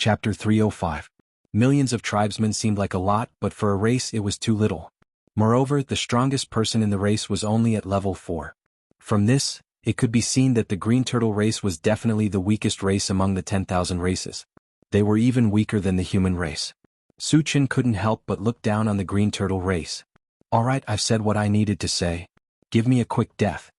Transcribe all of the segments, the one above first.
Chapter 305. Millions of tribesmen seemed like a lot, but for a race it was too little. Moreover, the strongest person in the race was only at level 4. From this, it could be seen that the green turtle race was definitely the weakest race among the 10,000 races. They were even weaker than the human race. Su Chen couldn't help but look down on the green turtle race. Alright, I've said what I needed to say. Give me a quick death.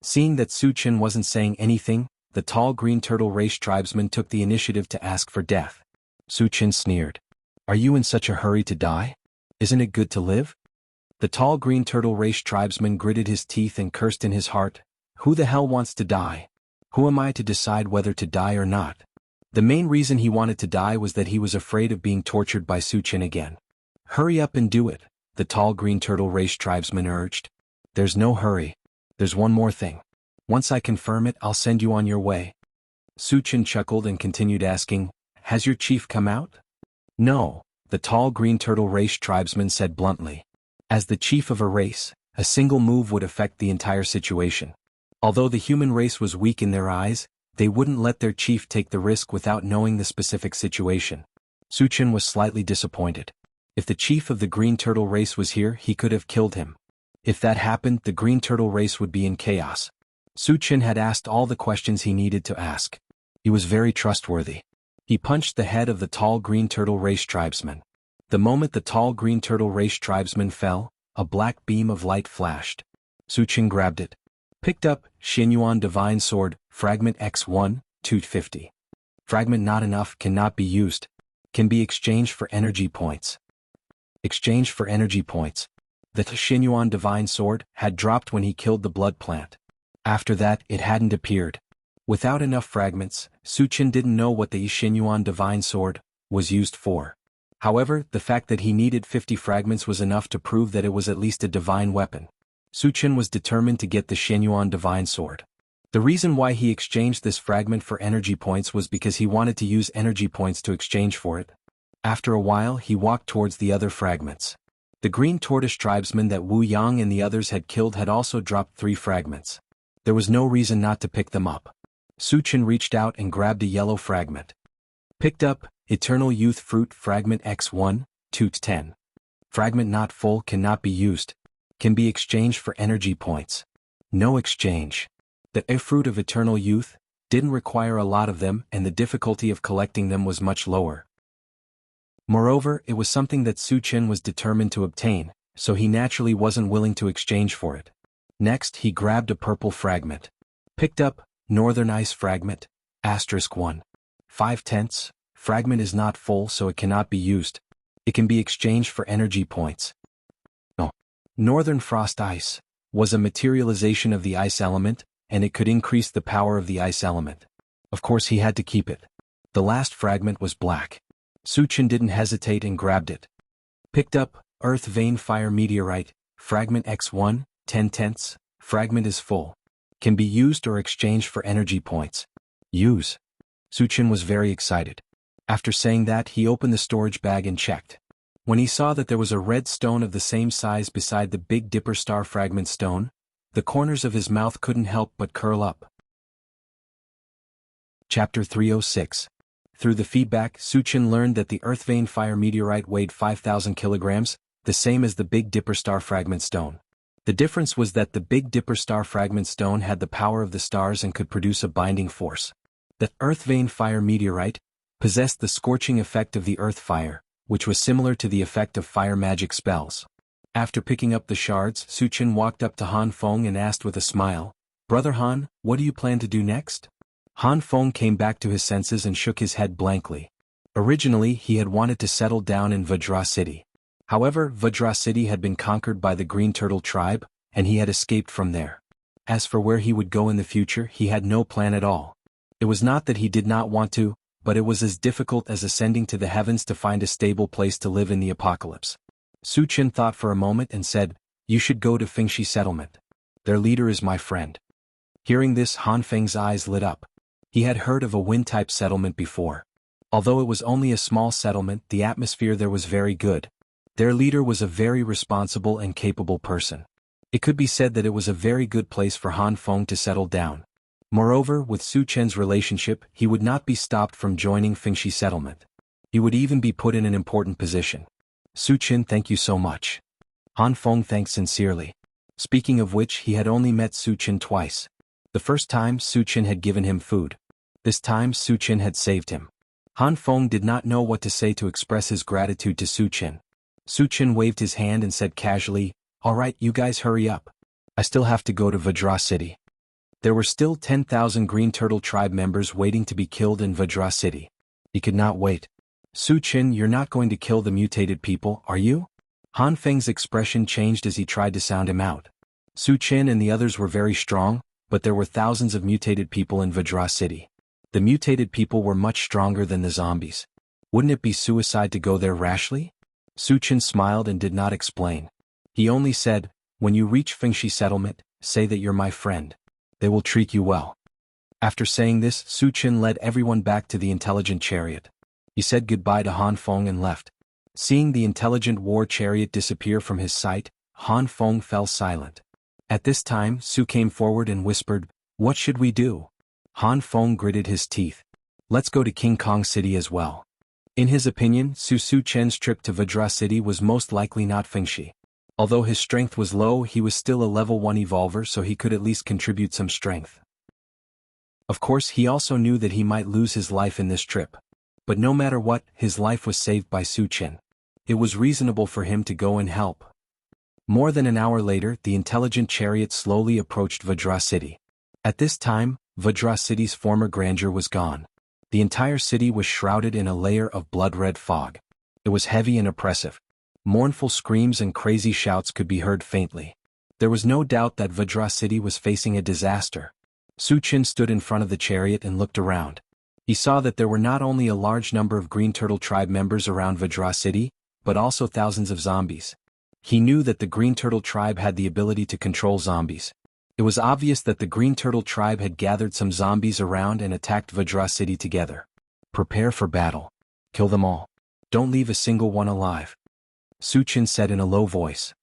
Seeing that Su Chen wasn't saying anything, the tall green turtle race tribesman took the initiative to ask for death. Su Chen sneered. Are you in such a hurry to die? Isn't it good to live? The tall green turtle race tribesman gritted his teeth and cursed in his heart. Who the hell wants to die? Who am I to decide whether to die or not? The main reason he wanted to die was that he was afraid of being tortured by Su Chen again. Hurry up and do it, the tall green turtle race tribesman urged. There's no hurry. There's one more thing. Once I confirm it, I'll send you on your way. Su Chen chuckled and continued asking, Has your chief come out? No, the tall green turtle race tribesman said bluntly. As the chief of a race, a single move would affect the entire situation. Although the human race was weak in their eyes, they wouldn't let their chief take the risk without knowing the specific situation. Su Chen was slightly disappointed. If the chief of the green turtle race was here, he could have killed him. If that happened, the green turtle race would be in chaos. Su Chen had asked all the questions he needed to ask. He was very trustworthy. He punched the head of the tall green turtle race tribesman. The moment the tall green turtle race tribesman fell, a black beam of light flashed. Su Chen grabbed it. Picked up, Xinyuan Divine Sword, Fragment X1, 250. Fragment not enough, cannot be used. Can be exchanged for energy points. Exchange for energy points. The Xinyuan Divine Sword had dropped when he killed the blood plant. After that, it hadn't appeared. Without enough fragments, Su Chen didn't know what the Xinyuan Divine Sword was used for. However, the fact that he needed 50 fragments was enough to prove that it was at least a divine weapon. Su Chen was determined to get the Xinyuan Divine Sword. The reason why he exchanged this fragment for energy points was because he wanted to use energy points to exchange for it. After a while, he walked towards the other fragments. The green tortoise tribesman that Wu Yang and the others had killed had also dropped 3 fragments. There was no reason not to pick them up. Su Chen reached out and grabbed a yellow fragment. Picked up, Eternal Youth Fruit Fragment X1, 210. Fragment not full, cannot be used. Can be exchanged for energy points. No exchange. The fruit of eternal youth didn't require a lot of them, and the difficulty of collecting them was much lower. Moreover, it was something that Su Chen was determined to obtain, so he naturally wasn't willing to exchange for it. Next, he grabbed a purple fragment. Picked up, Northern Ice Fragment, *1. 5/10. Fragment is not full, so it cannot be used. It can be exchanged for energy points. Northern Frost Ice was a materialization of the ice element, and it could increase the power of the ice element. Of course, he had to keep it. The last fragment was black. Su Chen didn't hesitate and grabbed it. Picked up, Earth Vein Fire Meteorite, Fragment X1, 10/10. Fragment is full. Can be used or exchanged for energy points. Use. Su Chen was very excited. After saying that, he opened the storage bag and checked. When he saw that there was a red stone of the same size beside the Big Dipper Star Fragment stone, the corners of his mouth couldn't help but curl up. Chapter 306. Through the feedback, Su Chen learned that the Earth Vein Fire Meteorite weighed 5,000 kilograms, the same as the Big Dipper Star Fragment stone. The difference was that the Big Dipper Star Fragment stone had the power of the stars and could produce a binding force. The Earth Vein Fire Meteorite possessed the scorching effect of the earth fire, which was similar to the effect of fire magic spells. After picking up the shards, Su Chen walked up to Han Feng and asked with a smile, Brother Han, what do you plan to do next? Han Feng came back to his senses and shook his head blankly. Originally, he had wanted to settle down in Vajra City. However, Vajra City had been conquered by the Green Turtle tribe, and he had escaped from there. As for where he would go in the future, he had no plan at all. It was not that he did not want to, but it was as difficult as ascending to the heavens to find a stable place to live in the apocalypse. Su Chen thought for a moment and said, You should go to Fengshi settlement. Their leader is my friend. Hearing this, Han Feng's eyes lit up. He had heard of a wind-type settlement before. Although it was only a small settlement, the atmosphere there was very good. Their leader was a very responsible and capable person. It could be said that it was a very good place for Han Feng to settle down. Moreover, with Su Chen's relationship, he would not be stopped from joining Fengshi settlement. He would even be put in an important position. Su Chen, thank you so much. Han Feng thanked sincerely. Speaking of which, he had only met Su Chen twice. The first time, Su Chen had given him food. This time, Su Chen had saved him. Han Feng did not know what to say to express his gratitude to Su Chen. Su Chen waved his hand and said casually, "All right, you guys hurry up. I still have to go to Vajra City." There were still 10,000 Green Turtle tribe members waiting to be killed in Vajra City. He could not wait. "Su Chen, you're not going to kill the mutated people, are you?" Han Feng's expression changed as he tried to sound him out. Su Chen and the others were very strong, but there were thousands of mutated people in Vajra City. The mutated people were much stronger than the zombies. Wouldn't it be suicide to go there rashly? Su Chen smiled and did not explain. He only said, "When you reach Fengshi settlement, say that you're my friend. They will treat you well." After saying this, Su Chen led everyone back to the intelligent chariot. He said goodbye to Han Feng and left. Seeing the intelligent war chariot disappear from his sight, Han Feng fell silent. At this time, Su came forward and whispered, "What should we do?" Han Feng gritted his teeth. "Let's go to King Kong City as well." In his opinion, Su Chen's trip to Vajra City was most likely not Fengshi. Although his strength was low, he was still a level 1 evolver, so he could at least contribute some strength. Of course, he also knew that he might lose his life in this trip. But no matter what, his life was saved by Su Chen. It was reasonable for him to go and help. More than an hour later, the intelligent chariot slowly approached Vajra City. At this time, Vajra City's former grandeur was gone. The entire city was shrouded in a layer of blood-red fog. It was heavy and oppressive. Mournful screams and crazy shouts could be heard faintly. There was no doubt that Vajra City was facing a disaster. Su Chen stood in front of the chariot and looked around. He saw that there were not only a large number of Green Turtle tribe members around Vajra City, but also thousands of zombies. He knew that the Green Turtle tribe had the ability to control zombies. It was obvious that the Green Turtle tribe had gathered some zombies around and attacked Vajra City together. "Prepare for battle. Kill them all. Don't leave a single one alive," Su Chen said in a low voice.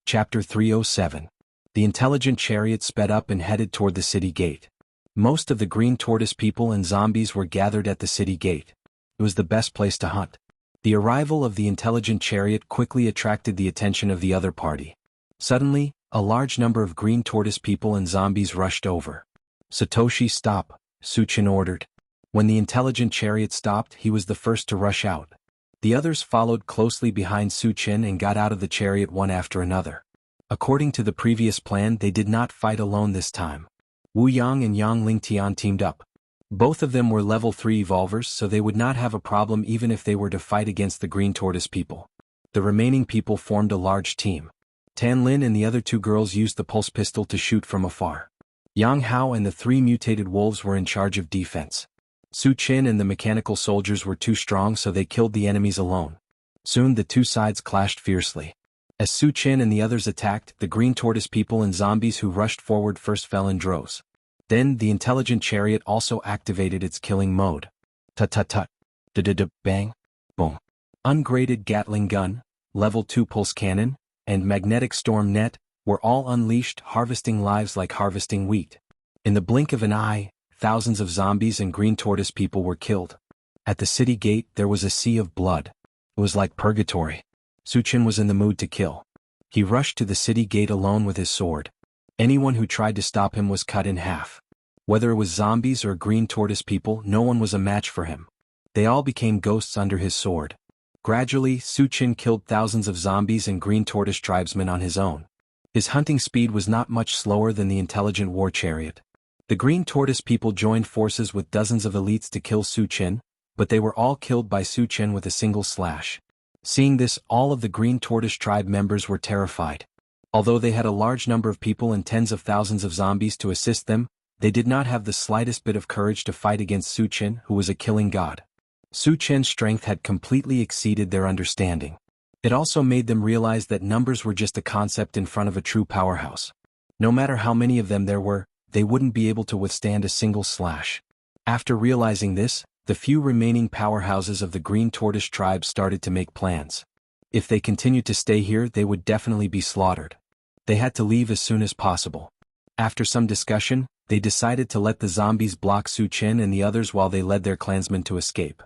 Chapter 307. The intelligent chariot sped up and headed toward the city gate. Most of the Green Tortoise people and zombies were gathered at the city gate. It was the best place to hunt. The arrival of the intelligent chariot quickly attracted the attention of the other party. Suddenly, a large number of Green Tortoise people and zombies rushed over. "Satoshi, stop," Su Chen ordered. When the intelligent chariot stopped, he was the first to rush out. The others followed closely behind Su Chen and got out of the chariot one after another. According to the previous plan, they did not fight alone this time. Wu Yang and Yang Lingtian teamed up. Both of them were level 3 evolvers, so they would not have a problem even if they were to fight against the Green Tortoise people. The remaining people formed a large team. Tan Lin and the other 2 girls used the pulse pistol to shoot from afar. Yang Hao and the 3 mutated wolves were in charge of defense. Su Chen and the mechanical soldiers were too strong, so they killed the enemies alone. Soon the two sides clashed fiercely. As Su Chen and the others attacked, the Green Tortoise people and zombies who rushed forward first fell in droves. Then the intelligent chariot also activated its killing mode. Tut-tut-tut. Da-da-da, bang. Boom. Ungraded Gatling gun, level 2 pulse cannon, and magnetic storm net were all unleashed, harvesting lives like harvesting wheat. In the blink of an eye, thousands of zombies and Green Tortoise people were killed. At the city gate, there was a sea of blood. It was like purgatory. Su Chen was in the mood to kill. He rushed to the city gate alone with his sword. Anyone who tried to stop him was cut in half. Whether it was zombies or Green Tortoise people, no one was a match for him. They all became ghosts under his sword. Gradually, Su Chen killed thousands of zombies and Green Tortoise tribesmen on his own. His hunting speed was not much slower than the intelligent war chariot. The Green Tortoise people joined forces with dozens of elites to kill Su Chen, but they were all killed by Su Chen with a single slash. Seeing this, all of the Green Tortoise tribe members were terrified. Although they had a large number of people and tens of thousands of zombies to assist them, they did not have the slightest bit of courage to fight against Su Chen, who was a killing god. Su Chen's strength had completely exceeded their understanding. It also made them realize that numbers were just a concept in front of a true powerhouse. No matter how many of them there were, they wouldn't be able to withstand a single slash. After realizing this, the few remaining powerhouses of the Green Tortoise tribe started to make plans. If they continued to stay here, they would definitely be slaughtered. They had to leave as soon as possible. After some discussion, they decided to let the zombies block Su Chen and the others while they led their clansmen to escape.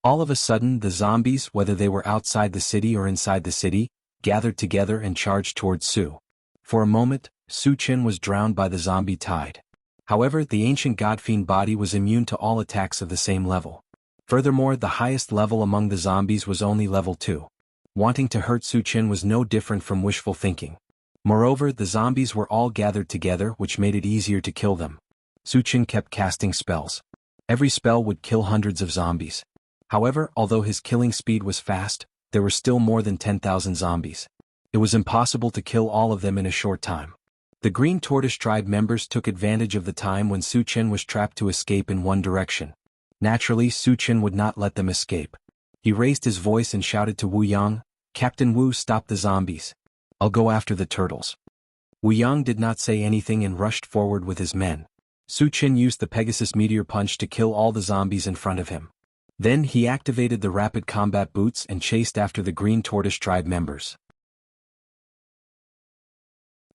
All of a sudden, the zombies, whether they were outside the city or inside the city, gathered together and charged towards Su. For a moment, Su Chen was drowned by the zombie tide. However, the ancient godfiend body was immune to all attacks of the same level. Furthermore, the highest level among the zombies was only level 2. Wanting to hurt Su Chen was no different from wishful thinking. Moreover, the zombies were all gathered together, which made it easier to kill them. Su Chen kept casting spells. Every spell would kill hundreds of zombies. However, although his killing speed was fast, there were still more than 10,000 zombies. It was impossible to kill all of them in a short time. The Green Tortoise tribe members took advantage of the time when Su Chen was trapped to escape in one direction. Naturally, Su Chen would not let them escape. He raised his voice and shouted to Wu Yang, "Captain Wu, stop the zombies. I'll go after the turtles." Wu Yang did not say anything and rushed forward with his men. Su Chen used the Pegasus Meteor Punch to kill all the zombies in front of him. Then he activated the Rapid Combat Boots and chased after the Green Tortoise tribe members.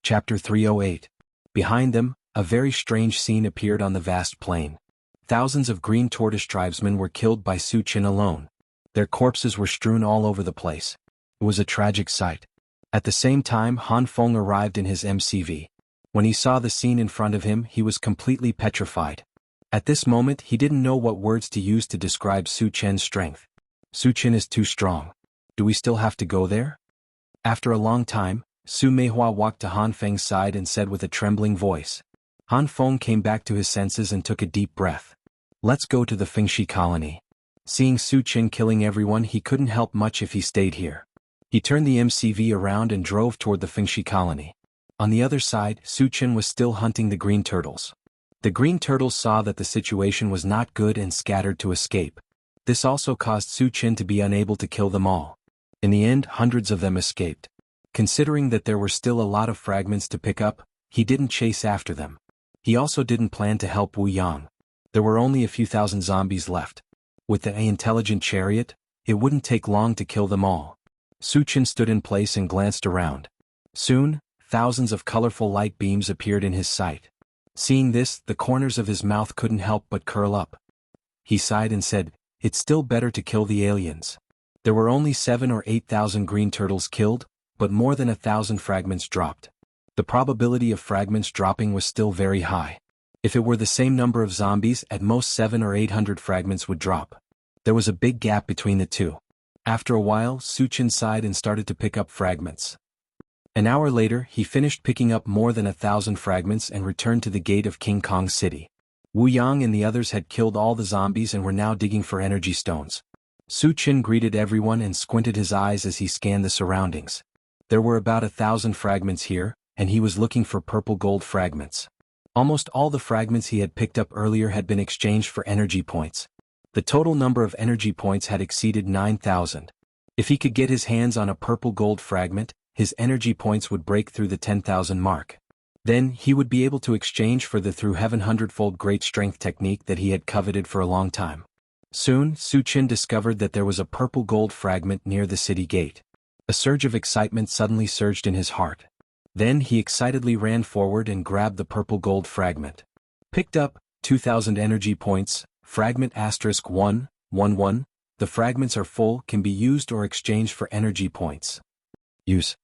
Chapter 308. Behind them, a very strange scene appeared on the vast plain. Thousands of Green Tortoise tribesmen were killed by Su Chen alone. Their corpses were strewn all over the place. It was a tragic sight. At the same time, Han Feng arrived in his MCV. When he saw the scene in front of him, he was completely petrified. At this moment, he didn't know what words to use to describe Su Chen's strength. Su Chen is too strong. Do we still have to go there? After a long time, Su Meihua walked to Han Feng's side and said with a trembling voice. Han Feng came back to his senses and took a deep breath. Let's go to the Fengshi colony. Seeing Su Chen killing everyone, he couldn't help much if he stayed here. He turned the MCV around and drove toward the Fengshi colony. On the other side, Su Chen was still hunting the green turtles. The green turtles saw that the situation was not good and scattered to escape. This also caused Su Chen to be unable to kill them all. In the end, hundreds of them escaped. Considering that there were still a lot of fragments to pick up, he didn't chase after them. He also didn't plan to help Wu Yang. There were only a few thousand zombies left. With the intelligent chariot, it wouldn't take long to kill them all. Su Chen stood in place and glanced around. Soon, thousands of colorful light beams appeared in his sight. Seeing this, the corners of his mouth couldn't help but curl up. He sighed and said, "It's still better to kill the aliens." There were only 7,000 or 8,000 green turtles killed, but more than 1,000 fragments dropped. The probability of fragments dropping was still very high. If it were the same number of zombies, at most 700 or 800 fragments would drop. There was a big gap between the two. After a while, Su Chen sighed and started to pick up fragments. An hour later, he finished picking up more than 1,000 fragments and returned to the gate of King Kong City. Wu Yang and the others had killed all the zombies and were now digging for energy stones. Su Chen greeted everyone and squinted his eyes as he scanned the surroundings. There were about 1,000 fragments here, and he was looking for purple gold fragments. Almost all the fragments he had picked up earlier had been exchanged for energy points. The total number of energy points had exceeded 9,000. If he could get his hands on a purple gold fragment, his energy points would break through the 10,000 mark. Then, he would be able to exchange for the through heaven 100-fold great strength technique that he had coveted for a long time. Soon, Su Chen discovered that there was a purple gold fragment near the city gate. A surge of excitement suddenly surged in his heart. Then he excitedly ran forward and grabbed the purple gold fragment. Picked up 2,000 energy points, fragment *111. The fragments are full, can be used or exchanged for energy points. Use.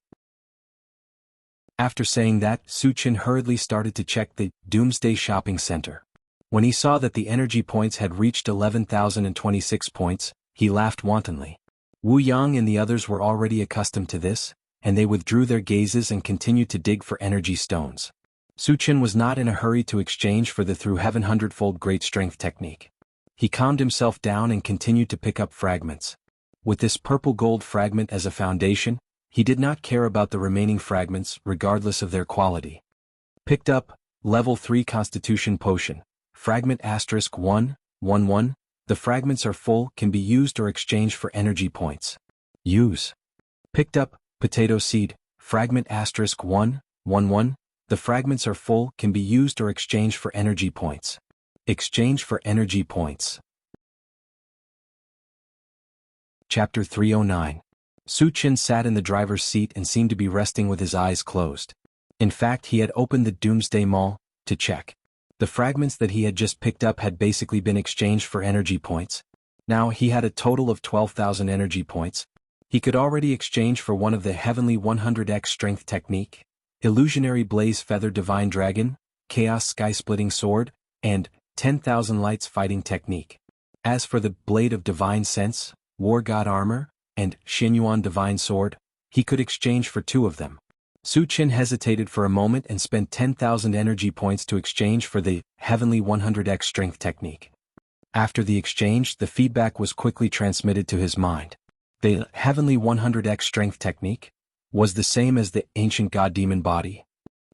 After saying that, Su Chen hurriedly started to check the Doomsday Shopping Center. When he saw that the energy points had reached 11,026 points, he laughed wantonly. Wu Yang and the others were already accustomed to this, and they withdrew their gazes and continued to dig for energy stones. Su Chen was not in a hurry to exchange for the through heaven 100-fold great strength technique. He calmed himself down and continued to pick up fragments. With this purple gold fragment as a foundation, he did not care about the remaining fragments, regardless of their quality. Picked up, level 3 Constitution Potion, fragment *111. The fragments are full, can be used or exchanged for energy points. Use. Picked up, Potato Seed, fragment *111. The fragments are full, can be used or exchanged for energy points. Exchange for energy points. Chapter 309. Su Chen sat in the driver's seat and seemed to be resting with his eyes closed. In fact, he had opened the Doomsday Mall to check. The fragments that he had just picked up had basically been exchanged for energy points. Now he had a total of 12,000 energy points. He could already exchange for one of the Heavenly 100x Strength Technique, Illusionary Blaze Feather Divine Dragon, Chaos Sky Splitting Sword, and 10,000 Lights Fighting Technique. As for the Blade of Divine Sense, War God Armor, and Xinyuan Divine Sword, he could exchange for two of them. Su Qin hesitated for a moment and spent 10,000 energy points to exchange for the Heavenly 100x Strength Technique. After the exchange, the feedback was quickly transmitted to his mind. The Heavenly 100x Strength Technique was the same as the Ancient God Demon Body.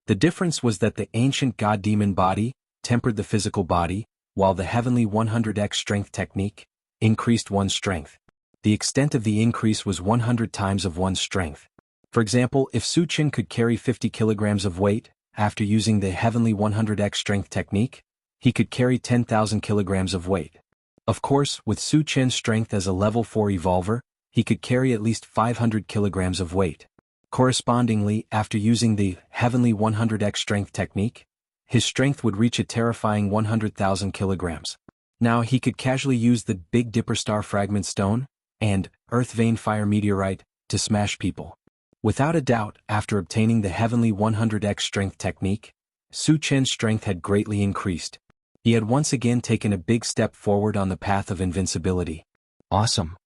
The difference was that the Ancient God Demon Body tempered the physical body, while the Heavenly 100x Strength Technique increased one's strength. The extent of the increase was 100 times of one's strength. For example, if Su Qin could carry 50 kilograms of weight, after using the Heavenly 100x Strength Technique, he could carry 10,000 kilograms of weight. Of course, with Su Qin's strength as a level 4 evolver, he could carry at least 500 kilograms of weight. Correspondingly, after using the Heavenly 100x Strength Technique, his strength would reach a terrifying 100,000 kilograms. Now he could casually use the Big Dipper Star Fragment Stone and Earth Vein Fire Meteorite to smash people. Without a doubt, after obtaining the Heavenly 100x Strength Technique, Su Qin's strength had greatly increased. He had once again taken a big step forward on the path of invincibility. Awesome!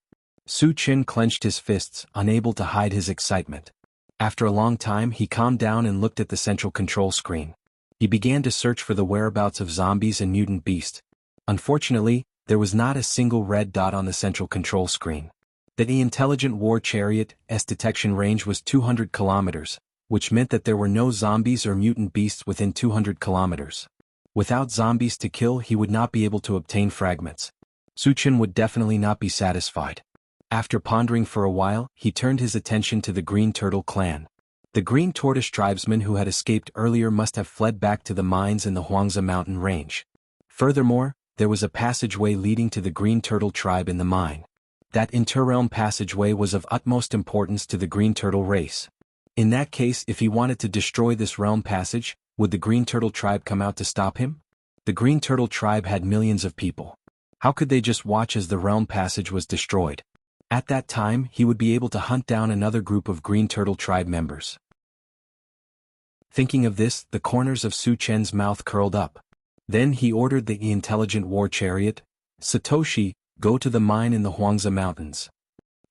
Su Qin clenched his fists, unable to hide his excitement. After a long time, he calmed down and looked at the central control screen. He began to search for the whereabouts of zombies and mutant beasts. Unfortunately, there was not a single red dot on the central control screen. The Intelligent War Chariot's detection range was 200 kilometers, which meant that there were no zombies or mutant beasts within 200 kilometers. Without zombies to kill, he would not be able to obtain fragments. Su Qin would definitely not be satisfied. After pondering for a while, he turned his attention to the Green Turtle clan. The Green Tortoise tribesmen who had escaped earlier must have fled back to the mines in the Huangza mountain range. Furthermore, there was a passageway leading to the Green Turtle tribe in the mine. That interrealm passageway was of utmost importance to the Green Turtle race. In that case, if he wanted to destroy this realm passage, would the Green Turtle tribe come out to stop him? The Green Turtle tribe had millions of people. How could they just watch as the realm passage was destroyed? At that time, he would be able to hunt down another group of Green Turtle tribe members. Thinking of this, the corners of Su Qin's mouth curled up. Then he ordered the Intelligent War Chariot, Satoshi, go to the mine in the Huangza Mountains.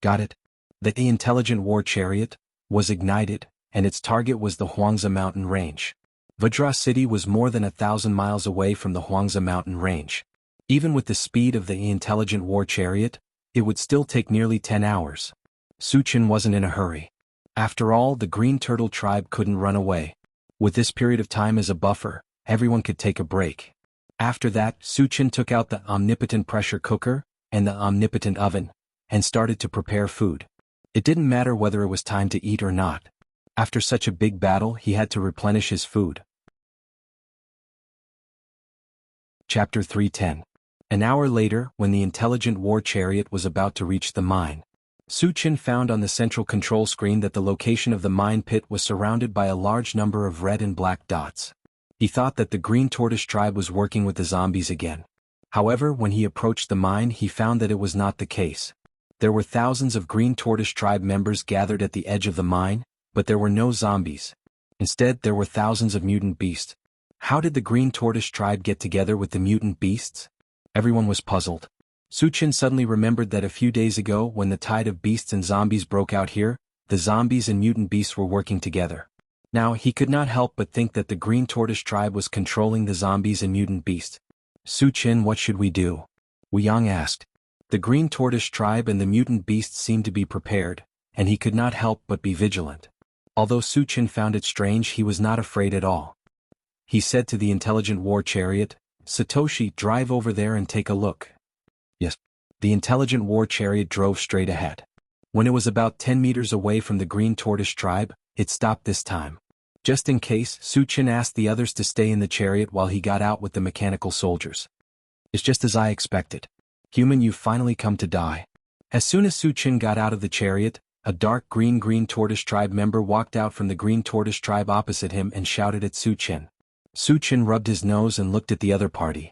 Got it? The Intelligent War Chariot was ignited, and its target was the Huangza Mountain Range. Vajra City was more than 1,000 miles away from the Huangza Mountain Range. Even with the speed of the Intelligent War Chariot, it would still take nearly 10 hours. Su Qin wasn't in a hurry. After all, the Green Turtle tribe couldn't run away. With this period of time as a buffer, everyone could take a break. After that, Su Qin took out the omnipotent pressure cooker and the omnipotent oven, and started to prepare food. It didn't matter whether it was time to eat or not. After such a big battle, he had to replenish his food. Chapter 310. An hour later, when the Intelligent War Chariot was about to reach the mine, Su Qin found on the central control screen that the location of the mine pit was surrounded by a large number of red and black dots. He thought that the Green Tortoise tribe was working with the zombies again. However, when he approached the mine, he found that it was not the case. There were thousands of Green Tortoise tribe members gathered at the edge of the mine, but there were no zombies. Instead, there were thousands of mutant beasts. How did the Green Tortoise tribe get together with the mutant beasts? Everyone was puzzled. Su Qin suddenly remembered that a few days ago, when the tide of beasts and zombies broke out here, the zombies and mutant beasts were working together. Now, he could not help but think that the Green Tortoise tribe was controlling the zombies and mutant beasts. Su Qin, what should we do? Wu Yang asked. The Green Tortoise tribe and the mutant beasts seemed to be prepared, and he could not help but be vigilant. Although Su Qin found it strange, he was not afraid at all. He said to the Intelligent War Chariot, Satoshi, drive over there and take a look. Yes. The Intelligent War Chariot drove straight ahead. When it was about 10 meters away from the Green Tortoise tribe, it stopped this time. Just in case, Su Qin asked the others to stay in the chariot while he got out with the mechanical soldiers. It's just as I expected. Human, you've finally come to die. As soon as Su Qin got out of the chariot, A dark green tortoise tribe member walked out from the green tortoise tribe opposite him and shouted at Su Chen. Su Chen rubbed his nose and looked at the other party.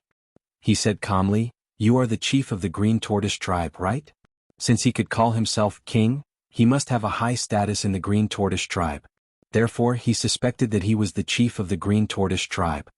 He said calmly, "You are the chief of the green tortoise tribe, right?" Since he could call himself king, he must have a high status in the green tortoise tribe. Therefore he suspected that he was the chief of the green tortoise tribe.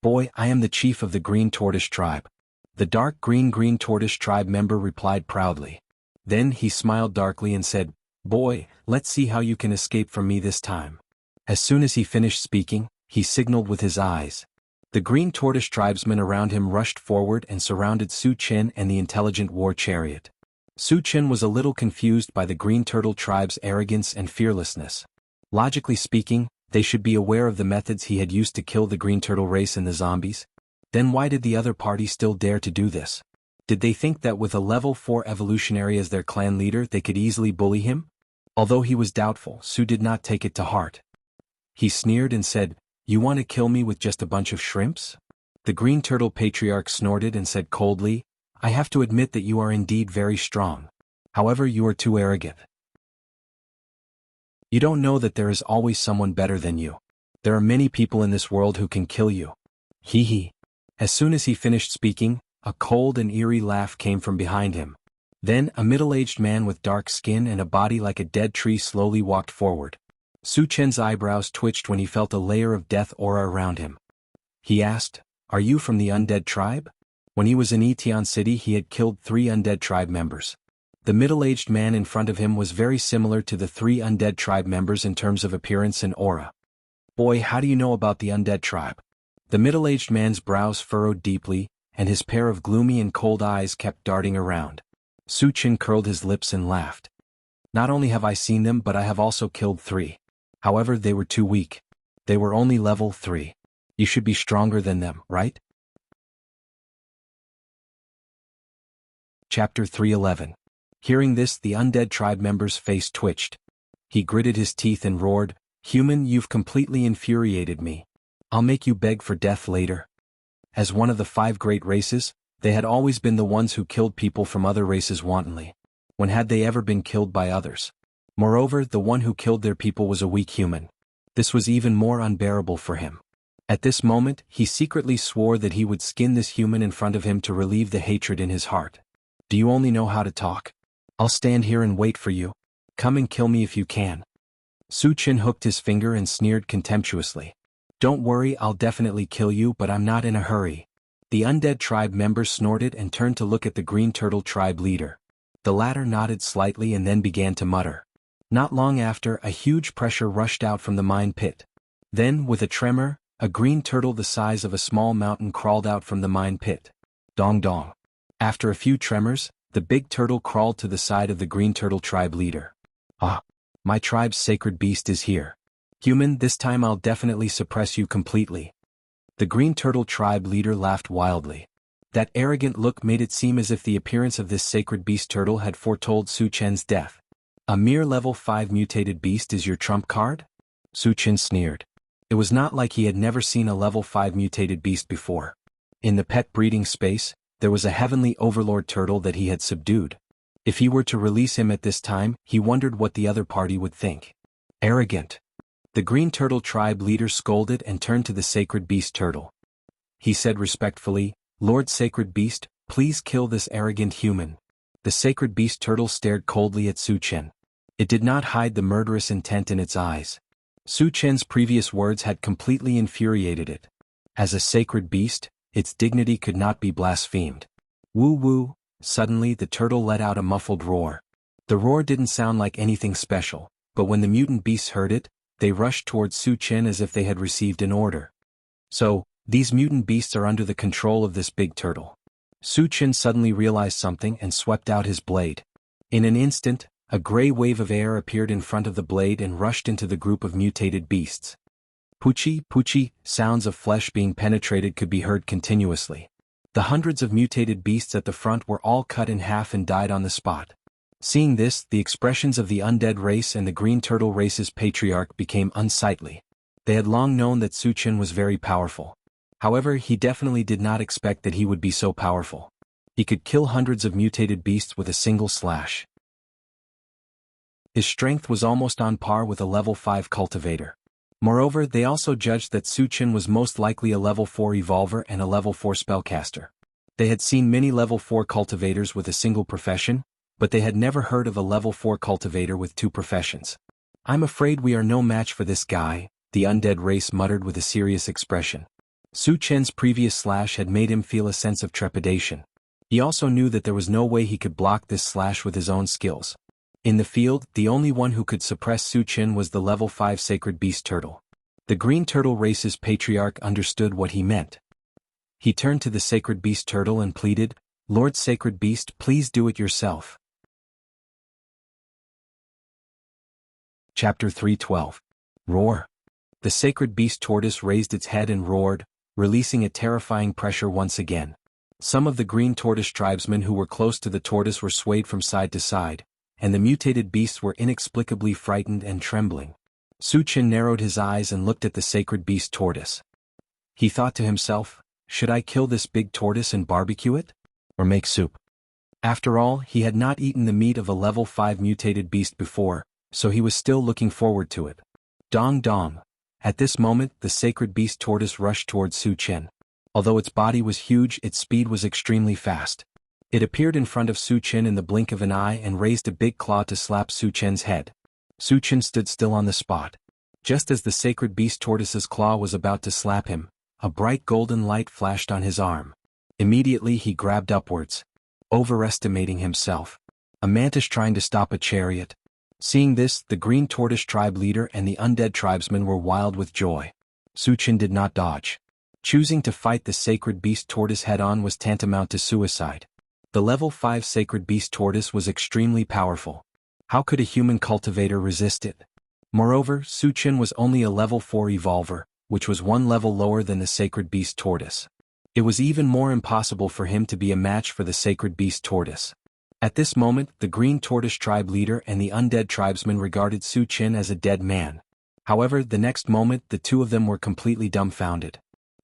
"Boy, I am the chief of the green tortoise tribe." The dark green tortoise tribe member replied proudly. Then he smiled darkly and said, "Boy, let's see how you can escape from me this time." As soon as he finished speaking, he signaled with his eyes. The green tortoise tribesmen around him rushed forward and surrounded Su Chen and the intelligent war chariot. Su Chen was a little confused by the green turtle tribe's arrogance and fearlessness. Logically speaking, they should be aware of the methods he had used to kill the green turtle race and the zombies. Then why did the other party still dare to do this? Did they think that with a level 4 evolutionary as their clan leader they could easily bully him? Although he was doubtful, Su did not take it to heart. He sneered and said, "You want to kill me with just a bunch of shrimps?" The green turtle patriarch snorted and said coldly, "I have to admit that you are indeed very strong. However, you are too arrogant. You don't know that there is always someone better than you. There are many people in this world who can kill you." Hee hee. As soon as he finished speaking, a cold and eerie laugh came from behind him. Then a middle-aged man with dark skin and a body like a dead tree slowly walked forward. Su Chen's eyebrows twitched when he felt a layer of death aura around him. He asked, "Are you from the undead tribe?" When he was in Etian City he had killed 3 undead tribe members. The middle-aged man in front of him was very similar to the 3 undead tribe members in terms of appearance and aura. "Boy, how do you know about the undead tribe?" The middle-aged man's brows furrowed deeply, and his pair of gloomy and cold eyes kept darting around. Su Chen curled his lips and laughed. "Not only have I seen them but I have also killed 3. However, they were too weak. They were only level 3. You should be stronger than them, right?" Chapter 311. Hearing this, the undead tribe member's face twitched. He gritted his teeth and roared, "Human, you've completely infuriated me. I'll make you beg for death later." As one of the 5 great races, they had always been the ones who killed people from other races wantonly. When had they ever been killed by others? Moreover, the one who killed their people was a weak human. This was even more unbearable for him. At this moment, he secretly swore that he would skin this human in front of him to relieve the hatred in his heart. "Do you only know how to talk? I'll stand here and wait for you. Come and kill me if you can." Su Chen hooked his finger and sneered contemptuously. "Don't worry, I'll definitely kill you, but I'm not in a hurry." The undead tribe member snorted and turned to look at the green turtle tribe leader. The latter nodded slightly and then began to mutter. Not long after, a huge pressure rushed out from the mine pit. Then, with a tremor, a green turtle the size of a small mountain crawled out from the mine pit. Dong dong. After a few tremors, the big turtle crawled to the side of the green turtle tribe leader. "Ah, my tribe's sacred beast is here. Human, this time I'll definitely suppress you completely." The green turtle tribe leader laughed wildly. That arrogant look made it seem as if the appearance of this sacred beast turtle had foretold Su Chen's death. "A mere level 5 mutated beast is your trump card?" Su Chen sneered. It was not like he had never seen a level 5 mutated beast before. In the pet breeding space, there was a heavenly overlord turtle that he had subdued. If he were to release him at this time, he wondered what the other party would think. Arrogant. The green turtle tribe leader scolded and turned to the sacred beast turtle. He said respectfully, "Lord Sacred Beast, please kill this arrogant human." The sacred beast turtle stared coldly at Su Chen. It did not hide the murderous intent in its eyes. Su Chen's previous words had completely infuriated it. As a sacred beast, its dignity could not be blasphemed. Woo woo. Suddenly the turtle let out a muffled roar. The roar didn't sound like anything special, but when the mutant beasts heard it, they rushed towards Su Chen as if they had received an order. So, these mutant beasts are under the control of this big turtle. Su Chen suddenly realized something and swept out his blade. In an instant, a gray wave of air appeared in front of the blade and rushed into the group of mutated beasts. Poochie, poochie, sounds of flesh being penetrated could be heard continuously. The hundreds of mutated beasts at the front were all cut in half and died on the spot. Seeing this, the expressions of the undead race and the green turtle race's patriarch became unsightly. They had long known that Su Chen was very powerful. However, he definitely did not expect that he would be so powerful. He could kill hundreds of mutated beasts with a single slash. His strength was almost on par with a level 5 cultivator. Moreover, they also judged that Su Chen was most likely a level 4 evolver and a level 4 spellcaster. They had seen many level 4 cultivators with a single profession, but they had never heard of a level 4 cultivator with 2 professions. "I'm afraid we are no match for this guy," the undead race muttered with a serious expression. Su Chen's previous slash had made him feel a sense of trepidation. He also knew that there was no way he could block this slash with his own skills. In the field, the only one who could suppress Su Chen was the level 5 Sacred Beast Turtle. The Green Turtle race's patriarch understood what he meant. He turned to the Sacred Beast Turtle and pleaded, "Lord Sacred Beast, please do it yourself." Chapter 312. Roar. The Sacred Beast Tortoise raised its head and roared, releasing a terrifying pressure once again. Some of the Green Tortoise tribesmen who were close to the tortoise were swayed from side to side, and the mutated beasts were inexplicably frightened and trembling. Su Chen narrowed his eyes and looked at the Sacred Beast Tortoise. He thought to himself, "Should I kill this big tortoise and barbecue it? Or make soup?" After all, he had not eaten the meat of a level 5 mutated beast before, so he was still looking forward to it. Dong dong. At this moment, the Sacred Beast Tortoise rushed towards Su Chen. Although its body was huge, its speed was extremely fast. It appeared in front of Su Chen in the blink of an eye and raised a big claw to slap Su Chen's head. Su Chen stood still on the spot. Just as the Sacred Beast Tortoise's claw was about to slap him, a bright golden light flashed on his arm. Immediately he grabbed upwards. Overestimating himself. A mantis trying to stop a chariot. Seeing this, the Green Tortoise tribe leader and the undead tribesmen were wild with joy. Su Chen did not dodge. Choosing to fight the Sacred Beast Tortoise head-on was tantamount to suicide. The level 5 Sacred Beast Tortoise was extremely powerful. How could a human cultivator resist it? Moreover, Su Chen was only a level 4 evolver, which was one level lower than the Sacred Beast Tortoise. It was even more impossible for him to be a match for the Sacred Beast Tortoise. At this moment, the Green Tortoise tribe leader and the undead tribesmen regarded Su Chen as a dead man. However, the next moment the two of them were completely dumbfounded.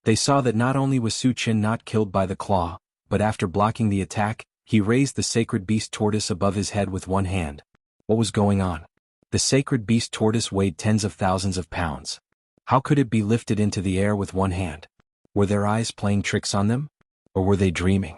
They saw that not only was Su Chen not killed by the claw, but after blocking the attack, he raised the Sacred Beast Tortoise above his head with one hand. What was going on? The Sacred Beast Tortoise weighed tens of thousands of pounds. How could it be lifted into the air with one hand? Were their eyes playing tricks on them? Or were they dreaming?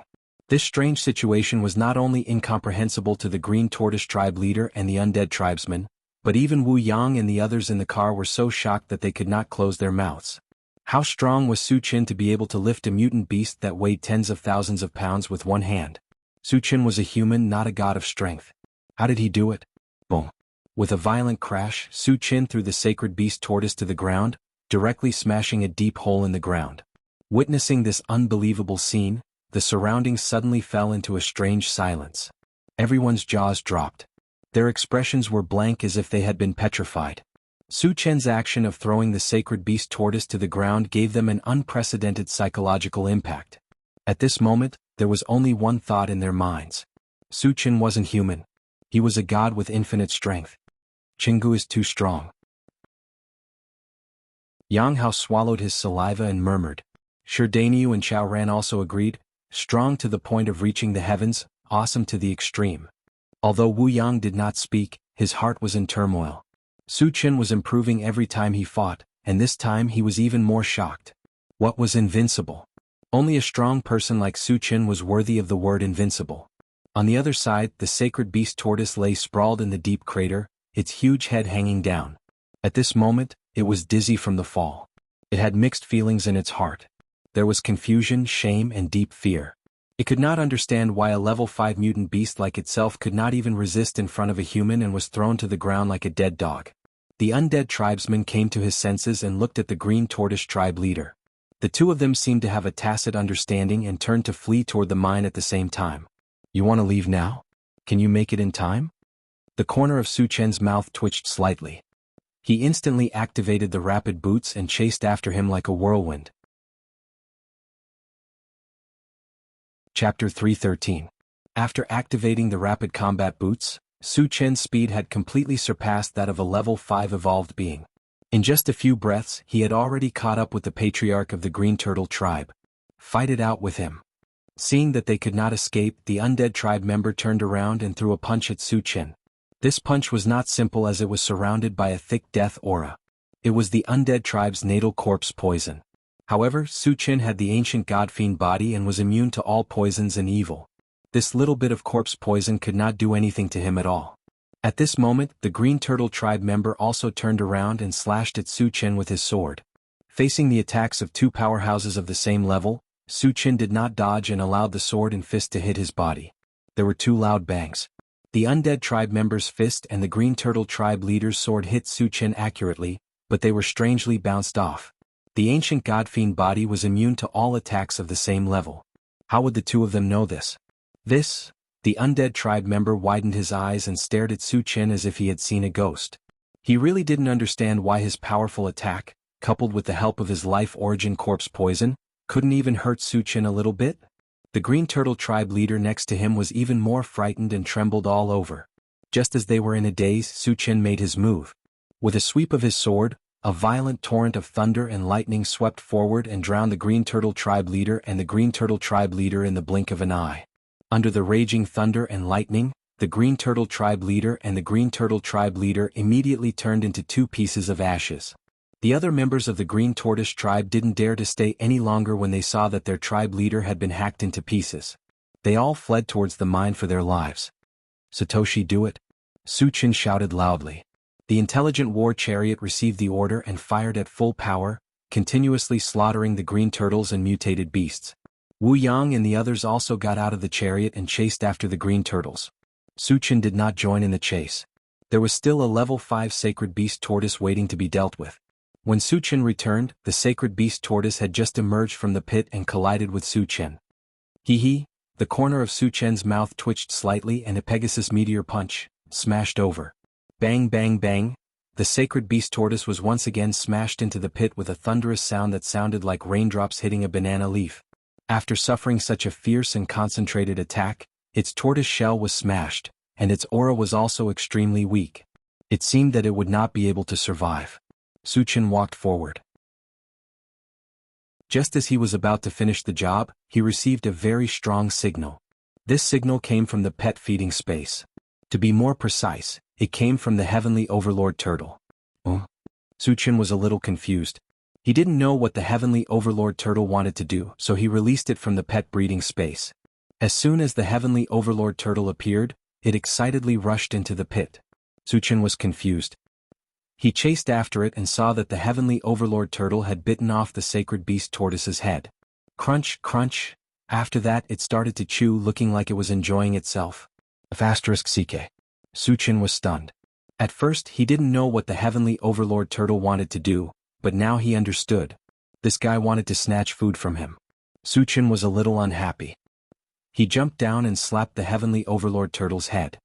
This strange situation was not only incomprehensible to the Green Tortoise tribe leader and the undead tribesmen, but even Wu Yang and the others in the car were so shocked that they could not close their mouths. How strong was Su Chen to be able to lift a mutant beast that weighed tens of thousands of pounds with one hand? Su Chen was a human, not a god of strength. How did he do it? Boom. With a violent crash, Su Chen threw the Sacred Beast Tortoise to the ground, directly smashing a deep hole in the ground. Witnessing this unbelievable scene, the surroundings suddenly fell into a strange silence. Everyone's jaws dropped. Their expressions were blank as if they had been petrified. Su Chen's action of throwing the Sacred Beast Tortoise to the ground gave them an unprecedented psychological impact. At this moment, there was only one thought in their minds. Su Chen wasn't human. He was a god with infinite strength. Jianghu is too strong. Yang Hao swallowed his saliva and murmured. Shi Danyu and Chao Ran also agreed, strong to the point of reaching the heavens, awesome to the extreme. Although Wu Yang did not speak, his heart was in turmoil. Su Chen was improving every time he fought, and this time he was even more shocked. What was invincible? Only a strong person like Su Chen was worthy of the word invincible. On the other side, the Sacred Beast Tortoise lay sprawled in the deep crater, its huge head hanging down. At this moment, it was dizzy from the fall. It had mixed feelings in its heart. There was confusion, shame, and deep fear. It could not understand why a level 5 mutant beast like itself could not even resist in front of a human and was thrown to the ground like a dead dog. The undead tribesman came to his senses and looked at the Green Tortoise tribe leader. The two of them seemed to have a tacit understanding and turned to flee toward the mine at the same time. You want to leave now? Can you make it in time? The corner of Su Chen's mouth twitched slightly. He instantly activated the rapid boots and chased after him like a whirlwind. Chapter 313. After activating the rapid combat boots, Su Chen's speed had completely surpassed that of a level 5 evolved being. In just a few breaths, he had already caught up with the patriarch of the Green Turtle tribe. Fight it out with him. Seeing that they could not escape, the undead tribe member turned around and threw a punch at Su Chen. This punch was not simple as it was surrounded by a thick death aura. It was the undead tribe's natal corpse poison. However, Su Qin had the ancient god-fiend body and was immune to all poisons and evil. This little bit of corpse poison could not do anything to him at all. At this moment, the Green Turtle tribe member also turned around and slashed at Su Qin with his sword. Facing the attacks of two powerhouses of the same level, Su Qin did not dodge and allowed the sword and fist to hit his body. There were two loud bangs. The undead tribe member's fist and the Green Turtle tribe leader's sword hit Su Qin accurately, but they were strangely bounced off. The ancient god-fiend body was immune to all attacks of the same level. How would the two of them know this? The undead tribe member widened his eyes and stared at Su Qin as if he had seen a ghost. He really didn't understand why his powerful attack, coupled with the help of his life-origin corpse poison, couldn't even hurt Su Qin a little bit. The Green Turtle tribe leader next to him was even more frightened and trembled all over. Just as they were in a daze, Su Qin made his move. With a sweep of his sword, a violent torrent of thunder and lightning swept forward and drowned the Green Turtle tribe leader and the Green Turtle tribe leader in the blink of an eye. Under the raging thunder and lightning, the Green Turtle tribe leader and the Green Turtle tribe leader immediately turned into two pieces of ashes. The other members of the Green Tortoise tribe didn't dare to stay any longer when they saw that their tribe leader had been hacked into pieces. They all fled towards the mine for their lives. "Satoshi, do it!" Su Qin shouted loudly. The intelligent war chariot received the order and fired at full power, continuously slaughtering the green turtles and mutated beasts. Wu Yang and the others also got out of the chariot and chased after the green turtles. Su Qin did not join in the chase. There was still a level 5 sacred beast tortoise waiting to be dealt with. When Su Qin returned, the sacred beast tortoise had just emerged from the pit and collided with Su Qin. Hee, the corner of Su Qin's mouth twitched slightly and a Pegasus meteor punch smashed over. Bang bang bang, the sacred beast tortoise was once again smashed into the pit with a thunderous sound that sounded like raindrops hitting a banana leaf. After suffering such a fierce and concentrated attack, its tortoise shell was smashed, and its aura was also extremely weak. It seemed that it would not be able to survive. Su Qin walked forward. Just as he was about to finish the job, he received a very strong signal. This signal came from the pet feeding space. To be more precise, it came from the Heavenly Overlord Turtle. Su Qin was a little confused. He didn't know what the Heavenly Overlord Turtle wanted to do, so he released it from the pet breeding space. As soon as the Heavenly Overlord Turtle appeared, it excitedly rushed into the pit. Su Qin was confused. He chased after it and saw that the Heavenly Overlord Turtle had bitten off the sacred beast tortoise's head. Crunch, crunch. After that it started to chew, looking like it was enjoying itself. *CK. Su Qin was stunned. At first he didn't know what the Heavenly Overlord Turtle wanted to do, but now he understood. This guy wanted to snatch food from him. Su Qin was a little unhappy. He jumped down and slapped the Heavenly Overlord Turtle's head.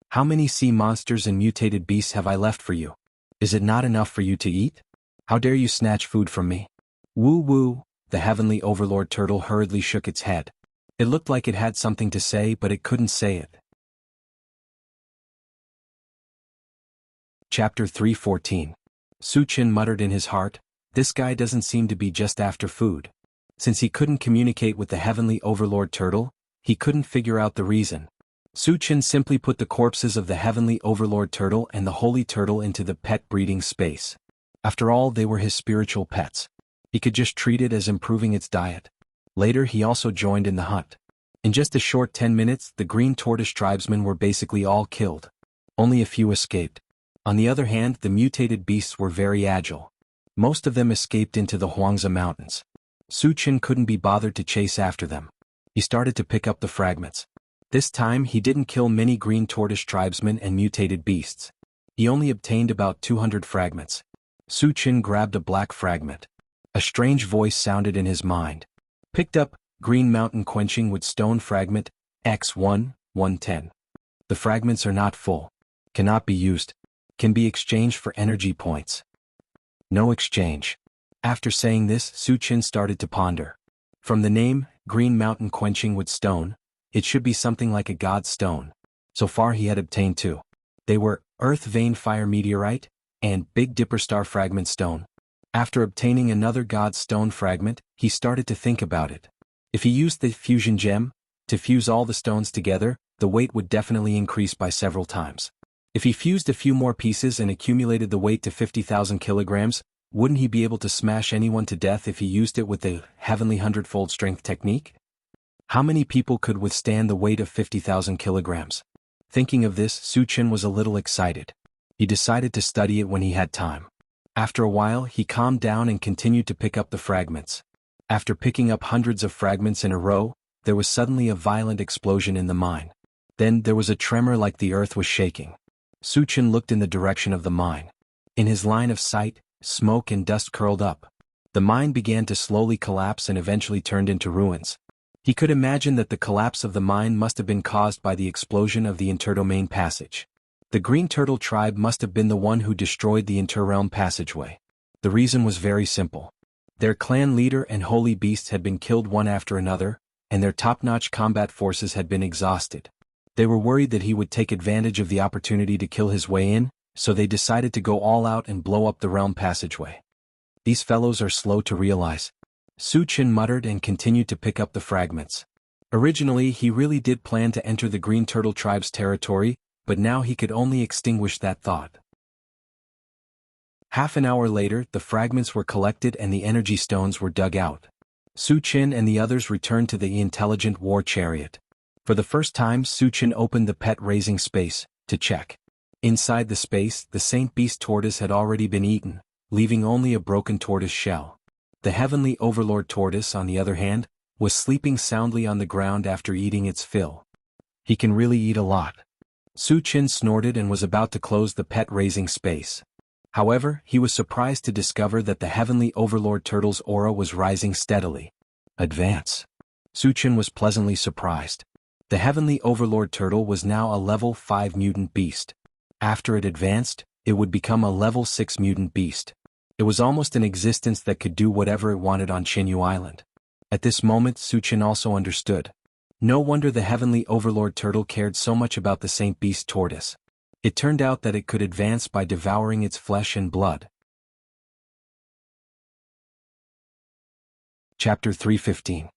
"How many sea monsters and mutated beasts have I left for you? Is it not enough for you to eat? How dare you snatch food from me?" "Woo woo," the Heavenly Overlord Turtle hurriedly shook its head. It looked like it had something to say, but it couldn't say it. Chapter 314. Su Qin muttered in his heart, "This guy doesn't seem to be just after food." Since he couldn't communicate with the Heavenly Overlord Turtle, he couldn't figure out the reason. Su Qin simply put the corpses of the Heavenly Overlord Turtle and the Holy Turtle into the pet breeding space. After all, they were his spiritual pets. He could just treat it as improving its diet. Later he also joined in the hunt. In just a short 10 minutes, the Green Tortoise tribesmen were basically all killed. Only a few escaped. On the other hand, the mutated beasts were very agile. Most of them escaped into the Huangza Mountains. Su Qin couldn't be bothered to chase after them. He started to pick up the fragments. This time he didn't kill many Green Tortoise tribesmen and mutated beasts. He only obtained about 200 fragments. Su Qin grabbed a black fragment. A strange voice sounded in his mind. Picked up, Green Mountain Quenching with Stone Fragment, X1, 110. The fragments are not full. Cannot be used. Can be exchanged for energy points. No exchange. After saying this, Su Qin started to ponder. From the name, Green Mountain Quenching with Stone, it should be something like a god stone. So far he had obtained 2. They were Earth Vein Fire Meteorite and Big Dipper Star Fragment Stone. After obtaining another god stone fragment, he started to think about it. If he used the fusion gem to fuse all the stones together, the weight would definitely increase by several times. If he fused a few more pieces and accumulated the weight to 50,000 kilograms, wouldn't he be able to smash anyone to death if he used it with the heavenly hundredfold strength technique? How many people could withstand the weight of 50,000 kilograms? Thinking of this, Su Chen was a little excited. He decided to study it when he had time. After a while, he calmed down and continued to pick up the fragments. After picking up hundreds of fragments in a row, there was suddenly a violent explosion in the mine. Then there was a tremor like the earth was shaking. Su Chen looked in the direction of the mine. In his line of sight, smoke and dust curled up. The mine began to slowly collapse and eventually turned into ruins. He could imagine that the collapse of the mine must have been caused by the explosion of the interdomain passage. The Green Turtle tribe must have been the one who destroyed the interrealm passageway. The reason was very simple. Their clan leader and holy beasts had been killed one after another, and their top-notch combat forces had been exhausted. They were worried that he would take advantage of the opportunity to kill his way in, so they decided to go all out and blow up the realm passageway. These fellows are slow to realize. Su Chen muttered and continued to pick up the fragments. Originally, he really did plan to enter the Green Turtle tribe's territory, but now he could only extinguish that thought. Half an hour later, the fragments were collected and the energy stones were dug out. Su Chen and the others returned to the intelligent war chariot. For the first time, Su Chen opened the pet-raising space to check. Inside the space, the Saint Beast tortoise had already been eaten, leaving only a broken tortoise shell. The heavenly overlord tortoise, on the other hand, was sleeping soundly on the ground after eating its fill. He can really eat a lot. Su Chen snorted and was about to close the pet-raising space. However, he was surprised to discover that the heavenly overlord turtle's aura was rising steadily. Advance. Su Chen was pleasantly surprised. The heavenly overlord turtle was now a level 5 mutant beast. After it advanced, it would become a level 6 mutant beast. It was almost an existence that could do whatever it wanted on Jianghu Island. At this moment, Su Chen also understood. No wonder the heavenly overlord turtle cared so much about the Saint Beast tortoise. It turned out that it could advance by devouring its flesh and blood. Chapter 315.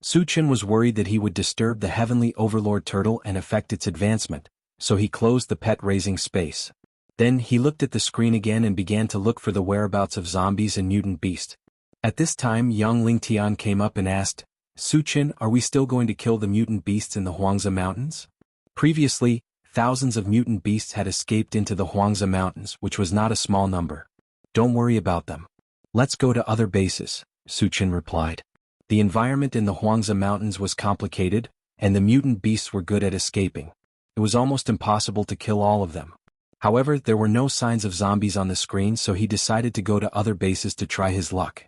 Su Chen was worried that he would disturb the heavenly overlord turtle and affect its advancement, so he closed the pet-raising space. Then he looked at the screen again and began to look for the whereabouts of zombies and mutant beasts. At this time, young Ling Tian came up and asked, Su Chen, are we still going to kill the mutant beasts in the Huangzi Mountains? Previously, thousands of mutant beasts had escaped into the Huangzi Mountains, which was not a small number. Don't worry about them. Let's go to other bases, Su Chen replied. The environment in the Huangzi Mountains was complicated, and the mutant beasts were good at escaping. It was almost impossible to kill all of them. However, there were no signs of zombies on the screen, so he decided to go to other bases to try his luck.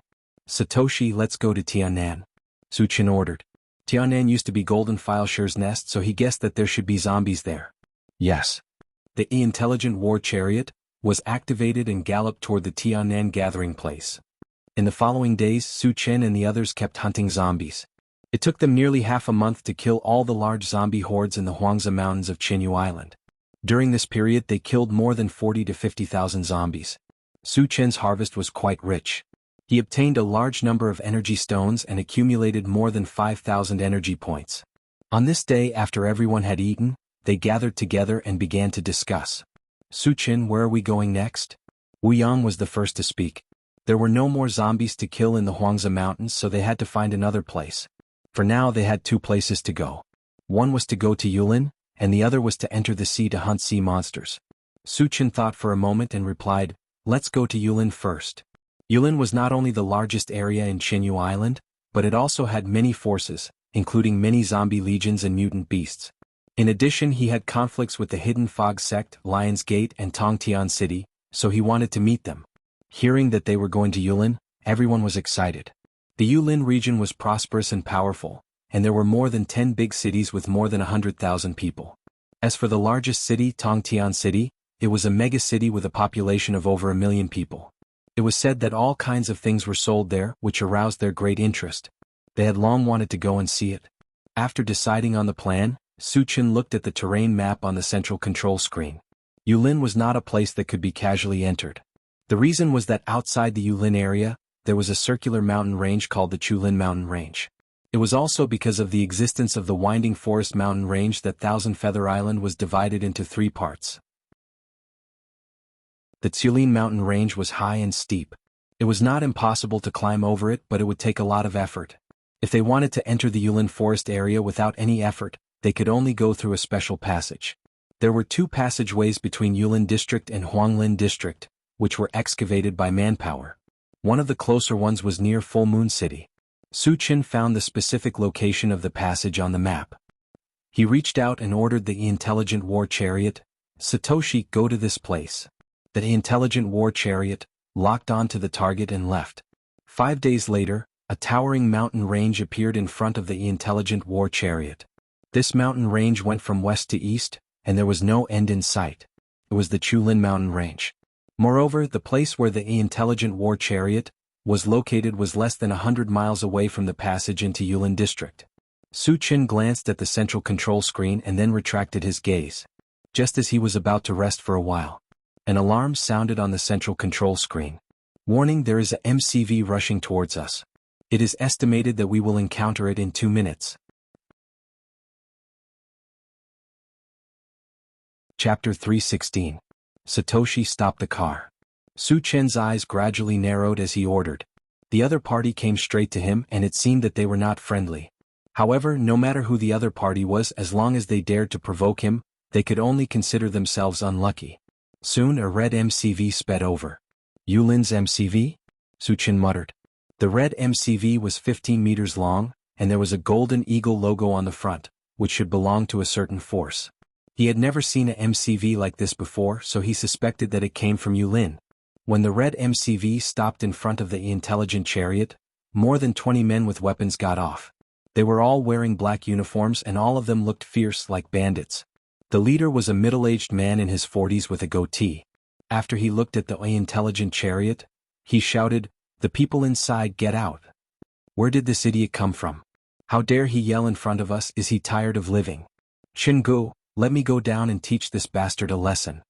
Satoshi, let's go to Tianan, Su Chen ordered. Tianan used to be Golden Fileshare's nest, so he guessed that there should be zombies there. Yes. The intelligent war chariot was activated and galloped toward the Tianan gathering place. In the following days, Su Chen and the others kept hunting zombies. It took them nearly half a month to kill all the large zombie hordes in the Huangzi Mountains of Jianghu Island. During this period, they killed more than 40 to 50,000 zombies. Su Chen's harvest was quite rich. He obtained a large number of energy stones and accumulated more than 5,000 energy points. On this day, after everyone had eaten, they gathered together and began to discuss. Su Chen, where are we going next? Wu Yang was the first to speak. There were no more zombies to kill in the Huangzi Mountains, so they had to find another place. For now, they had two places to go. One was to go to Yulin, and the other was to enter the sea to hunt sea monsters. Su Chen thought for a moment and replied, let's go to Yulin first. Yulin was not only the largest area in Jianghu Island, but it also had many forces, including many zombie legions and mutant beasts. In addition, he had conflicts with the Hidden Fog Sect, Lion's Gate and Tongtian City, so he wanted to meet them. Hearing that they were going to Yulin, everyone was excited. The Yulin region was prosperous and powerful, and there were more than 10 big cities with more than 100,000 people. As for the largest city, Tongtian City, it was a megacity with a population of over 1 million people. It was said that all kinds of things were sold there, which aroused their great interest. They had long wanted to go and see it. After deciding on the plan, Su Chen looked at the terrain map on the central control screen. Yulin was not a place that could be casually entered. The reason was that outside the Yulin area, there was a circular mountain range called the Chulin Mountain Range. It was also because of the existence of the Winding Forest Mountain Range that Thousand Feather Island was divided into 3 parts. The Tsulin mountain range was high and steep. It was not impossible to climb over it, but it would take a lot of effort. If they wanted to enter the Yulin forest area without any effort, they could only go through a special passage. There were 2 passageways between Yulin district and Huanglin district, which were excavated by manpower. One of the closer ones was near Full Moon City. Su Chen found the specific location of the passage on the map. He reached out and ordered the intelligent war chariot, "Satoshi, go to this place." The intelligent war chariot locked onto the target and left. 5 days later, a towering mountain range appeared in front of the intelligent war chariot. This mountain range went from west to east, and there was no end in sight. It was the Chulin mountain range. Moreover, the place where the intelligent war chariot was located was less than 100 miles away from the passage into Yulin district. Su Chen glanced at the central control screen and then retracted his gaze. Just as he was about to rest for a while, an alarm sounded on the central control screen. "Warning, there is a MCV rushing towards us. It is estimated that we will encounter it in 2 minutes. Chapter 316. Satoshi stopped the car. Su Chen's eyes gradually narrowed as he ordered. The other party came straight to him, and it seemed that they were not friendly. However, no matter who the other party was, as long as they dared to provoke him, they could only consider themselves unlucky. Soon a red MCV sped over. "Yulin's MCV?" Su Chen muttered. The red MCV was 15 meters long, and there was a golden eagle logo on the front, which should belong to a certain force. He had never seen a MCV like this before, so he suspected that it came from Yulin. When the red MCV stopped in front of the intelligent chariot, more than 20 men with weapons got off. They were all wearing black uniforms and all of them looked fierce like bandits. The leader was a middle-aged man in his 40s with a goatee. After he looked at the intelligent chariot, he shouted, "The people inside, get out! Where did this idiot come from? How dare he yell in front of us? Is he tired of living? Jianghu, let me go down and teach this bastard a lesson."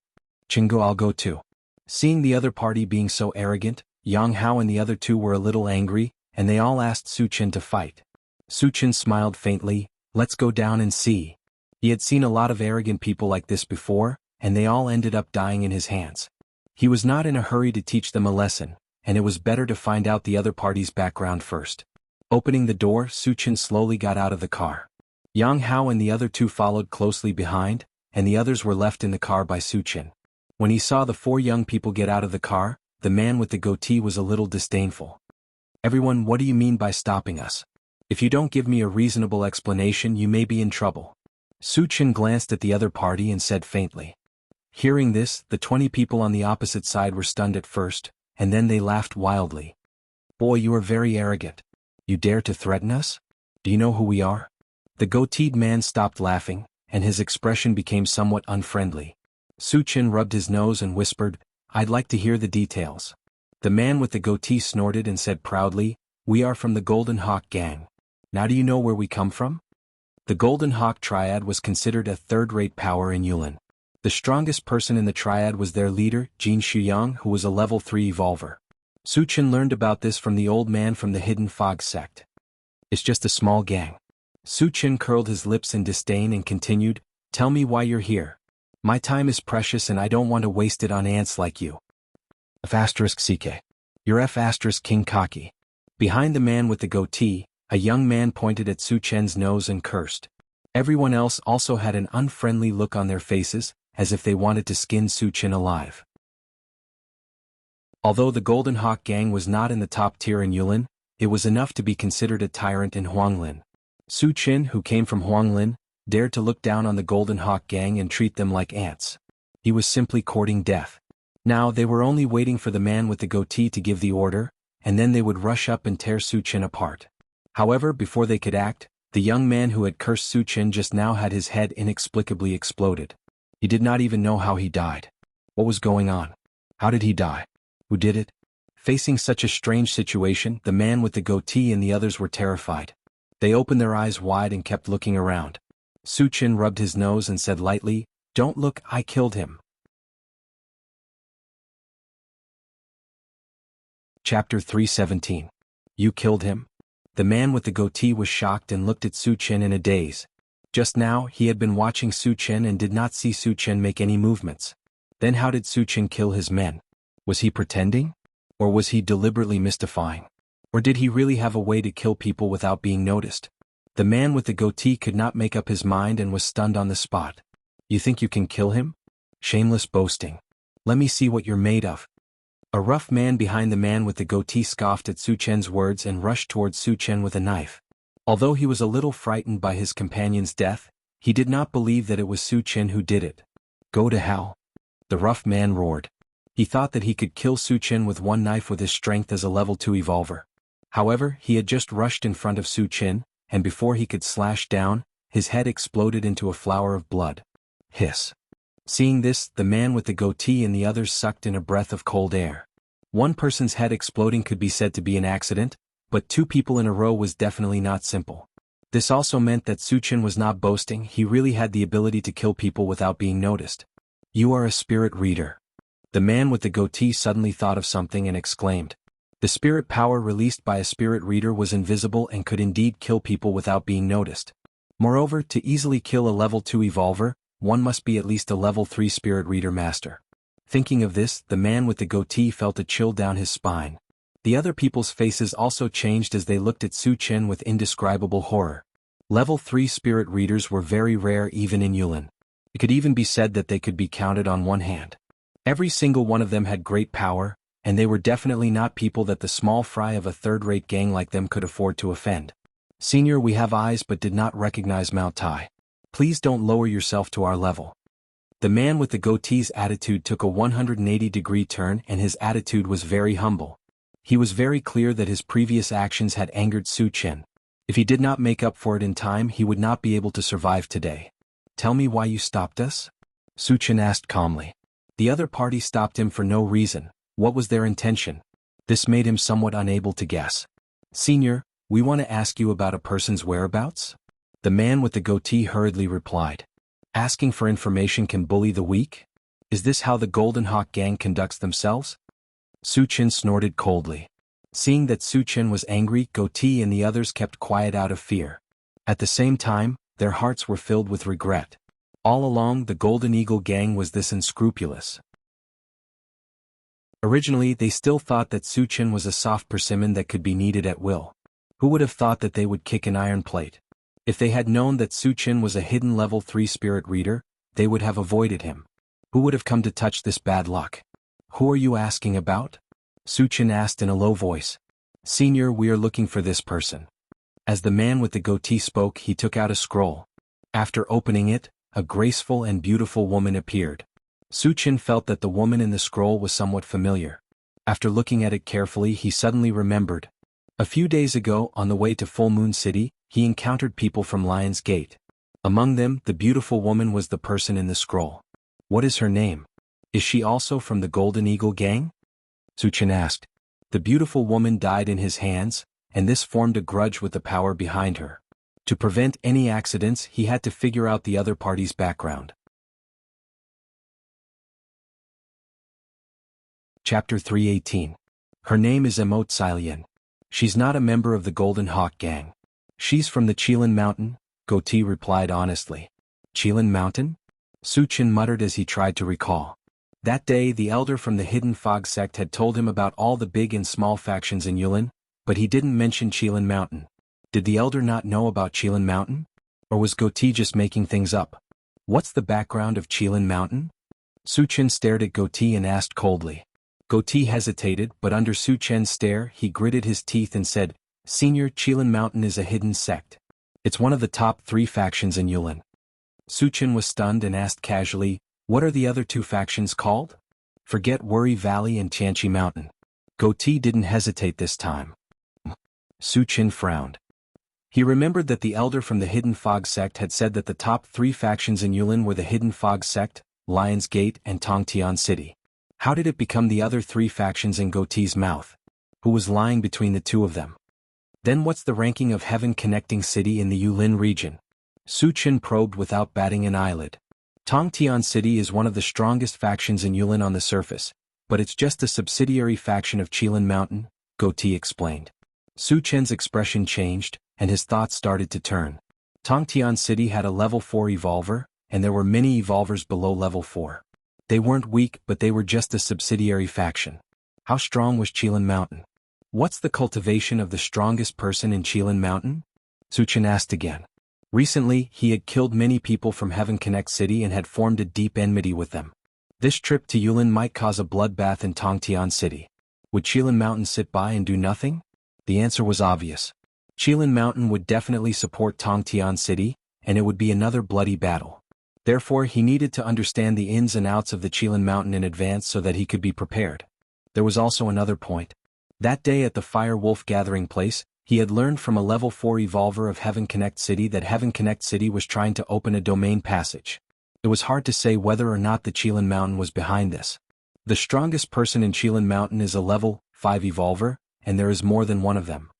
"Jianghu, I'll go too." Seeing the other party being so arrogant, Jianghu and the other 2 were a little angry, and they all asked Su Chen to fight. Su Chen smiled faintly. "Let's go down and see." He had seen a lot of arrogant people like this before, and they all ended up dying in his hands. He was not in a hurry to teach them a lesson, and it was better to find out the other party's background first. Opening the door, Su Chen slowly got out of the car. Yang Hao and the other 2 followed closely behind, and the others were left in the car by Su Chen. When he saw the 4 young people get out of the car, the man with the goatee was a little disdainful. "Everyone, what do you mean by stopping us? If you don't give me a reasonable explanation, you may be in trouble." Su Chen glanced at the other party and said faintly. Hearing this, the 20 people on the opposite side were stunned at first, and then they laughed wildly. "Boy, you are very arrogant. You dare to threaten us? Do you know who we are?" The goateed man stopped laughing, and his expression became somewhat unfriendly. Su Chen rubbed his nose and whispered, "I'd like to hear the details." The man with the goatee snorted and said proudly, "We are from the Golden Hawk Gang. Now do you know where we come from?" The Golden Hawk Triad was considered a third-rate power in Yulin. The strongest person in the triad was their leader, Jin Shuyang, who was a level 3 evolver. Su Chen learned about this from the old man from the Hidden Fog sect. "It's just a small gang." Su Chen curled his lips in disdain and continued, "Tell me why you're here. My time is precious and I don't want to waste it on ants like you." F***CK. You're F***King Cocky. Behind the man with the goatee, a young man pointed at Su Chen's nose and cursed. Everyone else also had an unfriendly look on their faces, as if they wanted to skin Su Chen alive. Although the Golden Hawk Gang was not in the top tier in Yulin, it was enough to be considered a tyrant in Huanglin. Su Chen, who came from Huanglin, dared to look down on the Golden Hawk Gang and treat them like ants. He was simply courting death. Now they were only waiting for the man with the goatee to give the order, and then they would rush up and tear Su Chen apart. However, before they could act, the young man who had cursed Su Chen just now had his head inexplicably exploded. He did not even know how he died. What was going on? How did he die? Who did it? Facing such a strange situation, the man with the goatee and the others were terrified. They opened their eyes wide and kept looking around. Su Chen rubbed his nose and said lightly, "Don't look, I killed him." Chapter 317. You killed him? The man with the goatee was shocked and looked at Su Chen in a daze. Just now, he had been watching Su Chen and did not see Su Chen make any movements. Then how did Su Chen kill his men? Was he pretending? Or was he deliberately mystifying? Or did he really have a way to kill people without being noticed? The man with the goatee could not make up his mind and was stunned on the spot. You think you can kill him? Shameless boasting. Let me see what you're made of. A rough man behind the man with the goatee scoffed at Su Chen's words and rushed towards Su Chen with a knife. Although he was a little frightened by his companion's death, he did not believe that it was Su Chen who did it. Go to hell. The rough man roared. He thought that he could kill Su Chen with one knife with his strength as a level 2 evolver. However, he had just rushed in front of Su Chen, and before he could slash down, his head exploded into a flower of blood. Hiss. Seeing this, the man with the goatee and the others sucked in a breath of cold air. One person's head exploding could be said to be an accident, but 2 people in a row was definitely not simple. This also meant that Su Chen was not boasting, he really had the ability to kill people without being noticed. You are a spirit reader. The man with the goatee suddenly thought of something and exclaimed. The spirit power released by a spirit reader was invisible and could indeed kill people without being noticed. Moreover, to easily kill a level 2 evolver, one must be at least a level 3 spirit reader master. Thinking of this, the man with the goatee felt a chill down his spine. The other people's faces also changed as they looked at Su Chen with indescribable horror. Level 3 spirit readers were very rare even in Yulin. It could even be said that they could be counted on one hand. Every single one of them had great power, and they were definitely not people that the small fry of a third-rate gang like them could afford to offend. Senior, we have eyes but did not recognize Mount Tai. Please don't lower yourself to our level. The man with the goatee's attitude took a 180-degree turn and his attitude was very humble. He was very clear that his previous actions had angered Su Chen. If he did not make up for it in time, he would not be able to survive today. Tell me why you stopped us? Su Chen asked calmly. The other party stopped him for no reason. What was their intention? This made him somewhat unable to guess. Senior, we want to ask you about a person's whereabouts? The man with the goatee hurriedly replied. Asking for information can bully the weak? Is this how the Golden Hawk gang conducts themselves? Su Chen snorted coldly. Seeing that Su Chen was angry, Goatee and the others kept quiet out of fear. At the same time, their hearts were filled with regret. All along, the Golden Eagle gang was this unscrupulous. Originally, they still thought that Su Chen was a soft persimmon that could be kneaded at will. Who would have thought that they would kick an iron plate? If they had known that Su Chen was a hidden level 3 spirit reader, they would have avoided him. Who would have come to touch this bad luck? Who are you asking about? Su Chen asked in a low voice. Senior, we are looking for this person. As the man with the goatee spoke, he took out a scroll. After opening it, a graceful and beautiful woman appeared. Su Chen felt that the woman in the scroll was somewhat familiar. After looking at it carefully, he suddenly remembered. A few days ago, on the way to Full Moon City, he encountered people from Lion's Gate. Among them, the beautiful woman was the person in the scroll. What is her name? Is she also from the Golden Eagle gang? Su Chen asked. The beautiful woman died in his hands, and this formed a grudge with the power behind her. To prevent any accidents, he had to figure out the other party's background. Chapter 318. Her name is Immortality. She's not a member of the Golden Hawk gang. She's from the Qilin Mountain, Goatee replied honestly. Qilin Mountain? Su Chen muttered as he tried to recall. That day, the elder from the Hidden Fog sect had told him about all the big and small factions in Yulin, but he didn't mention Qilin Mountain. Did the elder not know about Qilin Mountain? Or was Goatee just making things up? What's the background of Qilin Mountain? Su Chen stared at Goatee and asked coldly. Goatee hesitated, but under Su Chen's stare, he gritted his teeth and said, Senior, Qilin Mountain is a hidden sect. It's one of the top 3 factions in Yulin. Su Chen was stunned and asked casually, what are the other 2 factions called? Forget Worry Valley and Tianqi Mountain. Goatee didn't hesitate this time. Su Chen frowned. He remembered that the elder from the Hidden Fog sect had said that the top 3 factions in Yulin were the Hidden Fog sect, Lion's Gate and Tongtian City. How did it become the other 3 factions in Goatee's mouth? Who was lying between the 2 of them? Then what's the ranking of Heaven Connecting City in the Yulin region? Su Chen probed without batting an eyelid. Tongtian City is one of the strongest factions in Yulin on the surface, but it's just a subsidiary faction of Qilin Mountain, Goatee explained. Su Chen's expression changed, and his thoughts started to turn. Tongtian City had a level 4 evolver, and there were many evolvers below level 4. They weren't weak, but they were just a subsidiary faction. How strong was Qilin Mountain? What's the cultivation of the strongest person in Qilin Mountain? Su Chen asked again. Recently, he had killed many people from Heaven Connect City and had formed a deep enmity with them. This trip to Yulin might cause a bloodbath in Tongtian City. Would Qilin Mountain sit by and do nothing? The answer was obvious. Qilin Mountain would definitely support Tongtian City, and it would be another bloody battle. Therefore, he needed to understand the ins and outs of the Qilin Mountain in advance so that he could be prepared. There was also another point. That day at the Fire Wolf gathering place, he had learned from a level 4 evolver of Heaven Connect City that Heaven Connect City was trying to open a domain passage. It was hard to say whether or not the Qilin Mountain was behind this. The strongest person in Qilin Mountain is a level 5 evolver, and there is more than one of them.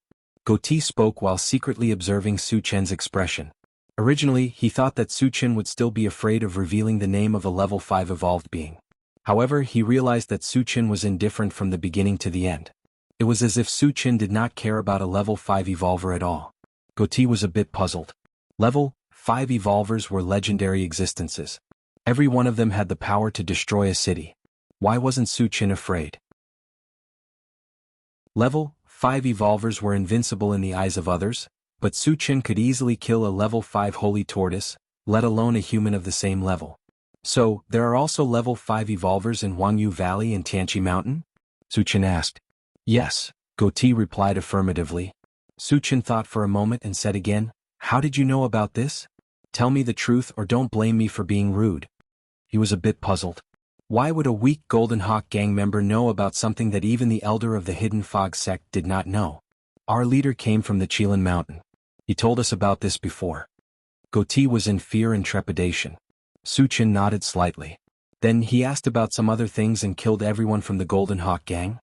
Goti spoke while secretly observing Su Chen's expression. Originally, he thought that Su Chen would still be afraid of revealing the name of a level 5 evolved being. However, he realized that Su Chen was indifferent from the beginning to the end. It was as if Su Chen did not care about a level 5 evolver at all. Goti was a bit puzzled. Level 5 evolvers were legendary existences. Every one of them had the power to destroy a city. Why wasn't Su Chen afraid? Level 5 evolvers were invincible in the eyes of others, but Su Chen could easily kill a level 5 holy tortoise, let alone a human of the same level. So, there are also level 5 evolvers in Wangyu Valley and Tianqi Mountain? Su Chen asked. Yes, Goti replied affirmatively. Su Chen thought for a moment and said again, how did you know about this? Tell me the truth or don't blame me for being rude. He was a bit puzzled. Why would a weak Golden Hawk gang member know about something that even the elder of the Hidden Fog sect did not know? Our leader came from the Qilin Mountain. He told us about this before. Goti was in fear and trepidation. Su Chen nodded slightly. Then he asked about some other things and killed everyone from the Golden Hawk gang?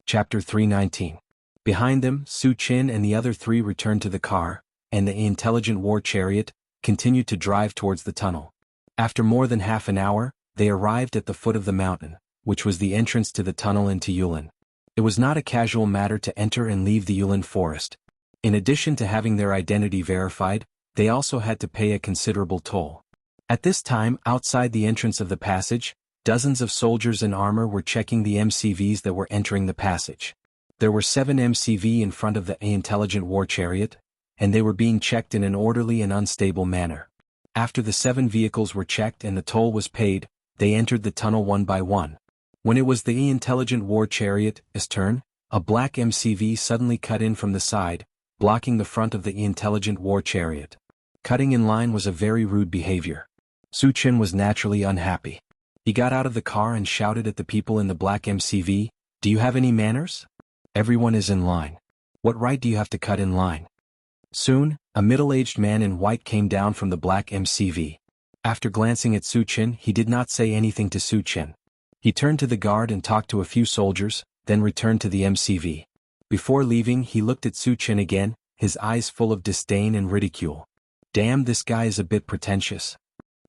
Chapter 319. Behind them, Su Chen and the other three returned to the car, and the intelligent war chariot continued to drive towards the tunnel. After more than half an hour, they arrived at the foot of the mountain, which was the entrance to the tunnel into Yulin. It was not a casual matter to enter and leave the Yulin forest. In addition to having their identity verified, they also had to pay a considerable toll. At this time, outside the entrance of the passage, dozens of soldiers in armor were checking the MCVs that were entering the passage. There were 7 MCV in front of the intelligent war chariot, and they were being checked in an orderly and unstable manner. After the 7 vehicles were checked and the toll was paid, they entered the tunnel one by one. When it was the intelligent war chariot's turn, a black MCV suddenly cut in from the side, blocking the front of the intelligent war chariot. Cutting in line was a very rude behavior. Su Chen was naturally unhappy. He got out of the car and shouted at the people in the black MCV, "Do you have any manners? Everyone is in line. What right do you have to cut in line?" Soon, a middle-aged man in white came down from the black MCV. After glancing at Su Chen, he did not say anything to Su Chen. He turned to the guard and talked to a few soldiers, then returned to the MCV. Before leaving, he looked at Su Chen again, his eyes full of disdain and ridicule. Damn, this guy is a bit pretentious.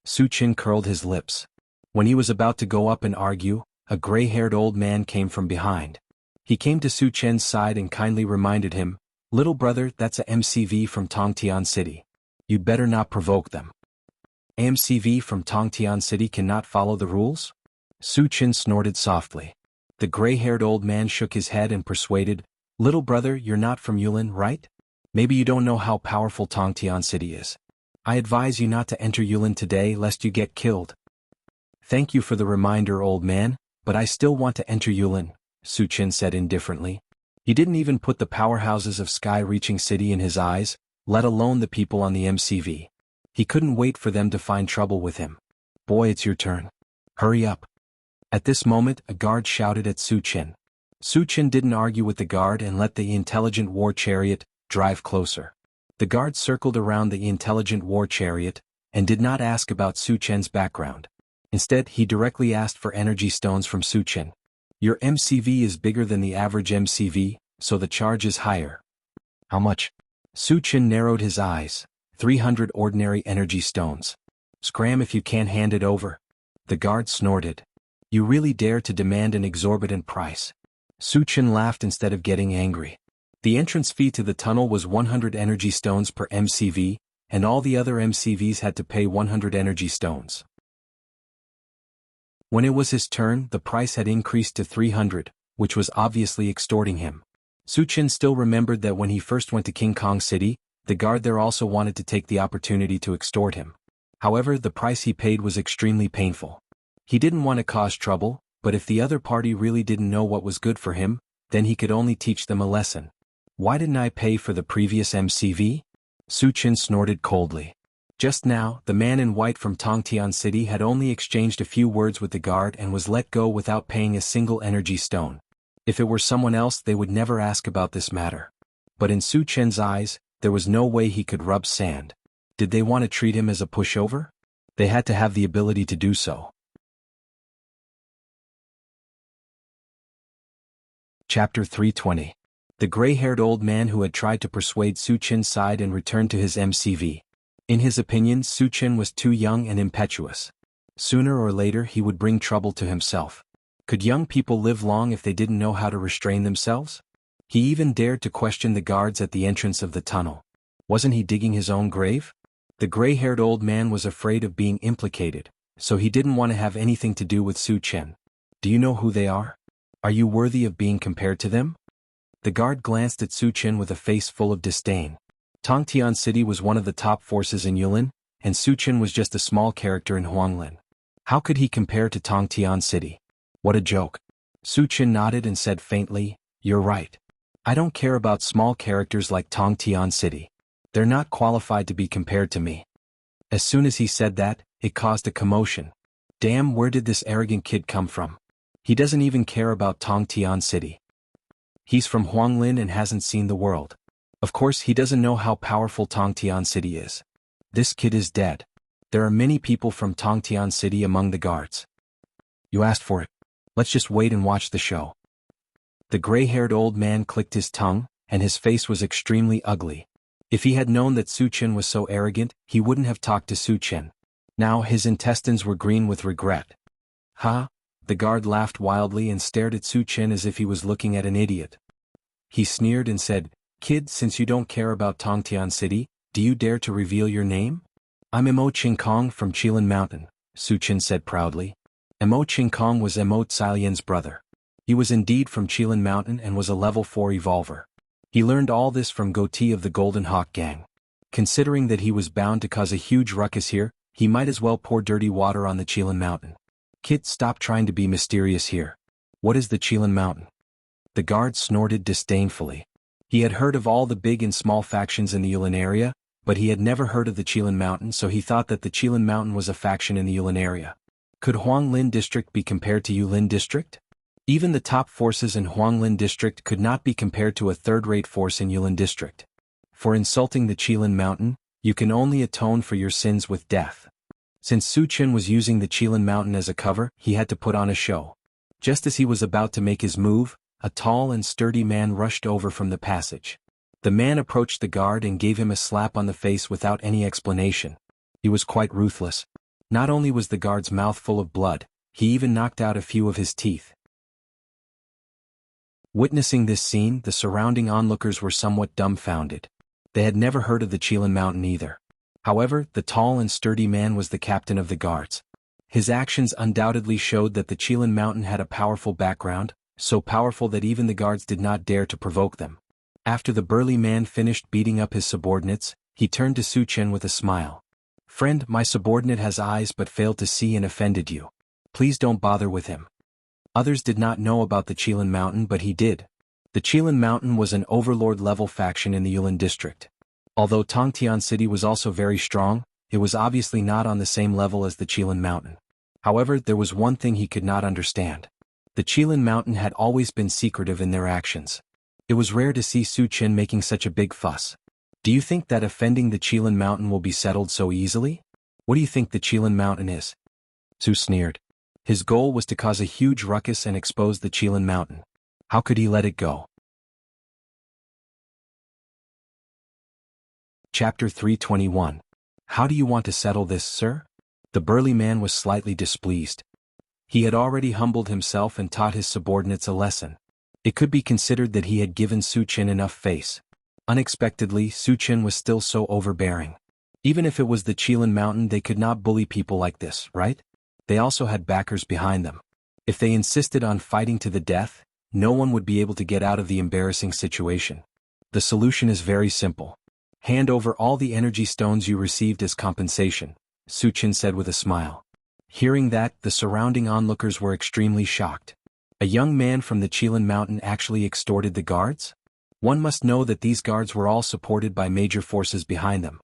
Su Chen curled his lips. When he was about to go up and argue, a gray-haired old man came from behind. He came to Su Chen's side and kindly reminded him, "Little brother, that's a MCV from Tongtian City. You'd better not provoke them." "MCV from Tongtian City cannot follow the rules?" Su Chen snorted softly. The gray-haired old man shook his head and persuaded, "Little brother, you're not from Yulin, right? Maybe you don't know how powerful Tongtian City is. I advise you not to enter Yulin today lest you get killed." "Thank you for the reminder, old man, but I still want to enter Yulin," Su Chen said indifferently. He didn't even put the powerhouses of sky-reaching city in his eyes, let alone the people on the MCV. He couldn't wait for them to find trouble with him. "Boy, it's your turn. Hurry up." At this moment, a guard shouted at Su Chen. Su Chen didn't argue with the guard and let the intelligent war chariot drive closer. The guard circled around the intelligent war chariot and did not ask about Su Chen's background. Instead, he directly asked for energy stones from Su Chen. "Your MCV is bigger than the average MCV, so the charge is higher." "How much?" Su Chen narrowed his eyes. 300 ordinary energy stones. "Scram if you can't hand it over." The guard snorted. "You really dare to demand an exorbitant price?" Su Chen laughed instead of getting angry. The entrance fee to the tunnel was 100 energy stones per MCV, and all the other MCVs had to pay 100 energy stones. When it was his turn, the price had increased to 300, which was obviously extorting him. Su Chen still remembered that when he first went to King Kong City, the guard there also wanted to take the opportunity to extort him. However, the price he paid was extremely painful. He didn't want to cause trouble, but if the other party really didn't know what was good for him, then he could only teach them a lesson. Why didn't I pay for the previous MCV? Su Chen snorted coldly. Just now, the man in white from Tongtian City had only exchanged a few words with the guard and was let go without paying a single energy stone. If it were someone else, they would never ask about this matter. But in Su Chen's eyes, there was no way he could rub sand. Did they want to treat him as a pushover? They had to have the ability to do so. Chapter 320. The gray-haired old man who had tried to persuade Su Chen's side and returned to his MCV. In his opinion, Su Chen was too young and impetuous. Sooner or later he would bring trouble to himself. Could young people live long if they didn't know how to restrain themselves? He even dared to question the guards at the entrance of the tunnel. Wasn't he digging his own grave? The gray-haired old man was afraid of being implicated, so he didn't want to have anything to do with Su Chen. Do you know who they are? Are you worthy of being compared to them? The guard glanced at Su Chen with a face full of disdain. Tongtian City was one of the top forces in Yulin, and Su Chen was just a small character in Huanglin. How could he compare to Tongtian City? What a joke. Su Chen nodded and said faintly, "You're right. I don't care about small characters like Tongtian City. They're not qualified to be compared to me." As soon as he said that, it caused a commotion. Damn, where did this arrogant kid come from? He doesn't even care about Tongtian City. He's from Huanglin and hasn't seen the world. Of course he doesn't know how powerful Tongtian City is. This kid is dead. There are many people from Tongtian City among the guards. You asked for it. Let's just wait and watch the show. The gray-haired old man clicked his tongue, and his face was extremely ugly. If he had known that Su Chen was so arrogant, he wouldn't have talked to Su Chen. Now his intestines were green with regret. Ha! The guard laughed wildly and stared at Su Chen as if he was looking at an idiot. He sneered and said, "Kid, since you don't care about Tongtian City, do you dare to reveal your name?" "I'm Emo Qingkong from Qilin Mountain," Su Chen said proudly. Emo Qingkong was Emo Tsilian's brother. He was indeed from Qilin Mountain and was a level 4 evolver. He learned all this from Goatee of the Golden Hawk Gang. Considering that he was bound to cause a huge ruckus here, he might as well pour dirty water on the Qilin Mountain. "Kid, stop trying to be mysterious here. What is the Qilin Mountain?" The guard snorted disdainfully. He had heard of all the big and small factions in the Yulin area, but he had never heard of the Qilin Mountain, so he thought that the Qilin Mountain was a faction in the Yulin area. Could Huanglin District be compared to Yulin District? Even the top forces in Huanglin District could not be compared to a third-rate force in Yulin District. For insulting the Qilin Mountain, you can only atone for your sins with death. Since Su Chen was using the Qilin Mountain as a cover, he had to put on a show. Just as he was about to make his move, a tall and sturdy man rushed over from the passage. The man approached the guard and gave him a slap on the face without any explanation. He was quite ruthless. Not only was the guard's mouth full of blood, he even knocked out a few of his teeth. Witnessing this scene, the surrounding onlookers were somewhat dumbfounded. They had never heard of the Qilin Mountain either. However, the tall and sturdy man was the captain of the guards. His actions undoubtedly showed that the Qilin Mountain had a powerful background, so powerful that even the guards did not dare to provoke them. After the burly man finished beating up his subordinates, he turned to Su Chen with a smile. "Friend, my subordinate has eyes but failed to see and offended you. Please don't bother with him." Others did not know about the Qilin Mountain, but he did. The Qilin Mountain was an overlord-level faction in the Yulin District. Although Tongtian City was also very strong, it was obviously not on the same level as the Qilin Mountain. However, there was one thing he could not understand. The Qilin Mountain had always been secretive in their actions. It was rare to see Su Chen making such a big fuss. Do you think that offending the Qilin Mountain will be settled so easily? What do you think the Qilin Mountain is? Su sneered. His goal was to cause a huge ruckus and expose the Qilin Mountain. How could he let it go? Chapter 321. How do you want to settle this, sir? The burly man was slightly displeased. He had already humbled himself and taught his subordinates a lesson. It could be considered that he had given Su Chen enough face. Unexpectedly, Su Chen was still so overbearing. Even if it was the Qilin Mountain, they could not bully people like this, right? They also had backers behind them. If they insisted on fighting to the death, no one would be able to get out of the embarrassing situation. The solution is very simple. Hand over all the energy stones you received as compensation, Su Qin said with a smile. Hearing that, the surrounding onlookers were extremely shocked. A young man from the Qilin Mountain actually extorted the guards? One must know that these guards were all supported by major forces behind them.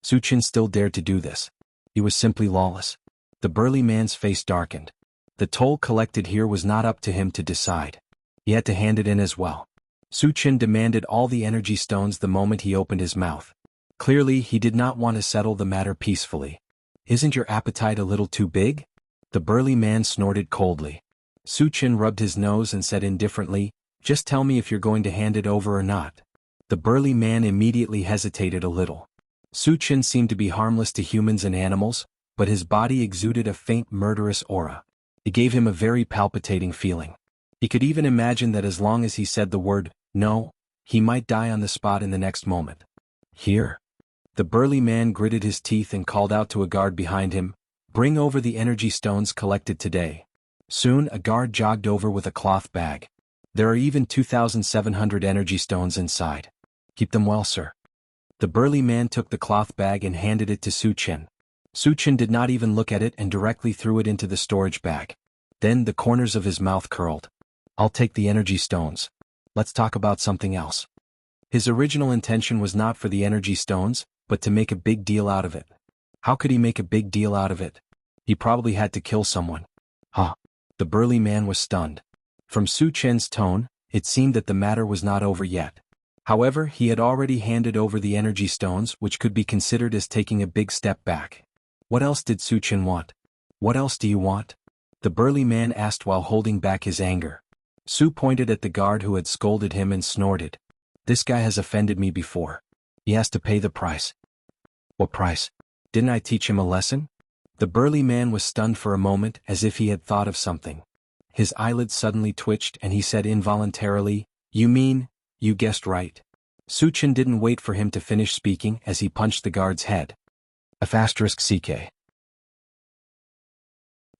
Su Qin still dared to do this. He was simply lawless. The burly man's face darkened. The toll collected here was not up to him to decide. He had to hand it in as well. Su Qin demanded all the energy stones the moment he opened his mouth. Clearly, he did not want to settle the matter peacefully. Isn't your appetite a little too big? The burly man snorted coldly. Su Qin rubbed his nose and said indifferently, just tell me if you're going to hand it over or not. The burly man immediately hesitated a little. Su Qin seemed to be harmless to humans and animals, but his body exuded a faint murderous aura. It gave him a very palpitating feeling. He could even imagine that as long as he said the word, no, he might die on the spot in the next moment. Here. The burly man gritted his teeth and called out to a guard behind him, bring over the energy stones collected today. Soon a guard jogged over with a cloth bag. There are even 2,700 energy stones inside. Keep them well, sir. The burly man took the cloth bag and handed it to Su Qin. Su Qin did not even look at it and directly threw it into the storage bag. Then the corners of his mouth curled. I'll take the energy stones. Let's talk about something else. His original intention was not for the energy stones, but to make a big deal out of it. How could he make a big deal out of it? He probably had to kill someone. Huh. The burly man was stunned. From Su Qin's tone, it seemed that the matter was not over yet. However, he had already handed over the energy stones, which could be considered as taking a big step back. What else did Su Qin want? What else do you want? The burly man asked while holding back his anger. Su pointed at the guard who had scolded him and snorted. This guy has offended me before. He has to pay the price. What price? Didn't I teach him a lesson? The burly man was stunned for a moment as if he had thought of something. His eyelids suddenly twitched and he said involuntarily, you mean, you guessed right. Su Qin didn't wait for him to finish speaking as he punched the guard's head. *CK.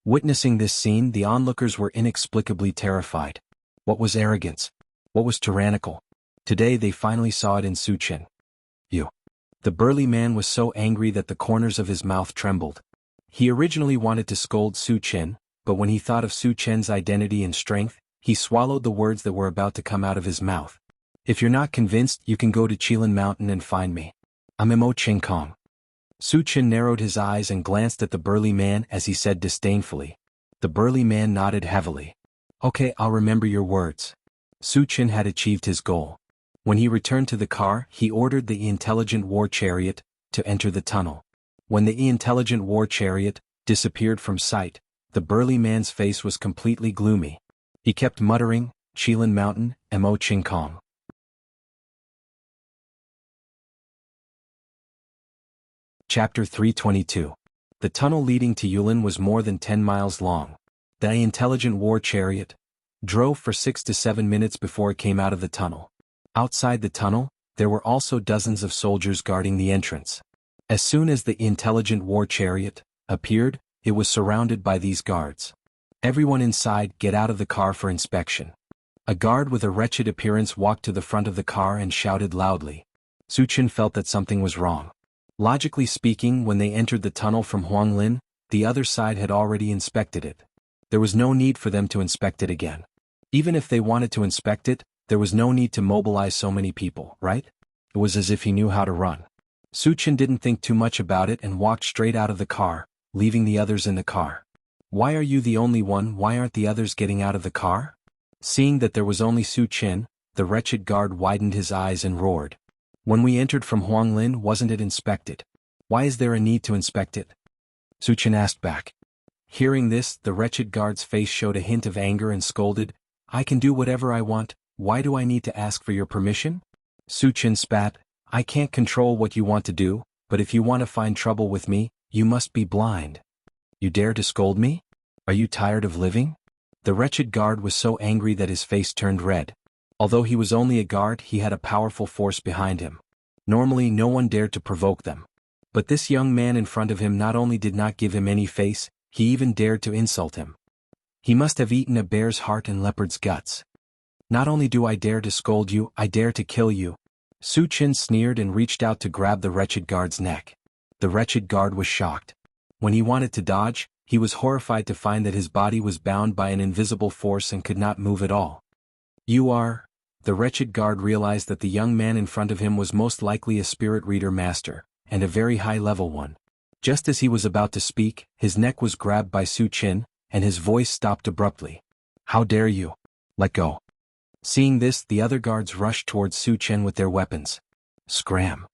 Witnessing this scene, the onlookers were inexplicably terrified. What was arrogance? What was tyrannical? Today they finally saw it in Su Qin. You. The burly man was so angry that the corners of his mouth trembled. He originally wanted to scold Su Qin, but when he thought of Su Qin's identity and strength, he swallowed the words that were about to come out of his mouth. If you're not convinced, you can go to Qilin Mountain and find me. I'm Mo Qingkong. Su Qin narrowed his eyes and glanced at the burly man as he said disdainfully. The burly man nodded heavily. Okay, I'll remember your words. Su Qin had achieved his goal. When he returned to the car, he ordered the intelligent war chariot to enter the tunnel. When the intelligent war chariot disappeared from sight, the burly man's face was completely gloomy. He kept muttering, Qilin Mountain, Mo Qingkong. Chapter 322. The tunnel leading to Yulin was more than 10 miles long. The intelligent war chariot drove for 6 to 7 minutes before it came out of the tunnel. Outside the tunnel, there were also dozens of soldiers guarding the entrance. As soon as the intelligent war chariot appeared, it was surrounded by these guards. Everyone inside, get out of the car for inspection. A guard with a wretched appearance walked to the front of the car and shouted loudly. Su Qin felt that something was wrong. Logically speaking, when they entered the tunnel from Huanglin, the other side had already inspected it. There was no need for them to inspect it again. Even if they wanted to inspect it, there was no need to mobilize so many people, right? It was as if he knew how to run. Su Qin didn't think too much about it and walked straight out of the car, leaving the others in the car. Why are you the only one? Why aren't the others getting out of the car? Seeing that there was only Su Qin, the wretched guard widened his eyes and roared. When we entered from Huanglin, wasn't it inspected? Why is there a need to inspect it? Su Qin asked back. Hearing this, the wretched guard's face showed a hint of anger and scolded, I can do whatever I want, why do I need to ask for your permission? Su Qin spat, I can't control what you want to do, but if you want to find trouble with me, you must be blind. You dare to scold me? Are you tired of living? The wretched guard was so angry that his face turned red. Although he was only a guard, he had a powerful force behind him. Normally no one dared to provoke them. But this young man in front of him not only did not give him any face, he even dared to insult him. He must have eaten a bear's heart and leopard's guts. Not only do I dare to scold you, I dare to kill you. Su Chen sneered and reached out to grab the wretched guard's neck. The wretched guard was shocked. When he wanted to dodge, he was horrified to find that his body was bound by an invisible force and could not move at all. You are... The wretched guard realized that the young man in front of him was most likely a spirit reader master, and a very high-level one. Just as he was about to speak, his neck was grabbed by Su Chen, and his voice stopped abruptly. How dare you? Let go. Seeing this, the other guards rushed towards Su Chen with their weapons. Scram.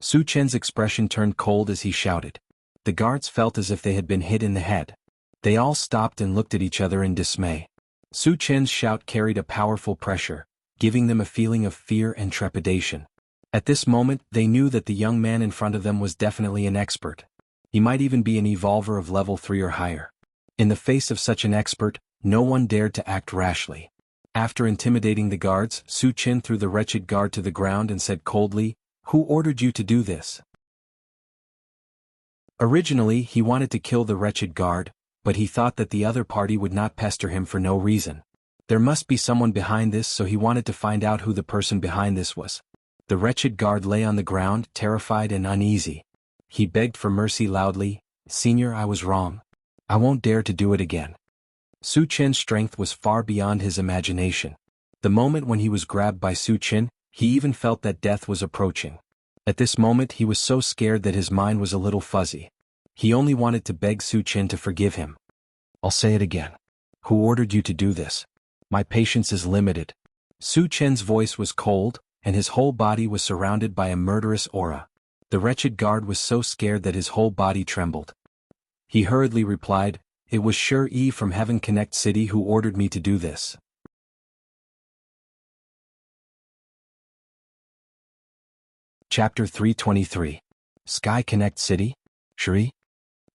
Su Chen's expression turned cold as he shouted. The guards felt as if they had been hit in the head. They all stopped and looked at each other in dismay. Su Chen's shout carried a powerful pressure, giving them a feeling of fear and trepidation. At this moment, they knew that the young man in front of them was definitely an expert. He might even be an evolver of level 3 or higher. In the face of such an expert, no one dared to act rashly. After intimidating the guards, Su Chen threw the wretched guard to the ground and said coldly, "Who ordered you to do this?" Originally, he wanted to kill the wretched guard, but he thought that the other party would not pester him for no reason. There must be someone behind this, so he wanted to find out who the person behind this was. The wretched guard lay on the ground, terrified and uneasy. He begged for mercy loudly, "Senior, I was wrong. I won't dare to do it again." Su Chen's strength was far beyond his imagination. The moment when he was grabbed by Su Chen, he even felt that death was approaching. At this moment he was so scared that his mind was a little fuzzy. He only wanted to beg Su Chen to forgive him. "I'll say it again. Who ordered you to do this? My patience is limited." Su Chen's voice was cold, and his whole body was surrounded by a murderous aura. The wretched guard was so scared that his whole body trembled. He hurriedly replied, "It was Shi from Heaven Connect City who ordered me to do this." Chapter 323. Sky Connect City? Shi?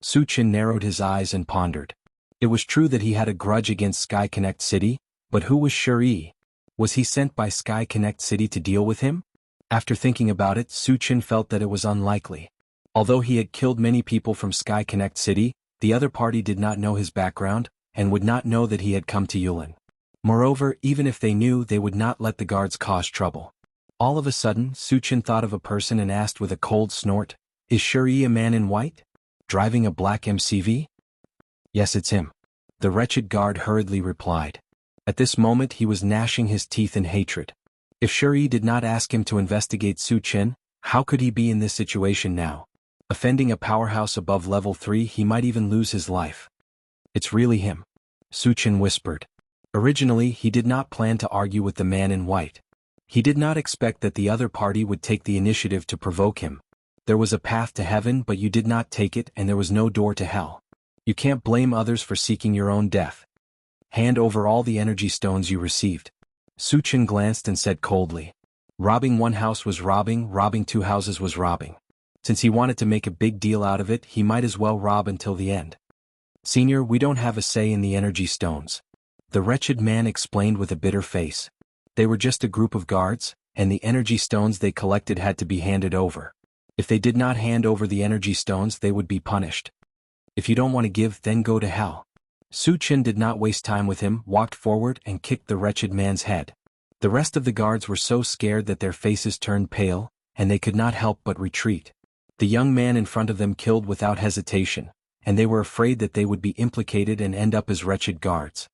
Su Chen narrowed his eyes and pondered. It was true that he had a grudge against Sky Connect City, but who was Shi? Was he sent by Sky Connect City to deal with him? After thinking about it, Su Chen felt that it was unlikely. Although he had killed many people from Sky Connect City, the other party did not know his background, and would not know that he had come to Yulin. Moreover, even if they knew, they would not let the guards cause trouble. All of a sudden, Su Chen thought of a person and asked with a cold snort, "Is Shi a man in white? Driving a black MCV?" "Yes, it's him," the wretched guard hurriedly replied. At this moment he was gnashing his teeth in hatred. If Shi did not ask him to investigate Su Chen, how could he be in this situation now? Offending a powerhouse above level 3, he might even lose his life. "It's really him," Su Chen whispered. Originally, he did not plan to argue with the man in white. He did not expect that the other party would take the initiative to provoke him. There was a path to heaven, but you did not take it, and there was no door to hell. You can't blame others for seeking your own death. Hand over all the energy stones you received. Su Chen glanced and said coldly. Robbing one house was robbing, robbing 2 houses was robbing. Since he wanted to make a big deal out of it, he might as well rob until the end. "Senior, we don't have a say in the energy stones," the wretched man explained with a bitter face. They were just a group of guards, and the energy stones they collected had to be handed over. If they did not hand over the energy stones, they would be punished. "If you don't want to give, then go to hell." Su Chen did not waste time with him, walked forward and kicked the wretched man's head. The rest of the guards were so scared that their faces turned pale, and they could not help but retreat. The young man in front of them killed without hesitation, and they were afraid that they would be implicated and end up as wretched guards.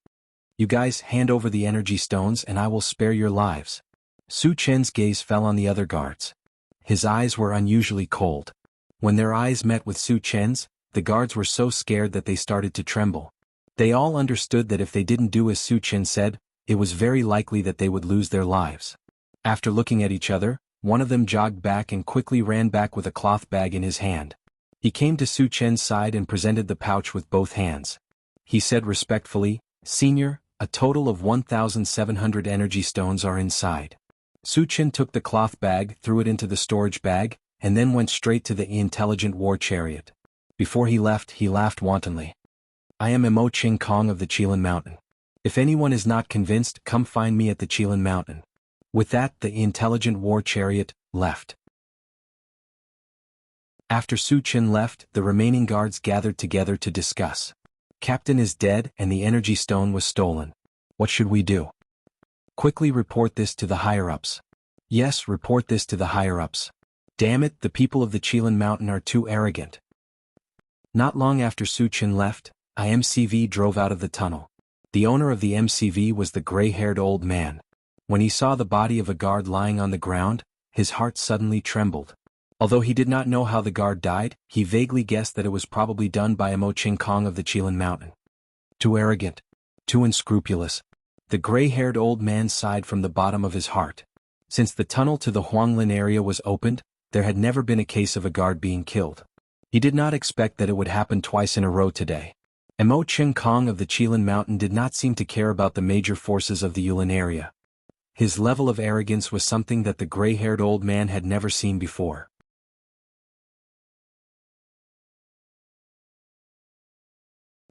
"You guys hand over the energy stones and I will spare your lives." Su Chen's gaze fell on the other guards. His eyes were unusually cold. When their eyes met with Su Chen's, the guards were so scared that they started to tremble. They all understood that if they didn't do as Su Chen said, it was very likely that they would lose their lives. After looking at each other, one of them jogged back and quickly ran back with a cloth bag in his hand. He came to Su Chen's side and presented the pouch with both hands. He said respectfully, "Senior, a total of 1,700 energy stones are inside." Su Chen took the cloth bag, threw it into the storage bag, and then went straight to the intelligent war chariot. Before he left, he laughed wantonly. "I am Mo Ching Kong of the Qilin Mountain. If anyone is not convinced, come find me at the Qilin Mountain." With that, the intelligent war chariot left. After Su Chen left, the remaining guards gathered together to discuss. Captain is dead and the energy stone was stolen. What should we do? Quickly report this to the higher-ups. Yes, report this to the higher-ups. Damn it, the people of the Qilin Mountain are too arrogant. Not long after Su Chen left, a MCV drove out of the tunnel. The owner of the MCV was the gray-haired old man. When he saw the body of a guard lying on the ground, his heart suddenly trembled. Although he did not know how the guard died, he vaguely guessed that it was probably done by a Mo Ching Kong of the Qilin Mountain. Too arrogant. Too unscrupulous. The gray-haired old man sighed from the bottom of his heart. Since the tunnel to the Huanglin area was opened, there had never been a case of a guard being killed. He did not expect that it would happen twice in a row today. And Mo Ching Kong of the Qilin Mountain did not seem to care about the major forces of the Yulin area. His level of arrogance was something that the gray-haired old man had never seen before.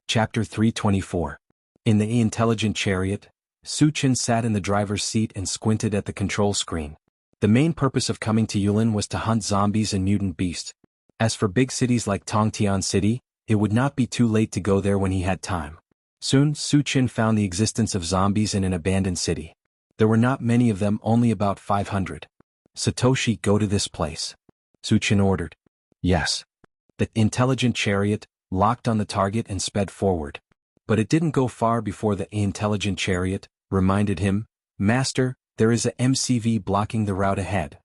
Chapter 324. In the intelligent chariot, Su Chen sat in the driver's seat and squinted at the control screen. The main purpose of coming to Yulin was to hunt zombies and mutant beasts. As for big cities like Tongtian City, it would not be too late to go there when he had time. Soon, Su Chen found the existence of zombies in an abandoned city. There were not many of them, only about 500. Satoshi, go to this place. Su Chen ordered. Yes. The intelligent chariot locked on the target and sped forward. But it didn't go far before the intelligent chariot reminded him, Master, there is a MCV blocking the route ahead.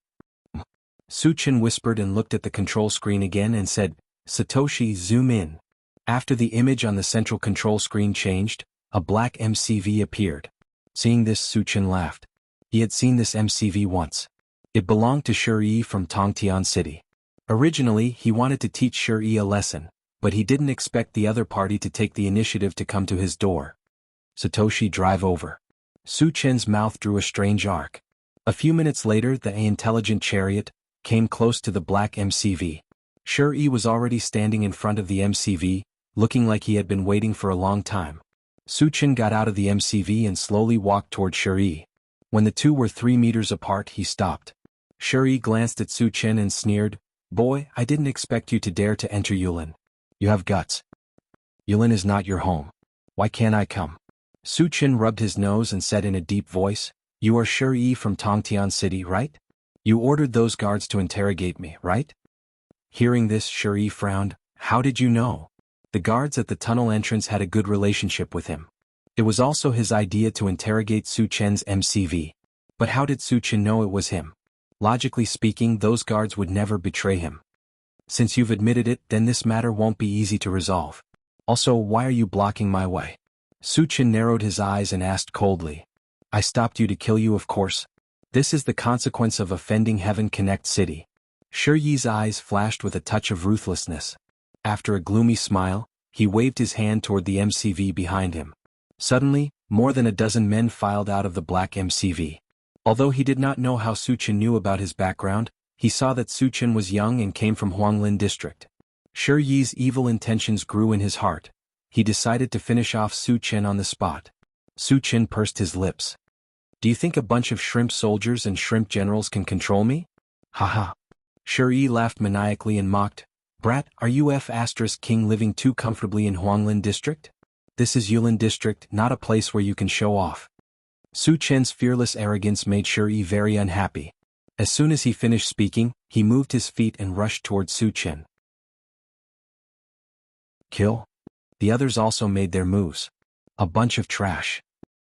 Su Chen whispered and looked at the control screen again and said, Satoshi, zoom in. After the image on the central control screen changed, a black MCV appeared. Seeing this, Su Chen laughed. He had seen this MCV once. It belonged to Shi from Tongtian City. Originally, he wanted to teach Shi a lesson, but he didn't expect the other party to take the initiative to come to his door. Satoshi, drive over. Su Chen's mouth drew a strange arc. A few minutes later, the intelligent chariot came close to the black MCV. Shi was already standing in front of the MCV, looking like he had been waiting for a long time. Su Chen got out of the MCV and slowly walked toward Shi. When the two were 3 meters apart, he stopped. Shi glanced at Su Chen and sneered, Boy, I didn't expect you to dare to enter Yulin. You have guts. Yulin is not your home. Why can't I come? Su Chen rubbed his nose and said in a deep voice, You are Shi from Tongtian City, right? You ordered those guards to interrogate me, right? Hearing this, Shi frowned. How did you know? The guards at the tunnel entrance had a good relationship with him. It was also his idea to interrogate Su Chen's MCV. But how did Su Chen know it was him? Logically speaking, those guards would never betray him. Since you've admitted it, then this matter won't be easy to resolve. Also, why are you blocking my way? Su Chen narrowed his eyes and asked coldly. I stopped you to kill you, of course. This is the consequence of offending Heaven Connect City. Shi's eyes flashed with a touch of ruthlessness. After a gloomy smile, he waved his hand toward the MCV behind him. Suddenly, more than a dozen men filed out of the black MCV. Although he did not know how Su Chen knew about his background, he saw that Su Chen was young and came from Huanglin District. Shi's evil intentions grew in his heart. He decided to finish off Su Chen on the spot. Su Chen pursed his lips. Do you think a bunch of shrimp soldiers and shrimp generals can control me? Haha. Shi laughed maniacally and mocked. Brat, are you F***king living too comfortably in Huanglin District? This is Yulin District, not a place where you can show off. Su Chen's fearless arrogance made Shi very unhappy. As soon as he finished speaking, he moved his feet and rushed toward Su Chen. Kill? The others also made their moves. A bunch of trash.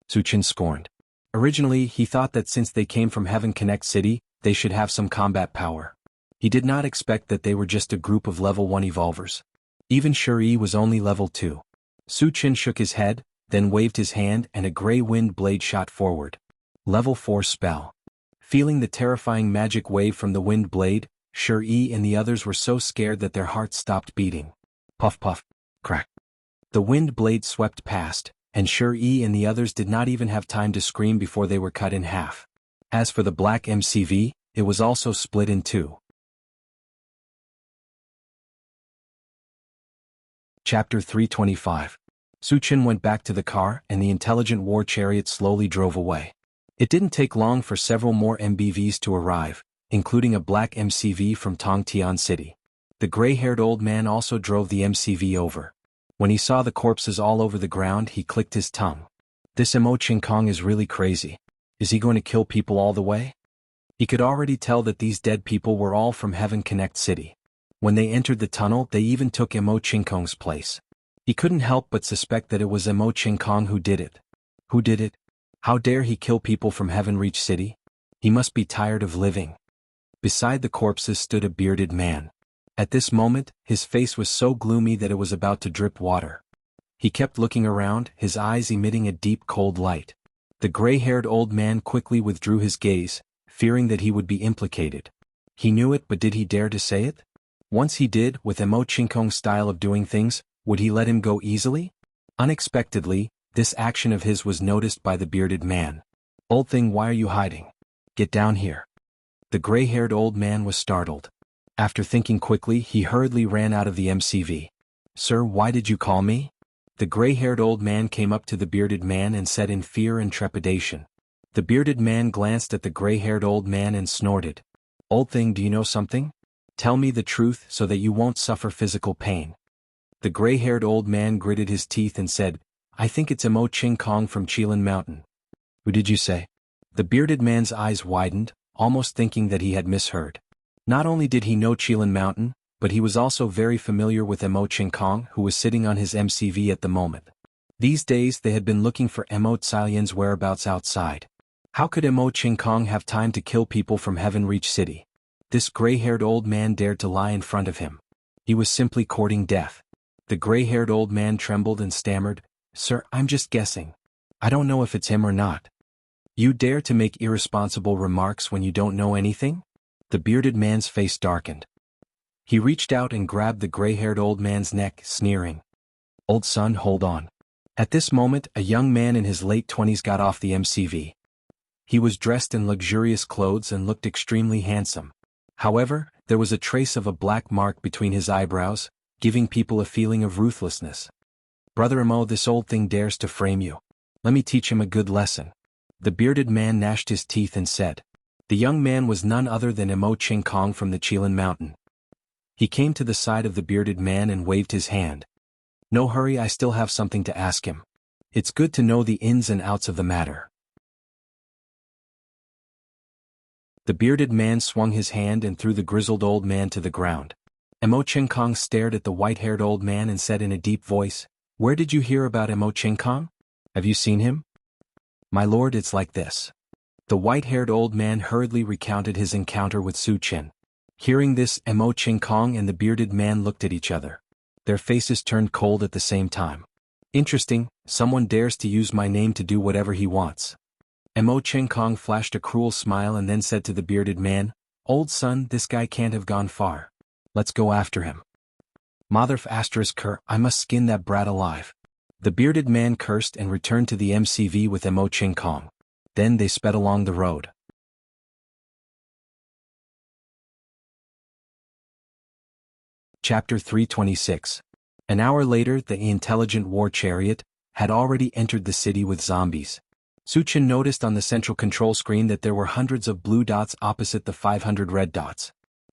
Su Chen scorned. Originally, he thought that since they came from Heaven Connect City, they should have some combat power. He did not expect that they were just a group of level 1 evolvers. Even Shi was only level 2. Su Chen shook his head, then waved his hand and a gray wind blade shot forward. Level 4 spell. Feeling the terrifying magic wave from the wind blade, Shi and the others were so scared that their hearts stopped beating. Puff puff. Crack. The wind blade swept past, and Shi and the others did not even have time to scream before they were cut in half. As for the black MCV, it was also split in two. Chapter 325. Su Chen went back to the car and the intelligent war chariot slowly drove away. It didn't take long for several more MBVs to arrive, including a black MCV from Tongtian City. The gray-haired old man also drove the MCV over. When he saw the corpses all over the ground, he clicked his tongue. This Emo Ching Kong is really crazy. Is he going to kill people all the way? He could already tell that these dead people were all from Heaven Connect City. When they entered the tunnel, they even took Emo Ching Kong's place. He couldn't help but suspect that it was Emo Ching Kong who did it. Who did it? How dare he kill people from Heaven Reach City? He must be tired of living. Beside the corpses stood a bearded man. At this moment, his face was so gloomy that it was about to drip water. He kept looking around, his eyes emitting a deep cold light. The gray-haired old man quickly withdrew his gaze, fearing that he would be implicated. He knew it, but did he dare to say it? Once he did, with Emo Ching Kong's style of doing things, would he let him go easily? Unexpectedly, this action of his was noticed by the bearded man. Old thing, why are you hiding? Get down here. The gray-haired old man was startled. After thinking quickly, he hurriedly ran out of the MCV. Sir, why did you call me? The gray-haired old man came up to the bearded man and said in fear and trepidation. The bearded man glanced at the gray-haired old man and snorted. Old thing, do you know something? Tell me the truth so that you won't suffer physical pain. The gray-haired old man gritted his teeth and said, I think it's Emo Ching Kong from Qilin Mountain. Who did you say? The bearded man's eyes widened, almost thinking that he had misheard. Not only did he know Qilin Mountain, but he was also very familiar with Emo Ching Kong, who was sitting on his MCV at the moment. These days they had been looking for Emo Tsilian's whereabouts outside. How could Emo Ching Kong have time to kill people from Heaven Reach City? This gray-haired old man dared to lie in front of him. He was simply courting death. The gray-haired old man trembled and stammered, Sir, I'm just guessing. I don't know if it's him or not. You dare to make irresponsible remarks when you don't know anything? The bearded man's face darkened. He reached out and grabbed the gray-haired old man's neck, sneering. Old son, hold on. At this moment, a young man in his late 20s got off the MCV. He was dressed in luxurious clothes and looked extremely handsome. However, there was a trace of a black mark between his eyebrows, giving people a feeling of ruthlessness. Brother Emo, this old thing dares to frame you. Let me teach him a good lesson. The bearded man gnashed his teeth and said. The young man was none other than Emo Ching Kong from the Qilin Mountain. He came to the side of the bearded man and waved his hand. No hurry, I still have something to ask him. It's good to know the ins and outs of the matter. The bearded man swung his hand and threw the grizzled old man to the ground. Emo Ching Kong stared at the white-haired old man and said in a deep voice, Where did you hear about Emo Ching Kong? Have you seen him? My lord, it's like this. The white-haired old man hurriedly recounted his encounter with Su Qin. Hearing this, Emo Ching Kong and the bearded man looked at each other. Their faces turned cold at the same time. Interesting, someone dares to use my name to do whatever he wants. Emo Ching Kong flashed a cruel smile and then said to the bearded man, Old son, this guy can't have gone far. Let's go after him. Motherf asterisk her, I must skin that brat alive. The bearded man cursed and returned to the MCV with Emo Ching Kong. Then they sped along the road. Chapter 326. An hour later, the intelligent war chariot had already entered the city with zombies. Su Qin noticed on the central control screen that there were hundreds of blue dots opposite the 500 red dots.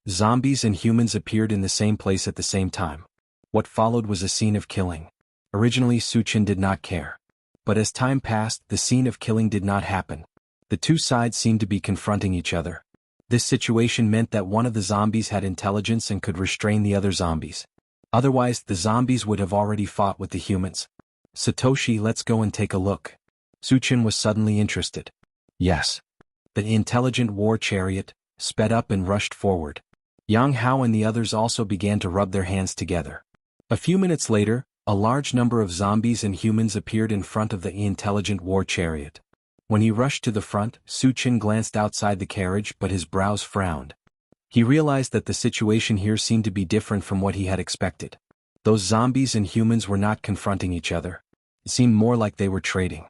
Zombies and humans appeared in the same place at the same time. What followed was a scene of killing. Originally, Su Qin did not care. But as time passed, the scene of killing did not happen. The two sides seemed to be confronting each other. This situation meant that one of the zombies had intelligence and could restrain the other zombies. Otherwise, the zombies would have already fought with the humans. Satoshi, let's go and take a look. Su Qin was suddenly interested. Yes. The intelligent war chariot sped up and rushed forward. Yang Hao and the others also began to rub their hands together. A few minutes later, a large number of zombies and humans appeared in front of the intelligent war chariot. When he rushed to the front, Su Qin glanced outside the carriage but his brows frowned. He realized that the situation here seemed to be different from what he had expected. Those zombies and humans were not confronting each other. It seemed more like they were trading.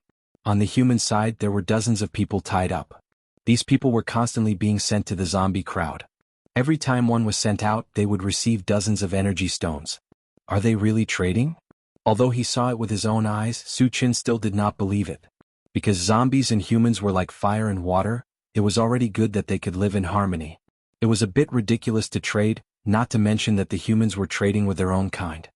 On the human side, there were dozens of people tied up. These people were constantly being sent to the zombie crowd. Every time one was sent out, they would receive dozens of energy stones. Are they really trading? Although he saw it with his own eyes, Su Qin still did not believe it. Because zombies and humans were like fire and water, it was already good that they could live in harmony. It was a bit ridiculous to trade, not to mention that the humans were trading with their own kind.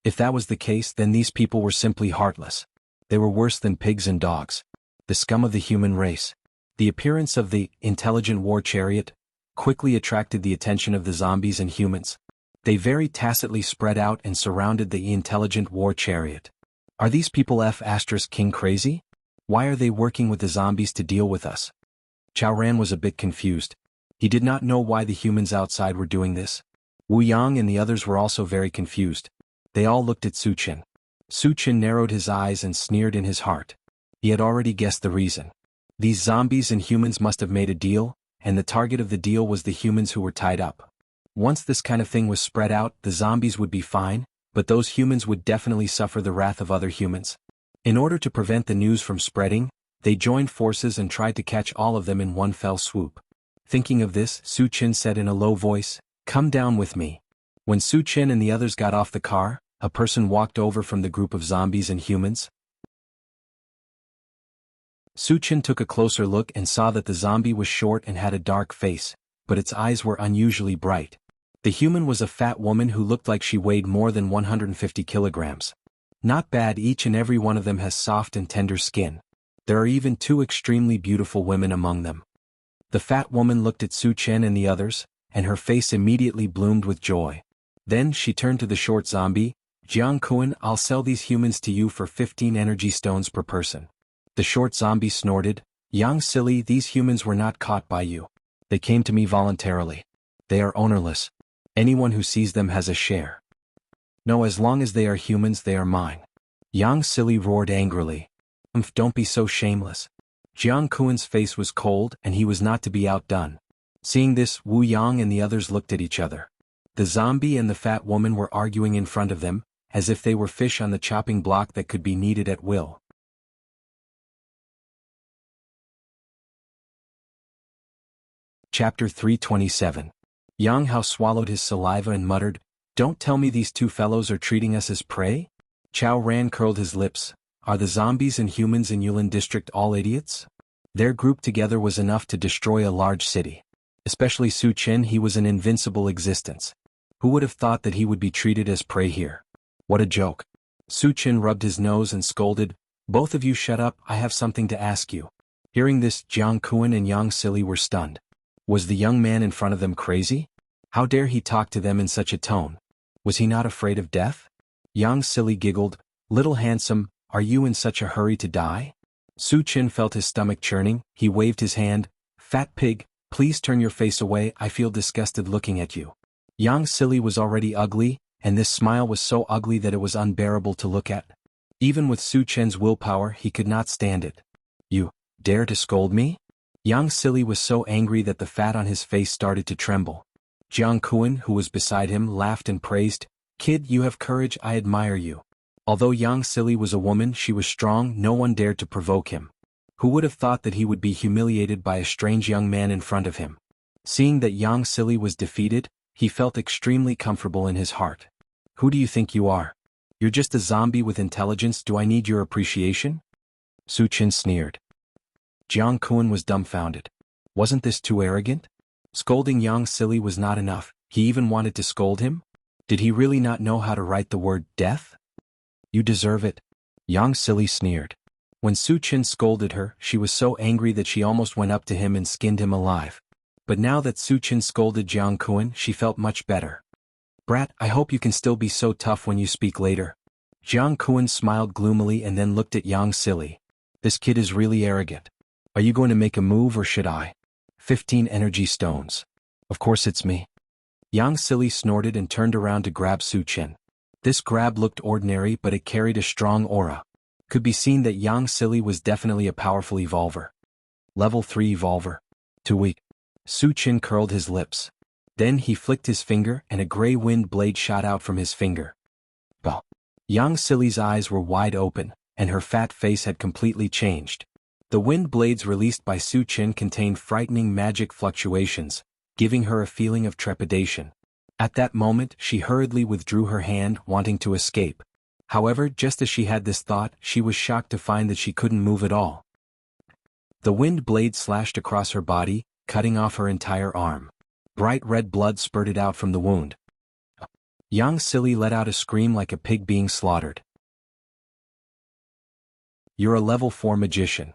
If that was the case, then these people were simply heartless. They were worse than pigs and dogs. The scum of the human race. The appearance of the intelligent war chariot quickly attracted the attention of the zombies and humans. They very tacitly spread out and surrounded the intelligent war chariot. Are these people King crazy? Why are they working with the zombies to deal with us? Chao Ran was a bit confused. He did not know why the humans outside were doing this. Wu Yang and the others were also very confused. They all looked at Su Chen. Su Chen narrowed his eyes and sneered in his heart. He had already guessed the reason. These zombies and humans must have made a deal, and the target of the deal was the humans who were tied up. Once this kind of thing was spread out, the zombies would be fine, but those humans would definitely suffer the wrath of other humans. In order to prevent the news from spreading, they joined forces and tried to catch all of them in one fell swoop. Thinking of this, Su Chen said in a low voice, "Come down with me." When Su Chen and the others got off the car, a person walked over from the group of zombies and humans. Su Chen took a closer look and saw that the zombie was short and had a dark face, but its eyes were unusually bright. The human was a fat woman who looked like she weighed more than 150 kilograms. Not bad, each and every one of them has soft and tender skin. There are even two extremely beautiful women among them. The fat woman looked at Su Chen and the others, and her face immediately bloomed with joy. Then she turned to the short zombie, "Jianghu, I'll sell these humans to you for 15 energy stones per person." The short zombie snorted, "Yang silly, these humans were not caught by you. They came to me voluntarily. They are ownerless. Anyone who sees them has a share. No, as long as they are humans, they are mine." Yang silly roared angrily. Don't be so shameless." Jiang Kuan's face was cold and he was not to be outdone. Seeing this, Wu Yang and the others looked at each other. The zombie and the fat woman were arguing in front of them, as if they were fish on the chopping block that could be kneaded at will. Chapter 327. Yang Hao swallowed his saliva and muttered, "Don't tell me these two fellows are treating us as prey?" Chao Ran curled his lips. Are the zombies and humans in Yulin district all idiots? Their group together was enough to destroy a large city. Especially Su Chen, he was an invincible existence. Who would have thought that he would be treated as prey here? What a joke. Su Chen rubbed his nose and scolded, "Both of you shut up, I have something to ask you." Hearing this, Jiang Kuan and Yang Silly were stunned. Was the young man in front of them crazy? How dare he talk to them in such a tone? Was he not afraid of death? Yang Silly giggled, "Little handsome, are you in such a hurry to die?" Su Chen felt his stomach churning. He waved his hand, "Fat pig, please turn your face away, I feel disgusted looking at you." Yang Silly was already ugly, and this smile was so ugly that it was unbearable to look at. Even with Su Chen's willpower, he could not stand it. "You dare to scold me?" Yang Silly was so angry that the fat on his face started to tremble. Jiang Kuan, who was beside him, laughed and praised, "Kid, you have courage, I admire you." Although Yang Silly was a woman, she was strong, no one dared to provoke him. Who would have thought that he would be humiliated by a strange young man in front of him? Seeing that Yang Silly was defeated, he felt extremely comfortable in his heart. "Who do you think you are? You're just a zombie with intelligence, do I need your appreciation?" Su Chen sneered. Jiang Kuan was dumbfounded. Wasn't this too arrogant? Scolding Yang Silly was not enough, he even wanted to scold him? Did he really not know how to write the word death? "You deserve it." Yang Silly sneered. When Su Chen scolded her, she was so angry that she almost went up to him and skinned him alive. But now that Su Chen scolded Jiang Kuan, she felt much better. "Brat, I hope you can still be so tough when you speak later." Jiang Kuan smiled gloomily and then looked at Yang Silly. "This kid is really arrogant. Are you going to make a move or should I?" 15 energy stones. "Of course it's me." Yang Silly snorted and turned around to grab Su Chen. This grab looked ordinary, but it carried a strong aura. Could be seen that Yang Silly was definitely a powerful evolver. Level 3 evolver. Too weak. Su Chen curled his lips. Then he flicked his finger and a gray wind blade shot out from his finger. Well, Yang Silly's eyes were wide open, and her fat face had completely changed. The wind blades released by Su Chen contained frightening magic fluctuations, giving her a feeling of trepidation. At that moment, she hurriedly withdrew her hand, wanting to escape. However, just as she had this thought, she was shocked to find that she couldn't move at all. The wind blade slashed across her body, cutting off her entire arm. Bright red blood spurted out from the wound. Yang Sili let out a scream like a pig being slaughtered. You're a level 4 magician.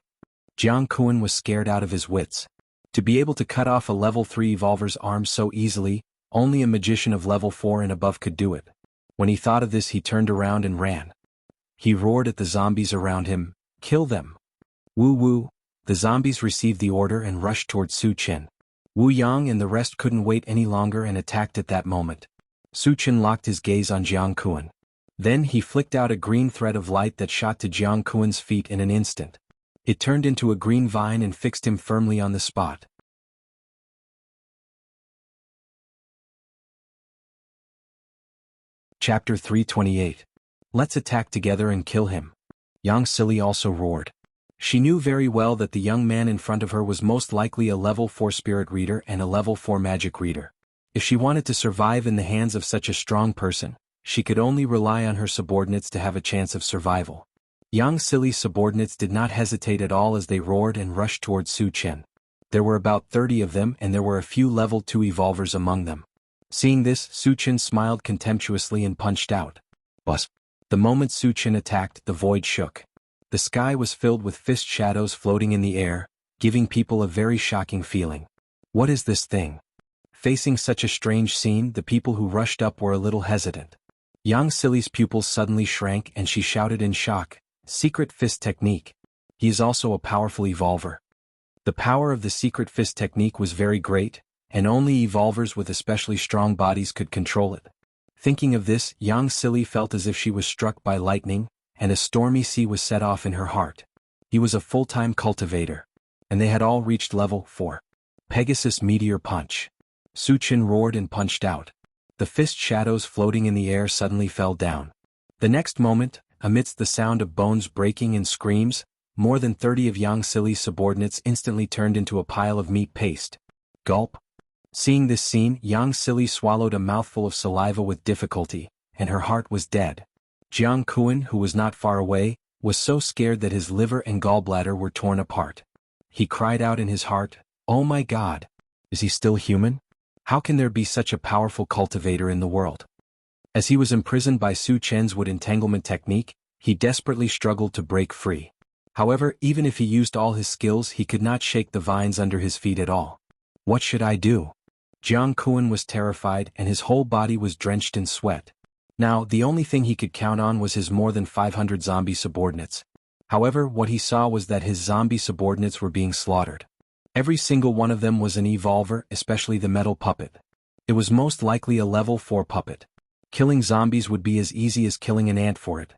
Jianghu was scared out of his wits. To be able to cut off a level 3 evolver's arms so easily, only a magician of level 4 and above could do it. When he thought of this, he turned around and ran. He roared at the zombies around him, "Kill them!" Woo woo! The zombies received the order and rushed toward Su Chen. Wu Yang and the rest couldn't wait any longer and attacked at that moment. Su Chen locked his gaze on Jianghu. Then he flicked out a green thread of light that shot to Jianghu's feet in an instant. It turned into a green vine and fixed him firmly on the spot. Chapter 328. Let's attack together and kill him. Yang Sili also roared. She knew very well that the young man in front of her was most likely a level 4 spirit reader and a level 4 magic reader. If she wanted to survive in the hands of such a strong person, she could only rely on her subordinates to have a chance of survival. Yang Sili's subordinates did not hesitate at all as they roared and rushed towards Su Chen. There were about 30 of them and there were a few level 2 evolvers among them. Seeing this, Su Chen smiled contemptuously and punched out. Buzz! The moment Su Chen attacked, the void shook. The sky was filled with fist shadows floating in the air, giving people a very shocking feeling. What is this thing? Facing such a strange scene, the people who rushed up were a little hesitant. Yang Sili's pupils suddenly shrank and she shouted in shock, "Secret fist technique. He is also a powerful evolver." The power of the secret fist technique was very great, and only evolvers with especially strong bodies could control it. Thinking of this, Yang Sili felt as if she was struck by lightning, and a stormy sea was set off in her heart. He was a full-time cultivator, and they had all reached level 4. Pegasus Meteor Punch. Su Chen roared and punched out. The fist shadows floating in the air suddenly fell down. The next moment, amidst the sound of bones breaking and screams, more than 30 of Yang Sili's subordinates instantly turned into a pile of meat paste. Gulp. Seeing this scene, Yang Sili swallowed a mouthful of saliva with difficulty, and her heart was dead. Jianghu, who was not far away, was so scared that his liver and gallbladder were torn apart. He cried out in his heart, "Oh my God! Is he still human? How can there be such a powerful cultivator in the world?" As he was imprisoned by Su Chen's wood entanglement technique, he desperately struggled to break free. However, even if he used all his skills, he could not shake the vines under his feet at all. What should I do? Jianghu was terrified and his whole body was drenched in sweat. Now, the only thing he could count on was his more than 500 zombie subordinates. However, what he saw was that his zombie subordinates were being slaughtered. Every single one of them was an evolver, especially the metal puppet. It was most likely a level 4 puppet. Killing zombies would be as easy as killing an ant for it.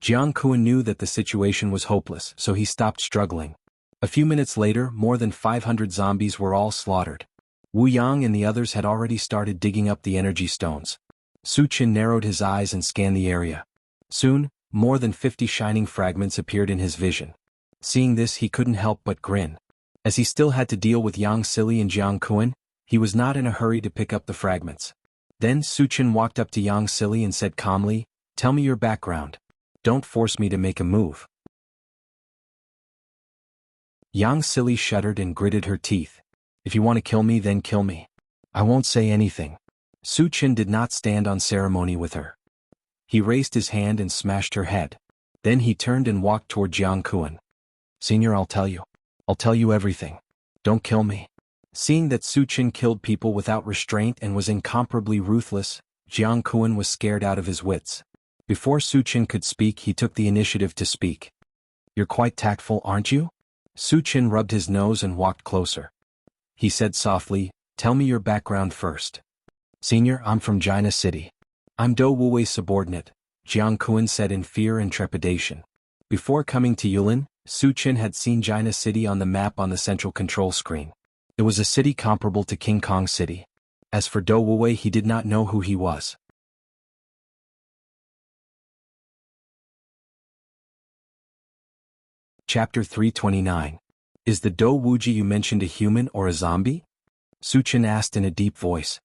Jianghu knew that the situation was hopeless, so he stopped struggling. A few minutes later, more than 500 zombies were all slaughtered. Wu Yang and the others had already started digging up the energy stones. Su Chen narrowed his eyes and scanned the area. Soon, more than 50 shining fragments appeared in his vision. Seeing this, he couldn't help but grin. As he still had to deal with Yang Sili and Jianghu, he was not in a hurry to pick up the fragments. Then Su Chen walked up to Yang Sili and said calmly, "Tell me your background. Don't force me to make a move." Yang Sili shuddered and gritted her teeth. "If you want to kill me, then kill me. I won't say anything." Su Chen did not stand on ceremony with her. He raised his hand and smashed her head. Then he turned and walked toward Jianghu. "Senior, I'll tell you. I'll tell you everything. Don't kill me." Seeing that Su Chen killed people without restraint and was incomparably ruthless, Jianghu was scared out of his wits. Before Su Chen could speak, he took the initiative to speak. "You're quite tactful, aren't you?" Su Chen rubbed his nose and walked closer. He said softly, "Tell me your background first." "Senior, I'm from Jianghu City. I'm Do Wuwei's subordinate," Jianghu said in fear and trepidation. Before coming to Yulin, Su Chen had seen Jianghu City on the map on the central control screen. It was a city comparable to King Kong City. As for Do Wuwei, he did not know who he was. Chapter 329. Is the Do Wuji you mentioned a human or a zombie? Su Chen asked in a deep voice.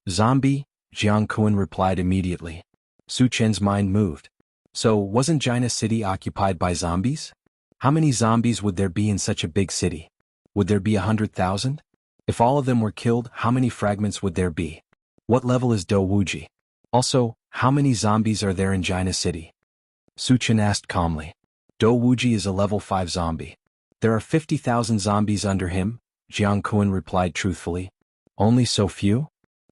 "Zombie," Jianghu replied immediately. Su Chen's mind moved. So, wasn't Jianghu City occupied by zombies? How many zombies would there be in such a big city? Would there be 100,000? If all of them were killed, how many fragments would there be? What level is Do Wuji? Also, How many zombies are there in China City? Su Chen asked calmly. Do Wuji is a level 5 zombie. There are 50,000 zombies under him, Jianghu replied truthfully. Only so few?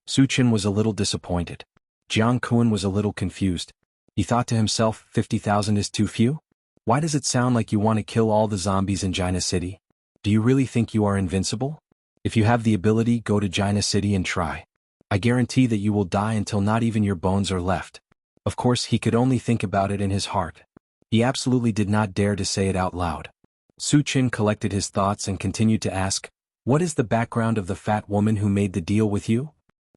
Su Chen was a little disappointed. Jianghu was a little confused. He thought to himself, 50,000 is too few? Why does it sound like you want to kill all the zombies in China City? Do you really think you are invincible? If you have the ability, go to China City and try. I guarantee that you will die until not even your bones are left. Of course, he could only think about it in his heart. He absolutely did not dare to say it out loud. Su Chen collected his thoughts and continued to ask, what is the background of the fat woman who made the deal with you?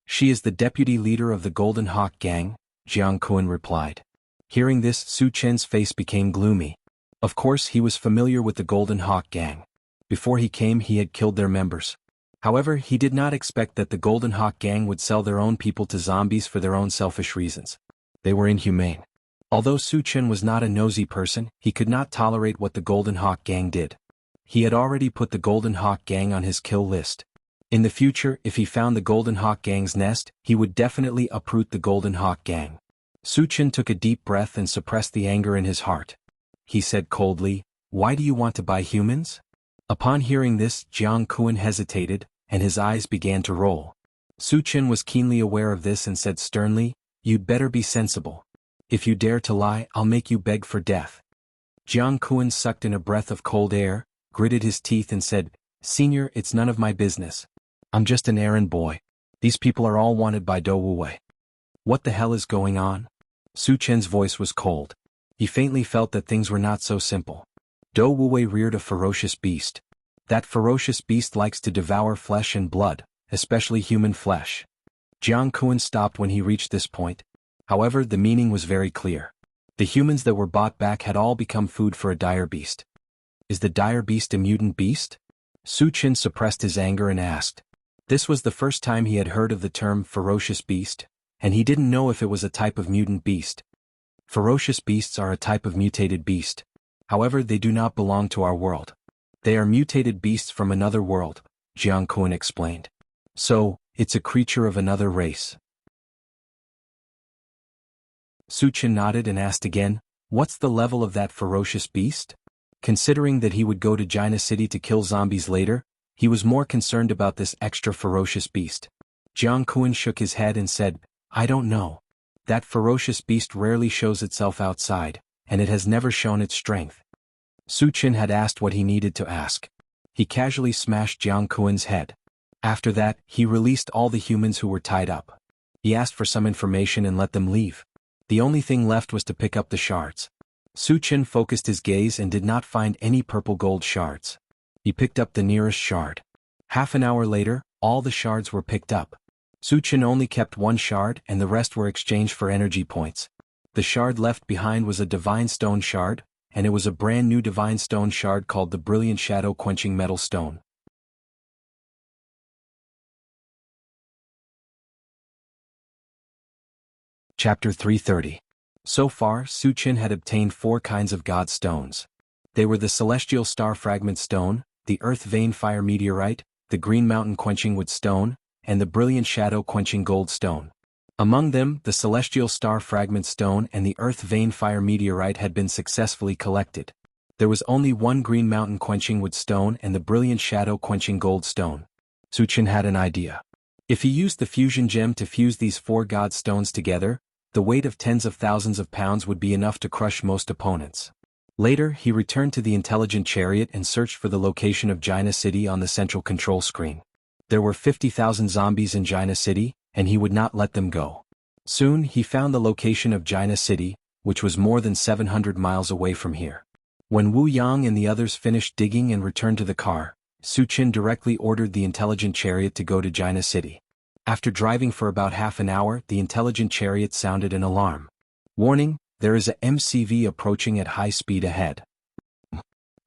She is the deputy leader of the Golden Hawk Gang, Jianghu replied. Hearing this, Su Chen's face became gloomy. Of course, he was familiar with the Golden Hawk Gang. Before he came, he had killed their members. However, he did not expect that the Golden Hawk Gang would sell their own people to zombies for their own selfish reasons. They were inhumane. Although Su Chen was not a nosy person, he could not tolerate what the Golden Hawk Gang did. He had already put the Golden Hawk Gang on his kill list. In the future, if he found the Golden Hawk Gang's nest, he would definitely uproot the Golden Hawk Gang. Su Chen took a deep breath and suppressed the anger in his heart. He said coldly, why do you want to buy humans? Upon hearing this, Jianghu hesitated, and his eyes began to roll. Su Chen was keenly aware of this and said sternly, you'd better be sensible. If you dare to lie, I'll make you beg for death. Jianghu sucked in a breath of cold air, gritted his teeth and said, Senior, it's none of my business. I'm just an errand boy. These people are all wanted by Do Wuwei. What the hell is going on? Su Chen's voice was cold. He faintly felt that things were not so simple. Do Wuwei reared a ferocious beast. That ferocious beast likes to devour flesh and blood, especially human flesh. Jianghu stopped when he reached this point. However, the meaning was very clear. The humans that were bought back had all become food for a dire beast. Is the dire beast a mutant beast? Su Chen suppressed his anger and asked. This was the first time he had heard of the term ferocious beast, and he didn't know if it was a type of mutant beast. Ferocious beasts are a type of mutated beast. However, they do not belong to our world. They are mutated beasts from another world, Jianghu explained. So, it's a creature of another race. Su Chen nodded and asked again, what's the level of that ferocious beast? Considering that he would go to China City to kill zombies later, he was more concerned about this extra ferocious beast. Jianghu shook his head and said, I don't know. That ferocious beast rarely shows itself outside, and it has never shown its strength. Su Chen had asked what he needed to ask. He casually smashed Jianghu's head. After that, he released all the humans who were tied up. He asked for some information and let them leave. The only thing left was to pick up the shards. Su Chen focused his gaze and did not find any purple gold shards. He picked up the nearest shard. Half an hour later, all the shards were picked up. Su Chen only kept one shard and the rest were exchanged for energy points. The shard left behind was a divine stone shard, and it was a brand new divine stone shard called the Brilliant Shadow Quenching Metal Stone. Chapter 330. So far, Su Chen had obtained 4 kinds of God stones. They were the Celestial Star Fragment Stone, the Earth Vein Fire Meteorite, the Green Mountain Quenching Wood Stone, and the Brilliant Shadow Quenching Gold Stone. Among them, the Celestial Star Fragment Stone and the Earth Vein Fire Meteorite had been successfully collected. There was only one Green Mountain Quenching Wood Stone and the Brilliant Shadow Quenching Gold Stone. Su Chen had an idea. If he used the fusion gem to fuse these 4 God stones together, the weight of tens of thousands of pounds would be enough to crush most opponents. Later, he returned to the intelligent chariot and searched for the location of China City on the central control screen. There were 50,000 zombies in China City, and he would not let them go. Soon, he found the location of China City, which was more than 700 miles away from here. When Wu Yang and the others finished digging and returned to the car, Su Chen directly ordered the intelligent chariot to go to China City. After driving for about half an hour, the intelligent chariot sounded an alarm. Warning, there is a MCV approaching at high speed ahead.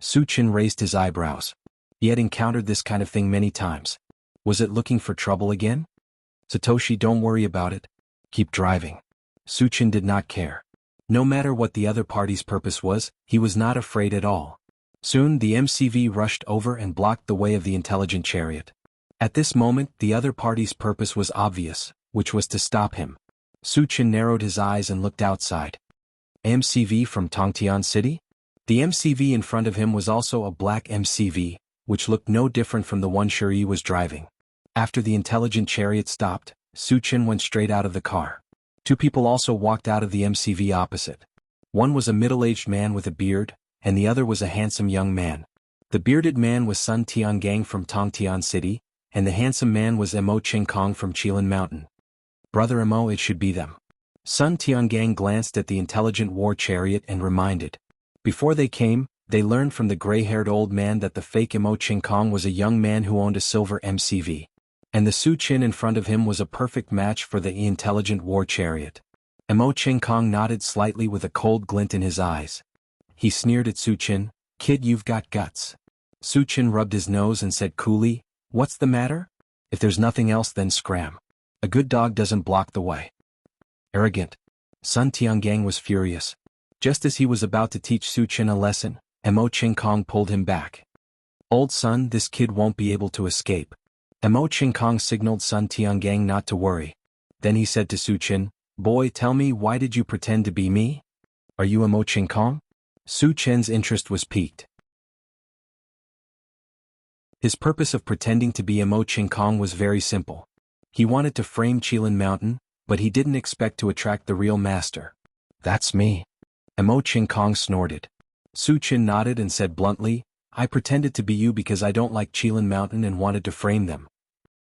Su Chen raised his eyebrows. He had encountered this kind of thing many times. Was it looking for trouble again? Satoshi, don't worry about it. Keep driving. Su Chen did not care. No matter what the other party's purpose was, he was not afraid at all. Soon the MCV rushed over and blocked the way of the intelligent chariot. At this moment, the other party's purpose was obvious, which was to stop him. Su Chen narrowed his eyes and looked outside. MCV from Tongtian City? The MCV in front of him was also a black MCV, which looked no different from the one Shuri was driving. After the intelligent chariot stopped, Su Chen went straight out of the car. Two people also walked out of the MCV opposite. One was a middle-aged man with a beard, and the other was a handsome young man. The bearded man was Sun Tiangang from Tongtian City, and the handsome man was Mo Qingkong from Qilin Mountain. Brother Mo, it should be them. Sun Tiangang glanced at the intelligent war chariot and reminded. Before they came, they learned from the gray-haired old man that the fake Mo Qingkong was a young man who owned a silver MCV. And the Su Chen in front of him was a perfect match for the intelligent war chariot. Mo Qingkong nodded slightly with a cold glint in his eyes. He sneered at Su Chen, "Kid, you've got guts." Su Chen rubbed his nose and said coolly, "What's the matter? If there's nothing else, then scram. A good dog doesn't block the way." Arrogant. Sun Tiangang was furious. Just as he was about to teach Su Chen a lesson, Mo Qingkong pulled him back. "Old Sun, this kid won't be able to escape." Mo Qingkong signaled Sun Tiangang not to worry. Then he said to Su Chen, "Boy, tell me, why did you pretend to be me? Are you Mo Qingkong?" Su Chen's interest was piqued. His purpose of pretending to be Mo Qingkong was very simple. He wanted to frame Qilin Mountain, but he didn't expect to attract the real master. "That's me." Mo Qingkong snorted. Su Chen nodded and said bluntly, "I pretended to be you because I don't like Qilin Mountain and wanted to frame them."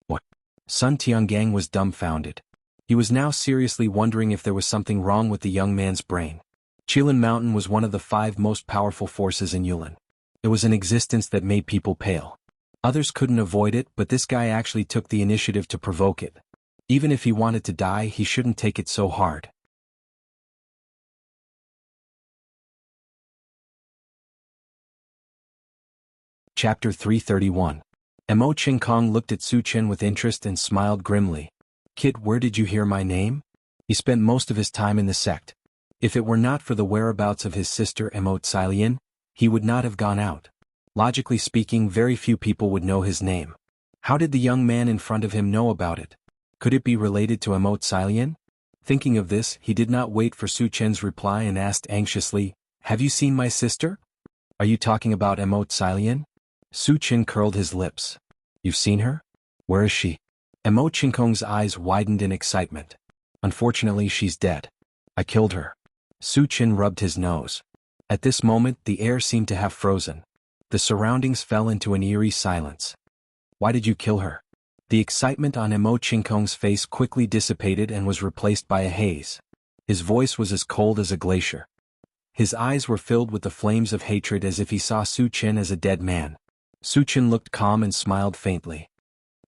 What? Sun Tiangang was dumbfounded. He was now seriously wondering if there was something wrong with the young man's brain. Qilin Mountain was one of the 5 most powerful forces in Yulin. It was an existence that made people pale. Others couldn't avoid it, but this guy actually took the initiative to provoke it. Even if he wanted to die, he shouldn't take it so hard. Chapter 331. Mo Qingkong looked at Su Chen with interest and smiled grimly. "Kid, where did you hear my name?" He spent most of his time in the sect. If it were not for the whereabouts of his sister Immortality, he would not have gone out. Logically speaking, very few people would know his name. How did the young man in front of him know about it? Could it be related to Immortality? Thinking of this, he did not wait for Su Chen's reply and asked anxiously, "Have you seen my sister? Are you talking about Immortality?" Su Chen curled his lips. "You've seen her? Where is she?" Mo Qingkong's eyes widened in excitement. "Unfortunately, she's dead. I killed her." Su Chen rubbed his nose. At this moment, the air seemed to have frozen. The surroundings fell into an eerie silence. "Why did you kill her?" The excitement on Mo Qingkong's face quickly dissipated and was replaced by a haze. His voice was as cold as a glacier. His eyes were filled with the flames of hatred as if he saw Su Chen as a dead man. Su Chen looked calm and smiled faintly.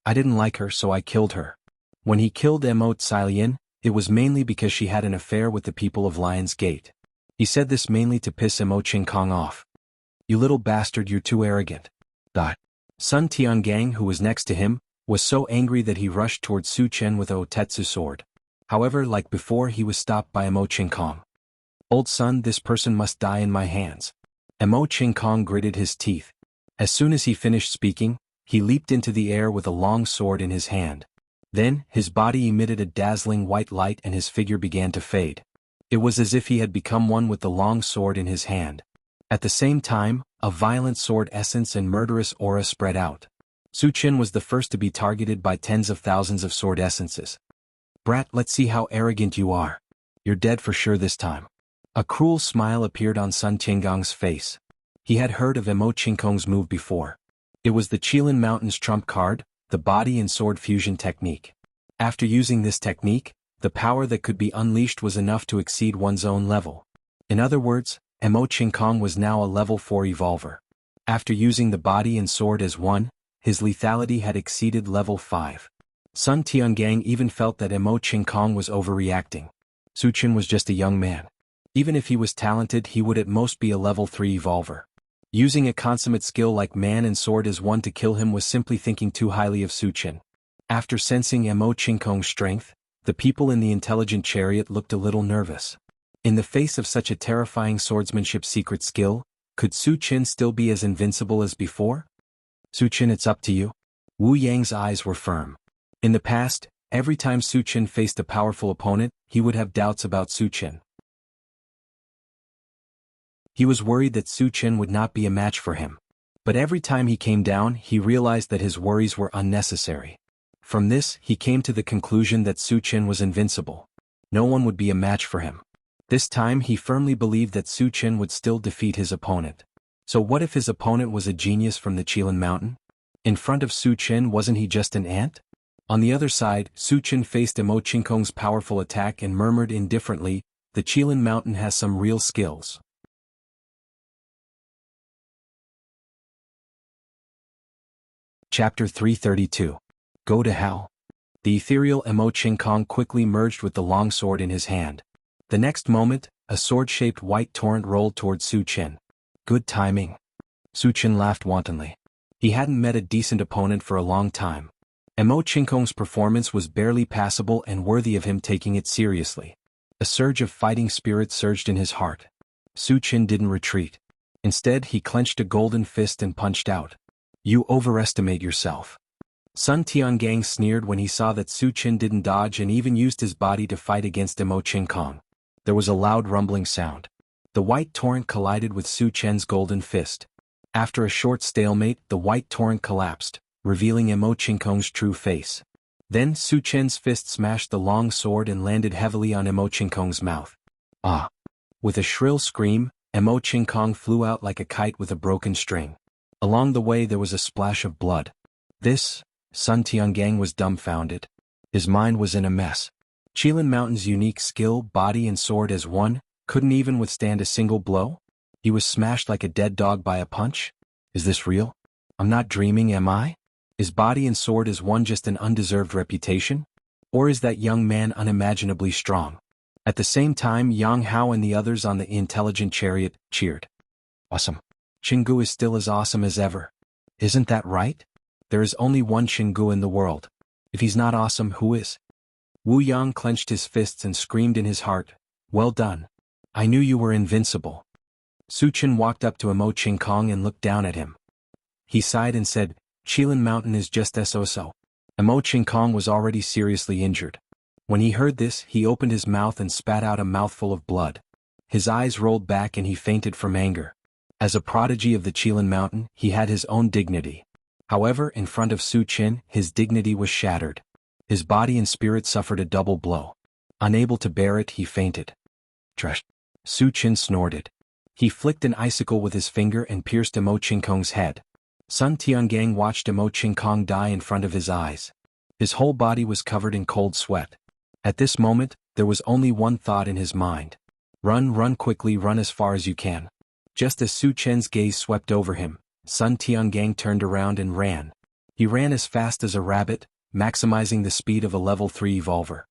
"I didn't like her, so I killed her. When he killed Immortality, it was mainly because she had an affair with the people of Lion's Gate." He said this mainly to piss Mo Qingkong off. "You little bastard, you're too arrogant." Sun Tiangang, who was next to him, was so angry that he rushed towards Su Chen with a Otetsu sword. However, like before, he was stopped by Mo Qingkong. "Old Sun, this person must die in my hands." Mo Qingkong gritted his teeth. As soon as he finished speaking, he leaped into the air with a long sword in his hand. Then, his body emitted a dazzling white light and his figure began to fade. It was as if he had become one with the long sword in his hand. At the same time, a violent sword essence and murderous aura spread out. Su Chen was the first to be targeted by tens of thousands of sword essences. "Brat, let's see how arrogant you are. You're dead for sure this time." A cruel smile appeared on Sun Tiangong's face. He had heard of Mo Qingkong's move before. It was the Qilin Mountain's trump card, the body and sword fusion technique. After using this technique, the power that could be unleashed was enough to exceed one's own level. In other words, Mo Qingkong was now a level 4 evolver. After using the body and sword as one, his lethality had exceeded level 5. Sun Tiangang even felt that Mo Qingkong was overreacting. Su Chen was just a young man. Even if he was talented, he would at most be a level 3 evolver. Using a consummate skill like man and sword as one to kill him was simply thinking too highly of Su Chen. After sensing Mo Qingkong's strength, the people in the intelligent chariot looked a little nervous. In the face of such a terrifying swordsmanship secret skill, could Su Chen still be as invincible as before? "Su Chen, it's up to you." Wu Yang's eyes were firm. In the past, Every time Su Chen faced a powerful opponent, he would have doubts about Su Chen. He was worried that Su Chen would not be a match for him. But every time he came down, he realized that his worries were unnecessary. From this, he came to the conclusion that Su Chen was invincible. No one would be a match for him. This time he firmly believed that Su Chen would still defeat his opponent. So what if his opponent was a genius from the Qilin Mountain? In front of Su Chen, wasn't he just an ant? On the other side, Su Chen faced Imo Qingkong's powerful attack and murmured indifferently, "The Qilin Mountain has some real skills." Chapter 332. Go to Hell. The ethereal Imo Qingkong quickly merged with the long sword in his hand. The next moment, a sword-shaped white torrent rolled toward Su Chen. Good timing. Su Chen laughed wantonly. He hadn't met a decent opponent for a long time. Imo Qingkong's performance was barely passable and worthy of him taking it seriously. A surge of fighting spirit surged in his heart. Su Chen didn't retreat. Instead, he clenched a golden fist and punched out. "You overestimate yourself." Sun Tiangang sneered when he saw that Su Chen didn't dodge and even used his body to fight against Imo Qingkong. There was a loud rumbling sound. The white torrent collided with Su Chen's golden fist. After a short stalemate, the white torrent collapsed, revealing Imo Qingkong's true face. Then Su Chen's fist smashed the long sword and landed heavily on Imo Qingkong's mouth. Ah! With a shrill scream, Imo Qingkong flew out like a kite with a broken string. Along the way there was a splash of blood. This, Sun Tiangang was dumbfounded. His mind was in a mess. Qilin Mountain's unique skill, body and sword as one, couldn't even withstand a single blow? He was smashed like a dead dog by a punch? Is this real? I'm not dreaming, am I? Is body and sword as one just an undeserved reputation? Or is that young man unimaginably strong? At the same time, Yang Hao and the others on the intelligent chariot cheered. Awesome. Jianghu is still as awesome as ever. Isn't that right? There is only one Jianghu in the world. If he's not awesome, who is? Wu Yang clenched his fists and screamed in his heart, "Well done. I knew you were invincible." Su Chen walked up to Imo Qingkong and looked down at him. He sighed and said, "Qilin Mountain is just so-so." Imo Qingkong was already seriously injured. When he heard this, he opened his mouth and spat out a mouthful of blood. His eyes rolled back and he fainted from anger. As a prodigy of the Qilin Mountain, he had his own dignity. However, in front of Su Chen, his dignity was shattered. His body and spirit suffered a double blow. Unable to bear it, he fainted. Trash. Su Chen snorted. He flicked an icicle with his finger and pierced Imo Qingkong's head. Sun Tiangang watched Imo Qingkong die in front of his eyes. His whole body was covered in cold sweat. At this moment, there was only one thought in his mind. Run quickly, run as far as you can. Just as Su Chen's gaze swept over him, Sun Tiangang turned around and ran. He ran as fast as a rabbit, maximizing the speed of a level 3 evolver.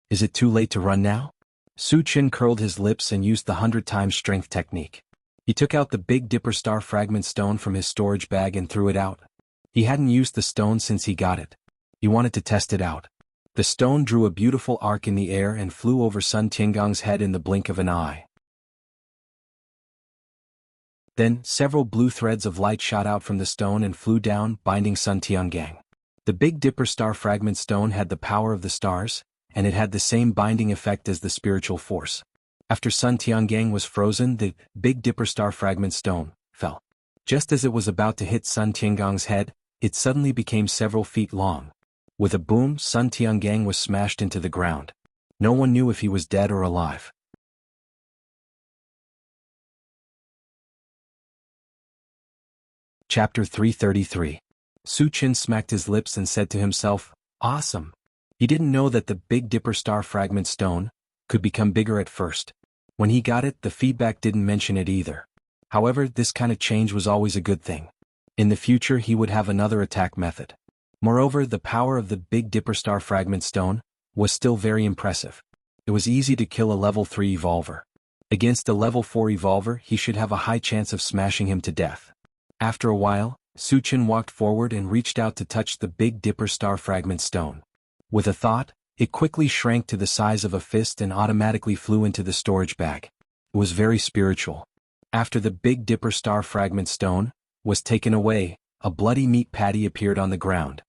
Is it too late to run now? Su Chen curled his lips and used the 100 times strength technique. He took out the Big Dipper Star Fragment Stone from his storage bag and threw it out. He hadn't used the stone since he got it. He wanted to test it out. The stone drew a beautiful arc in the air and flew over Sun Tiangang's head in the blink of an eye. Then, several blue threads of light shot out from the stone and flew down, binding Sun Tiangang. The Big Dipper Star Fragment Stone had the power of the stars, and it had the same binding effect as the spiritual force. After Sun Tiangang was frozen, the Big Dipper Star Fragment Stone fell. Just as it was about to hit Sun Tiangang's head, it suddenly became several feet long. With a boom, Sun Tiangang was smashed into the ground. No one knew if he was dead or alive. Chapter 333. Su Chen smacked his lips and said to himself, "Awesome." He didn't know that the Big Dipper Star Fragment Stone could become bigger at first. When he got it, the feedback didn't mention it either. However, this kind of change was always a good thing. In the future he would have another attack method. Moreover, the power of the Big Dipper Star Fragment Stone was still very impressive. It was easy to kill a level 3 evolver. Against a level 4 evolver, he should have a high chance of smashing him to death. After a while, Su Chen walked forward and reached out to touch the Big Dipper Star Fragment Stone. With a thought, it quickly shrank to the size of a fist and automatically flew into the storage bag. It was very spiritual. After the Big Dipper Star Fragment Stone was taken away, a bloody meat patty appeared on the ground.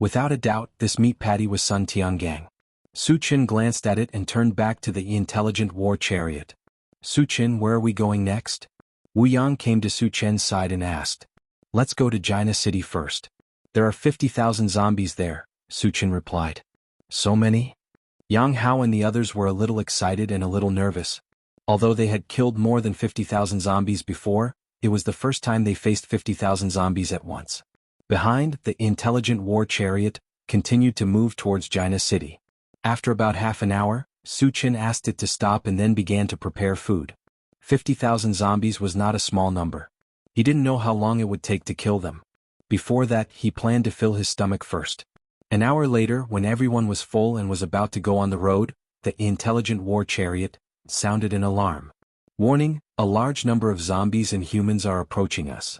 Without a doubt, this meat patty was Sun Tiangang. Su Chen glanced at it and turned back to the intelligent war chariot. Su Chen, where are we going next? Wu Yang came to Su Chen's side and asked. Let's go to Jianghu City first. There are 50,000 zombies there, Su Chen replied. So many? Yang Hao and the others were a little excited and a little nervous. Although they had killed more than 50,000 zombies before, it was the first time they faced 50,000 zombies at once. Behind, the intelligent war chariot continued to move towards Jianghu City. After about half an hour, Su Chen asked it to stop and then began to prepare food. 50,000 zombies was not a small number. He didn't know how long it would take to kill them. Before that, he planned to fill his stomach first. An hour later, when everyone was full and was about to go on the road, the intelligent war chariot sounded an alarm. Warning, a large number of zombies and humans are approaching us.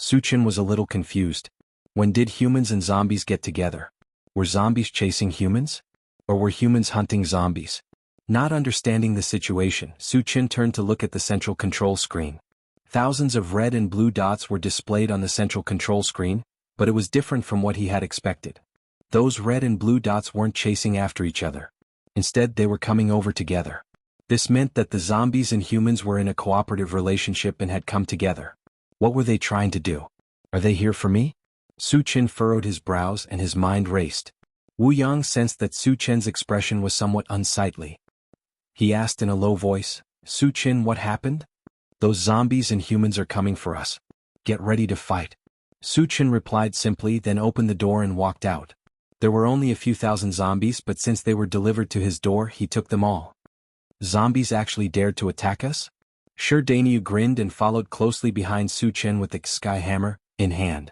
Su Chen was a little confused. When did humans and zombies get together? Were zombies chasing humans? Or were humans hunting zombies? Not understanding the situation, Su Chen turned to look at the central control screen. Thousands of red and blue dots were displayed on the central control screen, but it was different from what he had expected. Those red and blue dots weren't chasing after each other. Instead, they were coming over together. This meant that the zombies and humans were in a cooperative relationship and had come together. What were they trying to do? Are they here for me? Su Chen furrowed his brows and his mind raced. Wu Yang sensed that Su Chen's expression was somewhat unsightly. He asked in a low voice, Su Chen, what happened? Those zombies and humans are coming for us. Get ready to fight. Su Chen replied simply, then opened the door and walked out. There were only a few thousand zombies, but since they were delivered to his door, he took them all. Zombies actually dared to attack us? Sure. Dainyu grinned and followed closely behind Su Chen with the sky hammer in hand.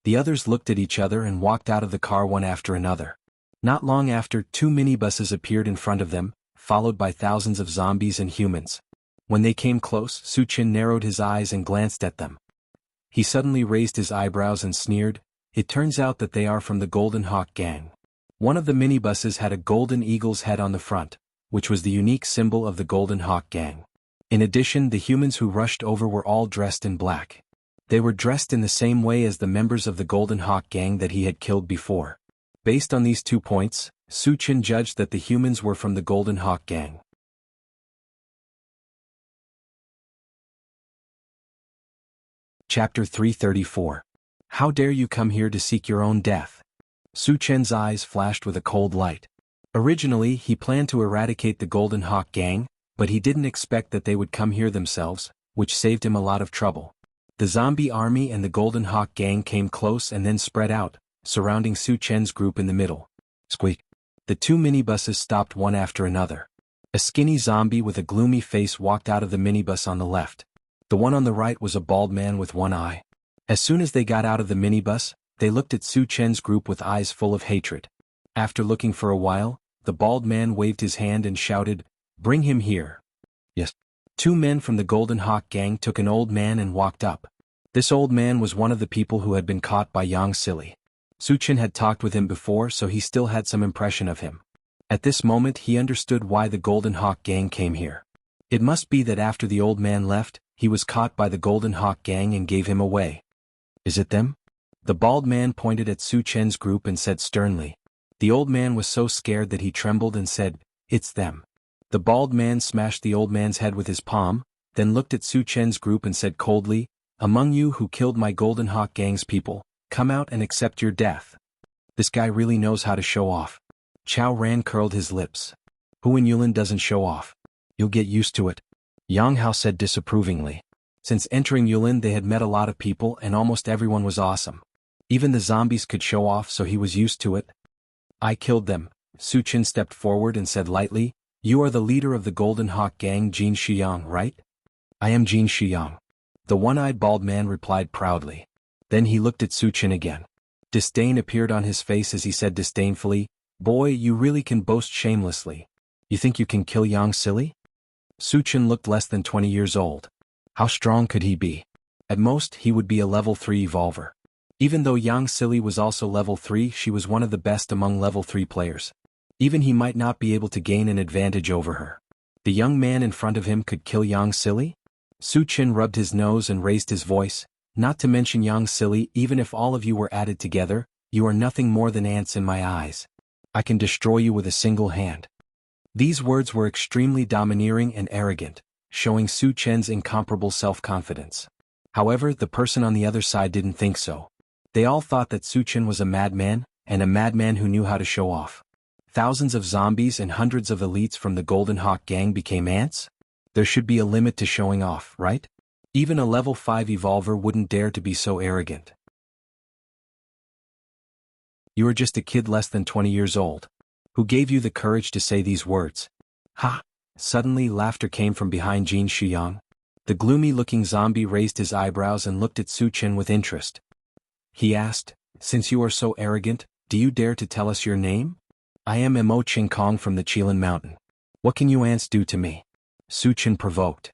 The others looked at each other and walked out of the car one after another. Not long after, 2 minibuses appeared in front of them, followed by thousands of zombies and humans. When they came close, Su Chen narrowed his eyes and glanced at them. He suddenly raised his eyebrows and sneered. It turns out that they are from the Golden Hawk Gang. One of the minibuses had a golden eagle's head on the front, which was the unique symbol of the Golden Hawk Gang. In addition, the humans who rushed over were all dressed in black. They were dressed in the same way as the members of the Golden Hawk Gang that he had killed before. Based on these 2 points, Su Chen judged that the humans were from the Golden Hawk Gang. Chapter 334. How dare you come here to seek your own death? Su Chen's eyes flashed with a cold light. Originally, he planned to eradicate the Golden Hawk Gang, but he didn't expect that they would come here themselves, which saved him a lot of trouble. The zombie army and the Golden Hawk Gang came close and then spread out, surrounding Su Chen's group in the middle. Squeak. The 2 minibuses stopped one after another. A skinny zombie with a gloomy face walked out of the minibus on the left. The one on the right was a bald man with one eye. As soon as they got out of the minibus, they looked at Su Chen's group with eyes full of hatred. After looking for a while, the bald man waved his hand and shouted, "Bring him here." Yes. 2 men from the Golden Hawk Gang took an old man and walked up. This old man was one of the people who had been caught by Yang Silly. Su Chen had talked with him before, so he still had some impression of him. At this moment he understood why the Golden Hawk Gang came here. It must be that after the old man left, he was caught by the Golden Hawk Gang and gave him away. Is it them? The bald man pointed at Su Chen's group and said sternly. The old man was so scared that he trembled and said, "It's them." The bald man smashed the old man's head with his palm, then looked at Su Chen's group and said coldly, "Among you who killed my Golden Hawk Gang's people, come out and accept your death." This guy really knows how to show off. Chao Ran curled his lips. Who in Yulin doesn't show off? You'll get used to it. Yang Hao said disapprovingly. Since entering Yulin they had met a lot of people and almost everyone was awesome. Even the zombies could show off, so he was used to it. I killed them. Su Chen stepped forward and said lightly, "You are the leader of the Golden Hawk Gang, Jin Shiyang, right?" "I am Jin Shiyang." The one-eyed bald man replied proudly. Then he looked at Su Chen again. Disdain appeared on his face as he said disdainfully, "Boy, you really can boast shamelessly. You think you can kill Yang Silly?" Su Chen looked less than 20 years old. How strong could he be? At most, he would be a level 3 evolver. Even though Yang Silly was also level 3, she was one of the best among level 3 players. Even he might not be able to gain an advantage over her. The young man in front of him could kill Yang Silly? Su Chen rubbed his nose and raised his voice, Not to mention Yang silly, even if all of you were added together, you are nothing more than ants in my eyes. I can destroy you with a single hand. These words were extremely domineering and arrogant, showing Su Chen's incomparable self-confidence. However, the person on the other side didn't think so. They all thought that Su Chen was a madman, and a madman who knew how to show off. Thousands of zombies and hundreds of elites from the Golden Hawk gang became ants? There should be a limit to showing off, right? Even a level 5 evolver wouldn't dare to be so arrogant. You are just a kid less than 20 years old. Who gave you the courage to say these words? Ha! Suddenly laughter came from behind Jin Shuyang. The gloomy-looking zombie raised his eyebrows and looked at Su Chen with interest. He asked, "Since you are so arrogant, do you dare to tell us your name?" "I am Mo Ching Kong from the Qilin Mountain. What can you ants do to me?" Su Chen provoked.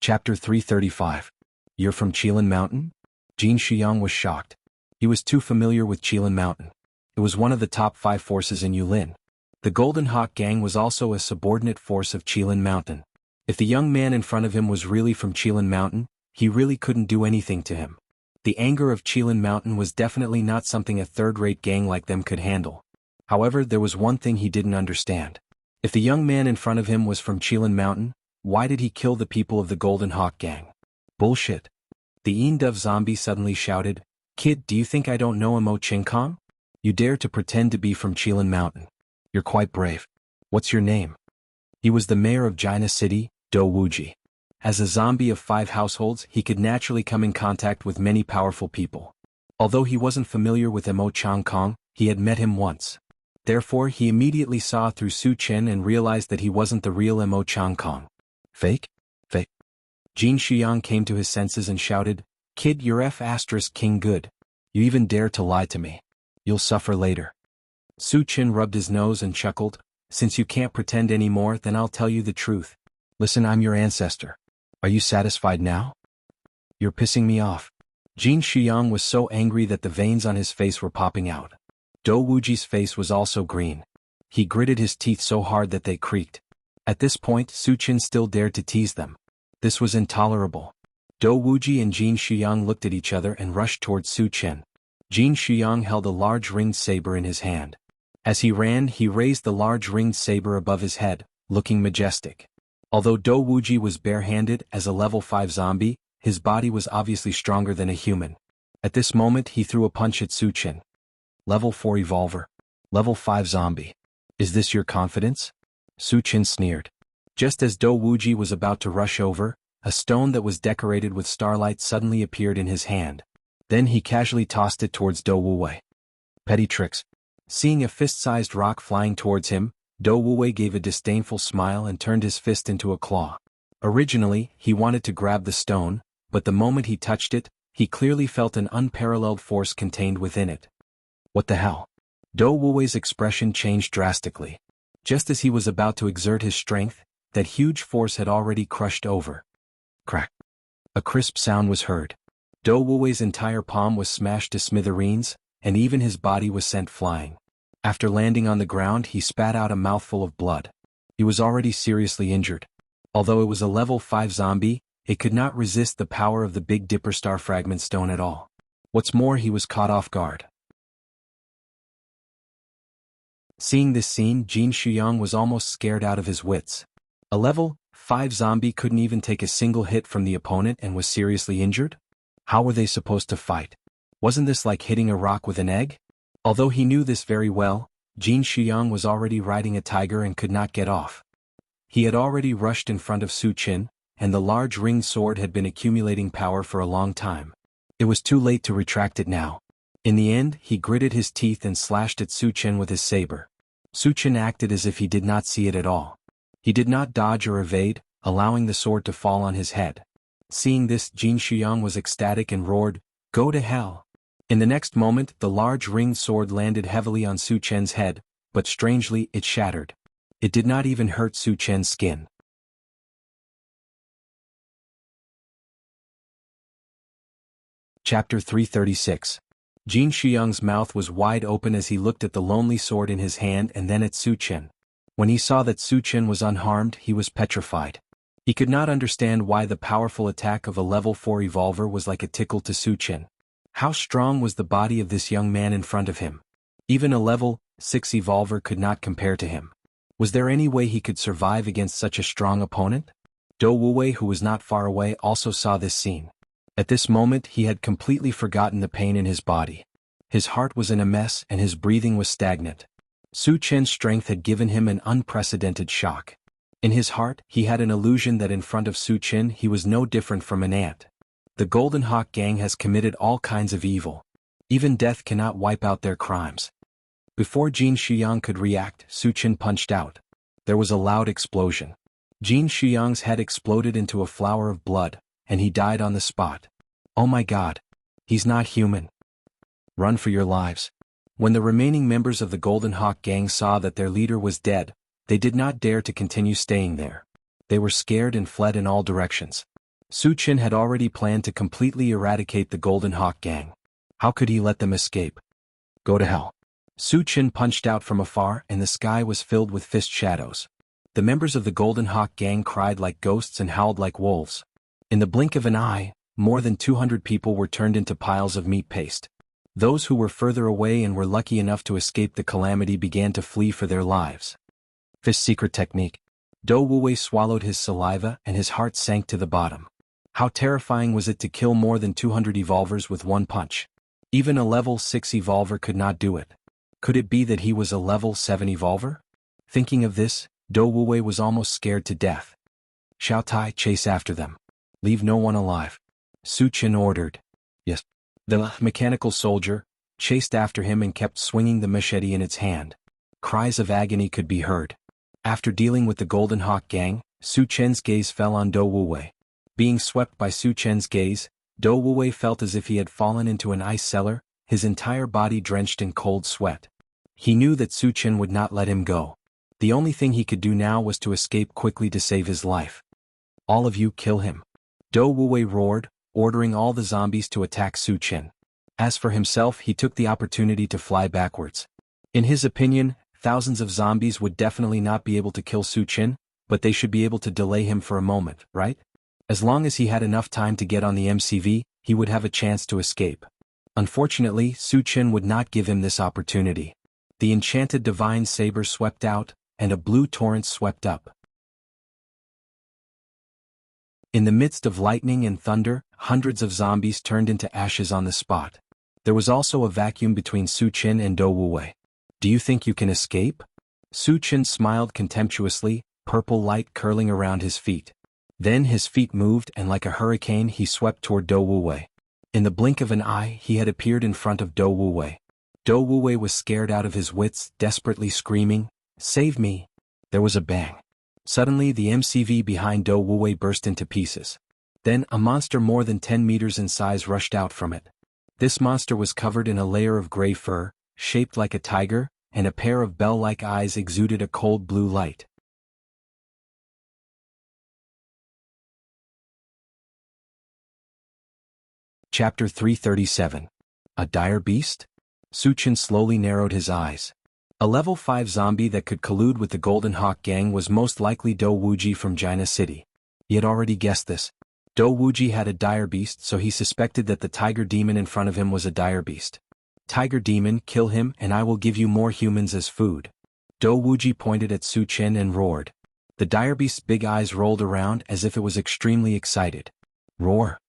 Chapter 335. You're from Qilin Mountain? Jin Shuyang was shocked. He was too familiar with Qilin Mountain. It was one of the top 5 forces in Yulin. The Golden Hawk gang was also a subordinate force of Qilin Mountain. If the young man in front of him was really from Qilin Mountain, he really couldn't do anything to him. The anger of Qilin Mountain was definitely not something a third-rate gang like them could handle. However, there was one thing he didn't understand. If the young man in front of him was from Qilin Mountain, why did he kill the people of the Golden Hawk gang? Bullshit. The Eendove zombie suddenly shouted, "Kid, do you think I don't know Mo Ching Kong? You dare to pretend to be from Qilin Mountain. You're quite brave. What's your name?" He was the mayor of Jianghu City, Do Wuji. As a zombie of 5 households, he could naturally come in contact with many powerful people. Although he wasn't familiar with Mo Ching Kong, he had met him once. Therefore, he immediately saw through Su Chen and realized that he wasn't the real Mo Ching Kong. Fake? Fake. Jin Shuyang came to his senses and shouted, "Kid, you're King good. You even dare to lie to me. You'll suffer later." Su Chen rubbed his nose and chuckled, "Since you can't pretend anymore, then I'll tell you the truth. Listen, I'm your ancestor. Are you satisfied now? You're pissing me off." Jin Shuyang was so angry that the veins on his face were popping out. Do Wuji's face was also green. He gritted his teeth so hard that they creaked. At this point, Su Chen still dared to tease them. This was intolerable. Do Wuji and Jin Shuyang looked at each other and rushed towards Su Chen. Jin Shuyang held a large ringed saber in his hand. As he ran, he raised the large ringed saber above his head, looking majestic. Although Do Wuji was barehanded as a level 5 zombie, his body was obviously stronger than a human. At this moment, he threw a punch at Su Chen. "Level 4 evolver. Level 5 zombie. Is this your confidence?" Su Chen sneered. Just as Do Wuji was about to rush over, a stone that was decorated with starlight suddenly appeared in his hand. Then he casually tossed it towards Do Wuwei. Petty tricks. Seeing a fist-sized rock flying towards him, Do Wuwei gave a disdainful smile and turned his fist into a claw. Originally, he wanted to grab the stone, but the moment he touched it, he clearly felt an unparalleled force contained within it. What the hell? Do Wuwei's expression changed drastically. Just as he was about to exert his strength, that huge force had already crushed over. Crack. A crisp sound was heard. Do Wuwei's entire palm was smashed to smithereens, and even his body was sent flying. After landing on the ground, he spat out a mouthful of blood. He was already seriously injured. Although it was a level 5 zombie, it could not resist the power of the Big Dipper Star Fragment Stone at all. What's more, he was caught off guard. Seeing this scene, Jin Shuyang was almost scared out of his wits. A level 5 zombie couldn't even take a single hit from the opponent and was seriously injured? How were they supposed to fight? Wasn't this like hitting a rock with an egg? Although he knew this very well, Jin Shuyang was already riding a tiger and could not get off. He had already rushed in front of Su Chen, and the large ringed sword had been accumulating power for a long time. It was too late to retract it now. In the end, he gritted his teeth and slashed at Su Chen with his saber. Su Chen acted as if he did not see it at all. He did not dodge or evade, allowing the sword to fall on his head. Seeing this, Jin Shuyang was ecstatic and roared, "Go to hell!" In the next moment, the large ringed sword landed heavily on Su Chen's head, but strangely, it shattered. It did not even hurt Su Chen's skin. Chapter 336. Jin Shuyang's mouth was wide open as he looked at the lonely sword in his hand and then at Su Chen. When he saw that Su Chen was unharmed, he was petrified. He could not understand why the powerful attack of a level 4 evolver was like a tickle to Su Chen. How strong was the body of this young man in front of him? Even a level 6 evolver could not compare to him. Was there any way he could survive against such a strong opponent? Do Wuwei, who was not far away, also saw this scene. At this moment he had completely forgotten the pain in his body. His heart was in a mess and his breathing was stagnant. Su Chen's strength had given him an unprecedented shock. In his heart, he had an illusion that in front of Su Chen he was no different from an ant. The Golden Hawk Gang has committed all kinds of evil. Even death cannot wipe out their crimes. Before Jin Shuyang could react, Su Chen punched out. There was a loud explosion. Jin Shuyang's head exploded into a flower of blood, and he died on the spot. Oh my God! He's not human. Run for your lives. When the remaining members of the Golden Hawk Gang saw that their leader was dead, they did not dare to continue staying there. They were scared and fled in all directions. Su Chen had already planned to completely eradicate the Golden Hawk Gang. How could he let them escape? Go to hell. Su Chen punched out from afar and the sky was filled with fist shadows. The members of the Golden Hawk Gang cried like ghosts and howled like wolves. In the blink of an eye, more than 200 people were turned into piles of meat paste. Those who were further away and were lucky enough to escape the calamity began to flee for their lives. Fist secret technique. Do Wuwei swallowed his saliva and his heart sank to the bottom. How terrifying was it to kill more than 200 evolvers with one punch? Even a level 6 evolver could not do it. Could it be that he was a level 7 evolver? Thinking of this, Do Wuwei was almost scared to death. Xiao Tai, chase after them. Leave no one alive. Su Chen ordered. Yes. The mechanical soldier chased after him and kept swinging the machete in its hand. Cries of agony could be heard. After dealing with the Golden Hawk Gang, Su Chen's gaze fell on Do Wuwei. Being swept by Su Chen's gaze, Do Wuwei felt as if he had fallen into an ice cellar, his entire body drenched in cold sweat. He knew that Su Chen would not let him go. The only thing he could do now was to escape quickly to save his life. All of you kill him. Do Wuwei roared, ordering all the zombies to attack Su Chen. As for himself, he took the opportunity to fly backwards. In his opinion, thousands of zombies would definitely not be able to kill Su Chen, but they should be able to delay him for a moment, right? As long as he had enough time to get on the MCV, he would have a chance to escape. Unfortunately, Su Chen would not give him this opportunity. The enchanted divine saber swept out, and a blue torrent swept up. In the midst of lightning and thunder, hundreds of zombies turned into ashes on the spot. There was also a vacuum between Su Chen and Do Wuwei. Do you think you can escape? Su Chen smiled contemptuously, purple light curling around his feet. Then his feet moved and like a hurricane he swept toward Do Wuwei. In the blink of an eye he had appeared in front of Do Wuwei. Do Wuwei was scared out of his wits, desperately screaming, "Save me!" There was a bang. Suddenly the MCV behind Do Wuwei burst into pieces. Then a monster more than 10 meters in size rushed out from it. This monster was covered in a layer of gray fur, shaped like a tiger, and a pair of bell-like eyes exuded a cold blue light. Chapter 337. A dire beast? Su Chen slowly narrowed his eyes. A level 5 zombie that could collude with the Golden Hawk Gang was most likely Do Wuji from Jianghu City. He had already guessed this. Do Wuji had a dire beast, so he suspected that the tiger demon in front of him was a dire beast. Tiger demon, kill him and I will give you more humans as food. Do Wuji pointed at Su Chen and roared. The dire beast's big eyes rolled around as if it was extremely excited. Roar.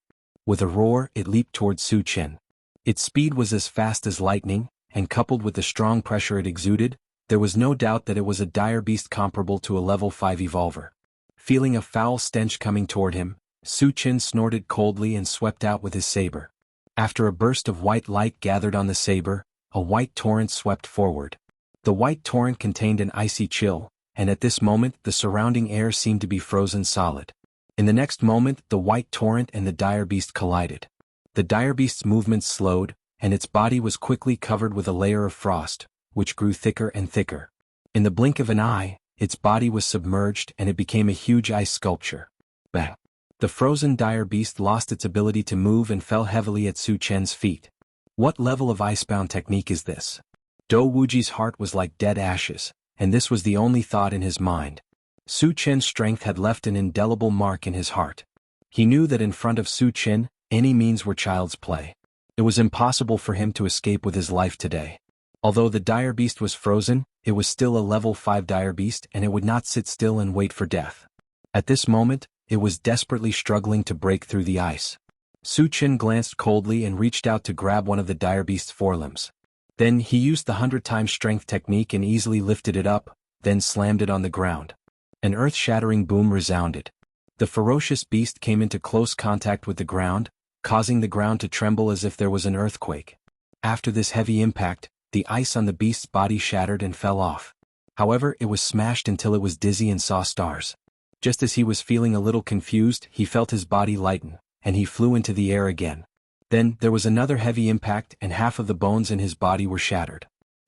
With a roar, it leaped towards Su Chen. Its speed was as fast as lightning, and coupled with the strong pressure it exuded, there was no doubt that it was a dire beast comparable to a level 5 evolver. Feeling a foul stench coming toward him, Su Chen snorted coldly and swept out with his saber. After a burst of white light gathered on the saber, a white torrent swept forward. The white torrent contained an icy chill, and at this moment the surrounding air seemed to be frozen solid. In the next moment the white torrent and the dire beast collided. The dire beast's movements slowed, and its body was quickly covered with a layer of frost, which grew thicker and thicker. In the blink of an eye, its body was submerged and it became a huge ice sculpture. Bang! The frozen dire beast lost its ability to move and fell heavily at Su Chen's feet. What level of icebound technique is this? Do Wuji's heart was like dead ashes. and this was the only thought in his mind. Su Chen's strength had left an indelible mark in his heart. He knew that in front of Su Chen, any means were child's play. It was impossible for him to escape with his life today. Although the dire beast was frozen, it was still a level 5 dire beast and it would not sit still and wait for death. At this moment, it was desperately struggling to break through the ice. Su Chen glanced coldly and reached out to grab one of the dire beast's forelimbs. Then he used the 100 times strength technique and easily lifted it up, then slammed it on the ground. An earth-shattering boom resounded. The ferocious beast came into close contact with the ground, causing the ground to tremble as if there was an earthquake. After this heavy impact, the ice on the beast's body shattered and fell off. However, it was smashed until it was dizzy and saw stars. Just as he was feeling a little confused, he felt his body lighten, and he flew into the air again. Then, there was another heavy impact and half of the bones in his body were shattered.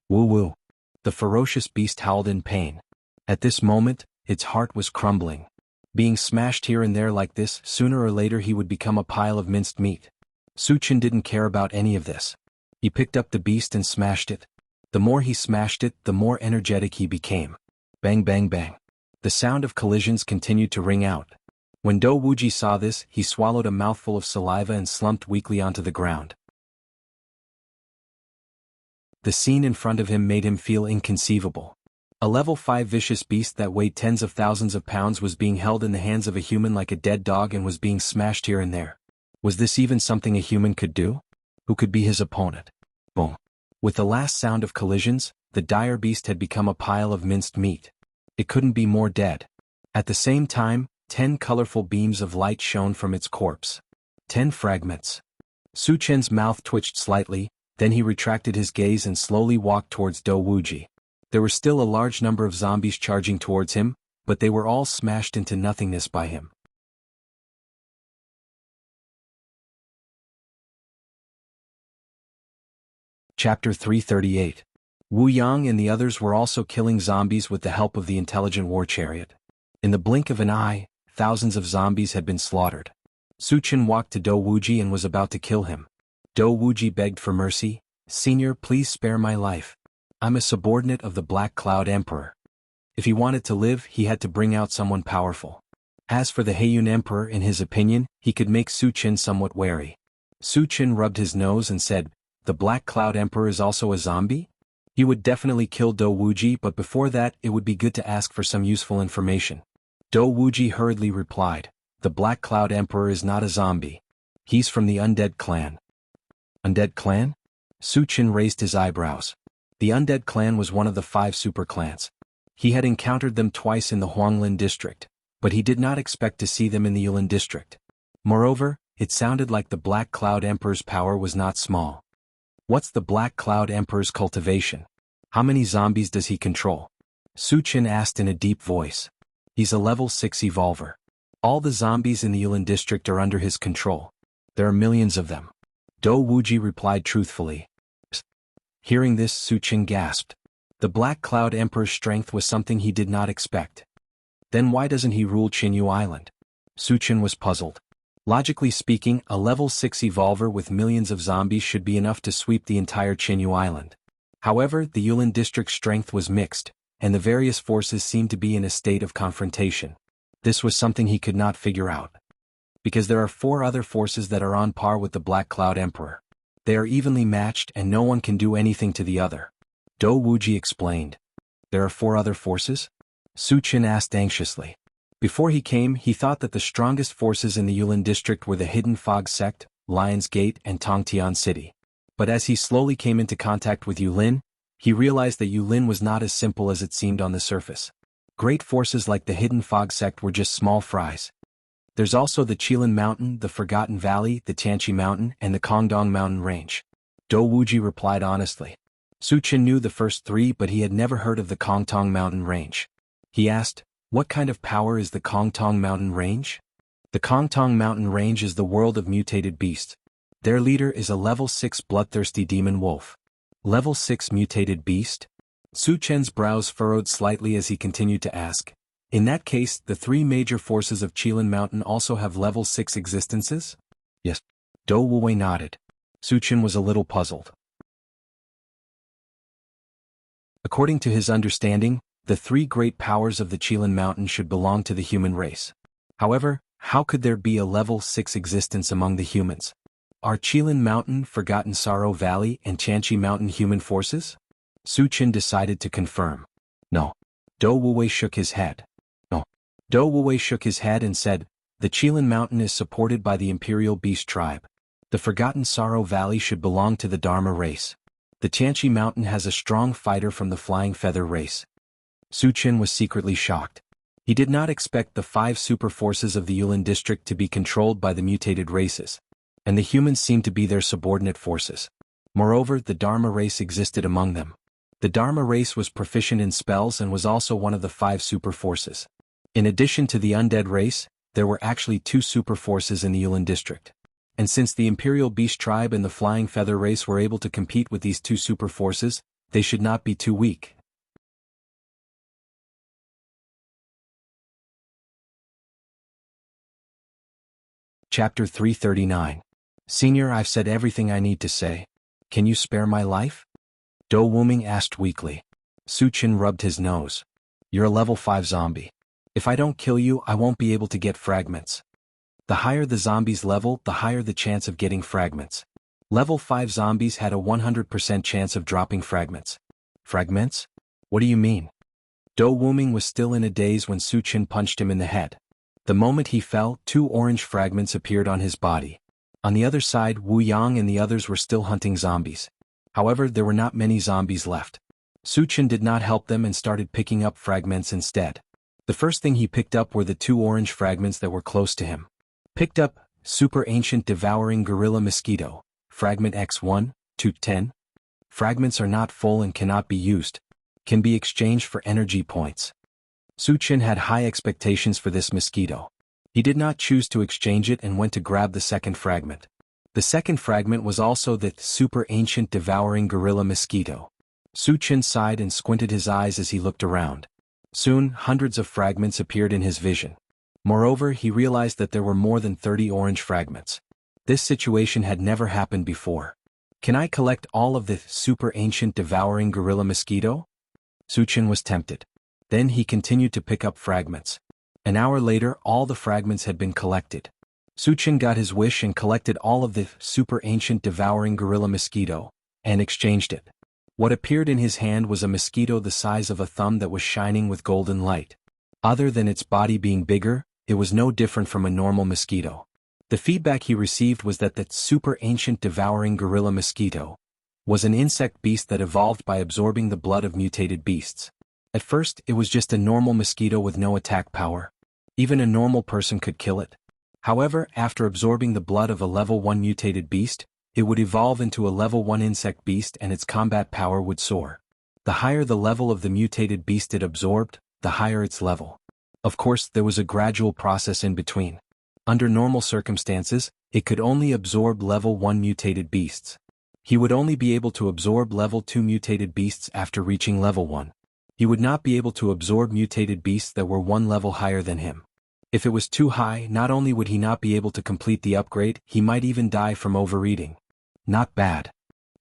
Woo-woo. The ferocious beast howled in pain. At this moment, its heart was crumbling. Being smashed here and there like this, sooner or later he would become a pile of minced meat. Su Chen didn't care about any of this. He picked up the beast and smashed it. The more he smashed it, the more energetic he became. Bang bang bang. The sound of collisions continued to ring out. When Do Wuji saw this, he swallowed a mouthful of saliva and slumped weakly onto the ground. The scene in front of him made him feel inconceivable. A level 5 vicious beast that weighed tens of thousands of pounds was being held in the hands of a human like a dead dog and was being smashed here and there. Was this even something a human could do? Who could be his opponent? Boom. With the last sound of collisions, the dire beast had become a pile of minced meat. It couldn't be more dead. At the same time, 10 colorful beams of light shone from its corpse. 10 fragments. Su Chen's mouth twitched slightly, then he retracted his gaze and slowly walked towards Do Wuji. There were still a large number of zombies charging towards him, but they were all smashed into nothingness by him. Chapter 338. Wu Yang and the others were also killing zombies with the help of the intelligent war chariot. In the blink of an eye, thousands of zombies had been slaughtered. Su Chen walked to Do Wuji and was about to kill him. Do Wuji begged for mercy. "Senior, please spare my life. I'm a subordinate of the Black Cloud Emperor." If he wanted to live, he had to bring out someone powerful. As for the Heiyun Emperor, in his opinion, he could make Su Chen somewhat wary. Su Chen rubbed his nose and said, "The Black Cloud Emperor is also a zombie?" He would definitely kill Do Wuji, but before that, it would be good to ask for some useful information. Do Wuji hurriedly replied, "The Black Cloud Emperor is not a zombie. He's from the Undead Clan." Undead Clan? Su Chen raised his eyebrows. The Undead Clan was one of the 5 super clans. He had encountered them twice in the Huanglin district, but he did not expect to see them in the Yulin district. Moreover, it sounded like the Black Cloud Emperor's power was not small. What's the Black Cloud Emperor's cultivation? How many zombies does he control? Su Chen asked in a deep voice. He's a level 6 evolver. All the zombies in the Yulin district are under his control. There are millions of them. Do Wuji replied truthfully. Hearing this, Su Chen gasped. The Black Cloud Emperor's strength was something he did not expect. Then why doesn't he rule Qinyu Island? Su Chen was puzzled. Logically speaking, a level 6 evolver with millions of zombies should be enough to sweep the entire Qinyu Island. However, the Yulin district's strength was mixed, and the various forces seemed to be in a state of confrontation. This was something he could not figure out. Because there are 4 other forces that are on par with the Black Cloud Emperor. They are evenly matched and no one can do anything to the other. Do Wuji explained. There are 4 other forces? Su Chen asked anxiously. Before he came, he thought that the strongest forces in the Yulin district were the Hidden Fog Sect, Lion's Gate and Tongtian City. But as he slowly came into contact with Yulin, he realized that Yulin was not as simple as it seemed on the surface. Great forces like the Hidden Fog Sect were just small fries. There's also the Qilin Mountain, the Forgotten Valley, the Tianqi Mountain, and the Kongdong Mountain Range. Do Wuji replied honestly. Su Chen knew the first 3, but he had never heard of the Kongtong Mountain Range. He asked, "What kind of power is the Kongtong Mountain Range?" The Kongtong Mountain Range is the world of mutated beasts. Their leader is a level 6 bloodthirsty demon wolf. Level 6 mutated beast? Su Chen's brows furrowed slightly as he continued to ask. In that case, the 3 major forces of Qilin Mountain also have level 6 existences? Yes. Do Wuwei nodded. Su Chen was a little puzzled. According to his understanding, the three great powers of the Qilin Mountain should belong to the human race. However, how could there be a level 6 existence among the humans? Are Qilin Mountain, Forgotten Sorrow Valley, and Tianqi Mountain human forces? Su Qin decided to confirm. No. Do Wuwei shook his head. No. Do Wuwei shook his head and said, the Qilin Mountain is supported by the Imperial Beast Tribe. The Forgotten Sorrow Valley should belong to the Dharma race. The Tianqi Mountain has a strong fighter from the Flying Feather race. Su Qin was secretly shocked. He did not expect the 5 super forces of the Yulin district to be controlled by the mutated races, and the humans seemed to be their subordinate forces. Moreover, the Dharma race existed among them. The Dharma race was proficient in spells and was also one of the 5 super forces. In addition to the undead race, there were actually 2 super forces in the Yulin district. And since the Imperial Beast Tribe and the Flying Feather race were able to compete with these 2 super forces, they should not be too weak. Chapter 339. Senior, I've said everything I need to say. Can you spare my life? Do Wuming asked weakly. Su Qin rubbed his nose. You're a level 5 zombie. If I don't kill you, I won't be able to get fragments. The higher the zombie's level, the higher the chance of getting fragments. Level 5 zombies had a 100% chance of dropping fragments. Fragments? What do you mean? Do Wuming was still in a daze when Su Qin punched him in the head. The moment he fell, 2 orange fragments appeared on his body. On the other side, Wu Yang and the others were still hunting zombies. However, there were not many zombies left. Su Qin did not help them and started picking up fragments instead. The first thing he picked up were the 2 orange fragments that were close to him. Picked up, Super Ancient Devouring Gorilla Mosquito, Fragment X1, 210. Fragments are not full and cannot be used. Can be exchanged for energy points. Su Qin had high expectations for this mosquito. He did not choose to exchange it and went to grab the second fragment. The second fragment was also the Super Ancient Devouring Gorilla Mosquito. Su Qin sighed and squinted his eyes as he looked around. Soon, hundreds of fragments appeared in his vision. Moreover, he realized that there were more than 30 orange fragments. This situation had never happened before. Can I collect all of the Super Ancient Devouring Gorilla Mosquito? Su Qin was tempted. Then he continued to pick up fragments. An hour later, all the fragments had been collected. Su Qin got his wish and collected all of the Super Ancient Devouring Gorilla Mosquito, and exchanged it. What appeared in his hand was a mosquito the size of a thumb that was shining with golden light. Other than its body being bigger, it was no different from a normal mosquito. The feedback he received was that the Super Ancient Devouring Gorilla Mosquito was an insect beast that evolved by absorbing the blood of mutated beasts. At first, it was just a normal mosquito with no attack power. Even a normal person could kill it. However, after absorbing the blood of a level 1 mutated beast, it would evolve into a level 1 insect beast and its combat power would soar. The higher the level of the mutated beast it absorbed, the higher its level. Of course, there was a gradual process in between. Under normal circumstances, it could only absorb level 1 mutated beasts. He would only be able to absorb level 2 mutated beasts after reaching level 1. He would not be able to absorb mutated beasts that were 1 level higher than him. If it was too high, not only would he not be able to complete the upgrade, he might even die from overeating. Not bad.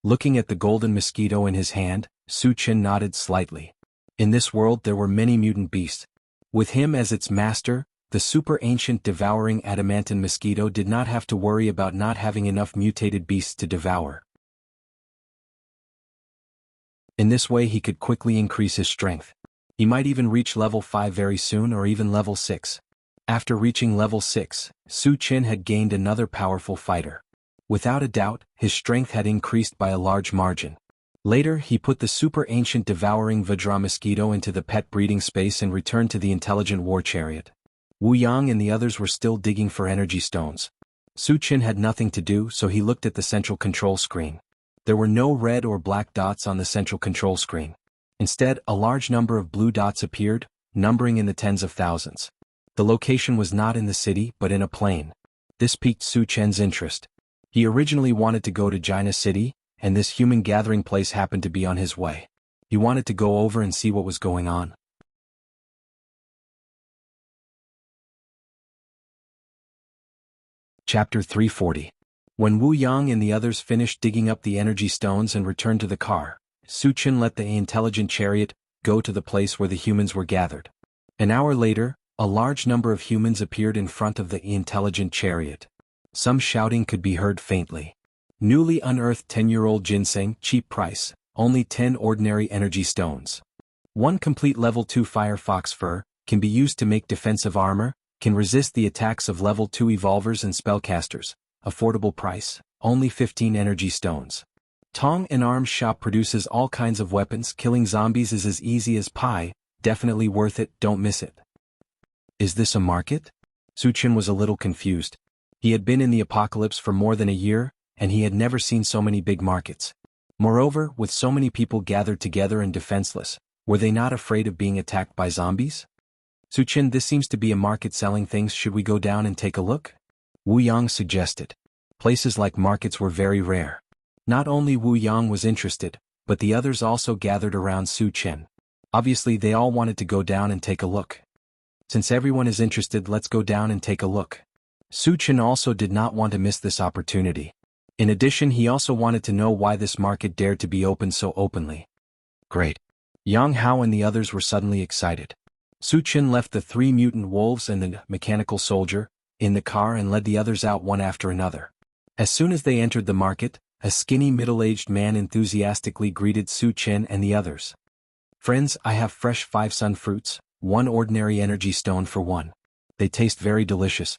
Looking at the golden mosquito in his hand, Su Qin nodded slightly. In this world there were many mutant beasts. With him as its master, the Super Ancient Devouring Adamantine Mosquito did not have to worry about not having enough mutated beasts to devour. In this way he could quickly increase his strength. He might even reach level 5 very soon or even level 6. After reaching level 6, Su Qin had gained another powerful fighter. Without a doubt, his strength had increased by a large margin. Later, he put the Super Ancient Devouring Vajra Mosquito into the pet breeding space and returned to the intelligent war chariot. Wu Yang and the others were still digging for energy stones. Su Qin had nothing to do, so he looked at the central control screen. There were no red or black dots on the central control screen. Instead, a large number of blue dots appeared, numbering in the tens of thousands. The location was not in the city, but in a plain. This piqued Su Qin's interest. He originally wanted to go to Jianghu City, and this human gathering place happened to be on his way. He wanted to go over and see what was going on. Chapter 340. When Wu Yang and the others finished digging up the energy stones and returned to the car, Su Qin let the intelligent chariot go to the place where the humans were gathered. An hour later, a large number of humans appeared in front of the intelligent chariot. Some shouting could be heard faintly. Newly unearthed 10-year-old ginseng, cheap price, only 10 ordinary energy stones. 1 complete level 2 fire fox fur, can be used to make defensive armor, can resist the attacks of level 2 evolvers and spellcasters. Affordable price, only 15 energy stones. Tong and Arms shop produces all kinds of weapons. Killing zombies is as easy as pie, definitely worth it, don't miss it. Is this a market? Suchin was a little confused. He had been in the apocalypse for more than a year, and he had never seen so many big markets. Moreover, with so many people gathered together and defenseless, were they not afraid of being attacked by zombies? Suchin, this seems to be a market selling things. Should we go down and take a look? Wu Yang suggested. Places like markets were very rare. Not only Wu Yang was interested, but the others also gathered around Su Chen. Obviously they all wanted to go down and take a look. Since everyone is interested, let's go down and take a look. Su Chen also did not want to miss this opportunity. In addition, he also wanted to know why this market dared to be opened so openly. Great. Yang Hao and the others were suddenly excited. Su Chen left the 3 mutant wolves and the mechanical soldier in the car and led the others out one after another. As soon as they entered the market, a skinny middle-aged man enthusiastically greeted Su Chen and the others. Friends, I have fresh 5 sun fruits, 1 ordinary energy stone for 1. They taste very delicious.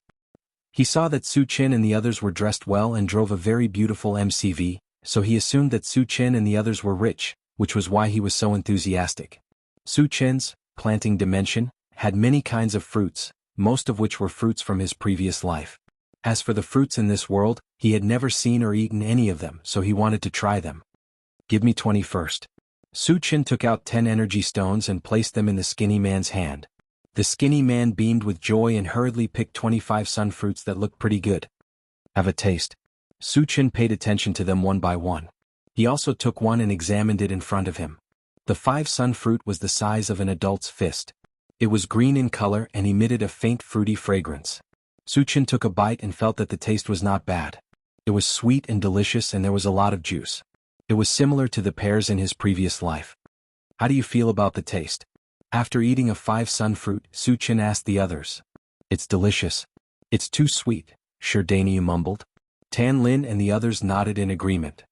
He saw that Su Chen and the others were dressed well and drove a very beautiful MCV, so he assumed that Su Chen and the others were rich, which was why he was so enthusiastic. Su Chen's planting dimension had many kinds of fruits, most of which were fruits from his previous life. As for the fruits in this world, he had never seen or eaten any of them, so he wanted to try them. Give me 20 first. Su Chen took out 10 energy stones and placed them in the skinny man's hand. The skinny man beamed with joy and hurriedly picked 25 sun fruits that looked pretty good. Have a taste. Su Chen paid attention to them one by one. He also took one and examined it in front of him. The 5 sun fruit was the size of an adult's fist. It was green in color and emitted a faint fruity fragrance. Su Chen took a bite and felt that the taste was not bad. It was sweet and delicious and there was a lot of juice. It was similar to the pears in his previous life. How do you feel about the taste? After eating a 5 sun fruit, Su Chen asked the others. It's delicious. It's too sweet, Sure Danny mumbled. Tan Lin and the others nodded in agreement.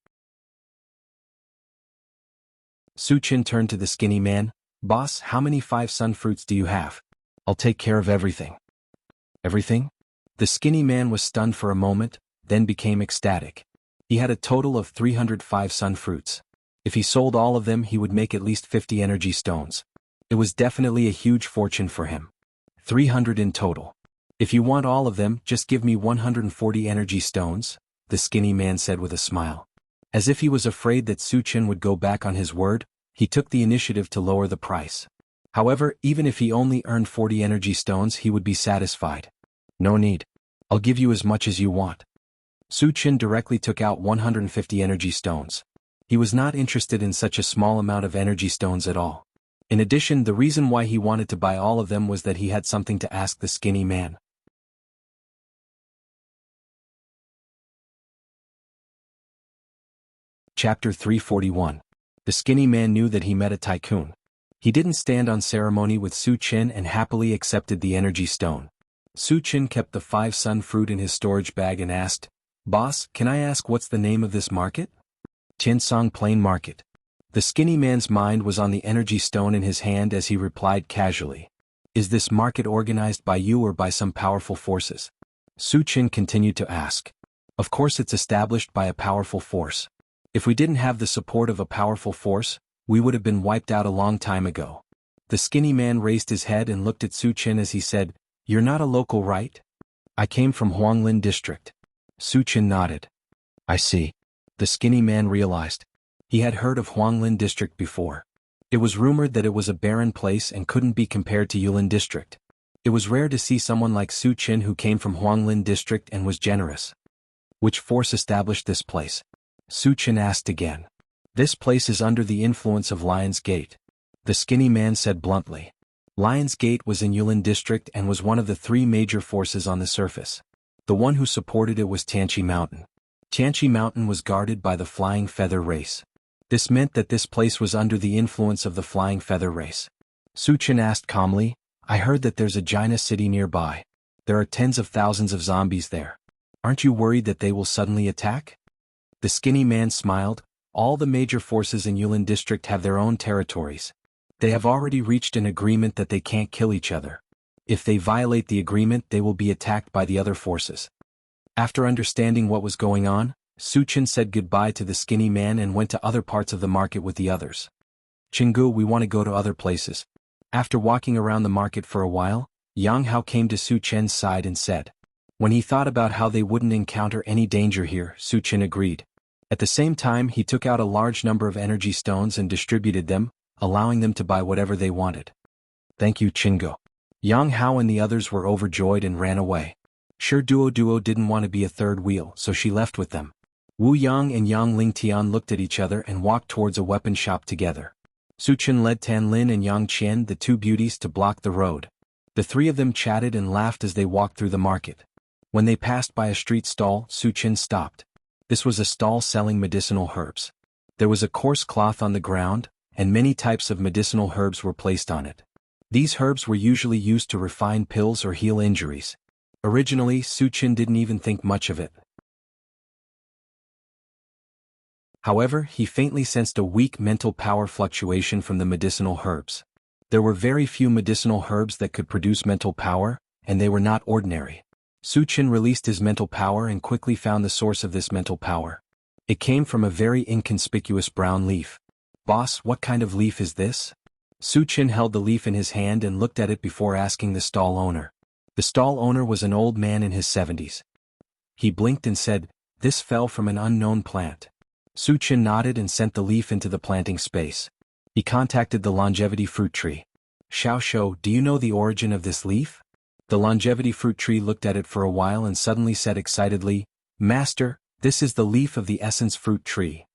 Su Chen turned to the skinny man. Boss, how many 5 sun fruits do you have? I'll take care of everything. Everything? The skinny man was stunned for a moment, then became ecstatic. He had a total of 305 sun fruits. If he sold all of them, he would make at least 50 energy stones. It was definitely a huge fortune for him. 300 in total. If you want all of them, just give me 140 energy stones, the skinny man said with a smile. As if he was afraid that Su Chen would go back on his word, he took the initiative to lower the price. However, even if he only earned 40 energy stones, he would be satisfied. No need. I'll give you as much as you want. Su Chen directly took out 150 energy stones. He was not interested in such a small amount of energy stones at all. In addition, the reason why he wanted to buy all of them was that he had something to ask the skinny man. Chapter 341. The skinny man knew that he met a tycoon. He didn't stand on ceremony with Su Chen and happily accepted the energy stone. Su Chen kept the 5 sun fruit in his storage bag and asked, Boss, can I ask what's the name of this market? Tiansong Plain Market. The skinny man's mind was on the energy stone in his hand as he replied casually. Is this market organized by you or by some powerful forces? Su Chen continued to ask. Of course it's established by a powerful force. If we didn't have the support of a powerful force, we would have been wiped out a long time ago. The skinny man raised his head and looked at Su Chen as he said, You're not a local, right? I came from Huanglin district. Su Chen nodded. I see. The skinny man realized. He had heard of Huanglin district before. It was rumored that it was a barren place and couldn't be compared to Yulin district. It was rare to see someone like Su Chen who came from Huanglin district and was generous. Which force established this place? Su Chen asked again. This place is under the influence of Lion's Gate. The skinny man said bluntly. Lion's Gate was in Yulin district and was one of the 3 major forces on the surface. The one who supported it was Tianqi Mountain. Tianqi Mountain was guarded by the Flying Feather race. This meant that this place was under the influence of the flying feather race. Su Chen asked calmly, I heard that there's a China city nearby. There are tens of thousands of zombies there. Aren't you worried that they will suddenly attack? The skinny man smiled. All the major forces in Yulin district have their own territories. They have already reached an agreement that they can't kill each other. If they violate the agreement, they will be attacked by the other forces. After understanding what was going on, Su Chen said goodbye to the skinny man and went to other parts of the market with the others. Jianghu, we want to go to other places. After walking around the market for a while, Yang Hao came to Su Chen's side and said. When he thought about how they wouldn't encounter any danger here, Su Chen agreed. At the same time, he took out a large number of energy stones and distributed them, allowing them to buy whatever they wanted. Thank you, Chingo. Yang Hao and the others were overjoyed and ran away. Sure, Duo didn't want to be a third wheel, so she left with them. Wu Yang and Yang Lingtian looked at each other and walked towards a weapon shop together. Su Chen led Tan Lin and Yang Qian, the two beauties, to block the road. The three of them chatted and laughed as they walked through the market. When they passed by a street stall, Su Chen stopped. This was a stall selling medicinal herbs. There was a coarse cloth on the ground, and many types of medicinal herbs were placed on it. These herbs were usually used to refine pills or heal injuries. Originally, Su Chen didn't even think much of it. However, he faintly sensed a weak mental power fluctuation from the medicinal herbs. There were very few medicinal herbs that could produce mental power, and they were not ordinary. Su Chen released his mental power and quickly found the source of this mental power. It came from a very inconspicuous brown leaf. Boss, what kind of leaf is this? Su Chen held the leaf in his hand and looked at it before asking the stall owner. The stall owner was an old man in his 70s. He blinked and said, this fell from an unknown plant. Su Chen nodded and sent the leaf into the planting space. He contacted the longevity fruit tree. Xiao Shou, do you know the origin of this leaf? The longevity fruit tree looked at it for a while and suddenly said excitedly, Master, this is the leaf of the essence fruit tree.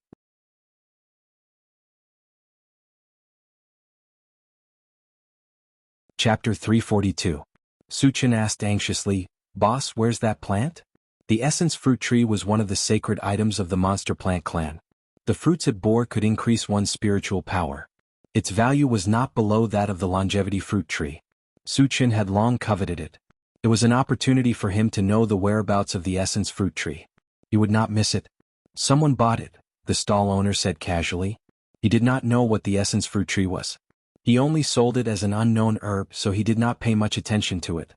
Chapter 342. Su Chen asked anxiously, Boss, where's that plant? The essence fruit tree was one of the sacred items of the monster plant clan. The fruits it bore could increase one's spiritual power. Its value was not below that of the longevity fruit tree. Su Chen had long coveted it. It was an opportunity for him to know the whereabouts of the essence fruit tree. He would not miss it. Someone bought it, the stall owner said casually. He did not know what the essence fruit tree was. He only sold it as an unknown herb, so he did not pay much attention to it.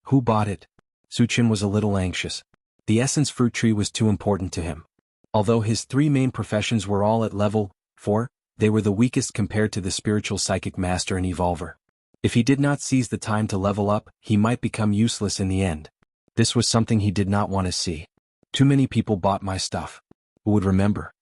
Who bought it? Su Chen was a little anxious. The essence fruit tree was too important to him. Although his three main professions were all at level 4, they were the weakest compared to the spiritual psychic master and evolver. If he did not seize the time to level up, he might become useless in the end. This was something he did not want to see. Too many people bought my stuff. Who would remember?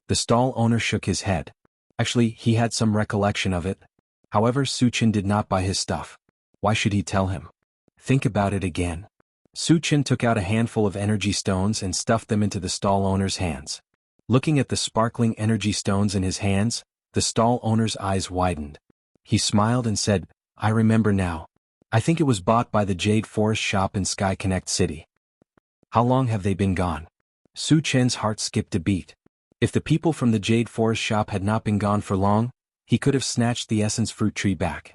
The stall owner shook his head. Actually, he had some recollection of it. However, Su Chen did not buy his stuff. Why should he tell him? Think about it again. Su Chen took out a handful of energy stones and stuffed them into the stall owner's hands. Looking at the sparkling energy stones in his hands, the stall owner's eyes widened. He smiled and said, I remember now. I think it was bought by the Jade Forest shop in Sky Connect City. How long have they been gone? Su Chen's heart skipped a beat. If the people from the Jade Forest shop had not been gone for long, he could have snatched the essence fruit tree back.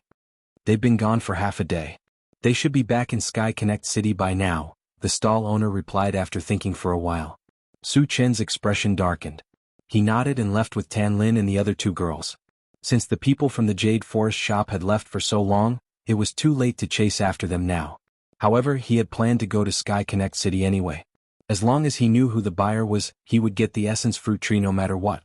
They've been gone for half a day. They should be back in Sky Connect City by now, the stall owner replied after thinking for a while. Su Chen's expression darkened. He nodded and left with Tan Lin and the other two girls. Since the people from the Jade Forest shop had left for so long, it was too late to chase after them now. However, he had planned to go to Sky Connect City anyway. As long as he knew who the buyer was, he would get the essence fruit tree no matter what.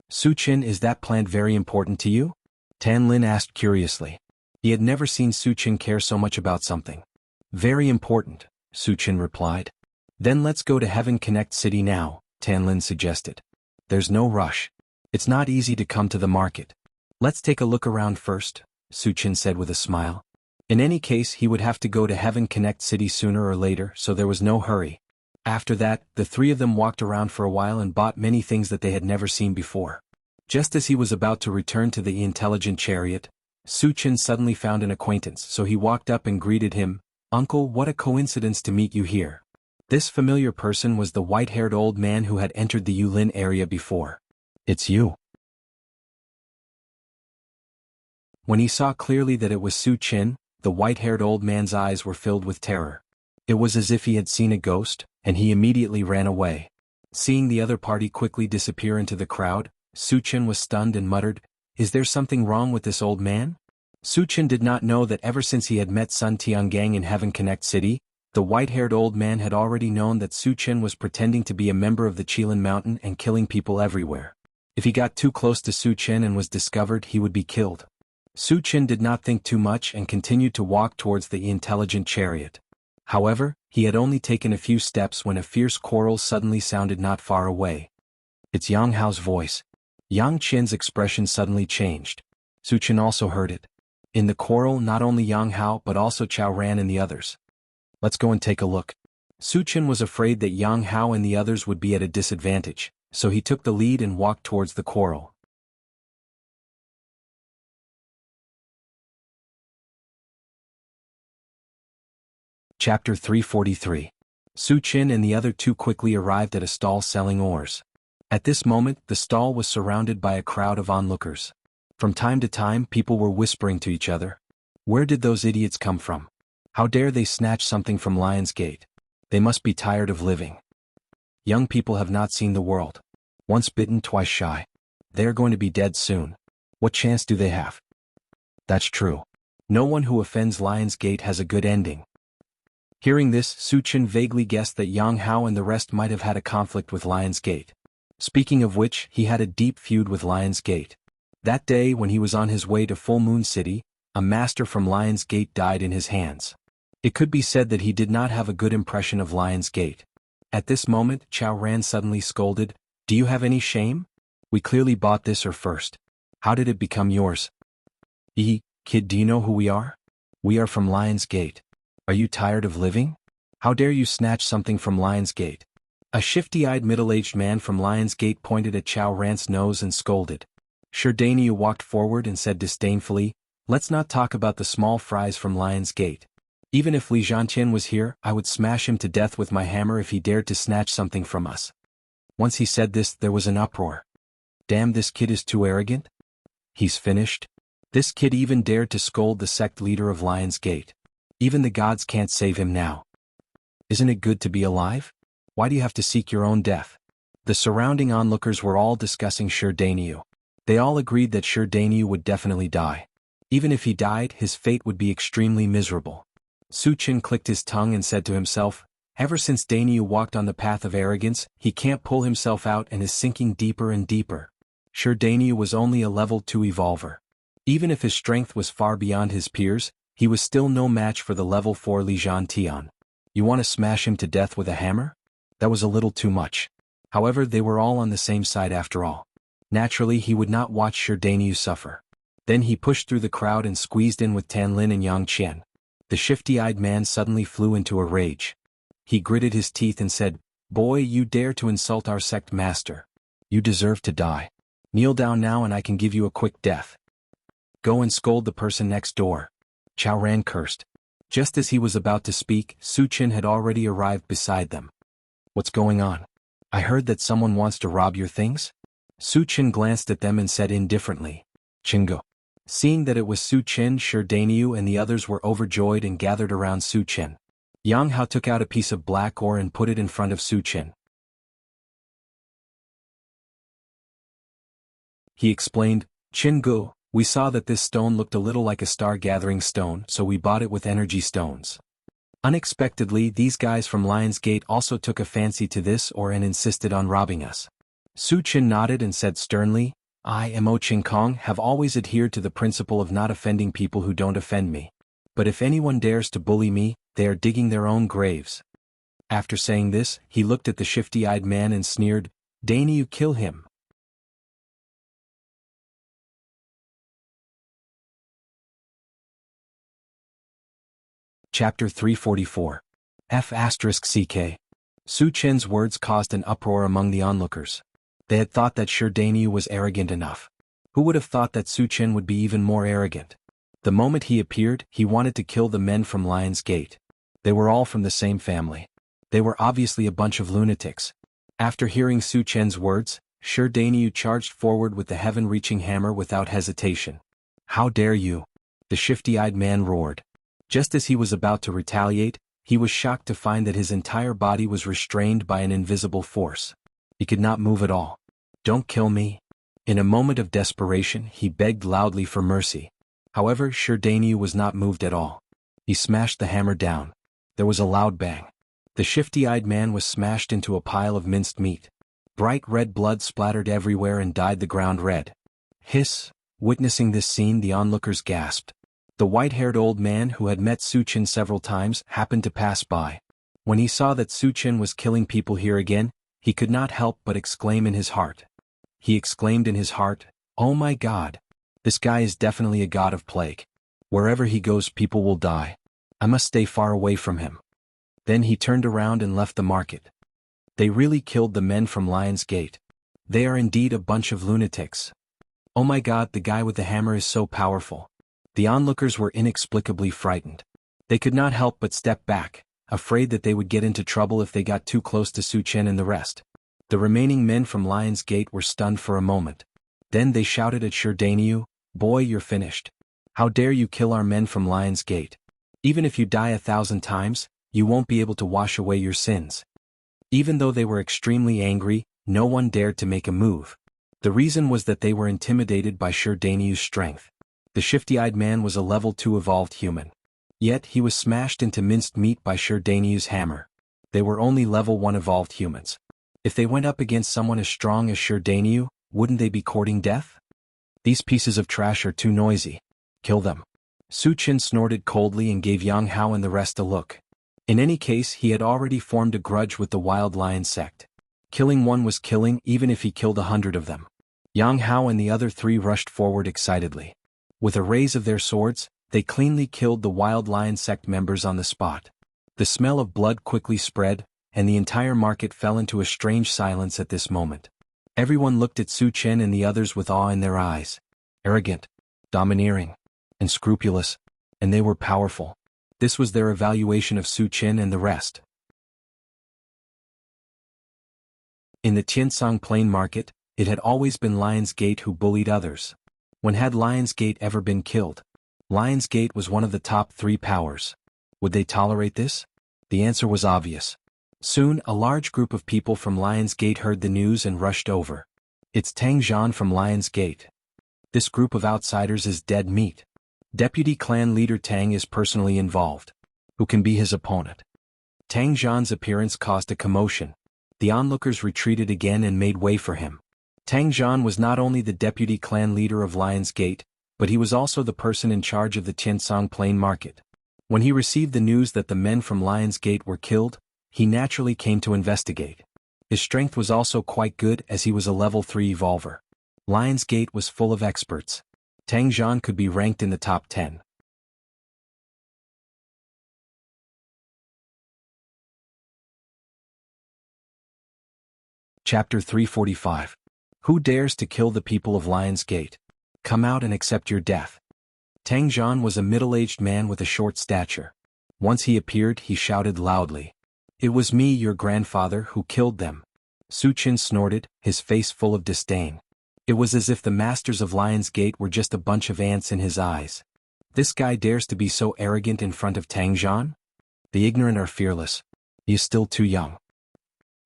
Su Chen, is that plant very important to you? Tan Lin asked curiously. He had never seen Su Chen care so much about something. Very important, Su Chen replied. Then let's go to Heaven Connect City now, Tan Lin suggested. There's no rush. It's not easy to come to the market. Let's take a look around first, Su Chen said with a smile. In any case, he would have to go to Heaven Connect City sooner or later, so there was no hurry. After that, the three of them walked around for a while and bought many things that they had never seen before. Just as he was about to return to the intelligent chariot, Su Chen suddenly found an acquaintance, so he walked up and greeted him. Uncle, what a coincidence to meet you here. This familiar person was the white-haired old man who had entered the Yulin area before. It's you. When he saw clearly that it was Su Qin, the white-haired old man's eyes were filled with terror. It was as if he had seen a ghost, and he immediately ran away. Seeing the other party quickly disappear into the crowd, Su Qin was stunned and muttered, "Is there something wrong with this old man?" Su Qin did not know that ever since he had met Sun Tiangang in Heaven Connect City, the white-haired old man had already known that Su Qin was pretending to be a member of the Qilin Mountain and killing people everywhere. If he got too close to Su Qin and was discovered, he would be killed. Su Qin did not think too much and continued to walk towards the intelligent chariot. However, he had only taken a few steps when a fierce quarrel suddenly sounded not far away. It's Yang Hao's voice. Yang Qin's expression suddenly changed. Su Qin also heard it. In the quarrel, not only Yang Hao but also Chao Ran and the others. Let's go and take a look. Su Qin was afraid that Yang Hao and the others would be at a disadvantage, so he took the lead and walked towards the quarrel. Chapter 343. Su Qin and the other two quickly arrived at a stall selling oars. At this moment, the stall was surrounded by a crowd of onlookers. From time to time, people were whispering to each other. Where did those idiots come from? How dare they snatch something from Lion's Gate? They must be tired of living. Young people have not seen the world. Once bitten, twice shy. They are going to be dead soon. What chance do they have? That's true. No one who offends Lion's Gate has a good ending. Hearing this, Su Qin vaguely guessed that Yang Hao and the rest might have had a conflict with Lion's Gate. Speaking of which, he had a deep feud with Lion's Gate. That day when he was on his way to Full Moon City, a master from Lion's Gate died in his hands. It could be said that he did not have a good impression of Lion's Gate. At this moment, Chao Ran suddenly scolded, "Do you have any shame? We clearly bought this or first. How did it become yours? Kid, do you know who we are? We are from Lion's Gate. Are you tired of living? How dare you snatch something from Lion's Gate?" A shifty-eyed middle-aged man from Lion's Gate pointed at Chao Ran's nose and scolded. Sherdaniu walked forward and said disdainfully, "Let's not talk about the small fries from Lion's Gate. Even if Li Zhantian was here, I would smash him to death with my hammer if he dared to snatch something from us." Once he said this, there was an uproar. Damn, this kid is too arrogant. He's finished. This kid even dared to scold the sect leader of Lion's Gate. Even the gods can't save him now. Isn't it good to be alive? Why do you have to seek your own death? The surrounding onlookers were all discussing Sherdaniu. They all agreed that Sherdaniu would definitely die. Even if he died, his fate would be extremely miserable. Su Qin clicked his tongue and said to himself, ever since Daniu walked on the path of arrogance, he can't pull himself out and is sinking deeper and deeper. Sherdaniu was only a level 2 evolver. Even if his strength was far beyond his peers, he was still no match for the level 4 Li Zhantian. You want to smash him to death with a hammer? That was a little too much. However, they were all on the same side after all. Naturally, he would not watch Sherdaniu suffer. Then he pushed through the crowd and squeezed in with Tan Lin and Yang Qian. The shifty-eyed man suddenly flew into a rage. He gritted his teeth and said, "Boy, you dare to insult our sect master. You deserve to die. Kneel down now and I can give you a quick death. Go and scold the person next door." Chao Ran cursed. Just as he was about to speak, Su Qin had already arrived beside them. "What's going on? I heard that someone wants to rob your things?" Su Qin glanced at them and said indifferently, "Chingo." Seeing that it was Su Qin, Sherdaniu and the others were overjoyed and gathered around Su Qin. Yang Hao took out a piece of black ore and put it in front of Su Qin. He explained, "Chingu, we saw that this stone looked a little like a star-gathering stone, so we bought it with energy stones." Unexpectedly, these guys from Lion's Gate also took a fancy to this ore and insisted on robbing us. Su Qin nodded and said sternly, "I, Mo Qing Kong, have always adhered to the principle of not offending people who don't offend me. But if anyone dares to bully me, they are digging their own graves." After saying this, he looked at the shifty-eyed man and sneered, "Dani, you kill him." Chapter 344. F***CK. Su Qin's words caused an uproar among the onlookers. They had thought that Sherdaniu was arrogant enough. Who would have thought that Su Qin would be even more arrogant? The moment he appeared, he wanted to kill the men from Lion's Gate. They were all from the same family. They were obviously a bunch of lunatics. After hearing Su Qin's words, Sherdaniu charged forward with the heaven-reaching hammer without hesitation. How dare you? The shifty-eyed man roared. Just as he was about to retaliate, he was shocked to find that his entire body was restrained by an invisible force. He could not move at all. Don't kill me. In a moment of desperation, he begged loudly for mercy. However, Jianghu was not moved at all. He smashed the hammer down. There was a loud bang. The shifty-eyed man was smashed into a pile of minced meat. Bright red blood splattered everywhere and dyed the ground red. Hiss! Witnessing this scene, the onlookers gasped. The white-haired old man who had met Su Qian several times happened to pass by. When he saw that Su Qian was killing people here again, he could not help but exclaim in his heart. He exclaimed in his heart, "Oh my God! This guy is definitely a god of plague. Wherever he goes, people will die. I must stay far away from him." Then he turned around and left the market. They really killed the men from Lion's Gate. They are indeed a bunch of lunatics. Oh my God, the guy with the hammer is so powerful. The onlookers were inexplicably frightened. They could not help but step back, afraid that they would get into trouble if they got too close to Su Qian and the rest. The remaining men from Lion's Gate were stunned for a moment. Then they shouted at Jianghu, "Boy, you're finished. How dare you kill our men from Lion's Gate? Even if you die 1,000 times, you won't be able to wash away your sins." Even though they were extremely angry, no one dared to make a move. The reason was that they were intimidated by Jianghu's strength. The shifty-eyed man was a level 2 evolved human. Yet he was smashed into minced meat by Jianghu's hammer. They were only level 1 evolved humans. If they went up against someone as strong as Jianghu, wouldn't they be courting death? These pieces of trash are too noisy. Kill them. Su Qian snorted coldly and gave Yang Hao and the rest a look. In any case, he had already formed a grudge with the Wild Lion sect. Killing one was killing even if he killed 100 of them. Yang Hao and the other 3 rushed forward excitedly. With a raise of their swords, they cleanly killed the Wild Lion sect members on the spot. The smell of blood quickly spread, and the entire market fell into a strange silence at this moment. Everyone looked at Su Qian and the others with awe in their eyes. Arrogant, domineering, and scrupulous, and they were powerful. This was their evaluation of Su Qian and the rest. In the Tiansong Plain Market, it had always been Lion's Gate who bullied others. When had Lion's Gate ever been killed? Lion's Gate was one of the top 3 powers. Would they tolerate this? The answer was obvious. Soon, a large group of people from Lion's Gate heard the news and rushed over. It's Tang Zhan from Lion's Gate. This group of outsiders is dead meat. Deputy clan leader Tang is personally involved. Who can be his opponent? Tang Zhan's appearance caused a commotion. The onlookers retreated again and made way for him. Tang Zhan was not only the deputy clan leader of Lion's Gate, but he was also the person in charge of the Tiansong Plain Market. When he received the news that the men from Lion's Gate were killed, he naturally came to investigate. His strength was also quite good as he was a level 3 evolver. Lion's Gate was full of experts. Tang Zhan could be ranked in the top 10. Chapter 345. Who dares to kill the people of Lion's Gate? Come out and accept your death. Tang Zhan was a middle-aged man with a short stature. Once he appeared, he shouted loudly. "It was me, your grandfather, who killed them." Su Qian snorted, his face full of disdain. It was as if the masters of Lion's Gate were just a bunch of ants in his eyes. This guy dares to be so arrogant in front of Tang Zhan? The ignorant are fearless. He is still too young.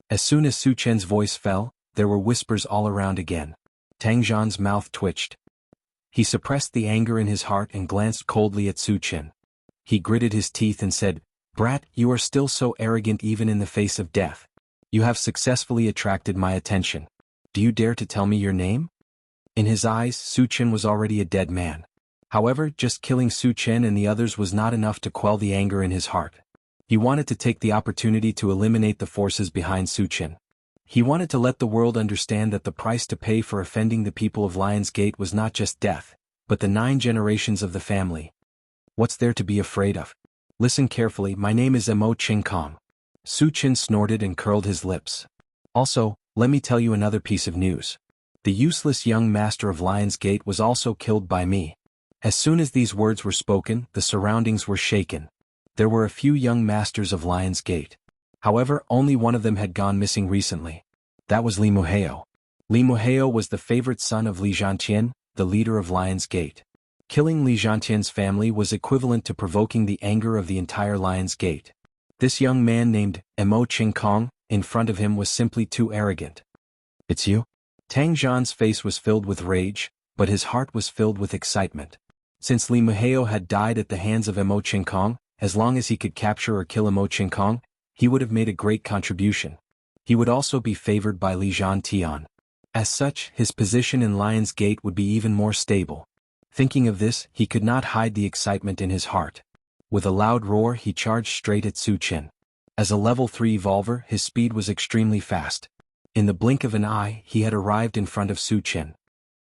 As soon as Su Qian's voice fell, there were whispers all around again. Tang Zhan's mouth twitched. He suppressed the anger in his heart and glanced coldly at Su Qian. He gritted his teeth and said, "Brat, you are still so arrogant even in the face of death. You have successfully attracted my attention. Do you dare to tell me your name?" In his eyes, Su Qian was already a dead man. However, just killing Su Qian and the others was not enough to quell the anger in his heart. He wanted to take the opportunity to eliminate the forces behind Su Qian. He wanted to let the world understand that the price to pay for offending the people of Lion's Gate was not just death, but the 9 generations of the family. What's there to be afraid of? Listen carefully, my name is Mo Qingkong. Su Qian snorted and curled his lips. Also, let me tell you another piece of news. The useless young master of Lion's Gate was also killed by me. As soon as these words were spoken, the surroundings were shaken. There were a few young masters of Lion's Gate. However, only one of them had gone missing recently. That was Li Muheo. Li Muheo was the favorite son of Li Zhantian, the leader of Lion's Gate. Killing Li Zhantian's family was equivalent to provoking the anger of the entire Lion's Gate. This young man named Emo Qingkong, in front of him was simply too arrogant. "It's you?" Tang Zhan's face was filled with rage, but his heart was filled with excitement. Since Li Muheo had died at the hands of Emo Qingkong, as long as he could capture or kill Emo Qingkong, he would have made a great contribution. He would also be favored by Li Zhantian. As such, his position in Lion's Gate would be even more stable. Thinking of this, he could not hide the excitement in his heart. With a loud roar, he charged straight at Su Chen. As a level 3 evolver, his speed was extremely fast. In the blink of an eye, he had arrived in front of Su Chen.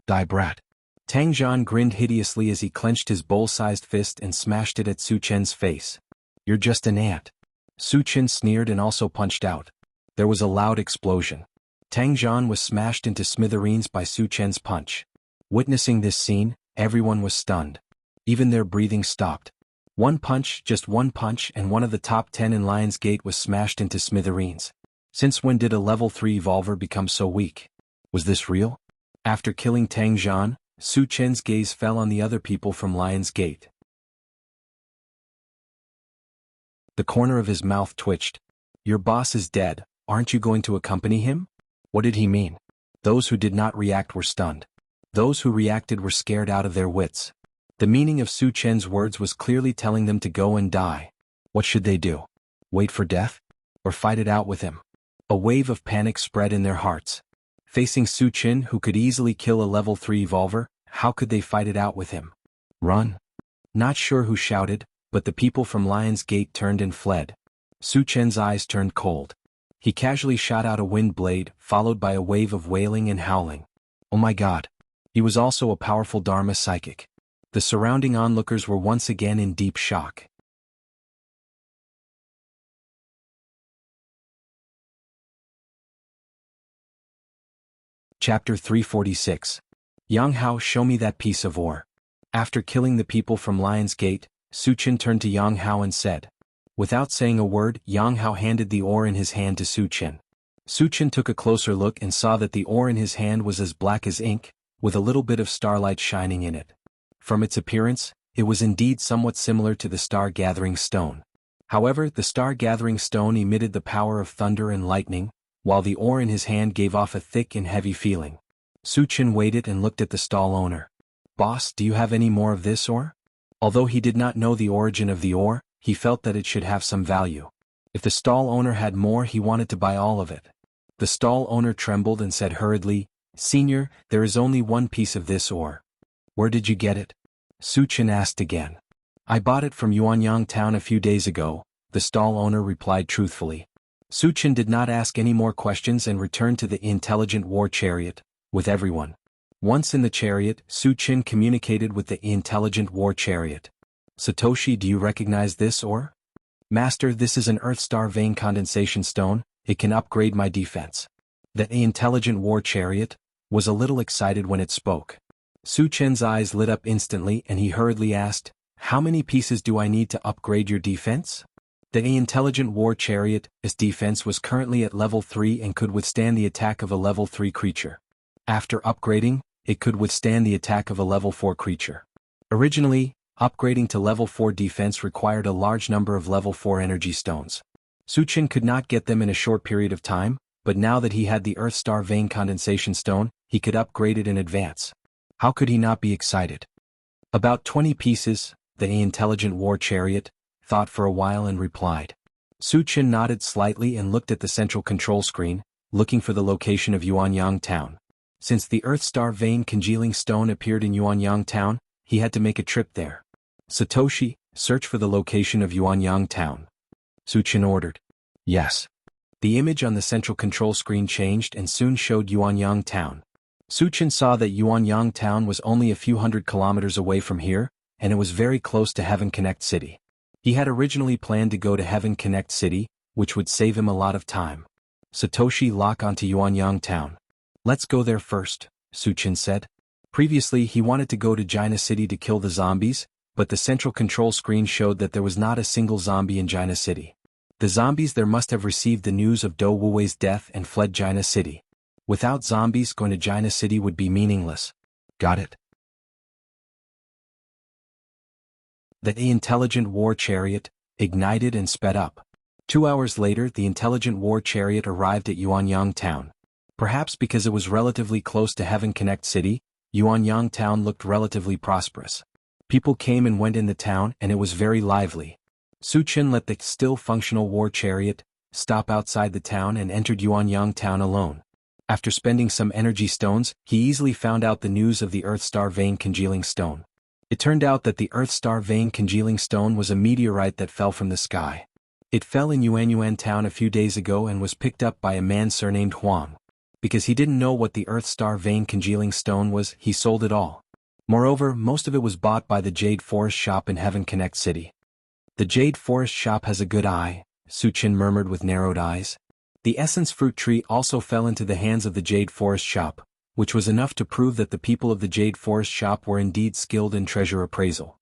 "Die, brat." Tang Zhan grinned hideously as he clenched his bowl-sized fist and smashed it at Su Chen's face. "You're just an ant." Su Chen sneered and also punched out. There was a loud explosion. Tang Zhan was smashed into smithereens by Su Chen's punch. Witnessing this scene, everyone was stunned. Even their breathing stopped. One punch, just one punch, and one of the top 10 in Lion's Gate was smashed into smithereens. Since when did a level 3 evolver become so weak? Was this real? After killing Tang Zhan, Su Chen's gaze fell on the other people from Lion's Gate. The corner of his mouth twitched. "Your boss is dead, aren't you going to accompany him?" What did he mean? Those who did not react were stunned. Those who reacted were scared out of their wits. The meaning of Su Chen's words was clearly telling them to go and die. What should they do? Wait for death? Or fight it out with him? A wave of panic spread in their hearts. Facing Su Chen, who could easily kill a level 3 evolver, how could they fight it out with him? Run? Not sure who shouted, but the people from Lion's Gate turned and fled. Su Chen's eyes turned cold. He casually shot out a wind blade, followed by a wave of wailing and howling. Oh my god. He was also a powerful Dharma psychic. The surrounding onlookers were once again in deep shock. Chapter 346. Jianghu, show me that piece of ore. After killing the people from Lion's Gate, Su Chen turned to Jianghu and said. Without saying a word, Jianghu handed the ore in his hand to Su Chen. Su Chen took a closer look and saw that the ore in his hand was as black as ink, with a little bit of starlight shining in it. From its appearance, it was indeed somewhat similar to the star-gathering stone. However, the star-gathering stone emitted the power of thunder and lightning, while the ore in his hand gave off a thick and heavy feeling. Su Chen waited and looked at the stall owner. "Boss, do you have any more of this ore?" Although he did not know the origin of the ore, he felt that it should have some value. If the stall owner had more, he wanted to buy all of it. The stall owner trembled and said hurriedly, "Senior, there is only one piece of this ore." "Where did you get it?" Su Chen asked again. "I bought it from Yuanyang town a few days ago," the stall owner replied truthfully. Su Chen did not ask any more questions and returned to the intelligent war chariot, with everyone. Once in the chariot, Su Chen communicated with the intelligent war chariot. "Satoshi, do you recognize this ore?" "Master, this is an Earth-star vein condensation stone, it can upgrade my defense." The intelligent war chariot was a little excited when it spoke. Su Chen's eyes lit up instantly and he hurriedly asked, "How many pieces do I need to upgrade your defense?" The intelligent war chariot's defense was currently at level 3 and could withstand the attack of a level 3 creature. After upgrading, it could withstand the attack of a level 4 creature. Originally, upgrading to level 4 defense required a large number of level 4 energy stones. Su Chen could not get them in a short period of time, but now that he had the Earth Star Vein Condensation Stone, he could upgrade it in advance. How could he not be excited? "About 20 pieces," the intelligent war chariot thought for a while and replied. Su Chen nodded slightly and looked at the central control screen, looking for the location of Yuanyang town. Since the Earth Star Vein Congealing Stone appeared in Yuanyang town, he had to make a trip there. "Satoshi, search for the location of Yuanyang town." Su Chen ordered. Yes. The image on the central control screen changed and soon showed Yuanyang town. Su Chen saw that Yuanyang town was only a few hundred kilometers away from here, and it was very close to Heaven Connect City. He had originally planned to go to Heaven Connect City, which would save him a lot of time. Satoshi, lock onto Yuanyang town. "Let's go there first," Su Chen said. Previously he wanted to go to Jianghu City to kill the zombies, but the central control screen showed that there was not a single zombie in Jianghu City. The zombies there must have received the news of Do Wuwei's death and fled Jianghu City. Without zombies, going to Jianghu City would be meaningless. Got it? The intelligent war chariot ignited and sped up. 2 hours later, the intelligent war chariot arrived at Yuanyang town. Perhaps because it was relatively close to Heaven Connect City, Yuanyang town looked relatively prosperous. People came and went in the town, and it was very lively. Su Chen let the still functional war chariot stop outside the town and entered Yuanyang town alone. After spending some energy stones, he easily found out the news of the Earth Star Vein Congealing Stone. It turned out that the Earth Star Vein Congealing Stone was a meteorite that fell from the sky. It fell in Yuanyuan town a few days ago and was picked up by a man surnamed Huang. Because he didn't know what the Earth Star Vein Congealing Stone was, he sold it all. Moreover, most of it was bought by the Jade Forest shop in Heaven Connect City. The Jade Forest shop has a good eye, Su Chen murmured with narrowed eyes. The essence fruit tree also fell into the hands of the Jade Forest shop, which was enough to prove that the people of the Jade Forest shop were indeed skilled in treasure appraisal.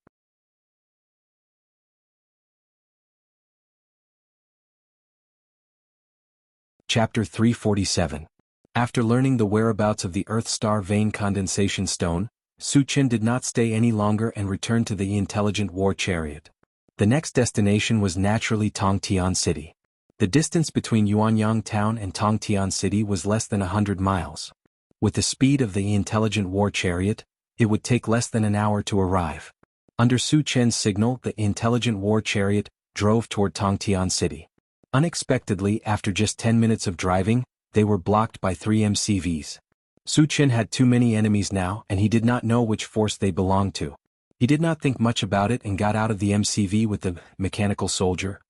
Chapter 347. After learning the whereabouts of the Earth Star Vein Condensation Stone, Su Chen did not stay any longer and returned to the intelligent war chariot. The next destination was naturally Tongtian City. The distance between Yuanyang town and Tongtian City was less than 100 miles. With the speed of the intelligent war chariot, it would take less than an hour to arrive. Under Su Chen's signal, the intelligent war chariot drove toward Tongtian City. Unexpectedly, after just 10 minutes of driving, they were blocked by 3 MCVs. Su Chen had too many enemies now, and he did not know which force they belonged to. He did not think much about it and got out of the MCV with the mechanical soldier.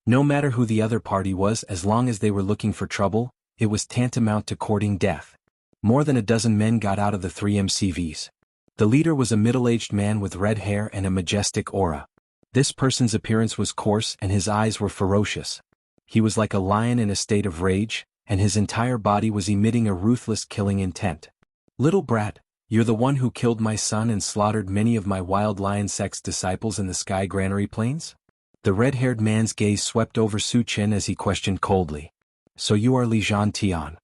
No matter who the other party was, as long as they were looking for trouble, it was tantamount to courting death. More than a dozen men got out of the 3 MCVs. The leader was a middle-aged man with red hair and a majestic aura. This person's appearance was coarse and his eyes were ferocious. He was like a lion in a state of rage, and his entire body was emitting a ruthless killing intent. "Little brat, you're the one who killed my son and slaughtered many of my wild lion sex disciples in the Sky Granary Plains?" The red-haired man's gaze swept over Su Chen as he questioned coldly. "So you are Li Tian?"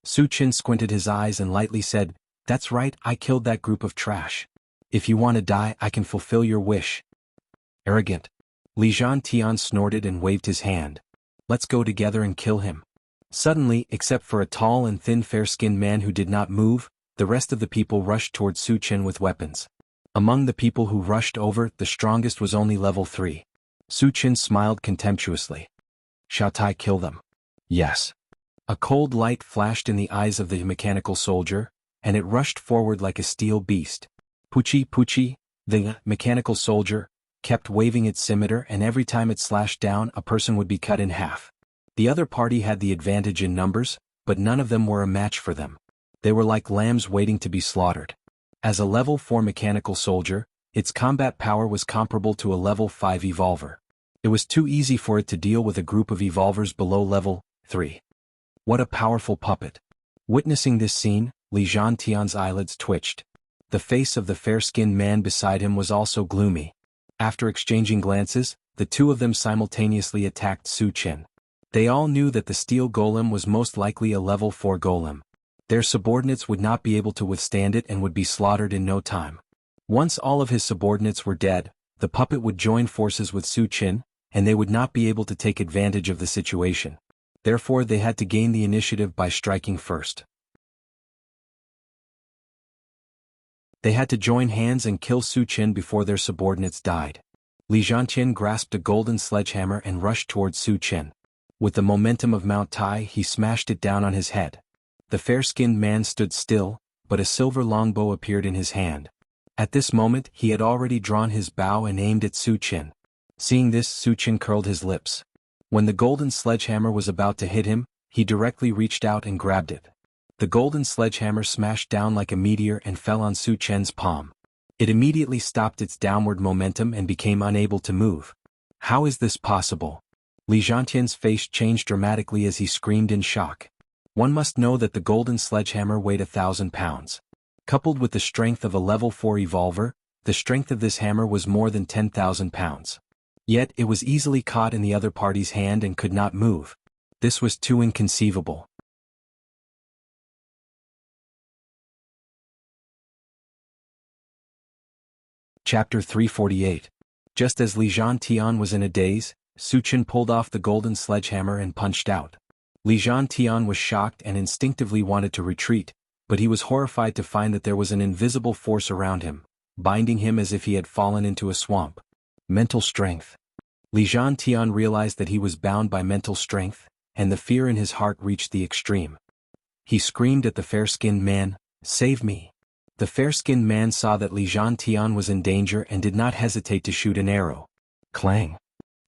Su Chen squinted his eyes and lightly said, "That's right, I killed that group of trash. If you want to die, I can fulfill your wish." Arrogant. Li Tian snorted and waved his hand. "Let's go together and kill him." Suddenly, except for a tall and thin fair-skinned man who did not move, the rest of the people rushed toward Su Chen with weapons. Among the people who rushed over, the strongest was only level 3. Su Chen smiled contemptuously. "Shall I kill them?" "Yes." A cold light flashed in the eyes of the mechanical soldier, and it rushed forward like a steel beast. Puchi Puchi, the mechanical soldier, kept waving its scimitar, and every time it slashed down, a person would be cut in half. The other party had the advantage in numbers, but none of them were a match for them. They were like lambs waiting to be slaughtered. As a level 4 mechanical soldier, its combat power was comparable to a level 5 evolver. It was too easy for it to deal with a group of evolvers below level 3. What a powerful puppet. Witnessing this scene, Li Tian's eyelids twitched. The face of the fair-skinned man beside him was also gloomy. After exchanging glances, the two of them simultaneously attacked Su Chen. They all knew that the steel golem was most likely a level 4 golem. Their subordinates would not be able to withstand it and would be slaughtered in no time. Once all of his subordinates were dead, the puppet would join forces with Su Chen, and they would not be able to take advantage of the situation. Therefore, they had to gain the initiative by striking first. They had to join hands and kill Su Chen before their subordinates died. Li Tian grasped a golden sledgehammer and rushed towards Su Chen. With the momentum of Mount Tai, he smashed it down on his head. The fair-skinned man stood still, but a silver longbow appeared in his hand. At this moment, he had already drawn his bow and aimed at Su Chen. Seeing this, Su Chen curled his lips. When the golden sledgehammer was about to hit him, he directly reached out and grabbed it. The golden sledgehammer smashed down like a meteor and fell on Su Chen's palm. It immediately stopped its downward momentum and became unable to move. How is this possible? Li Tian's face changed dramatically as he screamed in shock. One must know that the golden sledgehammer weighed 1,000 pounds. Coupled with the strength of a level 4 evolver, the strength of this hammer was more than 10,000 pounds. Yet it was easily caught in the other party's hand and could not move. This was too inconceivable. Chapter 348. Just as Li Tian was in a daze, Su Chen pulled off the golden sledgehammer and punched out. Li Tian was shocked and instinctively wanted to retreat, but he was horrified to find that there was an invisible force around him, binding him as if he had fallen into a swamp. Mental strength. Li Tian realized that he was bound by mental strength, and the fear in his heart reached the extreme. He screamed at the fair-skinned man, "Save me!" The fair-skinned man saw that Li Tian was in danger and did not hesitate to shoot an arrow. Clang!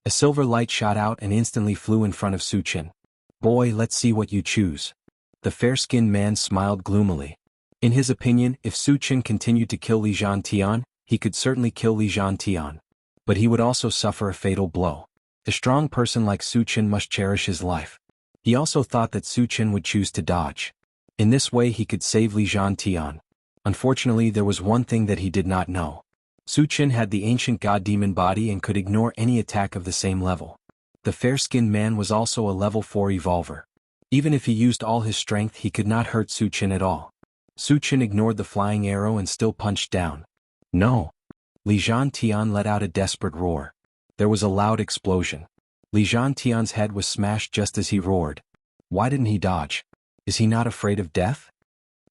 A silver light shot out and instantly flew in front of Su Chen. "Boy, let's see what you choose." The fair-skinned man smiled gloomily. In his opinion, if Su Chen continued to kill Li Tian, he could certainly kill Li Tian. But he would also suffer a fatal blow. A strong person like Su Chen must cherish his life. He also thought that Su Chen would choose to dodge. In this way he could save Li Tian. Unfortunately, there was one thing that he did not know. Su Chen had the ancient god-demon body and could ignore any attack of the same level. The fair-skinned man was also a level 4 evolver. Even if he used all his strength, he could not hurt Su Chen at all. Su Chen ignored the flying arrow and still punched down. No! Li Tian let out a desperate roar. There was a loud explosion. Li Tian's head was smashed just as he roared. Why didn't he dodge? Is he not afraid of death?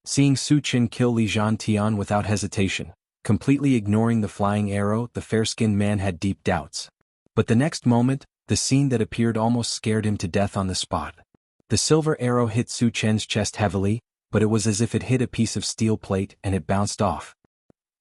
Seeing Su Chen kill Li Tian without hesitation, completely ignoring the flying arrow, the fair-skinned man had deep doubts. But the next moment, the scene that appeared almost scared him to death on the spot. The silver arrow hit Su Chen's chest heavily, but it was as if it hit a piece of steel plate and it bounced off.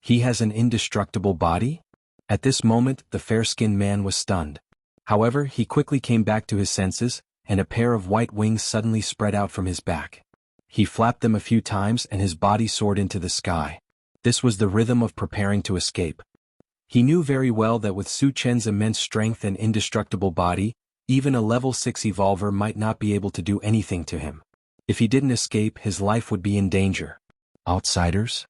He has an indestructible body? At this moment, the fair-skinned man was stunned. However, he quickly came back to his senses, and a pair of white wings suddenly spread out from his back. He flapped them a few times and his body soared into the sky. This was the rhythm of preparing to escape. He knew very well that with Su Chen's immense strength and indestructible body, even a level 6 evolver might not be able to do anything to him. If he didn't escape, his life would be in danger. Outsiders?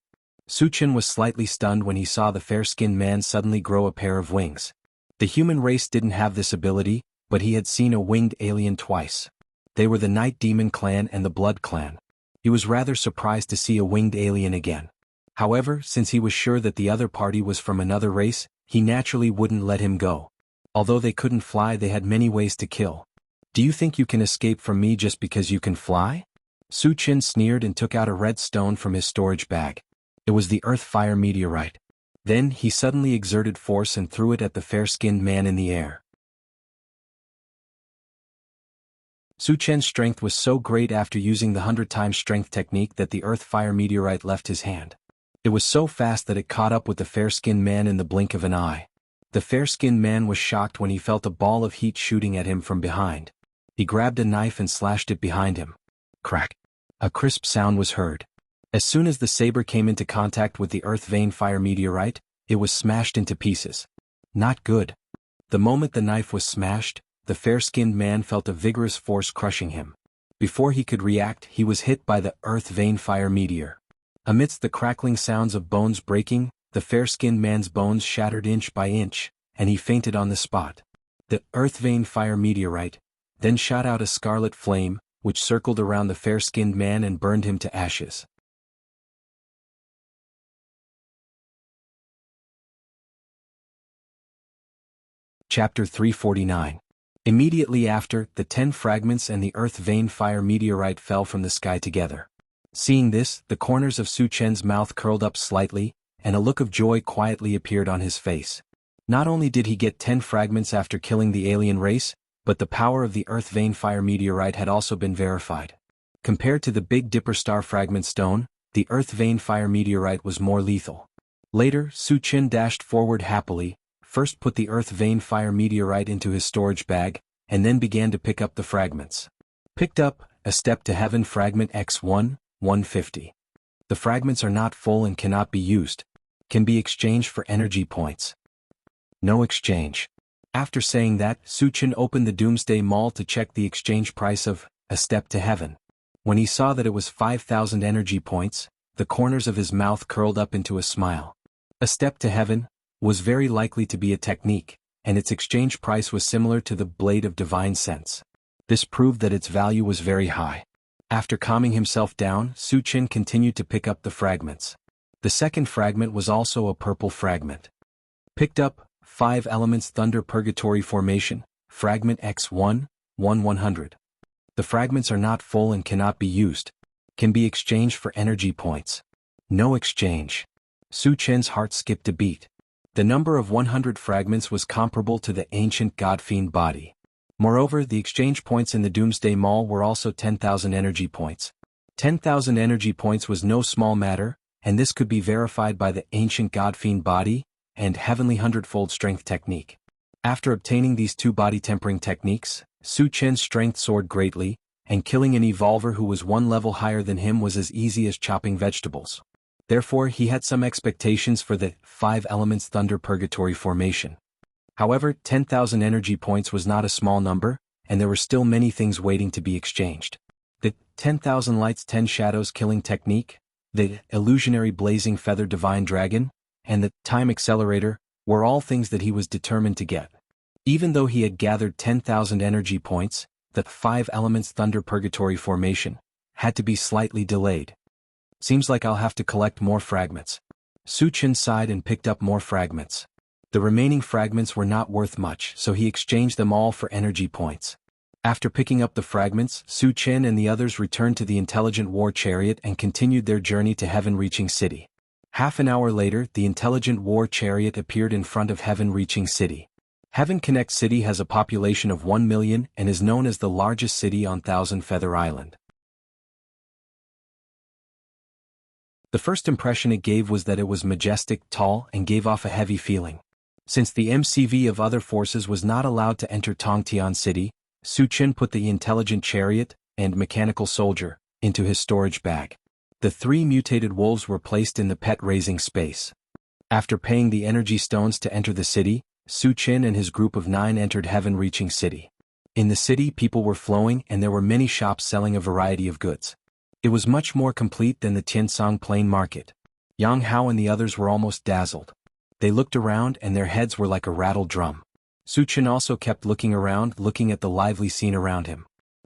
Su Chen was slightly stunned when he saw the fair-skinned man suddenly grow a pair of wings. The human race didn't have this ability, but he had seen a winged alien twice. They were the Night Demon clan and the Blood clan. He was rather surprised to see a winged alien again. However, since he was sure that the other party was from another race, he naturally wouldn't let him go. Although they couldn't fly, they had many ways to kill. Do you think you can escape from me just because you can fly? Su Chen sneered and took out a red stone from his storage bag. It was the earth-fire meteorite. Then he suddenly exerted force and threw it at the fair-skinned man in the air. Su Chen's strength was so great after using the 100 times strength technique that the earth-fire meteorite left his hand. It was so fast that it caught up with the fair-skinned man in the blink of an eye. The fair-skinned man was shocked when he felt a ball of heat shooting at him from behind. He grabbed a knife and slashed it behind him. Crack! A crisp sound was heard. As soon as the saber came into contact with the earth-vein fire meteorite, it was smashed into pieces. Not good. The moment the knife was smashed, the fair-skinned man felt a vigorous force crushing him. Before he could react, he was hit by the earth-vein fire meteor. Amidst the crackling sounds of bones breaking, the fair-skinned man's bones shattered inch by inch, and he fainted on the spot. The earth-vein fire meteorite then shot out a scarlet flame, which circled around the fair-skinned man and burned him to ashes. Chapter 349. Immediately after, the 10 fragments and the earth-vein fire meteorite fell from the sky together. Seeing this, the corners of Su Chen's mouth curled up slightly, and a look of joy quietly appeared on his face. Not only did he get 10 fragments after killing the alien race, but the power of the earth-vein fire meteorite had also been verified. Compared to the Big Dipper star fragment stone, the earth-vein fire meteorite was more lethal. Later, Su Chen dashed forward happily, first put the earth-vein fire meteorite into his storage bag, and then began to pick up the fragments. Picked up, a step to heaven fragment X1, 150. The fragments are not full and cannot be used. Can be exchanged for energy points. No exchange. After saying that, Su Chen opened the Doomsday Mall to check the exchange price of a step to heaven. When he saw that it was 5,000 energy points, the corners of his mouth curled up into a smile. A step to heaven was very likely to be a technique, and its exchange price was similar to the Blade of Divine Sense. This proved that its value was very high. After calming himself down, Su Chen continued to pick up the fragments. The second fragment was also a purple fragment. Picked up, 5 Elements Thunder Purgatory Formation, Fragment X1, 100. The fragments are not full and cannot be used. Can be exchanged for energy points. No exchange. Su Chen's heart skipped a beat. The number of 100 fragments was comparable to the ancient god-fiend body. Moreover, the exchange points in the Doomsday Mall were also 10,000 energy points. 10,000 energy points was no small matter, and this could be verified by the ancient god-fiend body and heavenly hundredfold strength technique. After obtaining these two body tempering techniques, Su Chen's strength soared greatly, and killing an evolver who was one level higher than him was as easy as chopping vegetables. Therefore, he had some expectations for the 5 Elements Thunder Purgatory Formation. However, 10,000 energy points was not a small number, and there were still many things waiting to be exchanged. The 10,000 Lights 10 Shadows Killing Technique, the Illusionary Blazing Feather Divine Dragon, and the Time Accelerator were all things that he was determined to get. Even though he had gathered 10,000 energy points, the 5 Elements Thunder Purgatory Formation had to be slightly delayed. Seems like I'll have to collect more fragments. Su Chen sighed and picked up more fragments. The remaining fragments were not worth much, so he exchanged them all for energy points. After picking up the fragments, Su Chen and the others returned to the Intelligent War Chariot and continued their journey to Heaven-Reaching City. Half an hour later, the Intelligent War Chariot appeared in front of Heaven-Reaching City. Heaven Connect City has a population of 1 million and is known as the largest city on Thousand Feather Island. The first impression it gave was that it was majestic, tall, and gave off a heavy feeling. Since the MCV of other forces was not allowed to enter Tongtian City, Su Chen put the Intelligent Chariot and Mechanical Soldier into his storage bag. The 3 mutated wolves were placed in the pet-raising space. After paying the energy stones to enter the city, Su Chen and his group of 9 entered Heaven-Reaching City. In the city, people were flowing and there were many shops selling a variety of goods. It was much more complete than the Tiansong Plain Market. Yang Hao and the others were almost dazzled. They looked around and their heads were like a rattled drum. Su Chen also kept looking around, looking at the lively scene around him.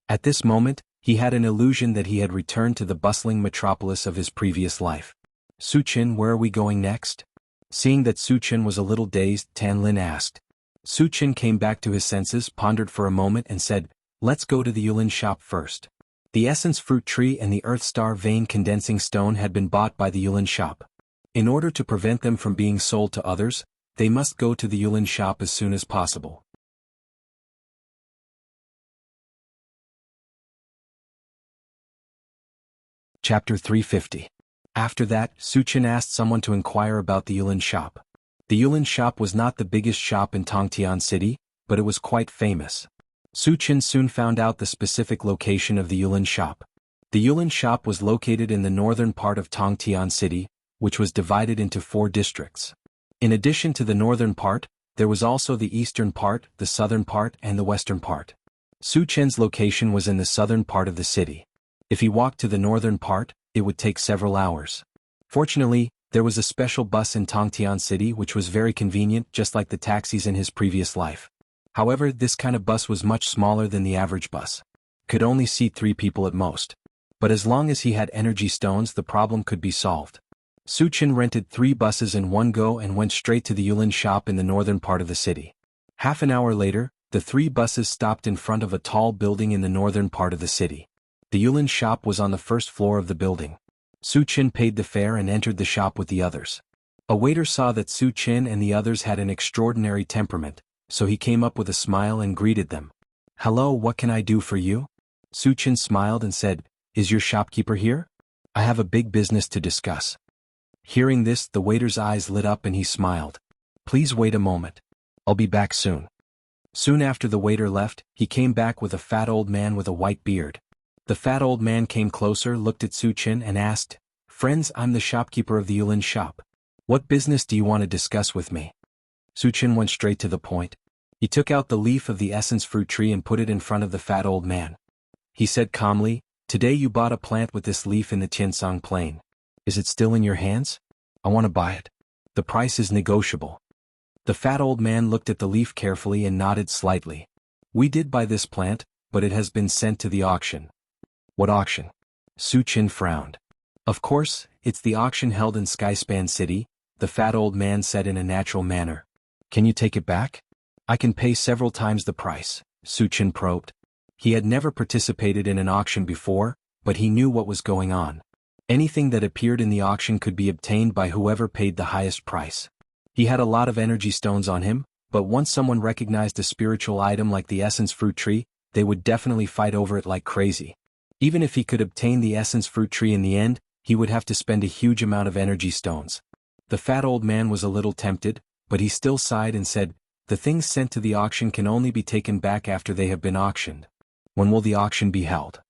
At this moment, he had an illusion that he had returned to the bustling metropolis of his previous life. Su Chen, where are we going next? Seeing that Su Chen was a little dazed, Tan Lin asked. Su Chen came back to his senses, pondered for a moment and said, let's go to the Yulin shop first. The Essence Fruit Tree and the Earth Star Vein Condensing Stone had been bought by the Yulin shop. In order to prevent them from being sold to others, they must go to the Yulin shop as soon as possible. Chapter 350. After that, Su Chen asked someone to inquire about the Yulin shop. The Yulin shop was not the biggest shop in Tongtian City, but it was quite famous. Su Chen soon found out the specific location of the Yulin shop. The Yulin shop was located in the northern part of Tongtian City, which was divided into 4 districts. In addition to the northern part, there was also the eastern part, the southern part, and the western part. Su Chen's location was in the southern part of the city. If he walked to the northern part, it would take several hours. Fortunately, there was a special bus in Tongtian City which was very convenient, just like the taxis in his previous life. However, this kind of bus was much smaller than the average bus. Could only seat 3 people at most. But as long as he had energy stones, the problem could be solved. Su Chen rented 3 buses in one go and went straight to the Yulin shop in the northern part of the city. Half an hour later, the 3 buses stopped in front of a tall building in the northern part of the city. The Yulin shop was on the first floor of the building. Su Chen paid the fare and entered the shop with the others. A waiter saw that Su Chen and the others had an extraordinary temperament, so he came up with a smile and greeted them. Hello, what can I do for you? Su Chen smiled and said, is your shopkeeper here? I have a big business to discuss. Hearing this, the waiter's eyes lit up and he smiled. Please wait a moment. I'll be back soon. Soon after the waiter left, he came back with a fat old man with a white beard. The fat old man came closer, looked at Su Chen and asked, Friends, I'm the shopkeeper of the Yulin shop. What business do you want to discuss with me? Su Chen went straight to the point. He took out the leaf of the Essence Fruit Tree and put it in front of the fat old man. He said calmly, Today you bought a plant with this leaf in the Tiansong Plain. Is it still in your hands? I want to buy it. The price is negotiable. The fat old man looked at the leaf carefully and nodded slightly. We did buy this plant, but it has been sent to the auction. What auction? Su Chen frowned. Of course, it's the auction held in Skyspan City, the fat old man said in a natural manner. Can you take it back? I can pay several times the price, Su Chen probed. He had never participated in an auction before, but he knew what was going on. Anything that appeared in the auction could be obtained by whoever paid the highest price. He had a lot of energy stones on him, but once someone recognized a spiritual item like the essence fruit tree, they would definitely fight over it like crazy. Even if he could obtain the essence fruit tree in the end, he would have to spend a huge amount of energy stones. The fat old man was a little tempted, but he still sighed and said, "The things sent to the auction can only be taken back after they have been auctioned. When will the auction be held?"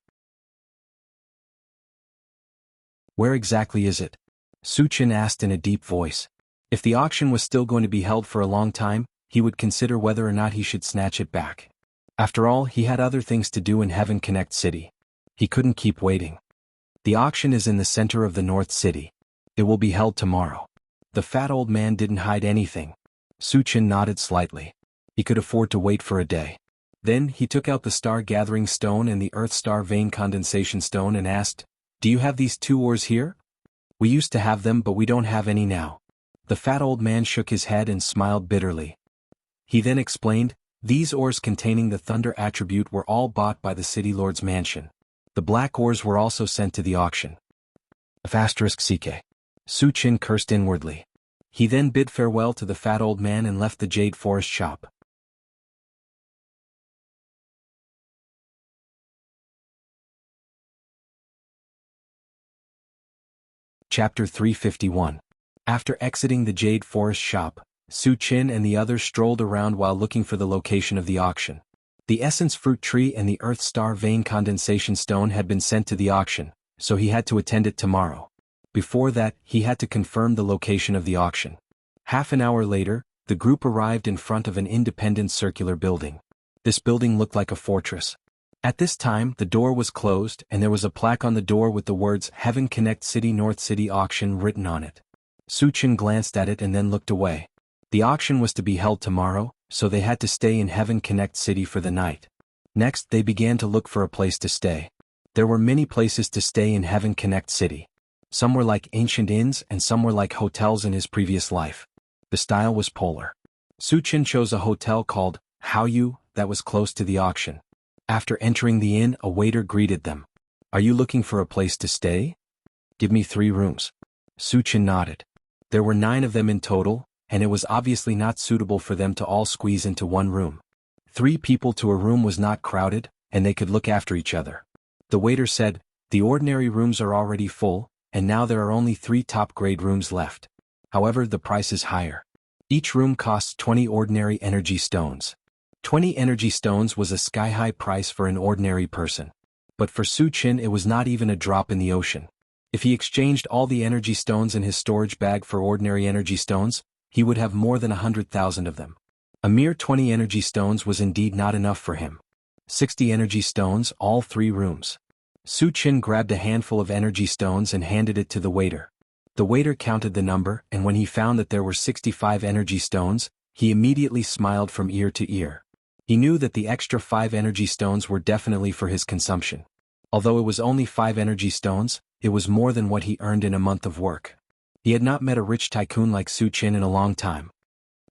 "Where exactly is it?" Su Chen asked in a deep voice. If the auction was still going to be held for a long time, he would consider whether or not he should snatch it back. After all, he had other things to do in Heaven Connect City. He couldn't keep waiting. "The auction is in the center of the North City. It will be held tomorrow." The fat old man didn't hide anything. Su Chen nodded slightly. He could afford to wait for a day. Then he took out the Star Gathering Stone and the Earth Star Vein Condensation Stone and asked, "Do you have these two ores here?" "We used to have them, but we don't have any now." The fat old man shook his head and smiled bitterly. He then explained, "These ores containing the Thunder attribute were all bought by the City Lord's mansion. The black ores were also sent to the auction." *CK. Su Chen cursed inwardly. He then bid farewell to the fat old man and left the Jade Forest shop. Chapter 351. After exiting the Jade Forest shop, Su Chen and the others strolled around while looking for the location of the auction. The Essence Fruit Tree and the Earth Star Vein Condensation Stone had been sent to the auction, so he had to attend it tomorrow. Before that, he had to confirm the location of the auction. Half an hour later, the group arrived in front of an independent circular building. This building looked like a fortress. At this time, the door was closed and there was a plaque on the door with the words Heaven Connect City North City Auction written on it. Su Chen glanced at it and then looked away. The auction was to be held tomorrow, so they had to stay in Heaven Connect City for the night. Next, they began to look for a place to stay. There were many places to stay in Heaven Connect City. Some were like ancient inns and some were like hotels in his previous life. The style was polar. Su Chen chose a hotel called Haoyu that was close to the auction. After entering the inn, a waiter greeted them. "Are you looking for a place to stay? Give me 3 rooms." Su Chen nodded. There were 9 of them in total, and it was obviously not suitable for them to all squeeze into one room. 3 people to a room was not crowded, and they could look after each other. The waiter said, "The ordinary rooms are already full, and now there are only 3 top-grade rooms left. However, the price is higher. Each room costs 20 ordinary energy stones." 20 energy stones was a sky-high price for an ordinary person. But for Su Chen it was not even a drop in the ocean. If he exchanged all the energy stones in his storage bag for ordinary energy stones, he would have more than 100,000 of them. A mere 20 energy stones was indeed not enough for him. 60 energy stones, all 3 rooms. Su Chen grabbed a handful of energy stones and handed it to the waiter. The waiter counted the number, and when he found that there were 65 energy stones, he immediately smiled from ear to ear. He knew that the extra 5 energy stones were definitely for his consumption. Although it was only 5 energy stones, it was more than what he earned in a month of work. He had not met a rich tycoon like Su Chen in a long time.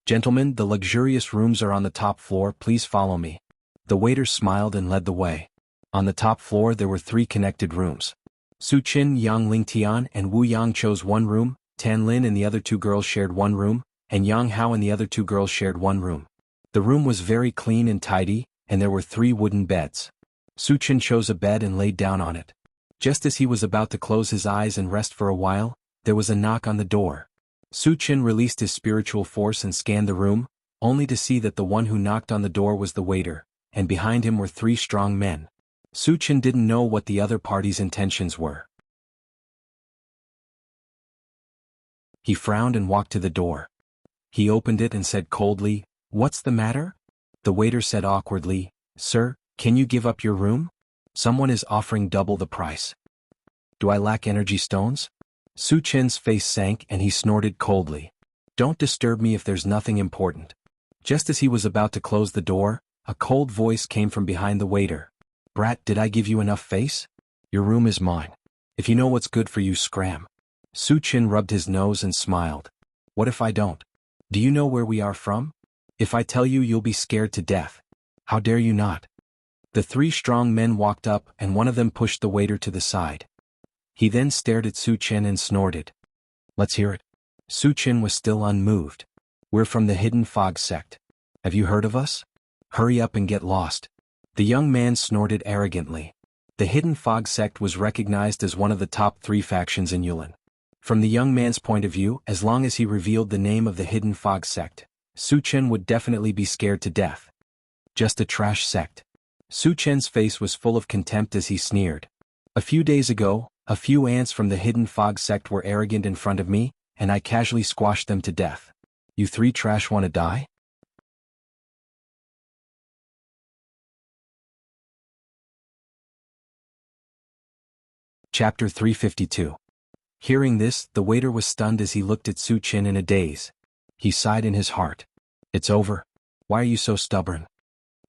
"Gentlemen, the luxurious rooms are on the top floor, please follow me." The waiter smiled and led the way. On the top floor there were 3 connected rooms. Su Chen, Yang Lingtian, and Wu Yang chose one room, Tan Lin and the other 2 girls shared one room, and Yang Hao and the other 2 girls shared one room. The room was very clean and tidy, and there were 3 wooden beds. Su Chen chose a bed and laid down on it. Just as he was about to close his eyes and rest for a while, there was a knock on the door. Su Chen released his spiritual force and scanned the room, only to see that the one who knocked on the door was the waiter, and behind him were 3 strong men. Su Chen didn't know what the other party's intentions were. He frowned and walked to the door. He opened it and said coldly, "What's the matter?" The waiter said awkwardly, "Sir, can you give up your room? Someone is offering double the price." "Do I lack energy stones?" Su Chen's face sank and he snorted coldly. "Don't disturb me if there's nothing important." Just as he was about to close the door, a cold voice came from behind the waiter. "Brat, did I give you enough face? Your room is mine. If you know what's good for you, scram." Su Chen rubbed his nose and smiled. "What if I don't? Do you know where we are from?" If I tell you, you'll be scared to death. How dare you not? The three strong men walked up and one of them pushed the waiter to the side. He then stared at Su Chen and snorted. Let's hear it. Su Chen was still unmoved. We're from the Hidden Fog sect. Have you heard of us? Hurry up and get lost. The young man snorted arrogantly. The Hidden Fog sect was recognized as one of the top 3 factions in Yulin. From the young man's point of view, as long as he revealed the name of the Hidden Fog sect, Su Chen would definitely be scared to death. Just a trash sect. Su Chen's face was full of contempt as he sneered. A few days ago, a few ants from the Hidden Fog sect were arrogant in front of me, and I casually squashed them to death. You 3 trash want to die? Chapter 352. Hearing this, the waiter was stunned as he looked at Su Chen in a daze. He sighed in his heart. It's over. Why are you so stubborn?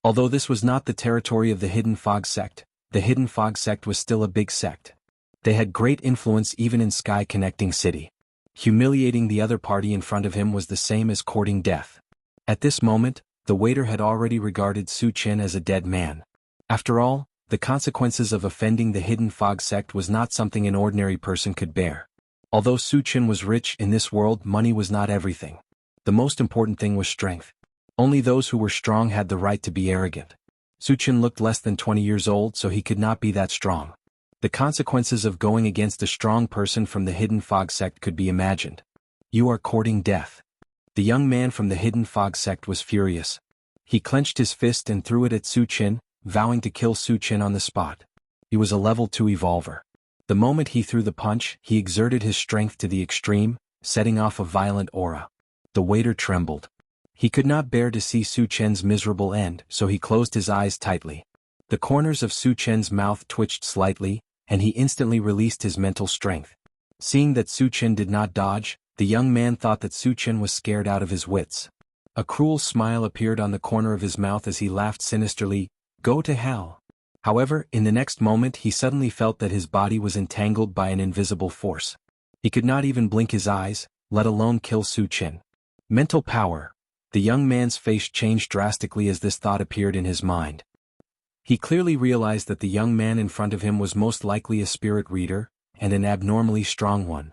Although this was not the territory of the Hidden Fog sect, the Hidden Fog sect was still a big sect. They had great influence even in Sky Connecting City. Humiliating the other party in front of him was the same as courting death. At this moment, the waiter had already regarded Su Chen as a dead man. After all, the consequences of offending the Hidden Fog sect was not something an ordinary person could bear. Although Su Chen was rich in this world, money was not everything. The most important thing was strength. Only those who were strong had the right to be arrogant. Su Chen looked less than 20 years old, so he could not be that strong. The consequences of going against a strong person from the Hidden Fog sect could be imagined. You are courting death. The young man from the Hidden Fog sect was furious. He clenched his fist and threw it at Su Chen, vowing to kill Su Chen on the spot. He was a level 2 evolver. The moment he threw the punch, he exerted his strength to the extreme, setting off a violent aura. The waiter trembled. He could not bear to see Su Chen's miserable end, so he closed his eyes tightly. The corners of Su Chen's mouth twitched slightly, and he instantly released his mental strength. Seeing that Su Chen did not dodge, the young man thought that Su Chen was scared out of his wits. A cruel smile appeared on the corner of his mouth as he laughed sinisterly. Go to hell. However, in the next moment he suddenly felt that his body was entangled by an invisible force. He could not even blink his eyes, let alone kill Su Chen. Mental power. The young man's face changed drastically as this thought appeared in his mind. He clearly realized that the young man in front of him was most likely a spirit reader, and an abnormally strong one.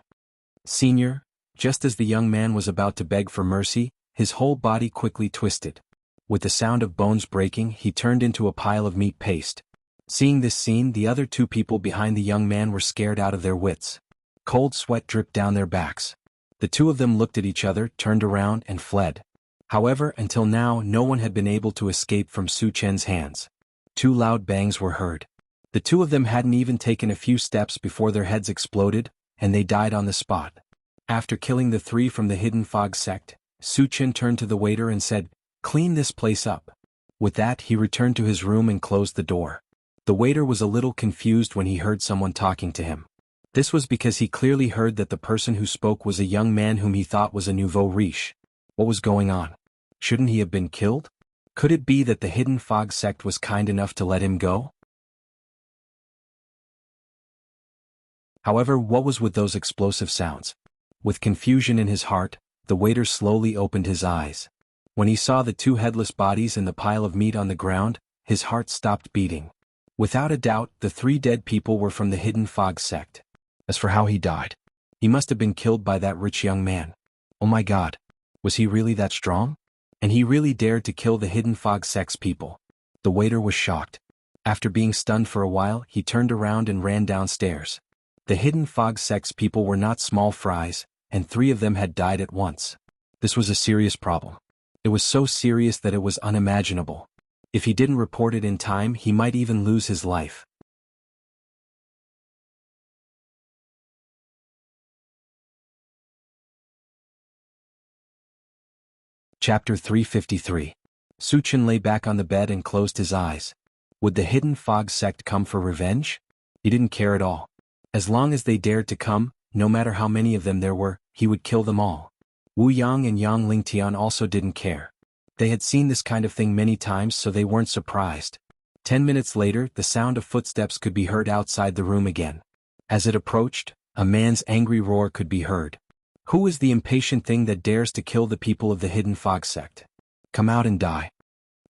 Senior, just as the young man was about to beg for mercy, his whole body quickly twisted. With the sound of bones breaking, he turned into a pile of meat paste. Seeing this scene, the other 2 people behind the young man were scared out of their wits. Cold sweat dripped down their backs. The 2 of them looked at each other, turned around, and fled. However, until now, no one had been able to escape from Su Chen's hands. 2 loud bangs were heard. The 2 of them hadn't even taken a few steps before their heads exploded, and they died on the spot. After killing the 3 from the Hidden Fog sect, Su Chen turned to the waiter and said, "Clean this place up." With that, he returned to his room and closed the door. The waiter was a little confused when he heard someone talking to him. This was because he clearly heard that the person who spoke was a young man whom he thought was a nouveau riche. What was going on? Shouldn't he have been killed? Could it be that the Hidden Fog sect was kind enough to let him go? However, what was with those explosive sounds? With confusion in his heart, the waiter slowly opened his eyes. When he saw the 2 headless bodies and the pile of meat on the ground, his heart stopped beating. Without a doubt, the 3 dead people were from the Hidden Fog sect. As for how he died, he must have been killed by that rich young man. Oh my God, was he really that strong? And he really dared to kill the Hidden Fog sect's people. The waiter was shocked. After being stunned for a while, he turned around and ran downstairs. The Hidden Fog sect's people were not small fries, and 3 of them had died at once. This was a serious problem. It was so serious that it was unimaginable. If he didn't report it in time, he might even lose his life. Chapter 353. Su Chen lay back on the bed and closed his eyes. Would the Hidden Fog sect come for revenge? He didn't care at all. As long as they dared to come, no matter how many of them there were, he would kill them all. Wu Yang and Yang Lingtian also didn't care. They had seen this kind of thing many times, so they weren't surprised. 10 minutes later, the sound of footsteps could be heard outside the room again. As it approached, a man's angry roar could be heard. Who is the impatient thing that dares to kill the people of the Hidden Fog sect? Come out and die.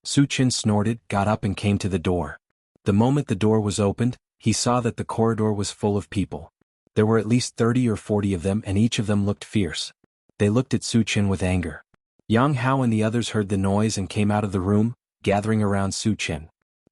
Su Chen snorted, got up and came to the door. The moment the door was opened, he saw that the corridor was full of people. There were at least 30 or 40 of them and each of them looked fierce. They looked at Su Chen with anger. Yang Hao and the others heard the noise and came out of the room, gathering around Su Chen.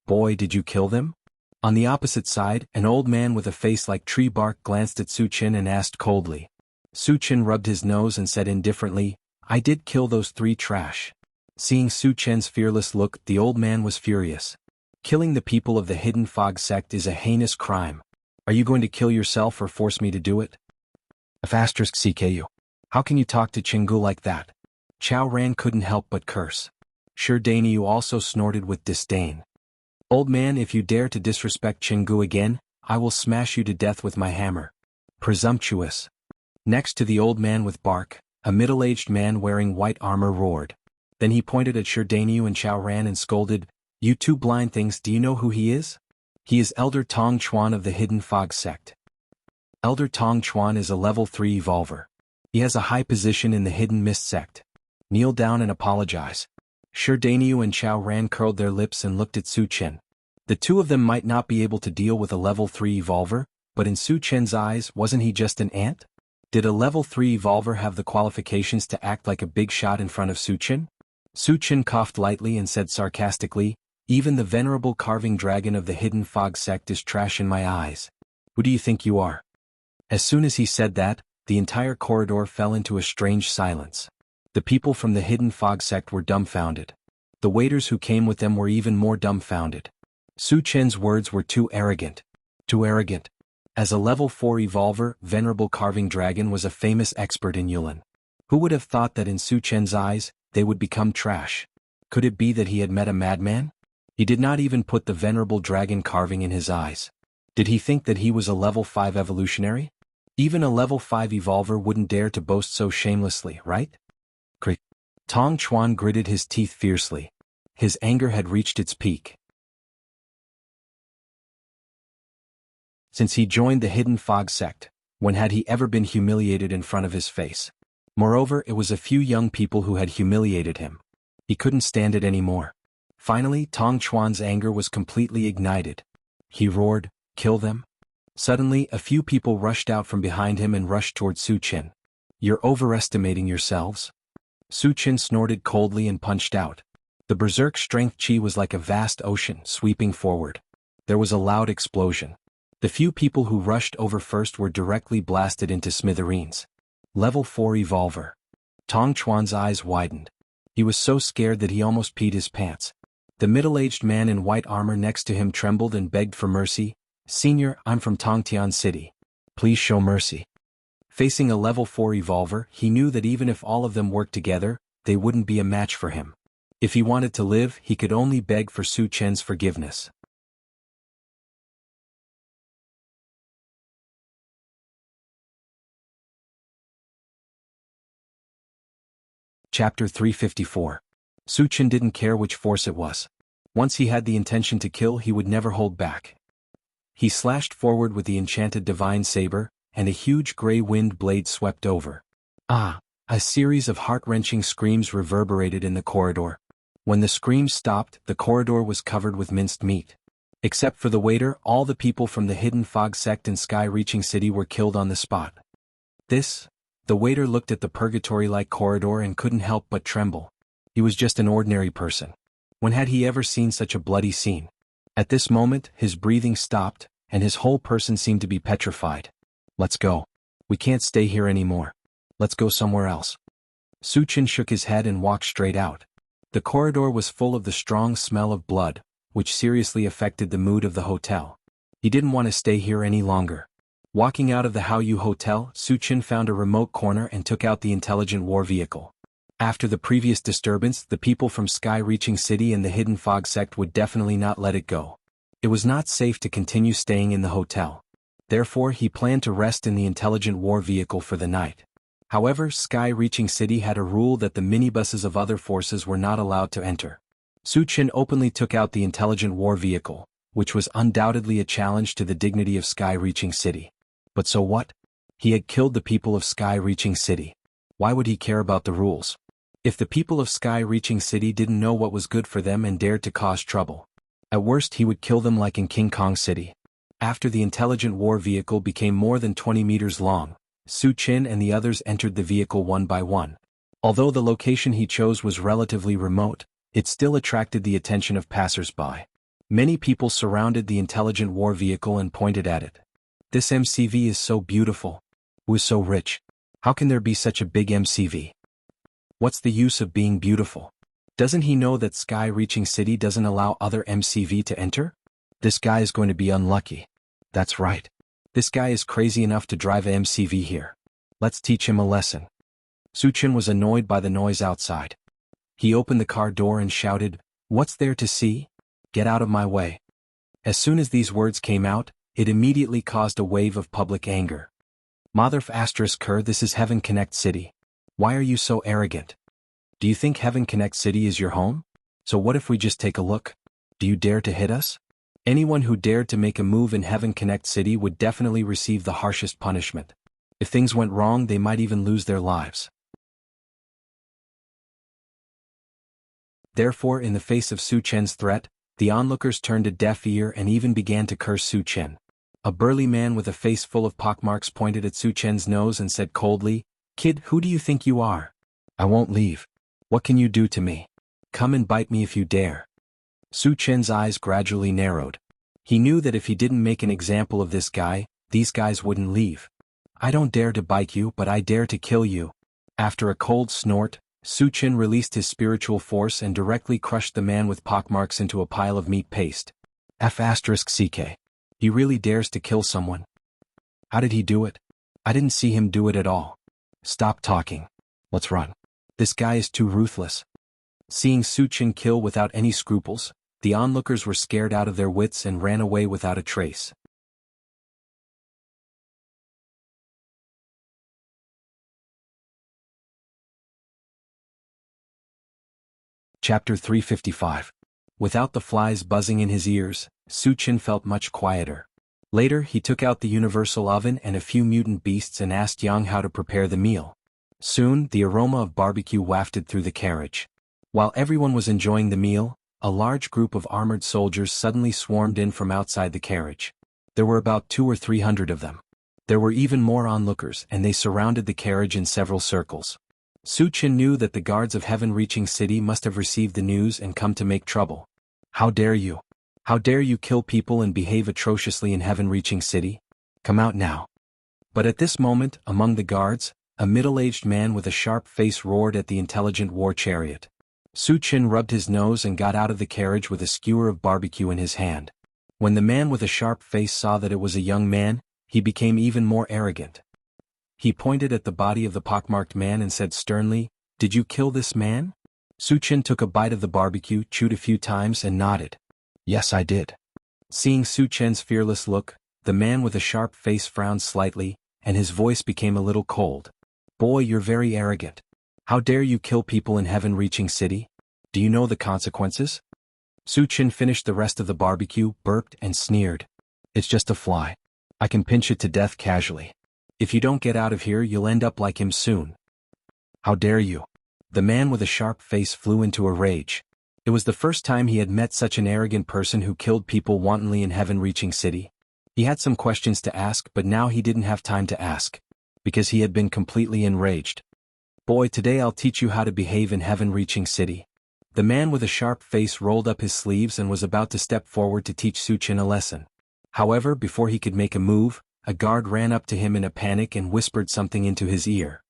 Boy, did you kill them? On the opposite side, an old man with a face like tree bark glanced at Su Chen and asked coldly. Su Chen rubbed his nose and said indifferently, I did kill those 3 trash. Seeing Su Chen's fearless look, the old man was furious. Killing the people of the Hidden Fog sect is a heinous crime. Are you going to kill yourself or force me to do it? *CKU. How can you talk to Jianghu like that? Chao Ran couldn't help but curse. Swordsmanship also snorted with disdain. Old man, if you dare to disrespect Jianghu again, I will smash you to death with my hammer. Presumptuous. Next to the old man with bark, a middle-aged man wearing white armor roared. Then he pointed at Swordsmanship and Chao Ran and scolded, You 2 blind things, do you know who he is? He is Elder Tong Chuan of the Hidden Fog sect. Elder Tong Chuan is a level 3 evolver. He has a high position in the Hidden Mist sect. Kneel down and apologize. Swordsmanship and Chao Ran curled their lips and looked at Su Chen. The 2 of them might not be able to deal with a level 3 evolver, but in Su Chen's eyes, wasn't he just an ant? Did a level 3 evolver have the qualifications to act like a big shot in front of Su Chen? Su Chen coughed lightly and said sarcastically, Even the venerable carving dragon of the Hidden Fog sect is trash in my eyes. Who do you think you are? As soon as he said that, the entire corridor fell into a strange silence. The people from the Hidden Fog sect were dumbfounded. The waiters who came with them were even more dumbfounded. Su Chen's words were too arrogant. Too arrogant. As a level 4 evolver, Venerable Carving Dragon was a famous expert in Yulin. Who would have thought that in Su Chen's eyes, they would become trash? Could it be that he had met a madman? He did not even put the Venerable Dragon carving in his eyes. Did he think that he was a level 5 evolutionary? Even a level 5 evolver wouldn't dare to boast so shamelessly, right? Tong Chuan gritted his teeth fiercely. His anger had reached its peak. Since he joined the Hidden Fog sect, when had he ever been humiliated in front of his face? Moreover, it was a few young people who had humiliated him. He couldn't stand it anymore. Finally, Tong Chuan's anger was completely ignited. He roared, Kill them? Suddenly, a few people rushed out from behind him and rushed toward Su Chen. You're overestimating yourselves. Su Chen snorted coldly and punched out. The berserk strength chi was like a vast ocean sweeping forward. There was a loud explosion. The few people who rushed over first were directly blasted into smithereens. Level 4 evolver. Tong Chuan's eyes widened. He was so scared that he almost peed his pants. The middle-aged man in white armor next to him trembled and begged for mercy. Senior, I'm from Tongtian City. Please show mercy. Facing a level 4 evolver, he knew that even if all of them worked together, they wouldn't be a match for him. If he wanted to live, he could only beg for Su Chen's forgiveness. Chapter 354. Su Chen didn't care which force it was. Once he had the intention to kill, he would never hold back. He slashed forward with the enchanted divine saber, and a huge gray wind blade swept over. Ah! A series of heart-wrenching screams reverberated in the corridor. When the screams stopped, the corridor was covered with minced meat. Except for the waiter, all the people from the Hidden Fog sect and Sky-Reaching City were killed on the spot. The waiter looked at the purgatory-like corridor and couldn't help but tremble. He was just an ordinary person. When had he ever seen such a bloody scene? At this moment, his breathing stopped, and his whole person seemed to be petrified. Let's go. We can't stay here anymore. Let's go somewhere else. Su Chen shook his head and walked straight out. The corridor was full of the strong smell of blood, which seriously affected the mood of the hotel. He didn't want to stay here any longer. Walking out of the Haoyu Hotel, Su Chen found a remote corner and took out the intelligent war vehicle. After the previous disturbance, the people from Sky-Reaching City and the Hidden Fog sect would definitely not let it go. It was not safe to continue staying in the hotel. Therefore, he planned to rest in the intelligent war vehicle for the night. However, Sky-Reaching City had a rule that the minibuses of other forces were not allowed to enter. Su Chen openly took out the intelligent war vehicle, which was undoubtedly a challenge to the dignity of Sky-Reaching City. But so what? He had killed the people of Sky-Reaching City. Why would he care about the rules? If the people of Sky-reaching City didn't know what was good for them and dared to cause trouble, at worst he would kill them like in King Kong City. After the intelligent war vehicle became more than 20 meters long, Su Qin and the others entered the vehicle one by one. Although the location he chose was relatively remote, it still attracted the attention of passers-by. Many people surrounded the intelligent war vehicle and pointed at it. This MCV is so beautiful. Who is so rich? How can there be such a big MCV? What's the use of being beautiful? Doesn't he know that Sky-reaching City doesn't allow other MCV to enter? This guy is going to be unlucky. That's right. This guy is crazy enough to drive a MCV here. Let's teach him a lesson. Su Qin was annoyed by the noise outside. He opened the car door and shouted, "What's there to see? Get out of my way." As soon as these words came out, it immediately caused a wave of public anger. Motherf asterisk Kerr, this is Heaven Connect City. Why are you so arrogant? Do you think Heaven Connect City is your home? So what if we just take a look? Do you dare to hit us? Anyone who dared to make a move in Heaven Connect City would definitely receive the harshest punishment. If things went wrong, they might even lose their lives. Therefore, in the face of Su Chen's threat, the onlookers turned a deaf ear and even began to curse Su Chen. A burly man with a face full of pockmarks pointed at Su Chen's nose and said coldly, "Kid, who do you think you are? I won't leave. What can you do to me? Come and bite me if you dare." Su Chen's eyes gradually narrowed. He knew that if he didn't make an example of this guy, these guys wouldn't leave. "I don't dare to bite you, but I dare to kill you." After a cold snort, Su Chen released his spiritual force and directly crushed the man with pockmarks into a pile of meat paste. F***ck. He really dares to kill someone. How did he do it? I didn't see him do it at all. Stop talking. Let's run. This guy is too ruthless. Seeing Su Chen kill without any scruples, the onlookers were scared out of their wits and ran away without a trace. Chapter 355. Without the flies buzzing in his ears, Su Chen felt much quieter. Later he took out the universal oven and a few mutant beasts and asked Jianghu how to prepare the meal. Soon, the aroma of barbecue wafted through the carriage. While everyone was enjoying the meal, a large group of armored soldiers suddenly swarmed in from outside the carriage. There were about 200 or 300 of them. There were even more onlookers and they surrounded the carriage in several circles. Su Chen knew that the guards of Heaven-reaching City must have received the news and come to make trouble. How dare you? How dare you kill people and behave atrociously in Heaven-reaching City? Come out now. But at this moment, among the guards, a middle-aged man with a sharp face roared at the intelligent war chariot. Su Chen rubbed his nose and got out of the carriage with a skewer of barbecue in his hand. When the man with a sharp face saw that it was a young man, he became even more arrogant. He pointed at the body of the pockmarked man and said sternly, "Did you kill this man?" Su Chen took a bite of the barbecue, chewed a few times and nodded. "Yes, I did." Seeing Su Chen's fearless look, the man with a sharp face frowned slightly, and his voice became a little cold. "Boy, you're very arrogant. How dare you kill people in Heaven-reaching City? Do you know the consequences?" Su Chen finished the rest of the barbecue, burped and sneered. "It's just a fly. I can pinch it to death casually. If you don't get out of here, you'll end up like him soon." "How dare you?" The man with a sharp face flew into a rage. It was the first time he had met such an arrogant person who killed people wantonly in Heaven-reaching City. He had some questions to ask, but now he didn't have time to ask, because he had been completely enraged. "Boy, today I'll teach you how to behave in Heaven-reaching City." The man with a sharp face rolled up his sleeves and was about to step forward to teach Su Chen a lesson. However, before he could make a move, a guard ran up to him in a panic and whispered something into his ear.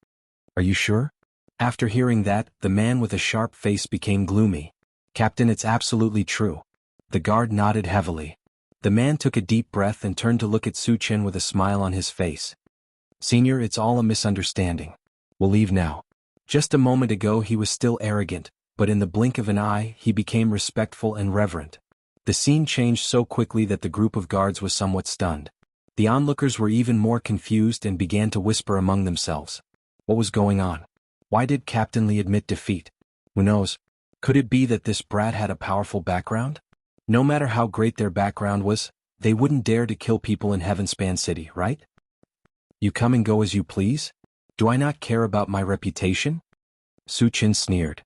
"Are you sure?" After hearing that, the man with a sharp face became gloomy. "Captain, it's absolutely true." The guard nodded heavily. The man took a deep breath and turned to look at Su Chen with a smile on his face. "Senior, it's all a misunderstanding. We'll leave now." Just a moment ago he was still arrogant, but in the blink of an eye he became respectful and reverent. The scene changed so quickly that the group of guards was somewhat stunned. The onlookers were even more confused and began to whisper among themselves. What was going on? Why did Captain Li admit defeat? Who knows? Could it be that this brat had a powerful background? No matter how great their background was, they wouldn't dare to kill people in Heavenspan City, right? You come and go as you please? Do I not care about my reputation? Su Chen sneered.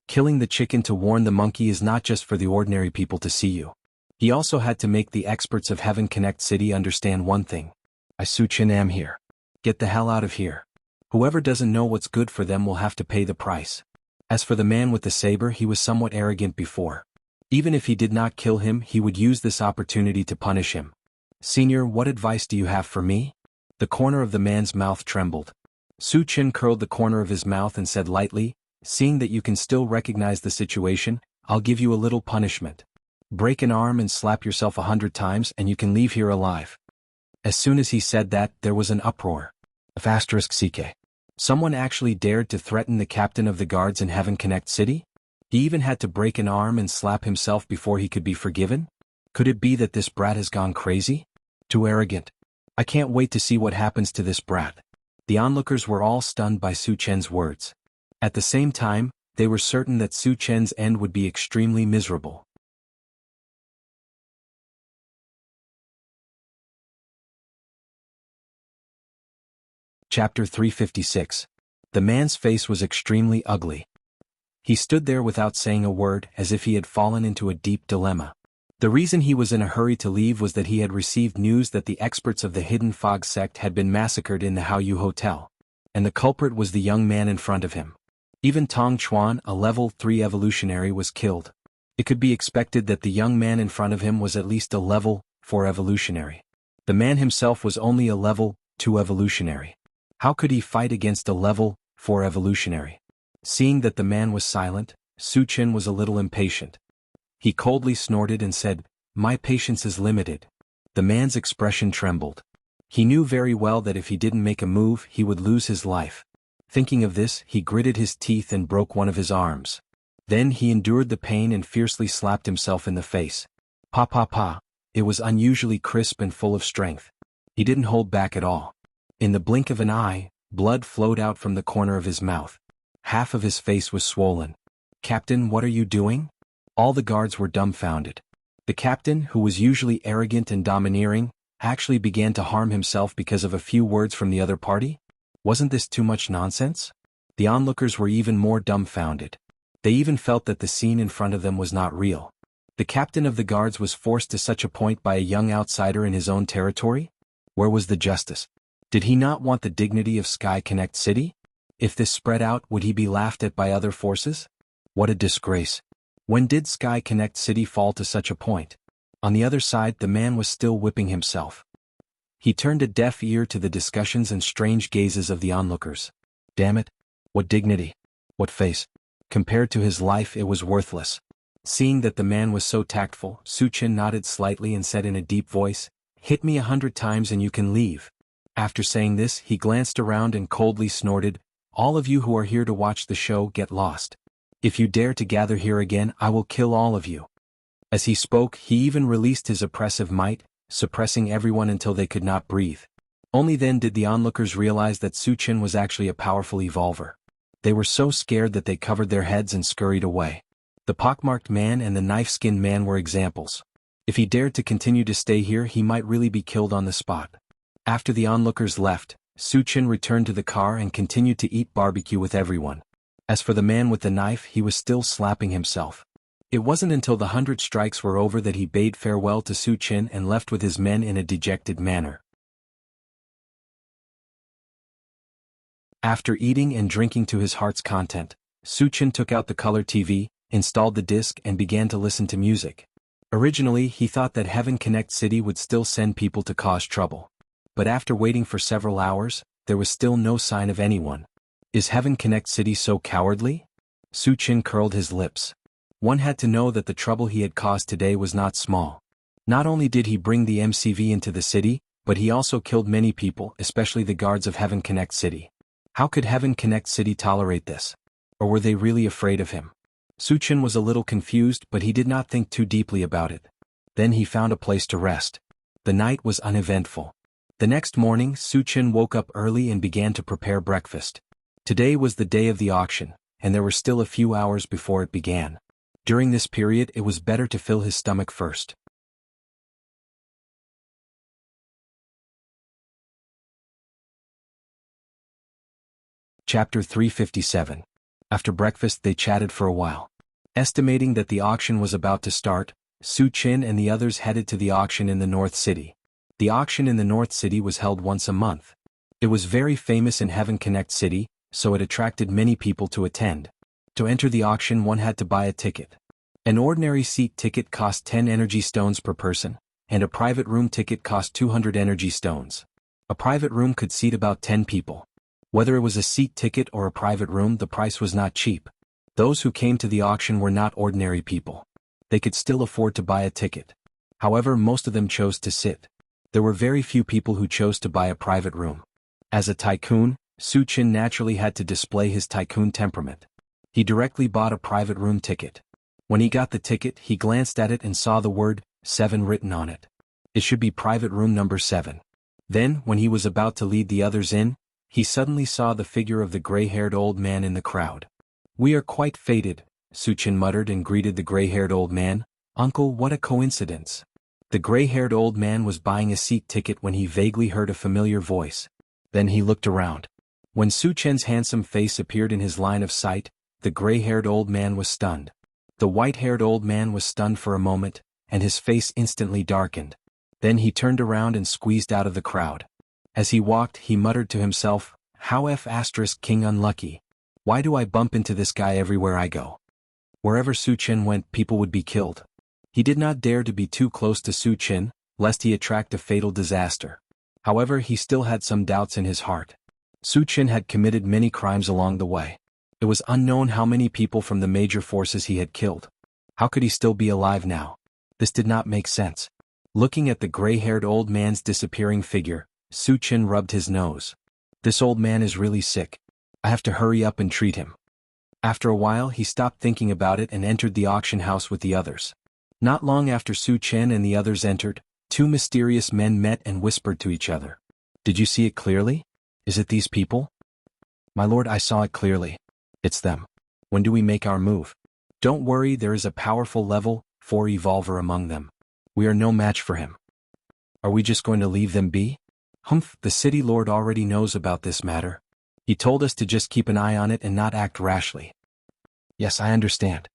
Killing the chicken to warn the monkey is not just for the ordinary people to see you. He also had to make the experts of Heaven Connect City understand one thing. I Su Chen am here. Get the hell out of here. Whoever doesn't know what's good for them will have to pay the price. As for the man with the saber, he was somewhat arrogant before. Even if he did not kill him, he would use this opportunity to punish him. Senior, what advice do you have for me? The corner of the man's mouth trembled. Su Chen curled the corner of his mouth and said lightly, seeing that you can still recognize the situation, I'll give you a little punishment. Break an arm and slap yourself 100 times and you can leave here alive. As soon as he said that, there was an uproar. *CK. Someone actually dared to threaten the captain of the guards in Heaven Connect City? He even had to break an arm and slap himself before he could be forgiven? Could it be that this brat has gone crazy? Too arrogant. I can't wait to see what happens to this brat. The onlookers were all stunned by Su Chen's words. At the same time, they were certain that Su Chen's end would be extremely miserable. Chapter 356. The man's face was extremely ugly. He stood there without saying a word, as if he had fallen into a deep dilemma. The reason he was in a hurry to leave was that he had received news that the experts of the Hidden Fog sect had been massacred in the Haoyu Hotel. And the culprit was the young man in front of him. Even Tong Chuan, a level 3 evolutionary, was killed. It could be expected that the young man in front of him was at least a level 4 evolutionary. The man himself was only a level 2 evolutionary. How could he fight against a level 4 evolutionary? Seeing that the man was silent, Su Chen was a little impatient. He coldly snorted and said, "My patience is limited." The man's expression trembled. He knew very well that if he didn't make a move, he would lose his life. Thinking of this, he gritted his teeth and broke one of his arms. Then he endured the pain and fiercely slapped himself in the face. Pa pa pa. It was unusually crisp and full of strength. He didn't hold back at all. In the blink of an eye, blood flowed out from the corner of his mouth. Half of his face was swollen. "Captain, what are you doing?" All the guards were dumbfounded. The captain, who was usually arrogant and domineering, actually began to harm himself because of a few words from the other party? Wasn't this too much nonsense? The onlookers were even more dumbfounded. They even felt that the scene in front of them was not real. The captain of the guards was forced to such a point by a young outsider in his own territory? Where was the justice? Did he not want the dignity of Sky Connect City? If this spread out, would he be laughed at by other forces? What a disgrace. When did Sky Connect City fall to such a point? On the other side, the man was still whipping himself. He turned a deaf ear to the discussions and strange gazes of the onlookers. Damn it. What dignity. What face. Compared to his life, it was worthless. Seeing that the man was so tactful, Su Chen nodded slightly and said in a deep voice, "Hit me 100 times and you can leave." After saying this, he glanced around and coldly snorted, "All of you who are here to watch the show, get lost. If you dare to gather here again, I will kill all of you." As he spoke, he even released his oppressive might, suppressing everyone until they could not breathe. Only then did the onlookers realize that Su Chen was actually a powerful evolver. They were so scared that they covered their heads and scurried away. The pockmarked man and the knife-skinned man were examples. If he dared to continue to stay here, he might really be killed on the spot. After the onlookers left, Su Chen returned to the car and continued to eat barbecue with everyone. As for the man with the knife, he was still slapping himself. It wasn't until the 100 strikes were over that he bade farewell to Su Chen and left with his men in a dejected manner. After eating and drinking to his heart's content, Su Chen took out the color TV, installed the disc and began to listen to music. Originally, he thought that Heaven Connect City would still send people to cause trouble. But after waiting for several hours, there was still no sign of anyone. Is Heaven Connect City so cowardly? Su Chen curled his lips. One had to know that the trouble he had caused today was not small. Not only did he bring the MCV into the city, but he also killed many people, especially the guards of Heaven Connect City. How could Heaven Connect City tolerate this? Or were they really afraid of him? Su Chen was a little confused, but he did not think too deeply about it. Then he found a place to rest. The night was uneventful. The next morning, Su Chen woke up early and began to prepare breakfast. Today was the day of the auction, and there were still a few hours before it began. During this period, it was better to fill his stomach first. Chapter 357. After breakfast they chatted for a while. Estimating that the auction was about to start, Su Qin and the others headed to the auction in the North City. The auction in the North City was held once a month. It was very famous in Heaven Connect City, so it attracted many people to attend. To enter the auction one had to buy a ticket. An ordinary seat ticket cost 10 energy stones per person, and a private room ticket cost 200 energy stones. A private room could seat about 10 people. Whether it was a seat ticket or a private room, the price was not cheap. Those who came to the auction were not ordinary people. They could still afford to buy a ticket. However, most of them chose to sit. There were very few people who chose to buy a private room. As a tycoon, Su Qin naturally had to display his tycoon temperament. He directly bought a private room ticket. When he got the ticket, he glanced at it and saw the word 7 written on it. It should be private room number 7. Then, when he was about to lead the others in, he suddenly saw the figure of the gray-haired old man in the crowd. "We are quite fated," Su Qin muttered and greeted the gray-haired old man. "Uncle, what a coincidence." The gray-haired old man was buying a seat ticket when he vaguely heard a familiar voice. Then he looked around. When Su Qin's handsome face appeared in his line of sight, the gray-haired old man was stunned. The white-haired old man was stunned for a moment, and his face instantly darkened. Then he turned around and squeezed out of the crowd. As he walked, he muttered to himself, "How King unlucky. Why do I bump into this guy everywhere I go?" Wherever Su Qin went, people would be killed. He did not dare to be too close to Su Qin, lest he attract a fatal disaster. However, he still had some doubts in his heart. Su Qin had committed many crimes along the way. It was unknown how many people from the major forces he had killed. How could he still be alive now? This did not make sense. Looking at the gray-haired old man's disappearing figure, Su Qin rubbed his nose. This old man is really sick. I have to hurry up and treat him. After a while he stopped thinking about it and entered the auction house with the others. Not long after Su Qin and the others entered, 2 mysterious men met and whispered to each other. "Did you see it clearly? Is it these people?" "My lord, I saw it clearly. It's them. When do we make our move?" "Don't worry, there is a powerful level 4 evolver among them. We are no match for him." "Are we just going to leave them be?" "Humph, the city lord already knows about this matter. He told us to just keep an eye on it and not act rashly." "Yes, I understand."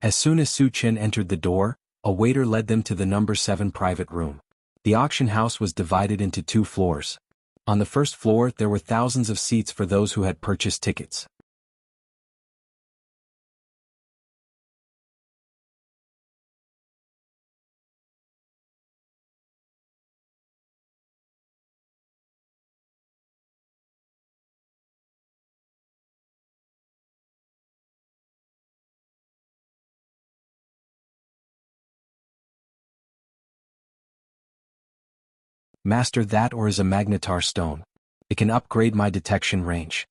As soon as Su Qin entered the door, a waiter led them to the number 7 private room. The auction house was divided into 2 floors. On the first floor there were thousands of seats for those who had purchased tickets. "Master, that ore is a magnetar stone. It can upgrade my detection range."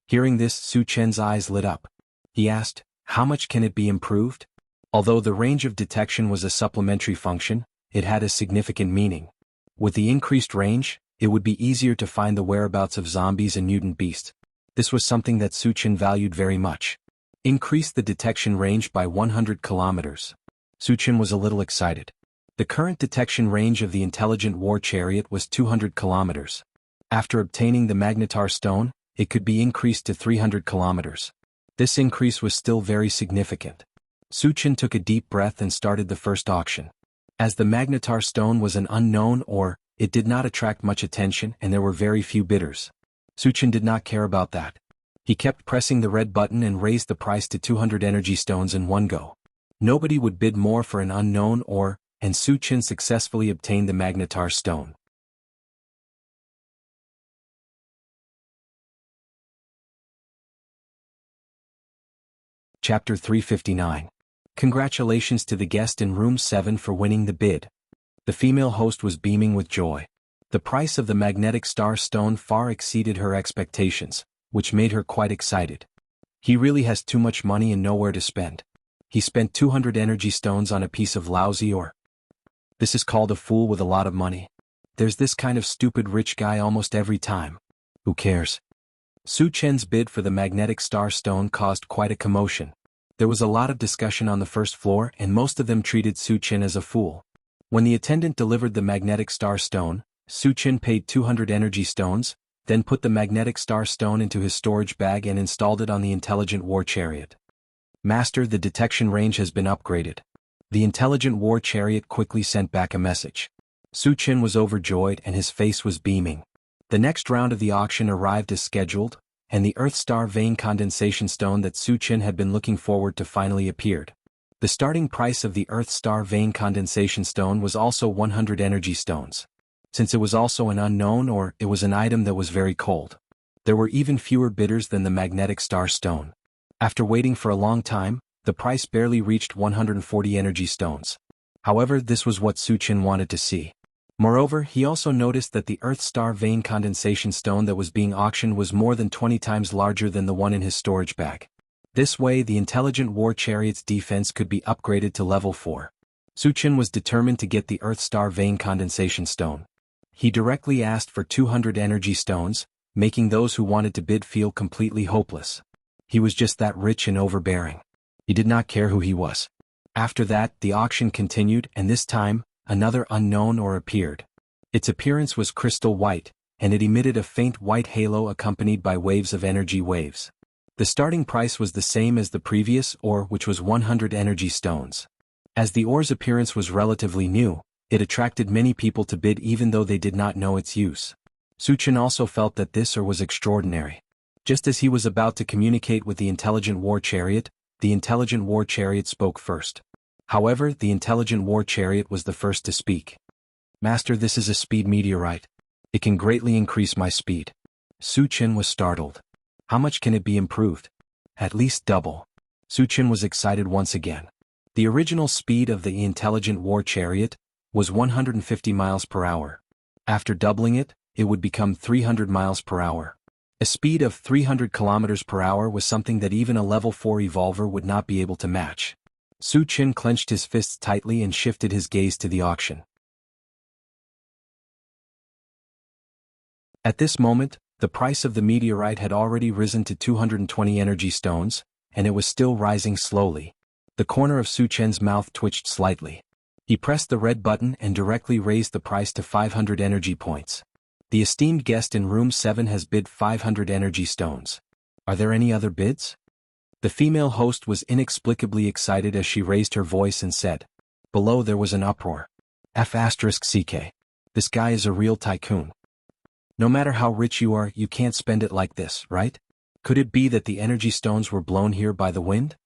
Hearing this, Su Chen's eyes lit up. He asked, "How much can it be improved?" Although the range of detection was a supplementary function, it had a significant meaning. With the increased range, it would be easier to find the whereabouts of zombies and mutant beasts. This was something that Su Chen valued very much. Increase the detection range by 100 kilometers. Su Chen was a little excited. The current detection range of the intelligent war chariot was 200 kilometers. After obtaining the magnetar stone, it could be increased to 300 kilometers. This increase was still very significant. Su Chen took a deep breath and started the first auction. As the magnetar stone was an unknown ore, it did not attract much attention and there were very few bidders. Su Chen did not care about that. He kept pressing the red button and raised the price to 200 energy stones in one go. Nobody would bid more for an unknown ore, and Su Chen successfully obtained the magnetar stone. Chapter 359. Congratulations to the guest in room 7 for winning the bid. The female host was beaming with joy. The price of the magnetic star stone far exceeded her expectations, which made her quite excited. He really has too much money and nowhere to spend. He spent 200 energy stones on a piece of lousy ore. This is called a fool with a lot of money. There's this kind of stupid rich guy almost every time. Who cares? Su Chen's bid for the magnetic star stone caused quite a commotion. There was a lot of discussion on the first floor and most of them treated Su Chen as a fool. When the attendant delivered the magnetic star stone, Su Chen paid 200 energy stones, then put the magnetic star stone into his storage bag and installed it on the intelligent war chariot. Master, the detection range has been upgraded. The intelligent war chariot quickly sent back a message. Su Chen was overjoyed and his face was beaming. The next round of the auction arrived as scheduled, and the Earth Star Vein condensation stone that Su Chen had been looking forward to finally appeared. The starting price of the Earth Star Vein condensation stone was also 100 energy stones. Since it was also an unknown, or it was an item that was very cold, there were even fewer bidders than the magnetic star stone. After waiting for a long time, the price barely reached 140 energy stones. However, this was what Su Chen wanted to see. Moreover, he also noticed that the Earth Star Vein condensation stone that was being auctioned was more than 20 times larger than the one in his storage bag. This way, the intelligent war chariot's defense could be upgraded to level 4. Su Chen was determined to get the Earth Star Vein condensation stone. He directly asked for 200 energy stones, making those who wanted to bid feel completely hopeless. He was just that rich and overbearing. He did not care who he was. After that, the auction continued, and this time, another unknown ore appeared. Its appearance was crystal white, and it emitted a faint white halo accompanied by waves of energy waves. The starting price was the same as the previous ore, which was 100 energy stones. As the ore's appearance was relatively new, it attracted many people to bid even though they did not know its use. Su Chen also felt that this ore was extraordinary. Just as he was about to communicate with the intelligent war chariot spoke first. However, the intelligent war chariot was the first to speak. Master, this is a speed meteorite. It can greatly increase my speed. Su Chen was startled. How much can it be improved? At least double. Su Chen was excited once again. The original speed of the intelligent war chariot was 150 miles per hour. After doubling it, it would become 300 miles per hour. A speed of 300 kilometers per hour was something that even a level 4 evolver would not be able to match. Su Chen clenched his fists tightly and shifted his gaze to the auction. At this moment, the price of the meteorite had already risen to 220 energy stones, and it was still rising slowly. The corner of Su Chen's mouth twitched slightly. He pressed the red button and directly raised the price to 500 energy points. The esteemed guest in room 7 has bid 500 energy stones. Are there any other bids? The female host was inexplicably excited as she raised her voice and said. Below there was an uproar. F***CK. This guy is a real tycoon. No matter how rich you are, you can't spend it like this, right? Could it be that the energy stones were blown here by the wind?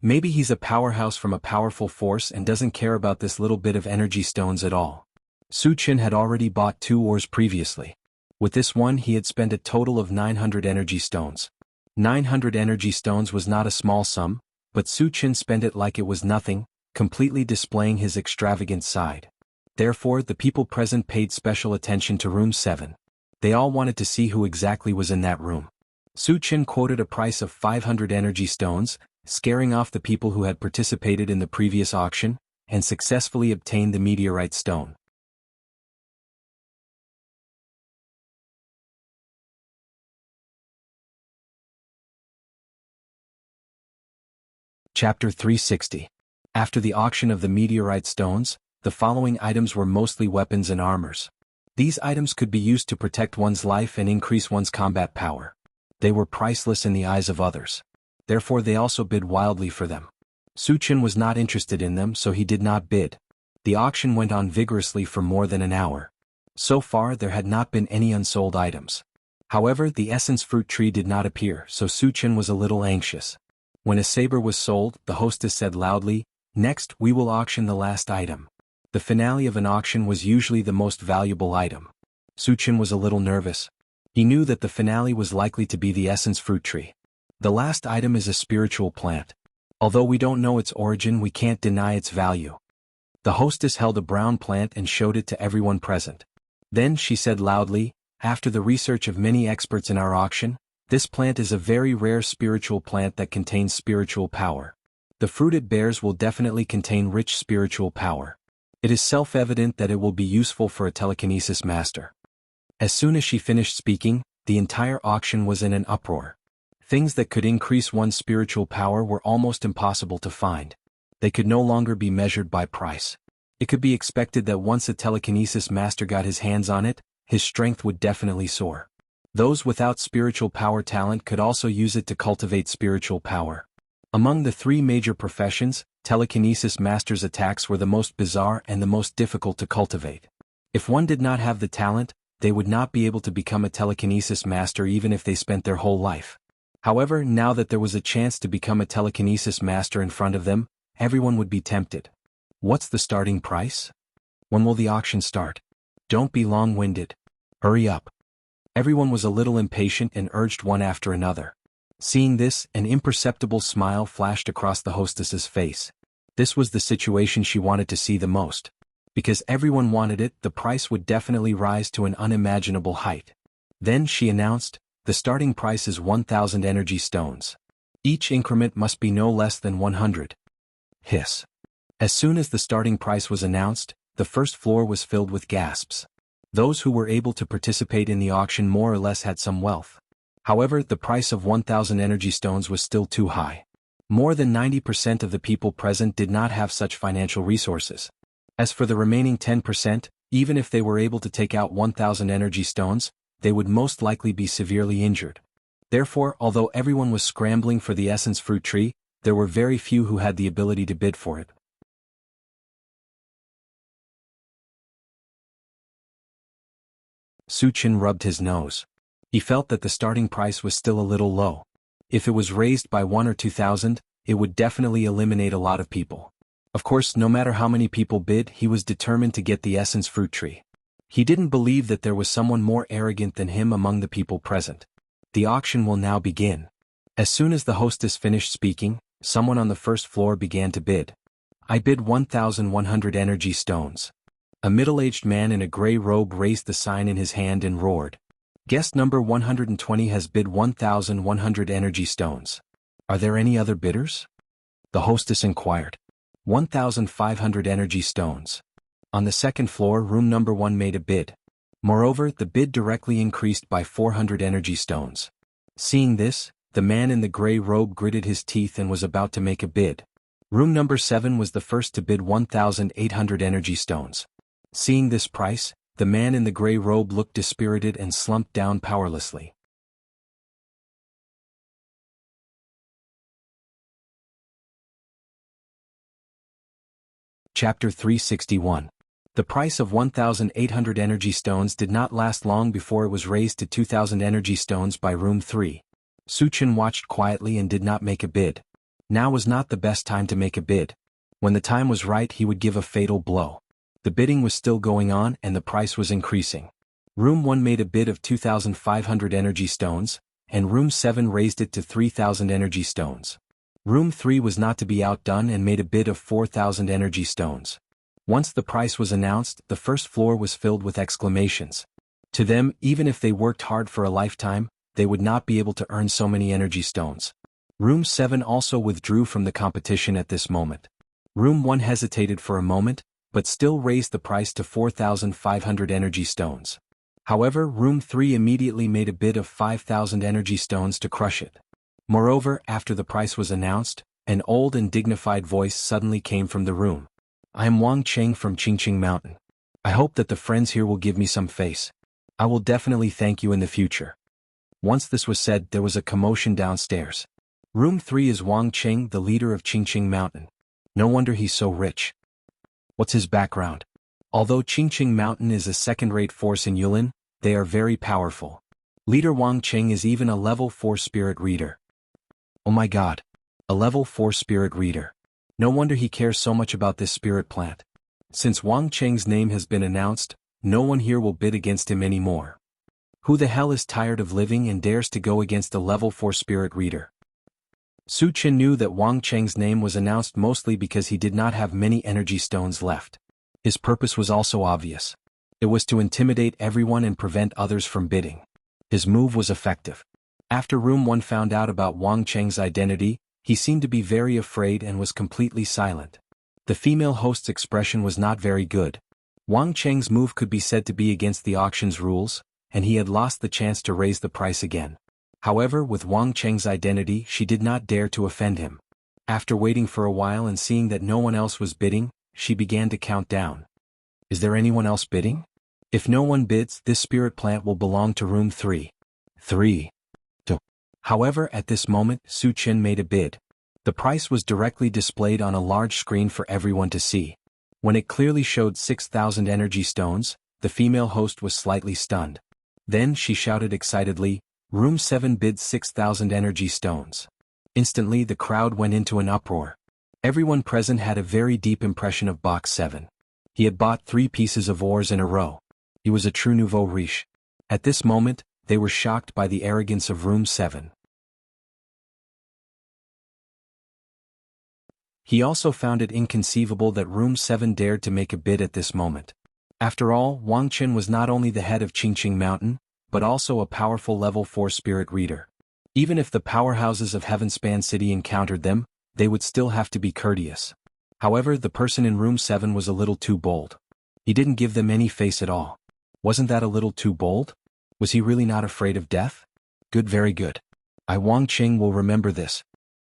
Maybe he's a powerhouse from a powerful force and doesn't care about this little bit of energy stones at all. Su Chen had already bought 2 ores previously. With this one he had spent a total of 900 energy stones. 900 energy stones was not a small sum, but Su Chen spent it like it was nothing, completely displaying his extravagant side. Therefore, the people present paid special attention to room 7. They all wanted to see who exactly was in that room. Su Chen quoted a price of 500 energy stones, scaring off the people who had participated in the previous auction, and successfully obtained the meteorite stone. Chapter 360. After the auction of the meteorite stones, the following items were mostly weapons and armors. These items could be used to protect one's life and increase one's combat power. They were priceless in the eyes of others. Therefore they also bid wildly for them. Su Chen was not interested in them, so he did not bid. The auction went on vigorously for more than an hour. So far there had not been any unsold items. However, the essence fruit tree did not appear, so Su Chen was a little anxious. When a saber was sold, the hostess said loudly, "Next, we will auction the last item." The finale of an auction was usually the most valuable item. Su Chen was a little nervous. He knew that the finale was likely to be the essence fruit tree. The last item is a spiritual plant. Although we don't know its origin, we can't deny its value. The hostess held a brown plant and showed it to everyone present. Then she said loudly, "After the research of many experts in our auction, this plant is a very rare spiritual plant that contains spiritual power. The fruit it bears will definitely contain rich spiritual power. It is self-evident that it will be useful for a telekinesis master." As soon as she finished speaking, the entire auction was in an uproar. Things that could increase one's spiritual power were almost impossible to find. They could no longer be measured by price. It could be expected that once a telekinesis master got his hands on it, his strength would definitely soar. Those without spiritual power talent could also use it to cultivate spiritual power. Among the three major professions, telekinesis masters' attacks were the most bizarre and the most difficult to cultivate. If one did not have the talent, they would not be able to become a telekinesis master even if they spent their whole life. However, now that there was a chance to become a telekinesis master in front of them, everyone would be tempted. What's the starting price? When will the auction start? Don't be long-winded. Hurry up. Everyone was a little impatient and urged one after another. Seeing this, an imperceptible smile flashed across the hostess's face. This was the situation she wanted to see the most. Because everyone wanted it, the price would definitely rise to an unimaginable height. Then she announced, the starting price is 1,000 energy stones. Each increment must be no less than 100. Hiss. As soon as the starting price was announced, the first floor was filled with gasps. Those who were able to participate in the auction more or less had some wealth. However, the price of 1,000 energy stones was still too high. More than 90% of the people present did not have such financial resources. As for the remaining 10%, even if they were able to take out 1,000 energy stones, they would most likely be severely injured. Therefore, although everyone was scrambling for the essence fruit tree, there were very few who had the ability to bid for it. Su Chen rubbed his nose. He felt that the starting price was still a little low. If it was raised by 1 or 2,000, it would definitely eliminate a lot of people. Of course, no matter how many people bid, he was determined to get the essence fruit tree. He didn't believe that there was someone more arrogant than him among the people present. The auction will now begin. As soon as the hostess finished speaking, someone on the first floor began to bid. I bid 1,100 energy stones. A middle-aged man in a gray robe raised the sign in his hand and roared. Guest number 120 has bid 1,100 energy stones. Are there any other bidders? The hostess inquired. 1,500 energy stones. On the second floor, room number 1 made a bid. Moreover, the bid directly increased by 400 energy stones. Seeing this, the man in the gray robe gritted his teeth and was about to make a bid. Room number 7 was the first to bid 1,800 energy stones. Seeing this price, the man in the gray robe looked dispirited and slumped down powerlessly. Chapter 361. The price of 1,800 energy stones did not last long before it was raised to 2,000 energy stones by room 3. Su Chen watched quietly and did not make a bid. Now was not the best time to make a bid. When the time was right, he would give a fatal blow. The bidding was still going on and the price was increasing. Room 1 made a bid of 2,500 energy stones, and Room 7 raised it to 3,000 energy stones. Room 3 was not to be outdone and made a bid of 4,000 energy stones. Once the price was announced, the first floor was filled with exclamations. To them, even if they worked hard for a lifetime, they would not be able to earn so many energy stones. Room 7 also withdrew from the competition at this moment. Room 1 hesitated for a moment, but still raised the price to 4,500 energy stones. However, Room 3 immediately made a bid of 5,000 energy stones to crush it. Moreover, after the price was announced, an old and dignified voice suddenly came from the room. I am Wang Cheng from Qingqing Mountain. I hope that the friends here will give me some face. I will definitely thank you in the future. Once this was said, there was a commotion downstairs. Room 3 is Wang Cheng, the leader of Qingqing Mountain. No wonder he's so rich. What's his background? Although Qingqing Mountain is a second-rate force in Yulin, they are very powerful. Leader Wang Cheng is even a level 4 spirit reader. Oh my god. A level 4 spirit reader. No wonder he cares so much about this spirit plant. Since Wang Cheng's name has been announced, no one here will bid against him anymore. Who the hell is tired of living and dares to go against a level 4 spirit reader? Su Chen knew that Wang Cheng's name was announced mostly because he did not have many energy stones left. His purpose was also obvious. It was to intimidate everyone and prevent others from bidding. His move was effective. After Room 1 found out about Wang Cheng's identity, he seemed to be very afraid and was completely silent. The female host's expression was not very good. Wang Cheng's move could be said to be against the auction's rules, and he had lost the chance to raise the price again. However, with Wang Cheng's identity, she did not dare to offend him. After waiting for a while and seeing that no one else was bidding, she began to count down. Is there anyone else bidding? If no one bids, this spirit plant will belong to Room 3. 3. 2. However, at this moment, Su Qin made a bid. The price was directly displayed on a large screen for everyone to see. When it clearly showed 6,000 energy stones, the female host was slightly stunned. Then she shouted excitedly, "Room 7 bids 6,000 energy stones." Instantly the crowd went into an uproar. Everyone present had a very deep impression of Box 7. He had bought 3 pieces of ores in a row. He was a true nouveau riche. At this moment, they were shocked by the arrogance of Room 7. He also found it inconceivable that Room 7 dared to make a bid at this moment. After all, Wang Chen was not only the head of Qingqing Mountain, but also a powerful level 4 spirit reader. Even if the powerhouses of Heavenspan City encountered them, they would still have to be courteous. However, the person in Room 7 was a little too bold. He didn't give them any face at all. Wasn't that a little too bold? Was he really not afraid of death? Good, very good. Wang Qing will remember this.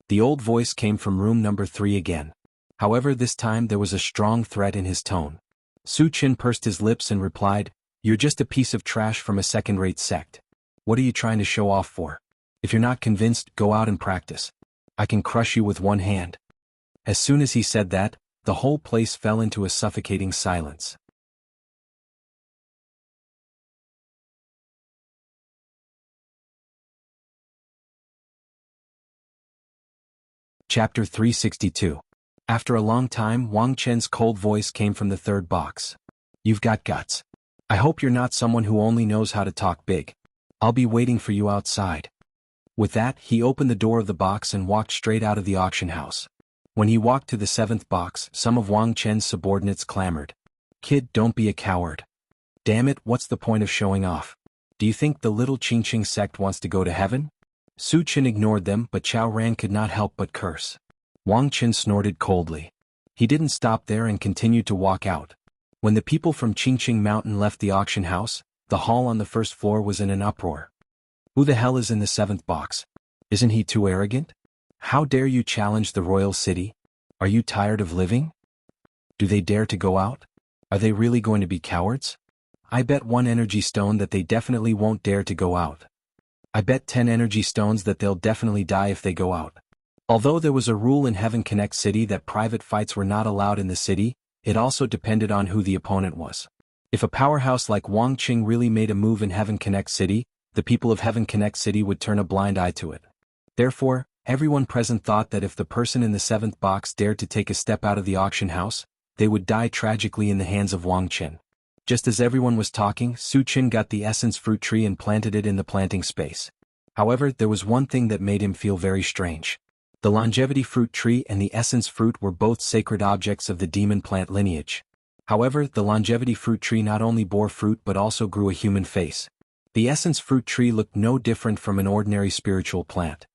The old voice came from room number 3 again. However, this time there was a strong threat in his tone. Su Qin pursed his lips and replied, "You're just a piece of trash from a second-rate sect. What are you trying to show off for? If you're not convinced, go out and practice. I can crush you with one hand." As soon as he said that, the whole place fell into a suffocating silence. Chapter 362. After a long time, Wang Chen's cold voice came from the third box. "You've got guts. I hope you're not someone who only knows how to talk big. I'll be waiting for you outside." With that, he opened the door of the box and walked straight out of the auction house. When he walked to the 7th box, some of Wang Chen's subordinates clamored, "Kid, don't be a coward. Damn it, what's the point of showing off? Do you think the little Qingqing sect wants to go to heaven?" Su Qin ignored them, but Chao Ran could not help but curse. Wang Chen snorted coldly. He didn't stop there and continued to walk out. When the people from Qingqing Mountain left the auction house, the hall on the first floor was in an uproar. "Who the hell is in the 7th box? Isn't he too arrogant? How dare you challenge the royal city? Are you tired of living? Do they dare to go out? Are they really going to be cowards? I bet 1 energy stone that they definitely won't dare to go out. I bet 10 energy stones that they'll definitely die if they go out." Although there was a rule in Heaven Connect City that private fights were not allowed in the city, it also depended on who the opponent was. If a powerhouse like Wang Qing really made a move in Heaven Connect City, the people of Heaven Connect City would turn a blind eye to it. Therefore, everyone present thought that if the person in the 7th box dared to take a step out of the auction house, they would die tragically in the hands of Wang Chen. Just as everyone was talking, Su Qin got the essence fruit tree and planted it in the planting space. However, there was one thing that made him feel very strange. The longevity fruit tree and the essence fruit were both sacred objects of the demon plant lineage. However, the longevity fruit tree not only bore fruit but also grew a human face. The essence fruit tree looked no different from an ordinary spiritual plant.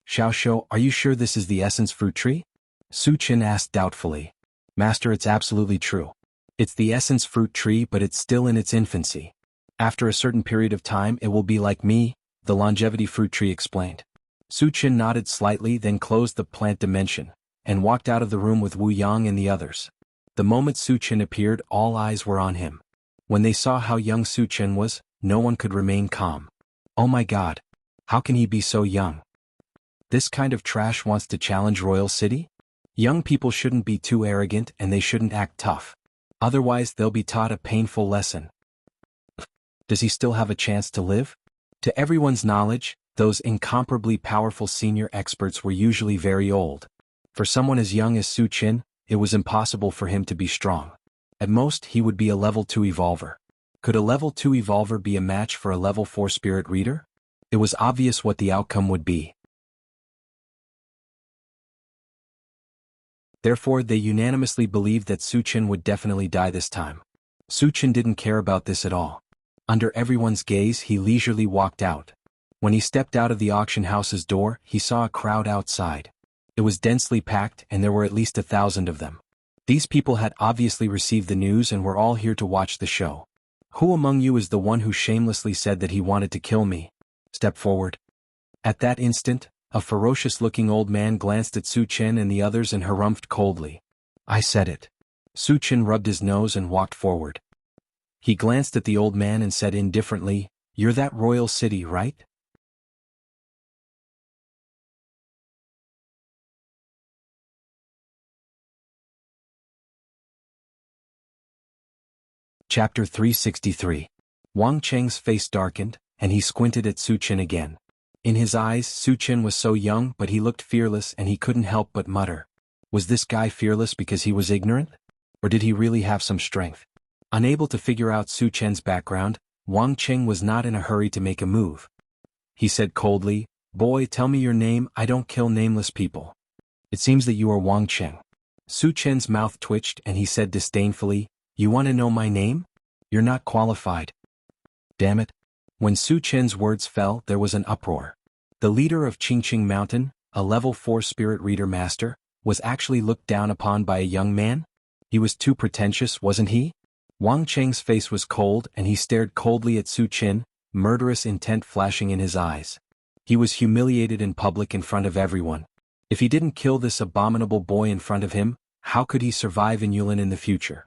"Xiao Shou, are you sure this is the essence fruit tree?" Su Qin asked doubtfully. "Master, it's absolutely true. It's the essence fruit tree, but it's still in its infancy. After a certain period of time it will be like me," the longevity fruit tree explained. Su Qin nodded slightly, then closed the plant dimension, and walked out of the room with Wu Yang and the others. The moment Su Qin appeared, all eyes were on him. When they saw how young Su Qin was, no one could remain calm. "Oh my god! How can he be so young? This kind of trash wants to challenge Royal City? Young people shouldn't be too arrogant and they shouldn't act tough. Otherwise they'll be taught a painful lesson. Does he still have a chance to live?" To everyone's knowledge, those incomparably powerful senior experts were usually very old. For someone as young as Su Qin, it was impossible for him to be strong. At most, he would be a level 2 evolver. Could a level 2 evolver be a match for a level 4 spirit reader? It was obvious what the outcome would be. Therefore, they unanimously believed that Su Qin would definitely die this time. Su Qin didn't care about this at all. Under everyone's gaze, he leisurely walked out. When he stepped out of the auction house's door, he saw a crowd outside. It was densely packed and there were at least 1,000 of them. These people had obviously received the news and were all here to watch the show. "Who among you is the one who shamelessly said that he wanted to kill me? Step forward." At that instant, a ferocious-looking old man glanced at Su Qin and the others and harumphed coldly. "I said it." Su Qin rubbed his nose and walked forward. He glanced at the old man and said indifferently, "You're that royal city, right? Chapter 363. Wang Cheng's face darkened, and he squinted at Su Chen again. In his eyes, Su Chen was so young but he looked fearless and he couldn't help but mutter. Was this guy fearless because he was ignorant? Or did he really have some strength? Unable to figure out Su Chen's background, Wang Cheng was not in a hurry to make a move. He said coldly, "Boy, tell me your name, I don't kill nameless people." "It seems that you are Wang Cheng." Su Chen's mouth twitched and he said disdainfully, "You want to know my name? You're not qualified." Damn it. When Su Chen's words fell, there was an uproar. The leader of Qingqing Mountain, a level 4 spirit reader master, was actually looked down upon by a young man? He was too pretentious, wasn't he? Wang Cheng's face was cold and he stared coldly at Su Chen, murderous intent flashing in his eyes. He was humiliated in public in front of everyone. If he didn't kill this abominable boy in front of him, how could he survive in Yulin in the future?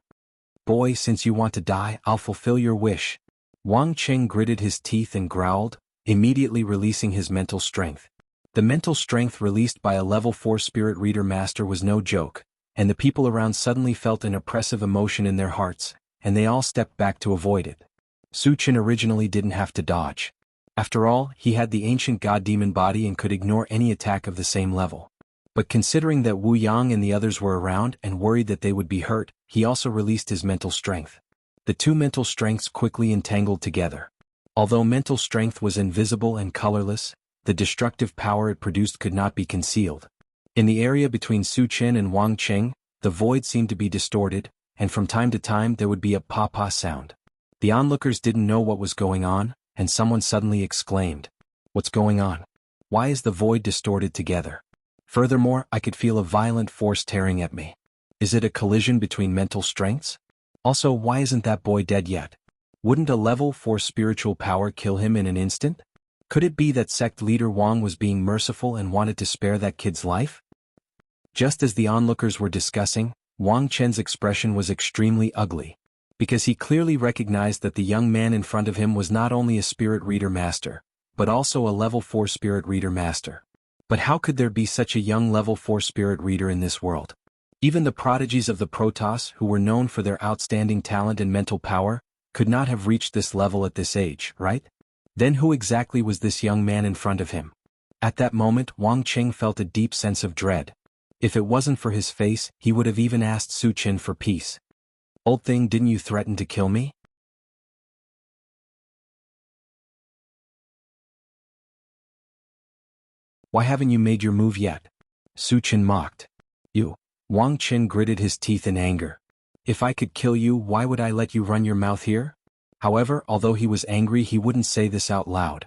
"Boy, since you want to die, I'll fulfill your wish." Wang Cheng gritted his teeth and growled, immediately releasing his mental strength. The mental strength released by a level 4 spirit reader master was no joke, and the people around suddenly felt an oppressive emotion in their hearts, and they all stepped back to avoid it. Su Chen originally didn't have to dodge. After all, he had the ancient god-demon body and could ignore any attack of the same level. But considering that Wu Yang and the others were around and worried that they would be hurt, he also released his mental strength. The two mental strengths quickly entangled together. Although mental strength was invisible and colorless, the destructive power it produced could not be concealed. In the area between Su Chen and Wang Cheng, the void seemed to be distorted, and from time to time there would be a pa-pa sound. The onlookers didn't know what was going on, and someone suddenly exclaimed, "What's going on? Why is the void distorted together? Furthermore, I could feel a violent force tearing at me. Is it a collision between mental strengths? Also, why isn't that boy dead yet? Wouldn't a level 4 spiritual power kill him in an instant? Could it be that sect leader Wang was being merciful and wanted to spare that kid's life?" Just as the onlookers were discussing, Wang Chen's expression was extremely ugly. Because he clearly recognized that the young man in front of him was not only a spirit reader master, but also a level 4 spirit reader master. But how could there be such a young level 4 spirit reader in this world? Even the prodigies of the Protoss, who were known for their outstanding talent and mental power, could not have reached this level at this age, right? Then who exactly was this young man in front of him? At that moment, Wang Cheng felt a deep sense of dread. If it wasn't for his face, he would have even asked Su Chen for peace. "Old thing, didn't you threaten to kill me? Why haven't you made your move yet?" Su Chen mocked. "You." Wang Chen gritted his teeth in anger. "If I could kill you, why would I let you run your mouth here?" However, although he was angry, he wouldn't say this out loud.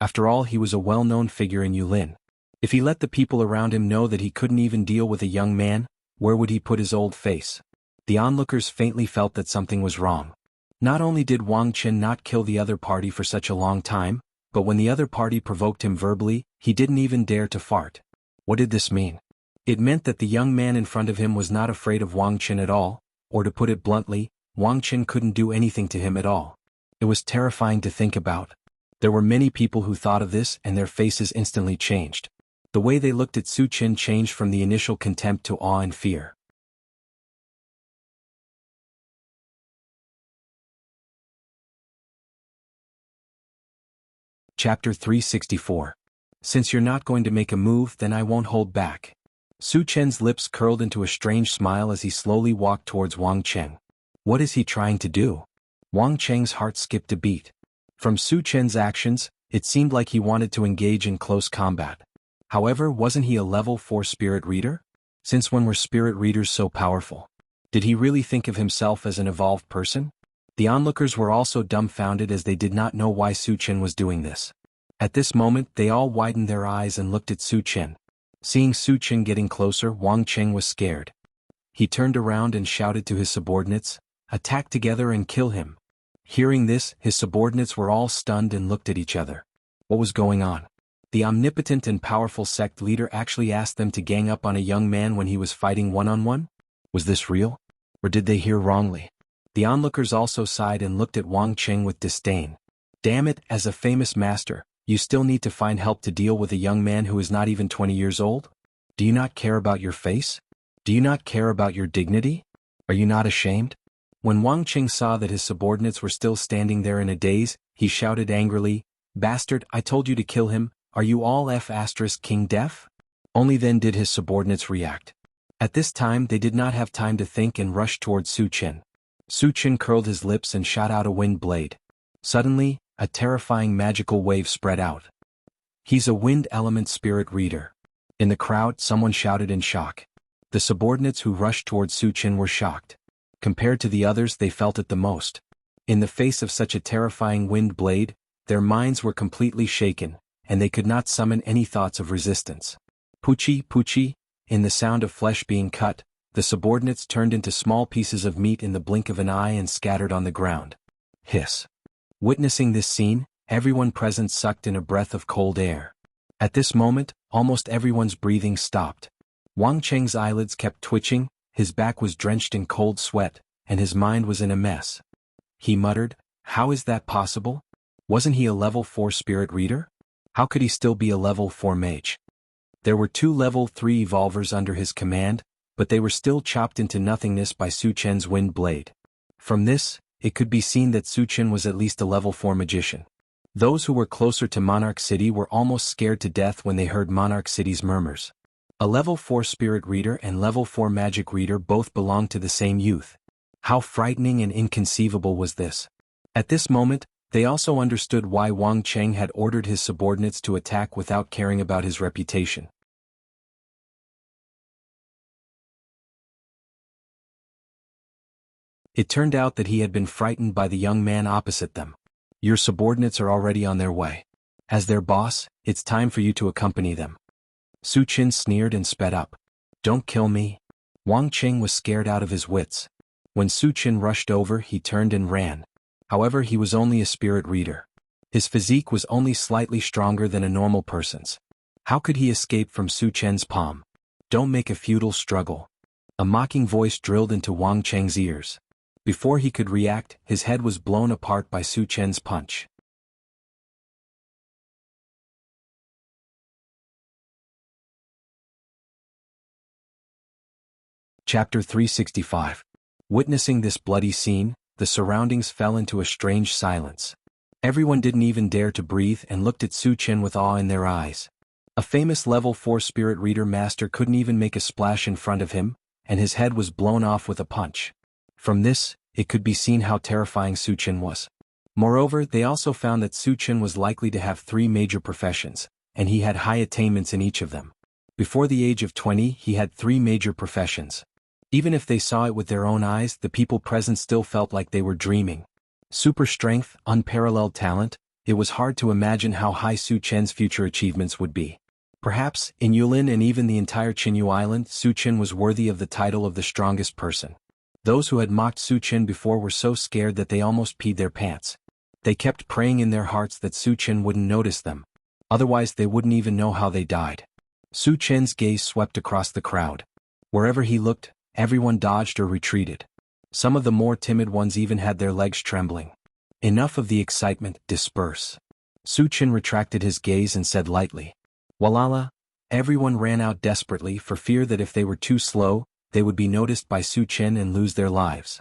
After all, he was a well-known figure in Yulin. If he let the people around him know that he couldn't even deal with a young man, where would he put his old face? The onlookers faintly felt that something was wrong. Not only did Wang Chen not kill the other party for such a long time, but when the other party provoked him verbally, he didn't even dare to fart. What did this mean? It meant that the young man in front of him was not afraid of Wang Chen at all, or to put it bluntly, Wang Chen couldn't do anything to him at all. It was terrifying to think about. There were many people who thought of this and their faces instantly changed. The way they looked at Su Chen changed from the initial contempt to awe and fear. Chapter 364. Since you're not going to make a move, then I won't hold back. Su Chen's lips curled into a strange smile as he slowly walked towards Wang Cheng. What is he trying to do? Wang Cheng's heart skipped a beat. From Su Chen's actions, it seemed like he wanted to engage in close combat. However, wasn't he a level 4 spirit reader? Since when were spirit readers so powerful? Did he really think of himself as an evolved person? The onlookers were also dumbfounded as they did not know why Su Chen was doing this. At this moment, they all widened their eyes and looked at Su Chen. Seeing Su Chen getting closer, Wang Cheng was scared. He turned around and shouted to his subordinates, "Attack together and kill him." Hearing this, his subordinates were all stunned and looked at each other. What was going on? The omnipotent and powerful sect leader actually asked them to gang up on a young man when he was fighting one-on-one? Was this real? Or did they hear wrongly? The onlookers also sighed and looked at Wang Cheng with disdain. Damn it, as a famous master, you still need to find help to deal with a young man who is not even 20 years old? Do you not care about your face? Do you not care about your dignity? Are you not ashamed? When Wang Qing saw that his subordinates were still standing there in a daze, he shouted angrily, "Bastard, I told you to kill him, are you all King deaf?" Only then did his subordinates react. At this time they did not have time to think and rushed towards Su Chen. Su Chen curled his lips and shot out a wind blade. Suddenly, a terrifying magical wave spread out. "He's a wind element spirit reader." In the crowd, someone shouted in shock. The subordinates who rushed towards Su Chen were shocked. Compared to the others, they felt it the most. In the face of such a terrifying wind blade, their minds were completely shaken, and they could not summon any thoughts of resistance. Poochie, poochie, in the sound of flesh being cut, the subordinates turned into small pieces of meat in the blink of an eye and scattered on the ground. Hiss. Witnessing this scene, everyone present sucked in a breath of cold air. At this moment, almost everyone's breathing stopped. Wang Cheng's eyelids kept twitching, his back was drenched in cold sweat, and his mind was in a mess. He muttered, "How is that possible? Wasn't he a level 4 spirit reader? How could he still be a level 4 mage?" There were 2 level 3 evolvers under his command, but they were still chopped into nothingness by Su Chen's wind blade. From this, it could be seen that Su Chen was at least a level 4 magician. Those who were closer to Monarch City were almost scared to death when they heard Monarch City's murmurs. A level 4 spirit reader and level 4 magic reader both belonged to the same youth. How frightening and inconceivable was this? At this moment, they also understood why Wang Cheng had ordered his subordinates to attack without caring about his reputation. It turned out that he had been frightened by the young man opposite them. "Your subordinates are already on their way. As their boss, it's time for you to accompany them." Su Chen sneered and sped up. "Don't kill me." Wang Cheng was scared out of his wits. When Su Chen rushed over, he turned and ran. However, he was only a spirit reader. His physique was only slightly stronger than a normal person's. How could he escape from Su Chen's palm? "Don't make a futile struggle." A mocking voice drilled into Wang Cheng's ears. Before he could react, his head was blown apart by Su Chen's punch. Chapter 365. Witnessing this bloody scene, the surroundings fell into a strange silence. Everyone didn't even dare to breathe and looked at Su Chen with awe in their eyes. A famous level 4 spirit reader master couldn't even make a splash in front of him, and his head was blown off with a punch. From this, it could be seen how terrifying Su Chen was. Moreover, they also found that Su Chen was likely to have 3 major professions, and he had high attainments in each of them. Before the age of 20, he had 3 major professions. Even if they saw it with their own eyes, the people present still felt like they were dreaming. Super strength, unparalleled talent, it was hard to imagine how high Su Chen's future achievements would be. Perhaps, in Yulin and even the entire Qinyu Island, Su Chen was worthy of the title of the strongest person. Those who had mocked Su Chen before were so scared that they almost peed their pants. They kept praying in their hearts that Su Chen wouldn't notice them. Otherwise they wouldn't even know how they died. Su Chen's gaze swept across the crowd. Wherever he looked, everyone dodged or retreated. Some of the more timid ones even had their legs trembling. "Enough of the excitement, disperse." Su Chen retracted his gaze and said lightly. "Walala." Everyone ran out desperately for fear that if they were too slow, they would be noticed by Su Chen and lose their lives.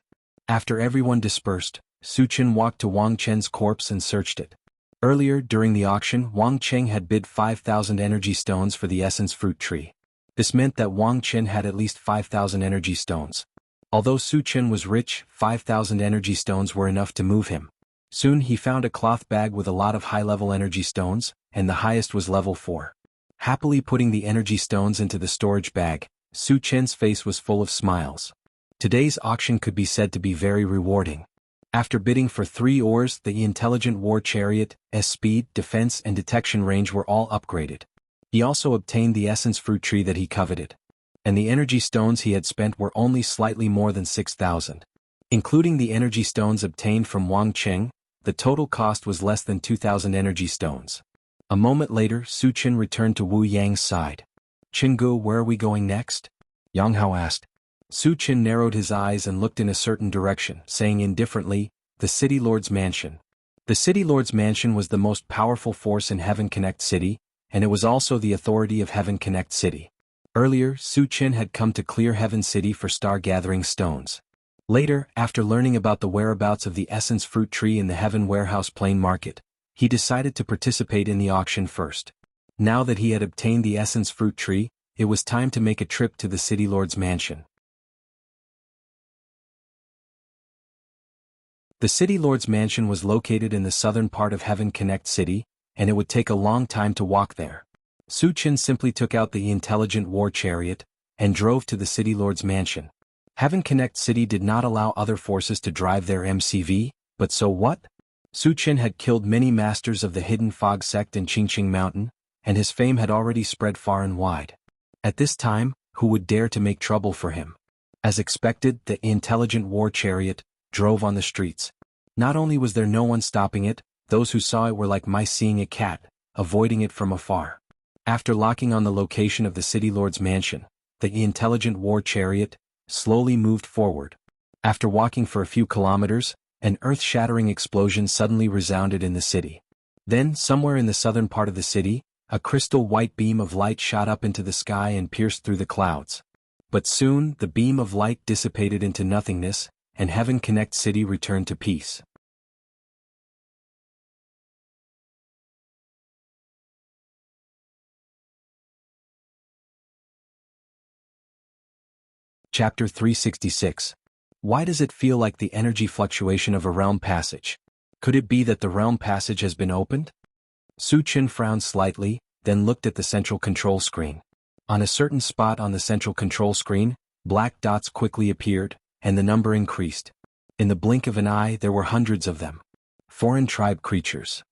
After everyone dispersed, Su Chen walked to Wang Chen's corpse and searched it. Earlier, during the auction, Wang Cheng had bid 5,000 energy stones for the essence fruit tree. This meant that Wang Chen had at least 5,000 energy stones. Although Su Chen was rich, 5,000 energy stones were enough to move him. Soon he found a cloth bag with a lot of high-level energy stones, and the highest was level 4. Happily putting the energy stones into the storage bag, Su Chen's face was full of smiles. Today's auction could be said to be very rewarding. After bidding for 3 ores, the intelligent war chariot, speed, defense and detection range were all upgraded. He also obtained the essence fruit tree that he coveted. And the energy stones he had spent were only slightly more than 6,000. Including the energy stones obtained from Wang Cheng, the total cost was less than 2,000 energy stones. A moment later, Su Chen returned to Wu Yang's side. "Qinggu, where are we going next?" Yang Hao asked. Su Chen narrowed his eyes and looked in a certain direction, saying indifferently, "The City Lord's Mansion." The City Lord's Mansion was the most powerful force in Heaven Connect City, and it was also the authority of Heaven Connect City. Earlier, Su Chen had come to clear Heaven City for star gathering stones. Later, after learning about the whereabouts of the essence fruit tree in the Heaven Warehouse Plain Market, he decided to participate in the auction first. Now that he had obtained the essence fruit tree, it was time to make a trip to the city lord's mansion. The city lord's mansion was located in the southern part of Heaven Connect City, and it would take a long time to walk there. Su Chen simply took out the intelligent war chariot and drove to the city lord's mansion. Heaven Connect City did not allow other forces to drive their MCV, but so what? Su Chen had killed many masters of the Hidden Fog sect in Qingqing Mountain, and his fame had already spread far and wide. At this time, who would dare to make trouble for him? As expected, the intelligent war chariot drove on the streets. Not only was there no one stopping it, those who saw it were like mice seeing a cat, avoiding it from afar. After locking on the location of the city lord's mansion, the intelligent war chariot slowly moved forward. After walking for a few kilometers, an earth-shattering explosion suddenly resounded in the city. Then, somewhere in the southern part of the city, a crystal white beam of light shot up into the sky and pierced through the clouds. But soon, the beam of light dissipated into nothingness, and Heaven Connect City returned to peace. Chapter 366. Why does it feel like the energy fluctuation of a realm passage? Could it be that the realm passage has been opened? Su Chen frowned slightly, then looked at the central control screen. On a certain spot on the central control screen, black dots quickly appeared, and the number increased. In the blink of an eye there were hundreds of them. Foreign tribe creatures.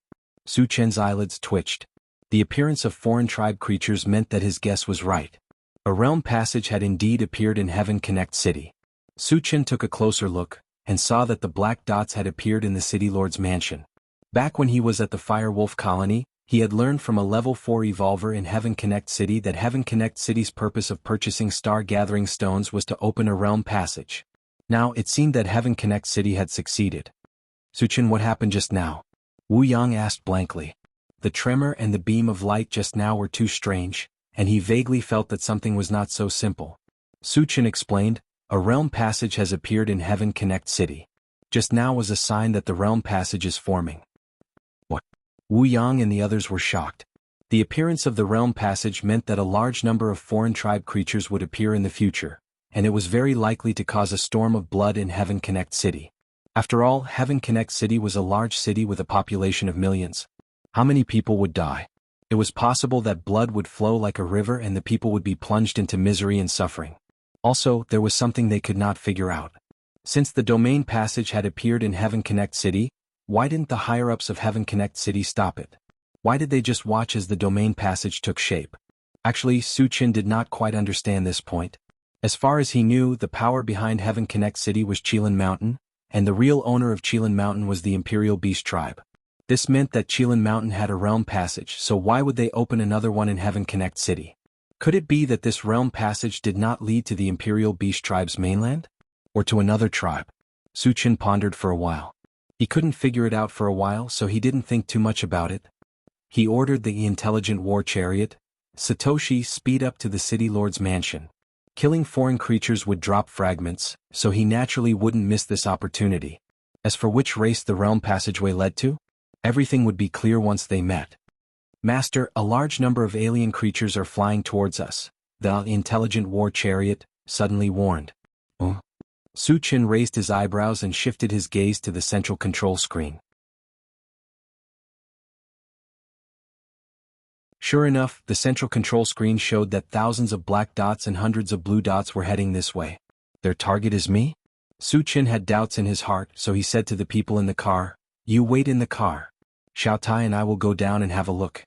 Su Chen's eyelids twitched. The appearance of foreign tribe creatures meant that his guess was right. A realm passage had indeed appeared in Heaven Connect City. Su Chen took a closer look, and saw that the black dots had appeared in the city lord's mansion. Back when he was at the Fire Wolf colony, he had learned from a level 4 evolver in Heaven Connect City that Heaven Connect City's purpose of purchasing star-gathering stones was to open a realm passage. Now it seemed that Heaven Connect City had succeeded. Su Chen, what happened just now? Wu Yang asked blankly. The tremor and the beam of light just now were too strange, and he vaguely felt that something was not so simple. Su Chen explained, a realm passage has appeared in Heaven Connect City. Just now was a sign that the realm passage is forming. What? Wu Yang and the others were shocked. The appearance of the realm passage meant that a large number of foreign tribe creatures would appear in the future, and it was very likely to cause a storm of blood in Heaven Connect City. After all, Heaven Connect City was a large city with a population of millions. How many people would die? It was possible that blood would flow like a river and the people would be plunged into misery and suffering. Also, there was something they could not figure out. Since the domain passage had appeared in Heaven Connect City, why didn't the higher-ups of Heaven Connect City stop it? Why did they just watch as the domain passage took shape? Actually, Su Chen did not quite understand this point. As far as he knew, the power behind Heaven Connect City was Qilin Mountain, and the real owner of Qilin Mountain was the Imperial Beast Tribe. This meant that Qilin Mountain had a realm passage, so why would they open another one in Heaven Connect City? Could it be that this realm passage did not lead to the Imperial Beast Tribe's mainland? Or to another tribe? Su Chen pondered for a while. He couldn't figure it out for a while, so he didn't think too much about it. He ordered the intelligent war chariot, Satoshi, speed up to the city lord's mansion. Killing foreign creatures would drop fragments, so he naturally wouldn't miss this opportunity. As for which race the realm passageway led to, everything would be clear once they met. Master, a large number of alien creatures are flying towards us, the intelligent war chariot suddenly warned. Su Chen raised his eyebrows and shifted his gaze to the central control screen. Sure enough, the central control screen showed that thousands of black dots and hundreds of blue dots were heading this way. Their target is me? Su Chen had doubts in his heart, so he said to the people in the car, "You wait in the car. Xiao Tai and I will go down and have a look."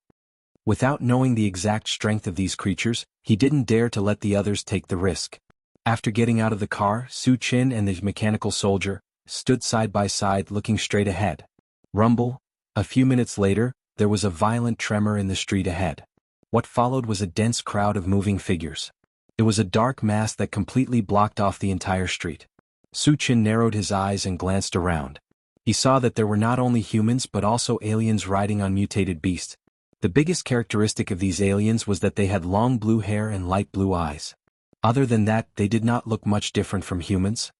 Without knowing the exact strength of these creatures, he didn't dare to let the others take the risk. After getting out of the car, Su Chen and the mechanical soldier stood side by side looking straight ahead. Rumble. A few minutes later, there was a violent tremor in the street ahead. What followed was a dense crowd of moving figures. It was a dark mass that completely blocked off the entire street. Su Chen narrowed his eyes and glanced around. He saw that there were not only humans but also aliens riding on mutated beasts. The biggest characteristic of these aliens was that they had long blue hair and light blue eyes. Other than that, they did not look much different from humans.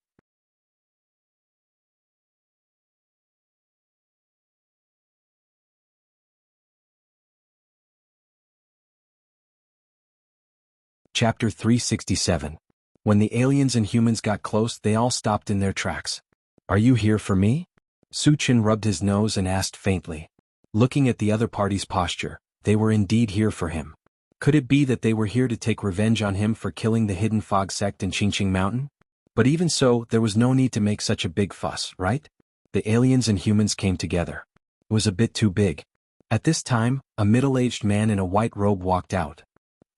Chapter 367. When the aliens and humans got close, they all stopped in their tracks. "Are you here for me?" Su Chen rubbed his nose and asked faintly. Looking at the other party's posture, they were indeed here for him. Could it be that they were here to take revenge on him for killing the hidden fog sect in Qingqing Mountain? But even so, there was no need to make such a big fuss, right? The aliens and humans came together. It was a bit too big. At this time, a middle-aged man in a white robe walked out.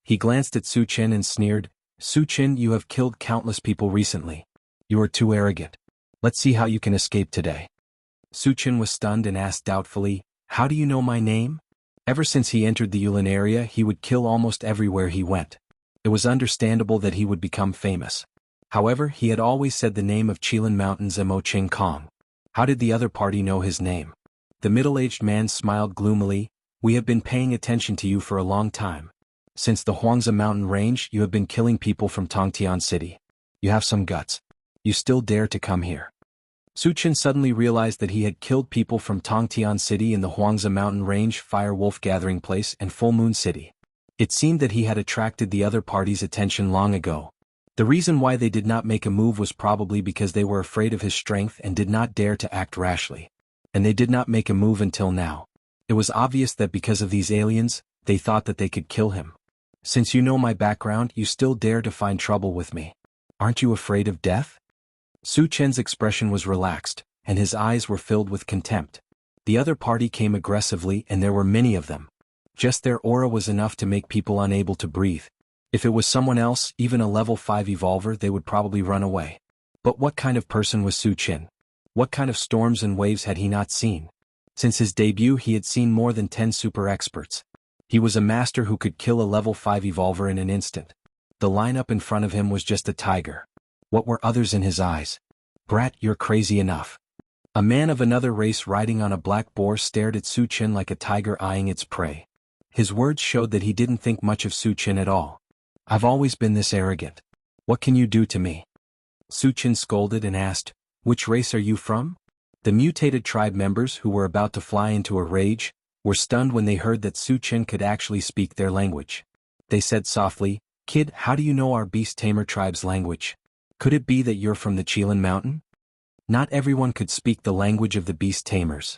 He glanced at Su Chen and sneered, "Su Chen, you have killed countless people recently. You are too arrogant. Let's see how you can escape today." Su Chen was stunned and asked doubtfully, "How do you know my name?" Ever since he entered the Yulin area, he would kill almost everywhere he went. It was understandable that he would become famous. However, he had always said the name of Qilin Mountain's Mo Ching Kong. How did the other party know his name? The middle-aged man smiled gloomily. "We have been paying attention to you for a long time. Since the Huangza mountain range, you have been killing people from Tongtian City. You have some guts. You still dare to come here." Su Chen suddenly realized that he had killed people from Tongtian City in the Huangza mountain range, Fire Wolf Gathering Place, and Full Moon City. It seemed that he had attracted the other party's attention long ago. The reason why they did not make a move was probably because they were afraid of his strength and did not dare to act rashly. And they did not make a move until now. It was obvious that because of these aliens, they thought that they could kill him. "Since you know my background, you still dare to find trouble with me. Aren't you afraid of death?" Su Chen's expression was relaxed, and his eyes were filled with contempt. The other party came aggressively, and there were many of them. Just their aura was enough to make people unable to breathe. If it was someone else, even a level 5 evolver, they would probably run away. But what kind of person was Su Chen? What kind of storms and waves had he not seen? Since his debut, he had seen more than 10 super experts. He was a master who could kill a level 5 evolver in an instant. The lineup in front of him was just a tiger. What were others in his eyes? "Brat, you're crazy enough." A man of another race riding on a black boar stared at Su Chen like a tiger eyeing its prey. His words showed that he didn't think much of Su Chen at all. "I've always been this arrogant. What can you do to me?" Su Chen scolded and asked, "Which race are you from?" The mutated tribe members, who were about to fly into a rage, were stunned when they heard that Su Chen could actually speak their language. They said softly, "Kid, how do you know our beast tamer tribe's language? Could it be that you're from the Qilin Mountain?" Not everyone could speak the language of the beast tamers.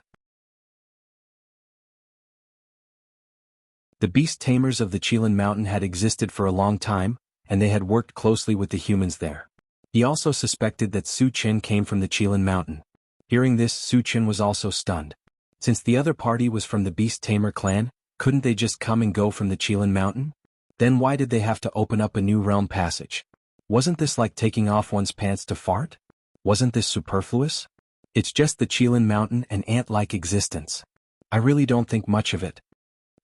The beast tamers of the Qilin Mountain had existed for a long time, and they had worked closely with the humans there. He also suspected that Su Chen came from the Qilin Mountain. Hearing this, Su Chen was also stunned. Since the other party was from the beast tamer clan, couldn't they just come and go from the Qilin Mountain? Then why did they have to open up a new realm passage? Wasn't this like taking off one's pants to fart? Wasn't this superfluous? It's just the Qilin Mountain, an ant-like existence. I really don't think much of it.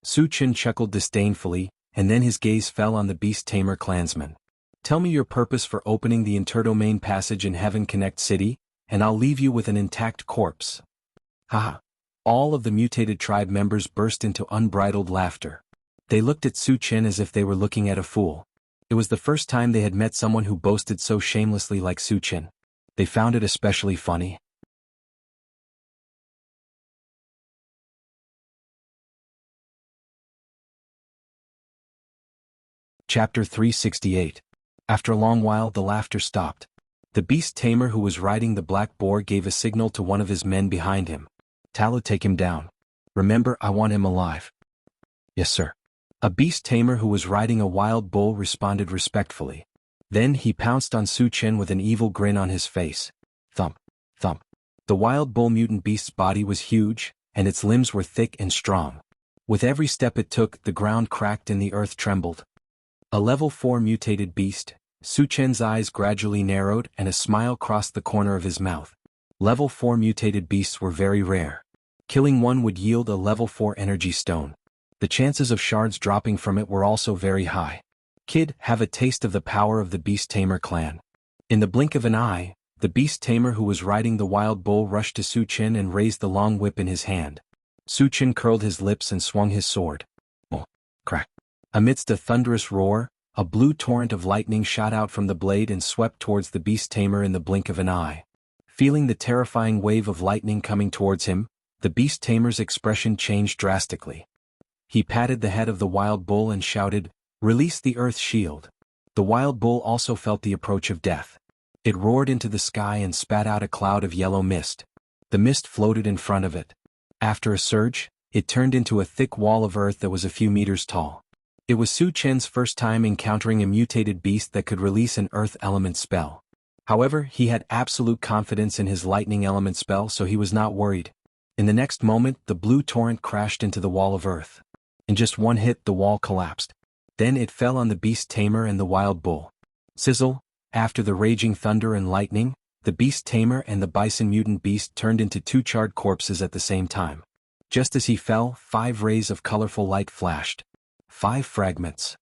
Su Chen chuckled disdainfully, and then his gaze fell on the beast tamer clansman. "Tell me your purpose for opening the interdomain passage in Heaven Connect City, and I'll leave you with an intact corpse." Haha. All of the mutated tribe members burst into unbridled laughter. They looked at Su Chen as if they were looking at a fool. It was the first time they had met someone who boasted so shamelessly like Su Chen. They found it especially funny. Chapter 368. After a long while, the laughter stopped. The beast tamer who was riding the black boar gave a signal to one of his men behind him. "Talo, take him down. Remember, I want him alive." "Yes, sir." A beast tamer who was riding a wild bull responded respectfully. Then he pounced on Su Chen with an evil grin on his face. Thump, thump. The wild bull mutant beast's body was huge, and its limbs were thick and strong. With every step it took, the ground cracked and the earth trembled. A level 4 mutated beast, Su Chen's eyes gradually narrowed and a smile crossed the corner of his mouth. Level 4 mutated beasts were very rare. Killing one would yield a level 4 energy stone. The chances of shards dropping from it were also very high. "Kid, have a taste of the power of the beast tamer clan." In the blink of an eye, the beast tamer who was riding the wild bull rushed to Su Chen and raised the long whip in his hand. Su Chen curled his lips and swung his sword. Oh, crack. Amidst a thunderous roar, a blue torrent of lightning shot out from the blade and swept towards the beast tamer in the blink of an eye. Feeling the terrifying wave of lightning coming towards him, the beast tamer's expression changed drastically. He patted the head of the wild bull and shouted, "Release the earth shield." The wild bull also felt the approach of death. It roared into the sky and spat out a cloud of yellow mist. The mist floated in front of it. After a surge, it turned into a thick wall of earth that was a few meters tall. It was Su Chen's first time encountering a mutated beast that could release an earth element spell. However, he had absolute confidence in his lightning element spell, so he was not worried. In the next moment, the blue torrent crashed into the wall of earth. In just one hit, the wall collapsed. Then it fell on the beast tamer and the wild bull. Sizzle! After the raging thunder and lightning, the beast tamer and the bison mutant beast turned into two charred corpses at the same time. Just as he fell, 5 rays of colorful light flashed. 5 fragments.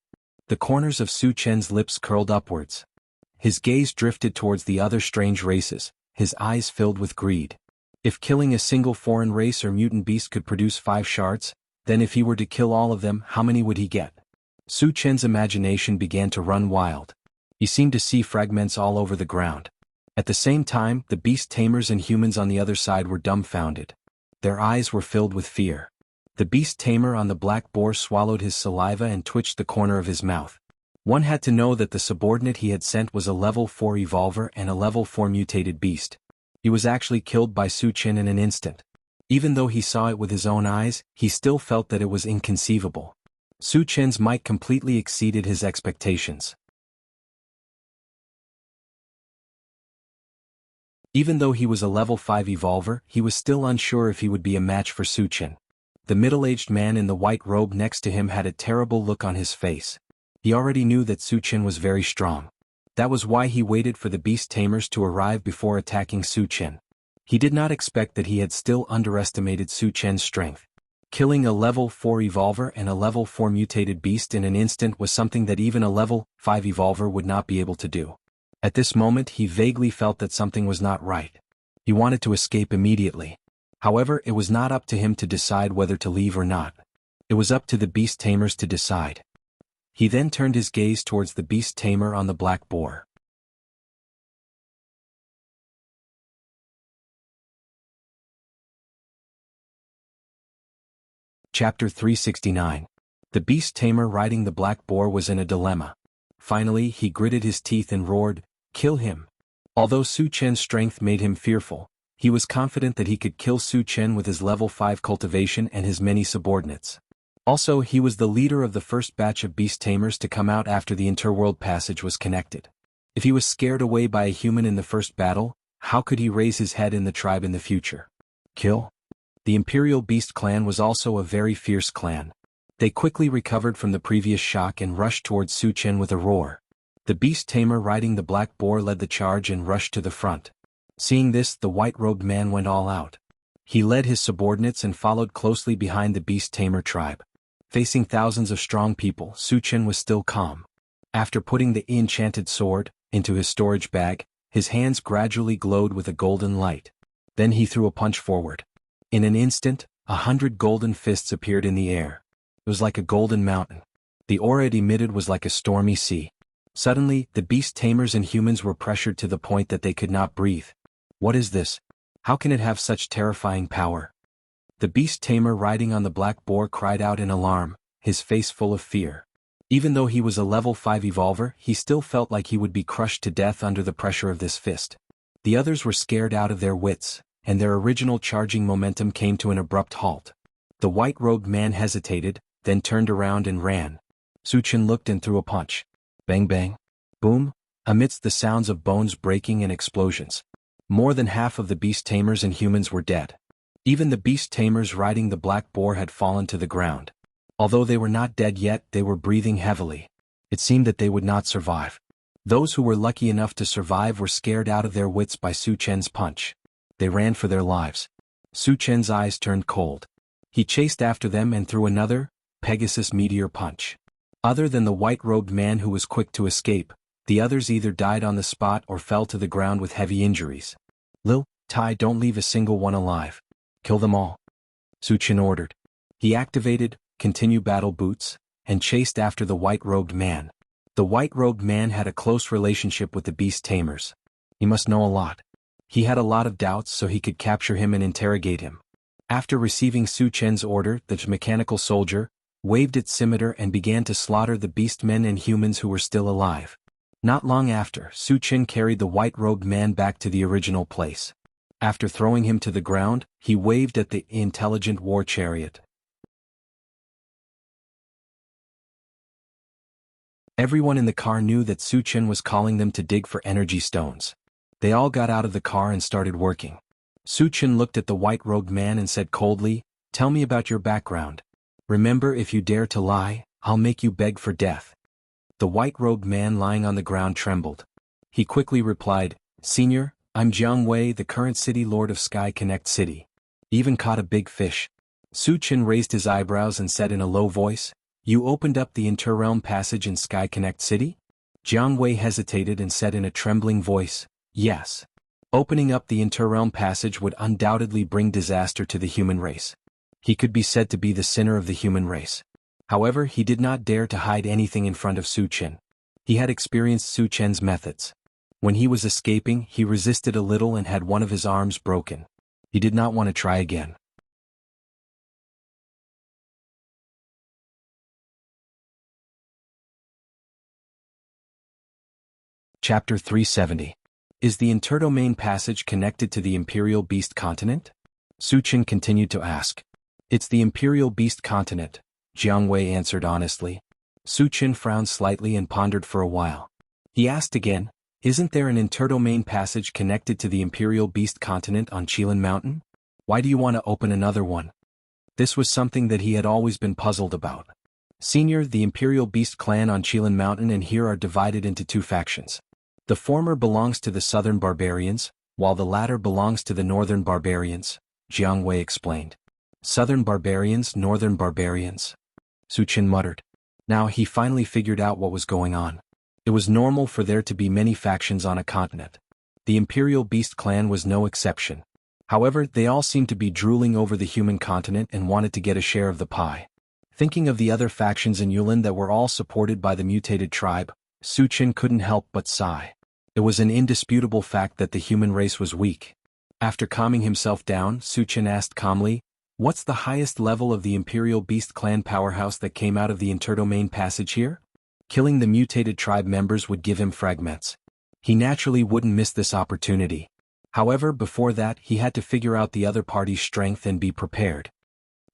The corners of Su Chen's lips curled upwards. His gaze drifted towards the other strange races, his eyes filled with greed. If killing a single foreign race or mutant beast could produce 5 shards, then if he were to kill all of them, how many would he get? Su Chen's imagination began to run wild. He seemed to see fragments all over the ground. At the same time, the beast tamers and humans on the other side were dumbfounded. Their eyes were filled with fear. The beast tamer on the black boar swallowed his saliva and twitched the corner of his mouth. One had to know that the subordinate he had sent was a level 4 evolver and a level 4 mutated beast. He was actually killed by Su Chen in an instant. Even though he saw it with his own eyes, he still felt that it was inconceivable. Su Chen's might completely exceeded his expectations. Even though he was a level 5 evolver, he was still unsure if he would be a match for Su Chen. The middle-aged man in the white robe next to him had a terrible look on his face. He already knew that Su Chen was very strong. That was why he waited for the beast tamers to arrive before attacking Su Chen. He did not expect that he had still underestimated Su Chen's strength. Killing a level 4 evolver and a level 4 mutated beast in an instant was something that even a level 5 evolver would not be able to do. At this moment he vaguely felt that something was not right. He wanted to escape immediately. However, it was not up to him to decide whether to leave or not. It was up to the beast tamers to decide. He then turned his gaze towards the beast tamer on the black boar. Chapter 369. The beast tamer riding the black boar was in a dilemma. Finally, he gritted his teeth and roared, "Kill him!" Although Su Chen's strength made him fearful, he was confident that he could kill Su Chen with his level 5 cultivation and his many subordinates. Also, he was the leader of the first batch of beast tamers to come out after the interworld passage was connected. If he was scared away by a human in the first battle, how could he raise his head in the tribe in the future? Kill? The Imperial Beast clan was also a very fierce clan. They quickly recovered from the previous shock and rushed towards Su Chen with a roar. The beast tamer riding the black boar led the charge and rushed to the front. Seeing this, the white-robed man went all out. He led his subordinates and followed closely behind the beast tamer tribe. Facing thousands of strong people, Su Chen was still calm. After putting the enchanted sword into his storage bag, his hands gradually glowed with a golden light. Then he threw a punch forward. In an instant, 100 golden fists appeared in the air. It was like a golden mountain. The aura it emitted was like a stormy sea. Suddenly, the beast tamers and humans were pressured to the point that they could not breathe. What is this? How can it have such terrifying power? The beast tamer riding on the black boar cried out in alarm, his face full of fear. Even though he was a level 5 evolver, he still felt like he would be crushed to death under the pressure of this fist. The others were scared out of their wits, and their original charging momentum came to an abrupt halt. The white-robed man hesitated, then turned around and ran. Su Chen looked and threw a punch. Bang bang. Boom. Amidst the sounds of bones breaking and explosions, more than half of the beast tamers and humans were dead. Even the beast tamers riding the black boar had fallen to the ground. Although they were not dead yet, they were breathing heavily. It seemed that they would not survive. Those who were lucky enough to survive were scared out of their wits by Su Chen's punch. They ran for their lives. Su Chen's eyes turned cold. He chased after them and threw another, Pegasus meteor punch. Other than the white-robed man who was quick to escape, the others either died on the spot or fell to the ground with heavy injuries. Lil, Tai, don't leave a single one alive. Kill them all. Su Chen ordered. He activated Continue Battle Boots and chased after the white-robed man. The white-robed man had a close relationship with the beast tamers. He must know a lot. He had a lot of doubts, so he could capture him and interrogate him. After receiving Su Chen's order, the mechanical soldier waved its scimitar and began to slaughter the beastmen and humans who were still alive. Not long after, Su Qin carried the white-robed man back to the original place. After throwing him to the ground, he waved at the intelligent war chariot. Everyone in the car knew that Su Qin was calling them to dig for energy stones. They all got out of the car and started working. Su Qin looked at the white-robed man and said coldly, "Tell me about your background. Remember, if you dare to lie, I'll make you beg for death." The white-robed man lying on the ground trembled. He quickly replied, "Senior, I'm Jianghu, the current city lord of Sky Connect City. Even caught a big fish." Su Qin raised his eyebrows and said in a low voice, "You opened up the interrealm passage in Sky Connect City?" Jianghu hesitated and said in a trembling voice, "Yes. Opening up the interrealm passage would undoubtedly bring disaster to the human race. He could be said to be the sinner of the human race." However, he did not dare to hide anything in front of Su Qin. He had experienced Su Qin's methods. When he was escaping, he resisted a little and had one of his arms broken. He did not want to try again. Chapter 370. Is the interdomain passage connected to the Imperial Beast Continent? Su Qin continued to ask. It's the Imperial Beast Continent, Jianghu answered honestly. Su Qin frowned slightly and pondered for a while. He asked again, "Isn't there an interdomain passage connected to the Imperial Beast Continent on Qilin Mountain? Why do you want to open another one?" This was something that he had always been puzzled about. Senior, the Imperial Beast clan on Qilin Mountain and here are divided into two factions. The former belongs to the southern barbarians, while the latter belongs to the northern barbarians, Jianghu explained. Southern barbarians, northern barbarians. Su Qin muttered. Now he finally figured out what was going on. It was normal for there to be many factions on a continent. The Imperial Beast clan was no exception. However, they all seemed to be drooling over the human continent and wanted to get a share of the pie. Thinking of the other factions in Yulin that were all supported by the mutated tribe, Su Qin couldn't help but sigh. It was an indisputable fact that the human race was weak. After calming himself down, Su Qin asked calmly, "What's the highest level of the Imperial Beast clan powerhouse that came out of the interdomain passage here?" Killing the mutated tribe members would give him fragments. He naturally wouldn't miss this opportunity. However, before that, he had to figure out the other party's strength and be prepared.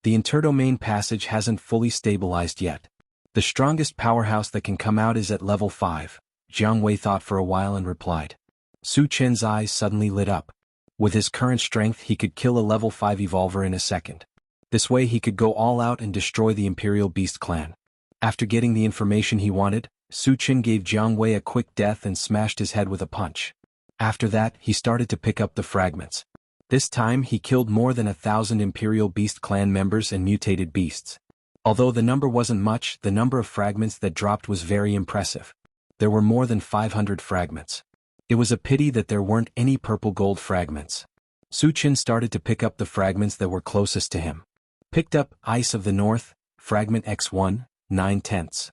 The interdomain passage hasn't fully stabilized yet. The strongest powerhouse that can come out is at level 5. Jianghu thought for a while and replied. Su Qin's eyes suddenly lit up. With his current strength he could kill a level 5 evolver in a second. This way he could go all out and destroy the Imperial Beast clan. After getting the information he wanted, Su Qin gave Jianghu a quick death and smashed his head with a punch. After that, he started to pick up the fragments. This time he killed more than 1,000 Imperial Beast clan members and mutated beasts. Although the number wasn't much, the number of fragments that dropped was very impressive. There were more than 500 fragments. It was a pity that there weren't any purple gold fragments. Su Qin started to pick up the fragments that were closest to him. Picked up Ice of the North, Fragment X1, 9/10.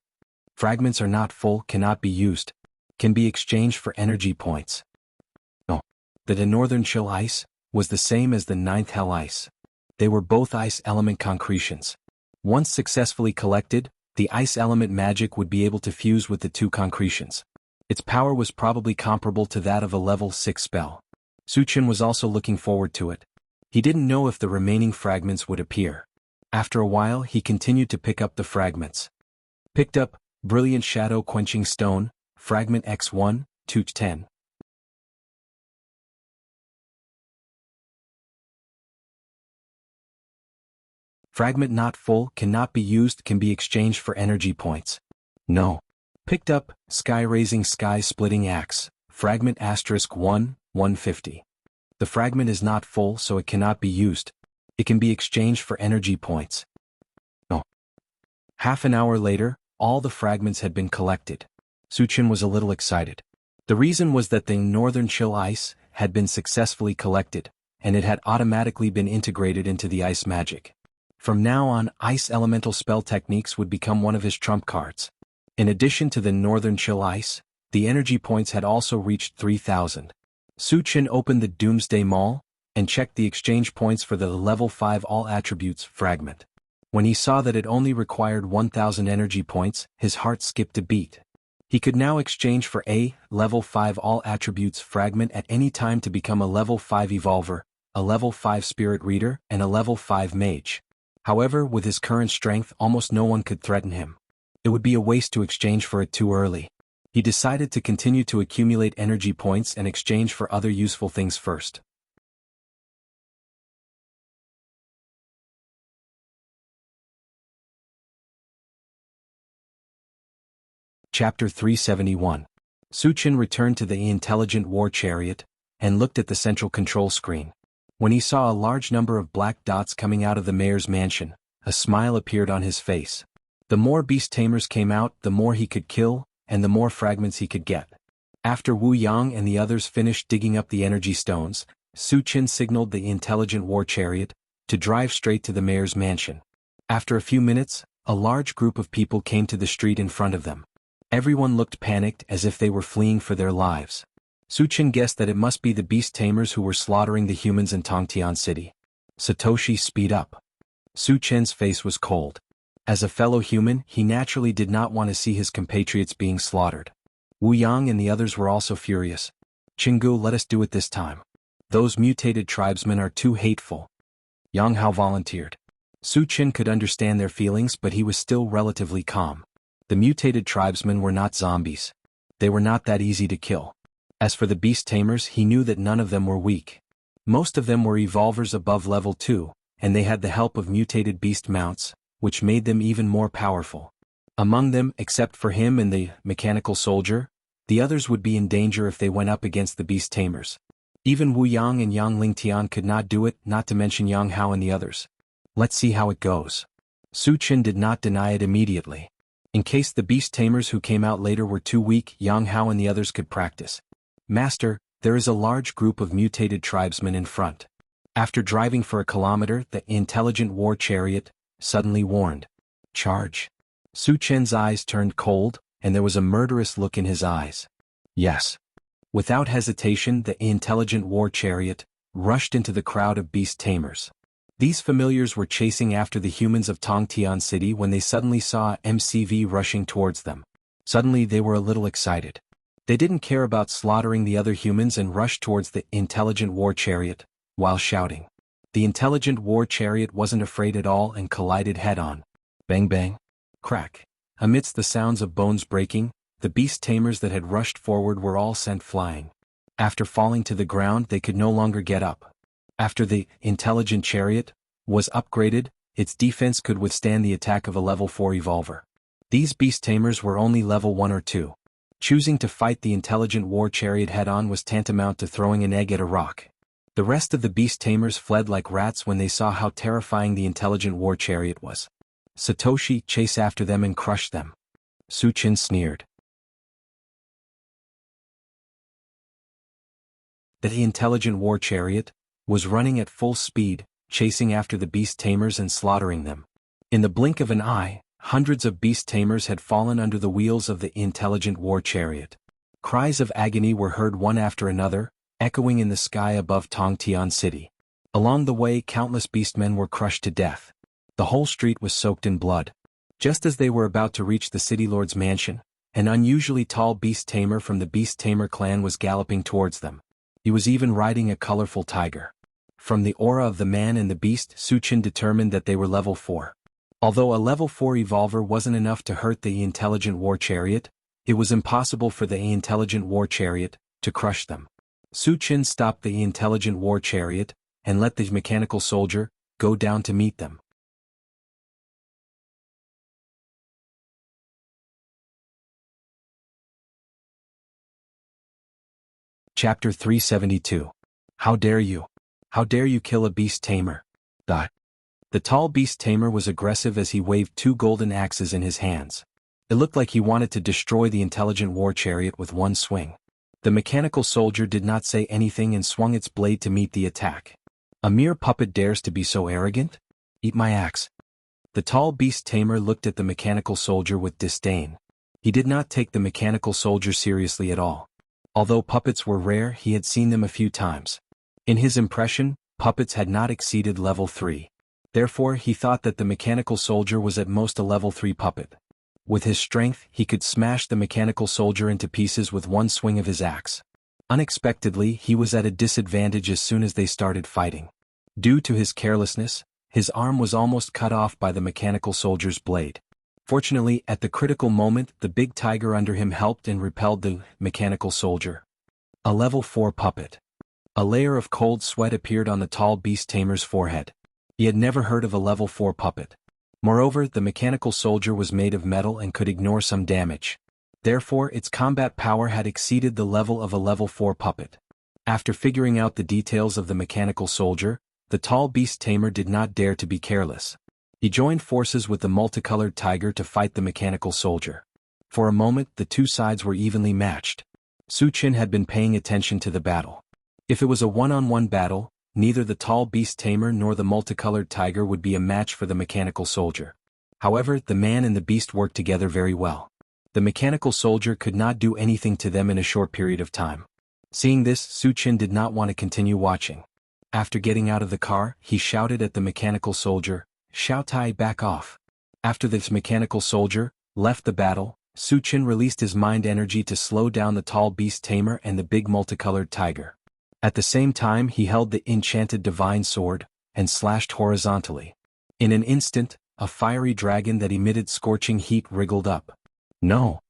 Fragments are not full, cannot be used. Can be exchanged for energy points. No. The Northern Chill Ice was the same as the 9th Hell Ice. They were both ice element concretions. Once successfully collected, the ice element magic would be able to fuse with the two concretions. Its power was probably comparable to that of a level 6 spell. Su Qin was also looking forward to it. He didn't know if the remaining fragments would appear. After a while he continued to pick up the fragments. Picked up Brilliant Shadow Quenching Stone, Fragment X1, 2/10. Fragment not full, cannot be used, can be exchanged for energy points. No. Picked up Sky Raising Sky Splitting Axe, Fragment *1, 150. The fragment is not full, so it cannot be used. It can be exchanged for energy points. No. Half an hour later, all the fragments had been collected. Su Qin was a little excited. The reason was that the Northern Chill Ice had been successfully collected, and it had automatically been integrated into the ice magic. From now on, ice elemental spell techniques would become one of his trump cards. In addition to the Northern Chill Ice, the energy points had also reached 3,000. Su Qin opened the Doomsday Mall and checked the exchange points for the level 5 all attributes fragment. When he saw that it only required 1,000 energy points, his heart skipped a beat. He could now exchange for a level 5 all attributes fragment at any time to become a level 5 evolver, a level 5 spirit reader, and a level 5 mage. However, with his current strength, almost no one could threaten him. It would be a waste to exchange for it too early. He decided to continue to accumulate energy points and exchange for other useful things first. Chapter 371. Su Chen returned to the intelligent war chariot and looked at the central control screen. When he saw a large number of black dots coming out of the mayor's mansion, a smile appeared on his face. The more beast tamers came out, the more he could kill, and the more fragments he could get. After Wu Yang and the others finished digging up the energy stones, Su Chen signaled the intelligent war chariot to drive straight to the mayor's mansion. After a few minutes, a large group of people came to the street in front of them. Everyone looked panicked as if they were fleeing for their lives. Su Chen guessed that it must be the beast tamers who were slaughtering the humans in Tongtian City. Satoshi, speed up. Su Chen's face was cold. As a fellow human, he naturally did not want to see his compatriots being slaughtered. Wu Yang and the others were also furious. Jianghu, let us do it this time. Those mutated tribesmen are too hateful. Yang Hao volunteered. Su Chen could understand their feelings, but he was still relatively calm. The mutated tribesmen were not zombies. They were not that easy to kill. As for the beast tamers, he knew that none of them were weak. Most of them were evolvers above level 2, and they had the help of mutated beast mounts, which made them even more powerful. Among them, except for him and the mechanical soldier, the others would be in danger if they went up against the beast tamers. Even Wu Yang and Yang Lingtian could not do it, not to mention Yang Hao and the others. Let's see how it goes. Su Chen did not deny it immediately. In case the beast tamers who came out later were too weak, Yang Hao and the others could practice. Master, there is a large group of mutated tribesmen in front. After driving for a kilometer, the intelligent war chariot suddenly warned. Charge. Su Chen's eyes turned cold, and there was a murderous look in his eyes. Yes. Without hesitation, the intelligent war chariot rushed into the crowd of beast tamers. These familiars were chasing after the humans of Tongtian City when they suddenly saw MCV rushing towards them. Suddenly they were a little excited. They didn't care about slaughtering the other humans and rushed towards the intelligent war chariot, while shouting. The intelligent war chariot wasn't afraid at all and collided head-on. Bang bang. Crack. Amidst the sounds of bones breaking, the beast tamers that had rushed forward were all sent flying. After falling to the ground, they could no longer get up. After the intelligent chariot was upgraded, its defense could withstand the attack of a level 4 evolver. These beast tamers were only level 1 or 2. Choosing to fight the intelligent war chariot head-on was tantamount to throwing an egg at a rock. The rest of the beast tamers fled like rats when they saw how terrifying the intelligent war chariot was. Satoshi, chase after them and crush them. Su Chen sneered. The intelligent war chariot was running at full speed, chasing after the beast tamers and slaughtering them. In the blink of an eye, hundreds of beast tamers had fallen under the wheels of the intelligent war chariot. Cries of agony were heard one after another, echoing in the sky above Tongtian City. Along the way, countless beastmen were crushed to death. The whole street was soaked in blood. Just as they were about to reach the city lord's mansion, an unusually tall beast tamer from the beast tamer clan was galloping towards them. He was even riding a colorful tiger. From the aura of the man and the beast, Su Chen determined that they were level 4. Although a level 4 evolver wasn't enough to hurt the intelligent war chariot, it was impossible for the intelligent war chariot to crush them. Su Chen stopped the intelligent war chariot and let the mechanical soldier go down to meet them. Chapter 372. How dare you? How dare you kill a beast tamer? The tall beast tamer was aggressive as he waved 2 golden axes in his hands. It looked like he wanted to destroy the intelligent war chariot with one swing. The mechanical soldier did not say anything and swung its blade to meet the attack. A mere puppet dares to be so arrogant? Eat my axe. The tall beast tamer looked at the mechanical soldier with disdain. He did not take the mechanical soldier seriously at all. Although puppets were rare, he had seen them a few times. In his impression, puppets had not exceeded level 3. Therefore, he thought that the mechanical soldier was at most a level 3 puppet. With his strength, he could smash the mechanical soldier into pieces with one swing of his axe. Unexpectedly, he was at a disadvantage as soon as they started fighting. Due to his carelessness, his arm was almost cut off by the mechanical soldier's blade. Fortunately, at the critical moment, the big tiger under him helped and repelled the mechanical soldier. A level 4 puppet. A layer of cold sweat appeared on the tall beast tamer's forehead. He had never heard of a level 4 puppet. Moreover, the mechanical soldier was made of metal and could ignore some damage. Therefore, its combat power had exceeded the level of a level 4 puppet. After figuring out the details of the mechanical soldier, the tall beast tamer did not dare to be careless. He joined forces with the multicolored tiger to fight the mechanical soldier. For a moment, the two sides were evenly matched. Su Qin had been paying attention to the battle. If it was a one-on-one battle, neither the tall beast tamer nor the multicolored tiger would be a match for the mechanical soldier. However, the man and the beast worked together very well. The mechanical soldier could not do anything to them in a short period of time. Seeing this, Su Qin did not want to continue watching. After getting out of the car, he shouted at the mechanical soldier, "Xiao Tai, back off." After this mechanical soldier left the battle, Su Qin released his mind energy to slow down the tall beast tamer and the big multicolored tiger. At the same time, he held the enchanted divine sword and slashed horizontally. In an instant, a fiery dragon that emitted scorching heat wriggled up. "No!"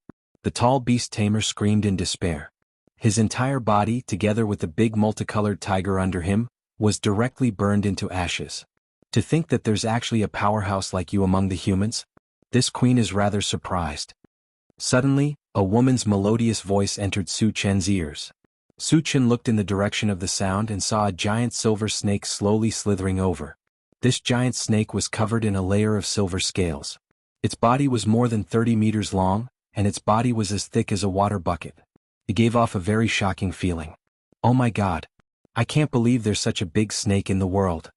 The tall beast tamer screamed in despair. His entire body, together with the big multicolored tiger under him, was directly burned into ashes. To think that there's actually a powerhouse like you among the humans? This queen is rather surprised. Suddenly, a woman's melodious voice entered Su Chen's ears. Su Chen looked in the direction of the sound and saw a giant silver snake slowly slithering over. This giant snake was covered in a layer of silver scales. Its body was more than 30 meters long, and its body was as thick as a water bucket. It gave off a very shocking feeling. Oh my God! I can't believe there's such a big snake in the world.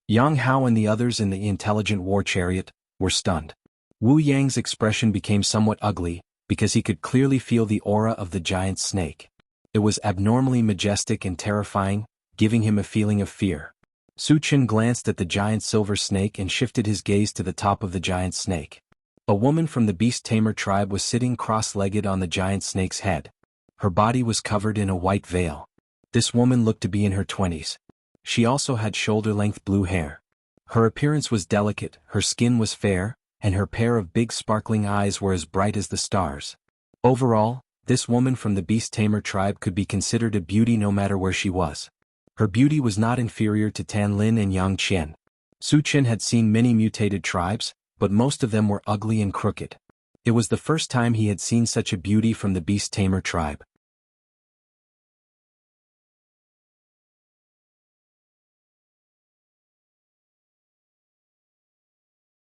Yang Hao and the others in the intelligent war chariot were stunned. Wu Yang's expression became somewhat ugly, because he could clearly feel the aura of the giant snake. It was abnormally majestic and terrifying, giving him a feeling of fear. Su Chen glanced at the giant silver snake and shifted his gaze to the top of the giant snake. A woman from the beast tamer tribe was sitting cross-legged on the giant snake's head. Her body was covered in a white veil. This woman looked to be in her 20s. She also had shoulder-length blue hair. Her appearance was delicate, her skin was fair, and her pair of big sparkling eyes were as bright as the stars. Overall, this woman from the beast tamer tribe could be considered a beauty no matter where she was. Her beauty was not inferior to Tan Lin and Yang Qian. Su Chen had seen many mutated tribes, but most of them were ugly and crooked. It was the first time he had seen such a beauty from the beast tamer tribe.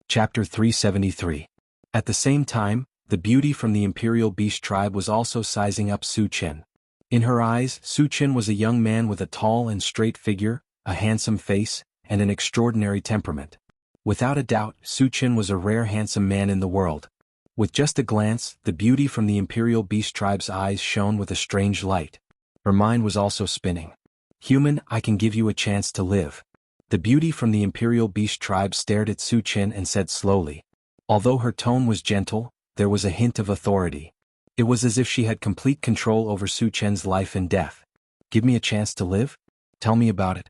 Chapter 373. At the same time, the beauty from the imperial beast tribe was also sizing up Su Chen. In her eyes, Su Chen was a young man with a tall and straight figure, a handsome face, and an extraordinary temperament. Without a doubt, Su Chen was a rare handsome man in the world. With just a glance, the beauty from the imperial beast tribe's eyes shone with a strange light. Her mind was also spinning. "Human, I can give you a chance to live." The beauty from the imperial beast tribe stared at Su Chen and said slowly. Although her tone was gentle, there was a hint of authority. It was as if she had complete control over Su Chen's life and death. "Give me a chance to live? Tell me about it."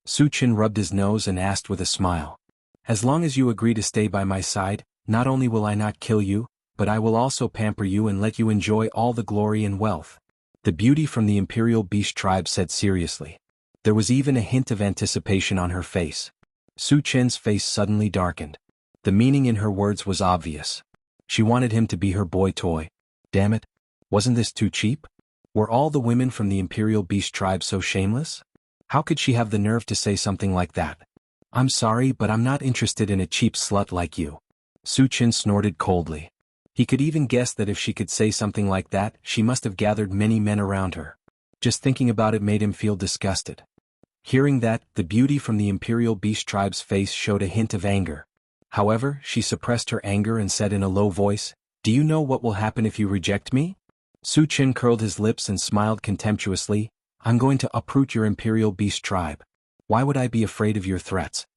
Su Chen rubbed his nose and asked with a smile. "As long as you agree to stay by my side, not only will I not kill you, but I will also pamper you and let you enjoy all the glory and wealth." The beauty from the imperial beast tribe said seriously. There was even a hint of anticipation on her face. Su Chen's face suddenly darkened. The meaning in her words was obvious. She wanted him to be her boy toy. Damn it! Wasn't this too cheap? Were all the women from the imperial beast tribe so shameless? How could she have the nerve to say something like that? "I'm sorry, but I'm not interested in a cheap slut like you." Su Chen snorted coldly. He could even guess that if she could say something like that, she must have gathered many men around her. Just thinking about it made him feel disgusted. Hearing that, the beauty from the imperial beast tribe's face showed a hint of anger. However, she suppressed her anger and said in a low voice, "Do you know what will happen if you reject me?" Su Chen curled his lips and smiled contemptuously. "I'm going to uproot your imperial beast tribe. Why would I be afraid of your threats?"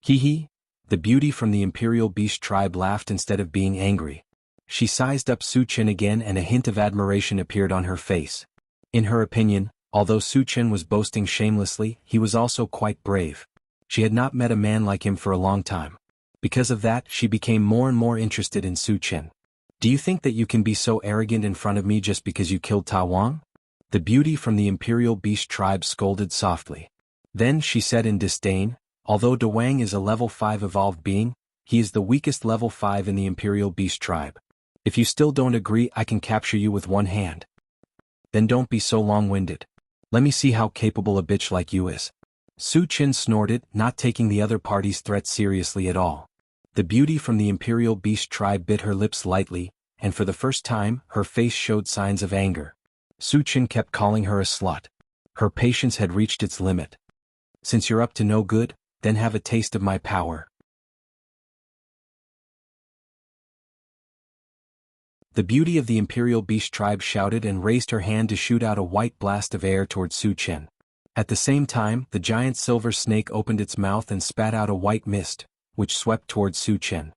Hee hee. The beauty from the Imperial Beast tribe laughed instead of being angry. She sized up Su Chen again and a hint of admiration appeared on her face. In her opinion, although Su Chen was boasting shamelessly, he was also quite brave. She had not met a man like him for a long time. Because of that, she became more and more interested in Su Chen. Do you think that you can be so arrogant in front of me just because you killed Ta Wang? The beauty from the Imperial Beast tribe scolded softly. Then she said in disdain, although De Wang is a level 5 evolved being, he is the weakest level 5 in the Imperial Beast tribe. If you still don't agree, I can capture you with one hand. Then don't be so long-winded. Let me see how capable a bitch like you is. Su Chen snorted, not taking the other party's threat seriously at all. The beauty from the Imperial Beast tribe bit her lips lightly, and for the first time, her face showed signs of anger. Su Chen kept calling her a slut. Her patience had reached its limit. Since you're up to no good, then have a taste of my power. The beauty of the Imperial Beast tribe shouted and raised her hand to shoot out a white blast of air toward Su Chen. At the same time, the giant silver snake opened its mouth and spat out a white mist, which swept towards Su Chen.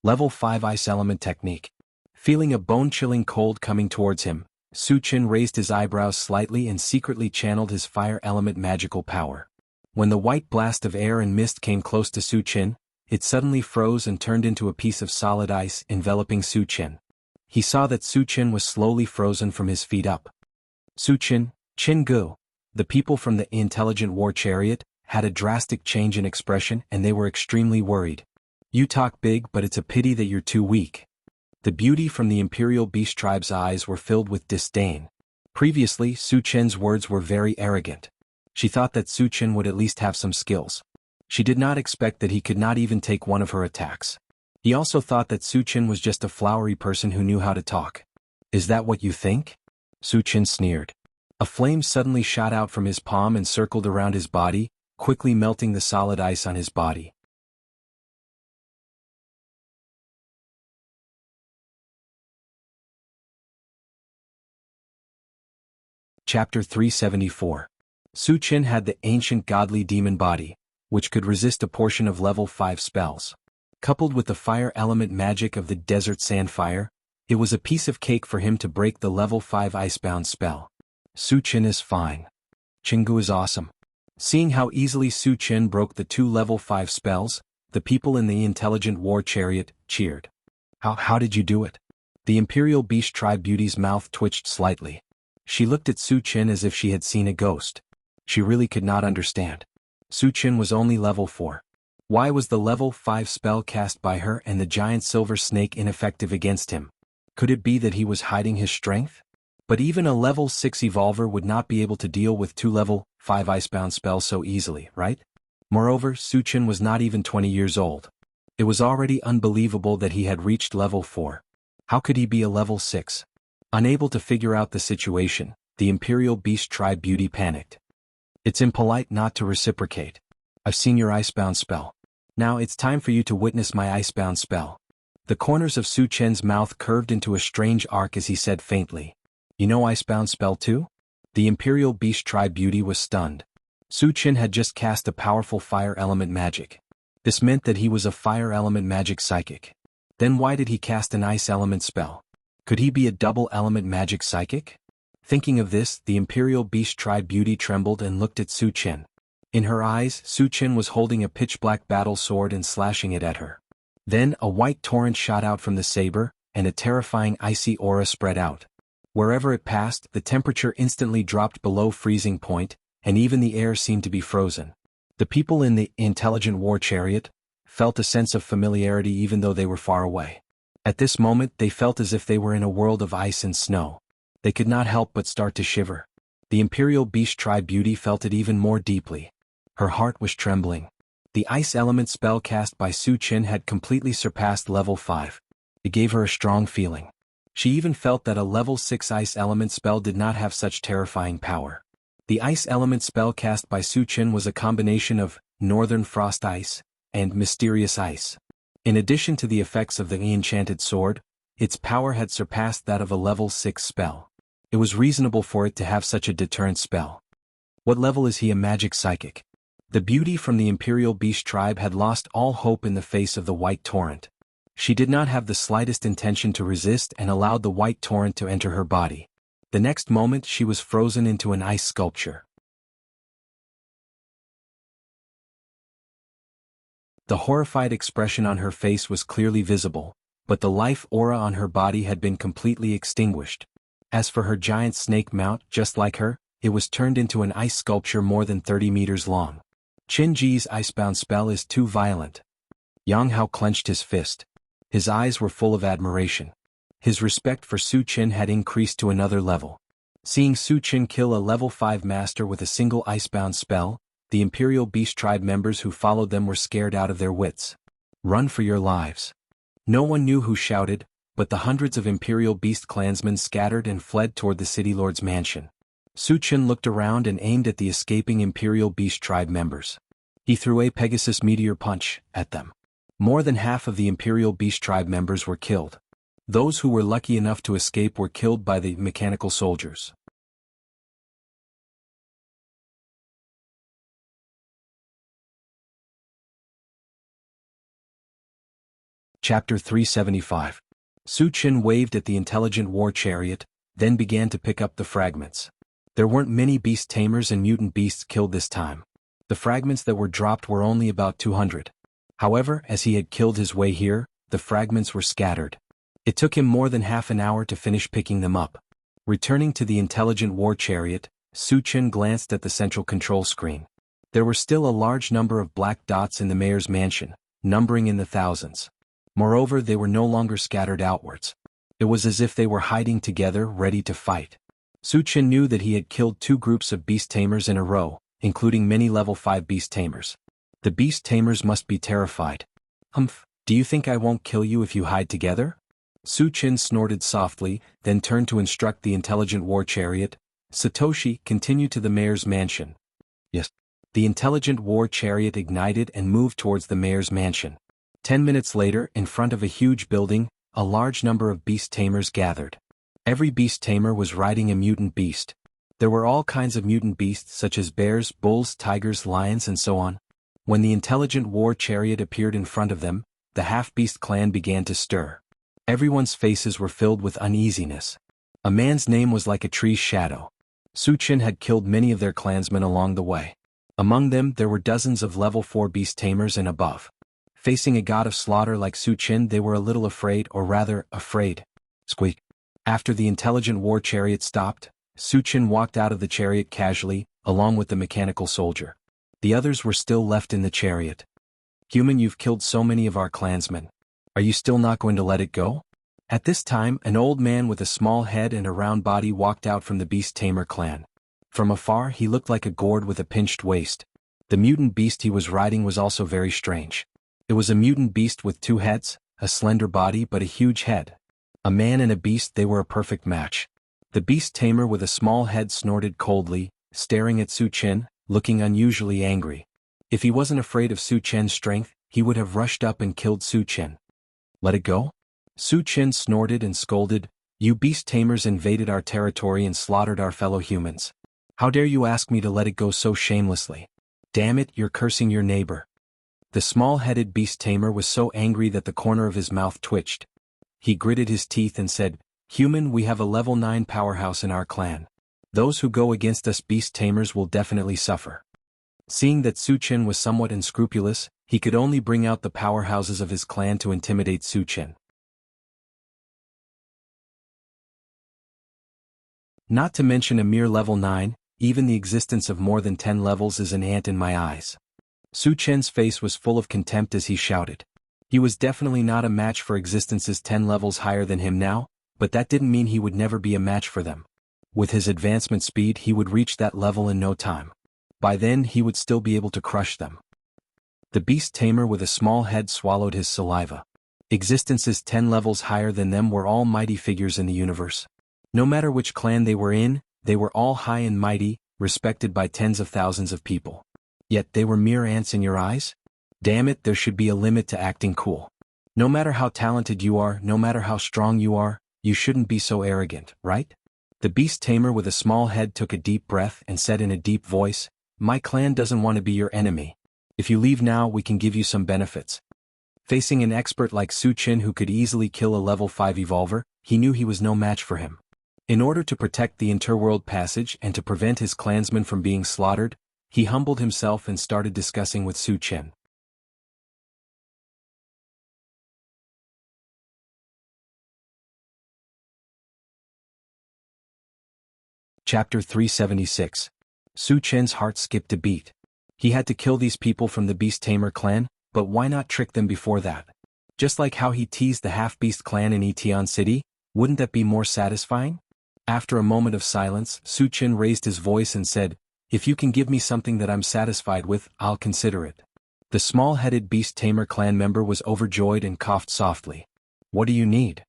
Level 5 Ice Element Technique. Feeling a bone-chilling cold coming towards him, Su Chen raised his eyebrows slightly and secretly channeled his fire element magical power. When the white blast of air and mist came close to Su Chen, it suddenly froze and turned into a piece of solid ice enveloping Su Chen. He saw that Su Chen was slowly frozen from his feet up. Su Chen, Jianghu, the people from the Intelligent War Chariot, had a drastic change in expression and they were extremely worried. You talk big, but it's a pity that you're too weak. The beauty from the Imperial Beast tribe's eyes were filled with disdain. Previously, Su Chen's words were very arrogant. She thought that Su Chen would at least have some skills. She did not expect that he could not even take one of her attacks. He also thought that Su Chen was just a flowery person who knew how to talk. Is that what you think? Su Chen sneered. A flame suddenly shot out from his palm and circled around his body, quickly melting the solid ice on his body. Chapter 374. Su Chen had the ancient godly demon body, which could resist a portion of level 5 spells. Coupled with the fire element magic of the desert sand fire, it was a piece of cake for him to break the level 5 icebound spell. Su Chen is fine. Jianghu is awesome. Seeing how easily Su Chen broke the 2 level 5 spells, the people in the Intelligent War Chariot cheered. How did you do it? The Imperial Beast tribe beauty's mouth twitched slightly. She looked at Su Chen as if she had seen a ghost. She really could not understand. Su Chen was only level 4. Why was the level 5 spell cast by her and the giant silver snake ineffective against him? Could it be that he was hiding his strength? But even a level 6 evolver would not be able to deal with 2 level 5 icebound spells so easily, right? Moreover, Su Chen was not even 20 years old. It was already unbelievable that he had reached level 4. How could he be a level 6? Unable to figure out the situation, the Imperial Beast tribe beauty panicked. It's impolite not to reciprocate. I've seen your icebound spell. Now it's time for you to witness my icebound spell. The corners of Su Chen's mouth curved into a strange arc as he said faintly. You know icebound spell too? The Imperial Beast tribe beauty was stunned. Su Chen had just cast a powerful fire element magic. This meant that he was a fire element magic psychic. Then why did he cast an ice element spell? Could he be a double element magic psychic? Thinking of this, the Imperial Beast tribe beauty trembled and looked at Su Chen. In her eyes, Su Chen was holding a pitch-black battle sword and slashing it at her. Then a white torrent shot out from the saber, and a terrifying icy aura spread out. Wherever it passed, the temperature instantly dropped below freezing point, and even the air seemed to be frozen. The people in the Intelligent War Chariot felt a sense of familiarity even though they were far away. At this moment they felt as if they were in a world of ice and snow. They could not help but start to shiver. The Imperial Beast tribe beauty felt it even more deeply. Her heart was trembling. The ice element spell cast by Su Chen had completely surpassed level 5. It gave her a strong feeling. She even felt that a level 6 ice element spell did not have such terrifying power. The ice element spell cast by Su Chen was a combination of northern frost ice and mysterious ice. In addition to the effects of the enchanted sword, its power had surpassed that of a level 6 spell. It was reasonable for it to have such a deterrent spell. What level is he, a magic psychic? The beauty from the Imperial Beast tribe had lost all hope in the face of the white torrent. She did not have the slightest intention to resist and allowed the white torrent to enter her body. The next moment she was frozen into an ice sculpture. The horrified expression on her face was clearly visible, but the life aura on her body had been completely extinguished. As for her giant snake mount, just like her, it was turned into an ice sculpture more than 30 meters long. Qin Ji's icebound spell is too violent. Yang Hao clenched his fist. His eyes were full of admiration. His respect for Su Qin had increased to another level. Seeing Su Qin kill a level 5 master with a single icebound spell, the Imperial Beast tribe members who followed them were scared out of their wits. Run for your lives. No one knew who shouted, but the hundreds of Imperial Beast clansmen scattered and fled toward the city lord's mansion. Su Qin looked around and aimed at the escaping Imperial Beast tribe members. He threw a Pegasus meteor punch at them. More than half of the Imperial Beast tribe members were killed. Those who were lucky enough to escape were killed by the mechanical soldiers. Chapter 375. Su Qin waved at the intelligent war chariot, then began to pick up the fragments. There weren't many beast tamers and mutant beasts killed this time. The fragments that were dropped were only about 200. However, as he had killed his way here, the fragments were scattered. It took him more than half an hour to finish picking them up. Returning to the intelligent war chariot, Su Qin glanced at the central control screen. There were still a large number of black dots in the mayor's mansion, numbering in the thousands. Moreover, they were no longer scattered outwards. It was as if they were hiding together, ready to fight. Su Qin knew that he had killed 2 groups of beast tamers in a row, including many level 5 beast tamers. The beast tamers must be terrified. Humph, do you think I won't kill you if you hide together? Su Qin snorted softly, then turned to instruct the intelligent war chariot. Satoshi, continue to the mayor's mansion. Yes. The intelligent war chariot ignited and moved towards the mayor's mansion. 10 minutes later, in front of a huge building, a large number of beast tamers gathered. Every beast tamer was riding a mutant beast. There were all kinds of mutant beasts such as bears, bulls, tigers, lions, and so on. When the intelligent war chariot appeared in front of them, the half-beast clan began to stir. Everyone's faces were filled with uneasiness. A man's name was like a tree's shadow. Su Qin had killed many of their clansmen along the way. Among them there were dozens of level 4 beast tamers and above. Facing a god of slaughter like Su Qin, they were a little afraid, or rather, afraid. Squeak. After the intelligent war chariot stopped, Su Qin walked out of the chariot casually, along with the mechanical soldier. The others were still left in the chariot. Human, you've killed so many of our clansmen. Are you still not going to let it go? At this time, an old man with a small head and a round body walked out from the beast tamer clan. From afar, he looked like a gourd with a pinched waist. The mutant beast he was riding was also very strange. It was a mutant beast with 2 heads, a slender body but a huge head. A man and a beast, they were a perfect match. The beast tamer with a small head snorted coldly, staring at Su Qin, looking unusually angry. If he wasn't afraid of Su Qin's strength, he would have rushed up and killed Su Qin. Let it go? Su Qin snorted and scolded, you beast tamers invaded our territory and slaughtered our fellow humans. How dare you ask me to let it go so shamelessly? Damn it, you're cursing your neighbor. The small-headed beast tamer was so angry that the corner of his mouth twitched. He gritted his teeth and said, Human, we have a level 9 powerhouse in our clan. Those who go against us beast tamers will definitely suffer. Seeing that Su Qin was somewhat unscrupulous, he could only bring out the powerhouses of his clan to intimidate Su Qin. Not to mention a mere level 9, even the existence of more than 10 levels is an ant in my eyes. Su Qin's face was full of contempt as he shouted. He was definitely not a match for existences 10 levels higher than him now, but that didn't mean he would never be a match for them. With his advancement speed he would reach that level in no time. By then he would still be able to crush them. The beast tamer with a small head swallowed his saliva. Existences 10 levels higher than them were all mighty figures in the universe. No matter which clan they were in, they were all high and mighty, respected by tens of thousands of people. Yet they were mere ants in your eyes? Damn it, there should be a limit to acting cool. No matter how talented you are, no matter how strong you are, you shouldn't be so arrogant, right? The beast tamer with a small head took a deep breath and said in a deep voice, My clan doesn't want to be your enemy. If you leave now, we can give you some benefits. Facing an expert like Su Qin who could easily kill a level 5 evolver, he knew he was no match for him. In order to protect the interworld passage and to prevent his clansmen from being slaughtered, he humbled himself and started discussing with Su Qin. Chapter 376. Su Qin's heart skipped a beat. He had to kill these people from the Beast Tamer clan, but why not trick them before that? Just like how he teased the Half-Beast clan in Etian City, wouldn't that be more satisfying? After a moment of silence, Su Qin raised his voice and said, "If you can give me something that I'm satisfied with, I'll consider it." The small-headed Beast Tamer clan member was overjoyed and coughed softly. "What do you need?"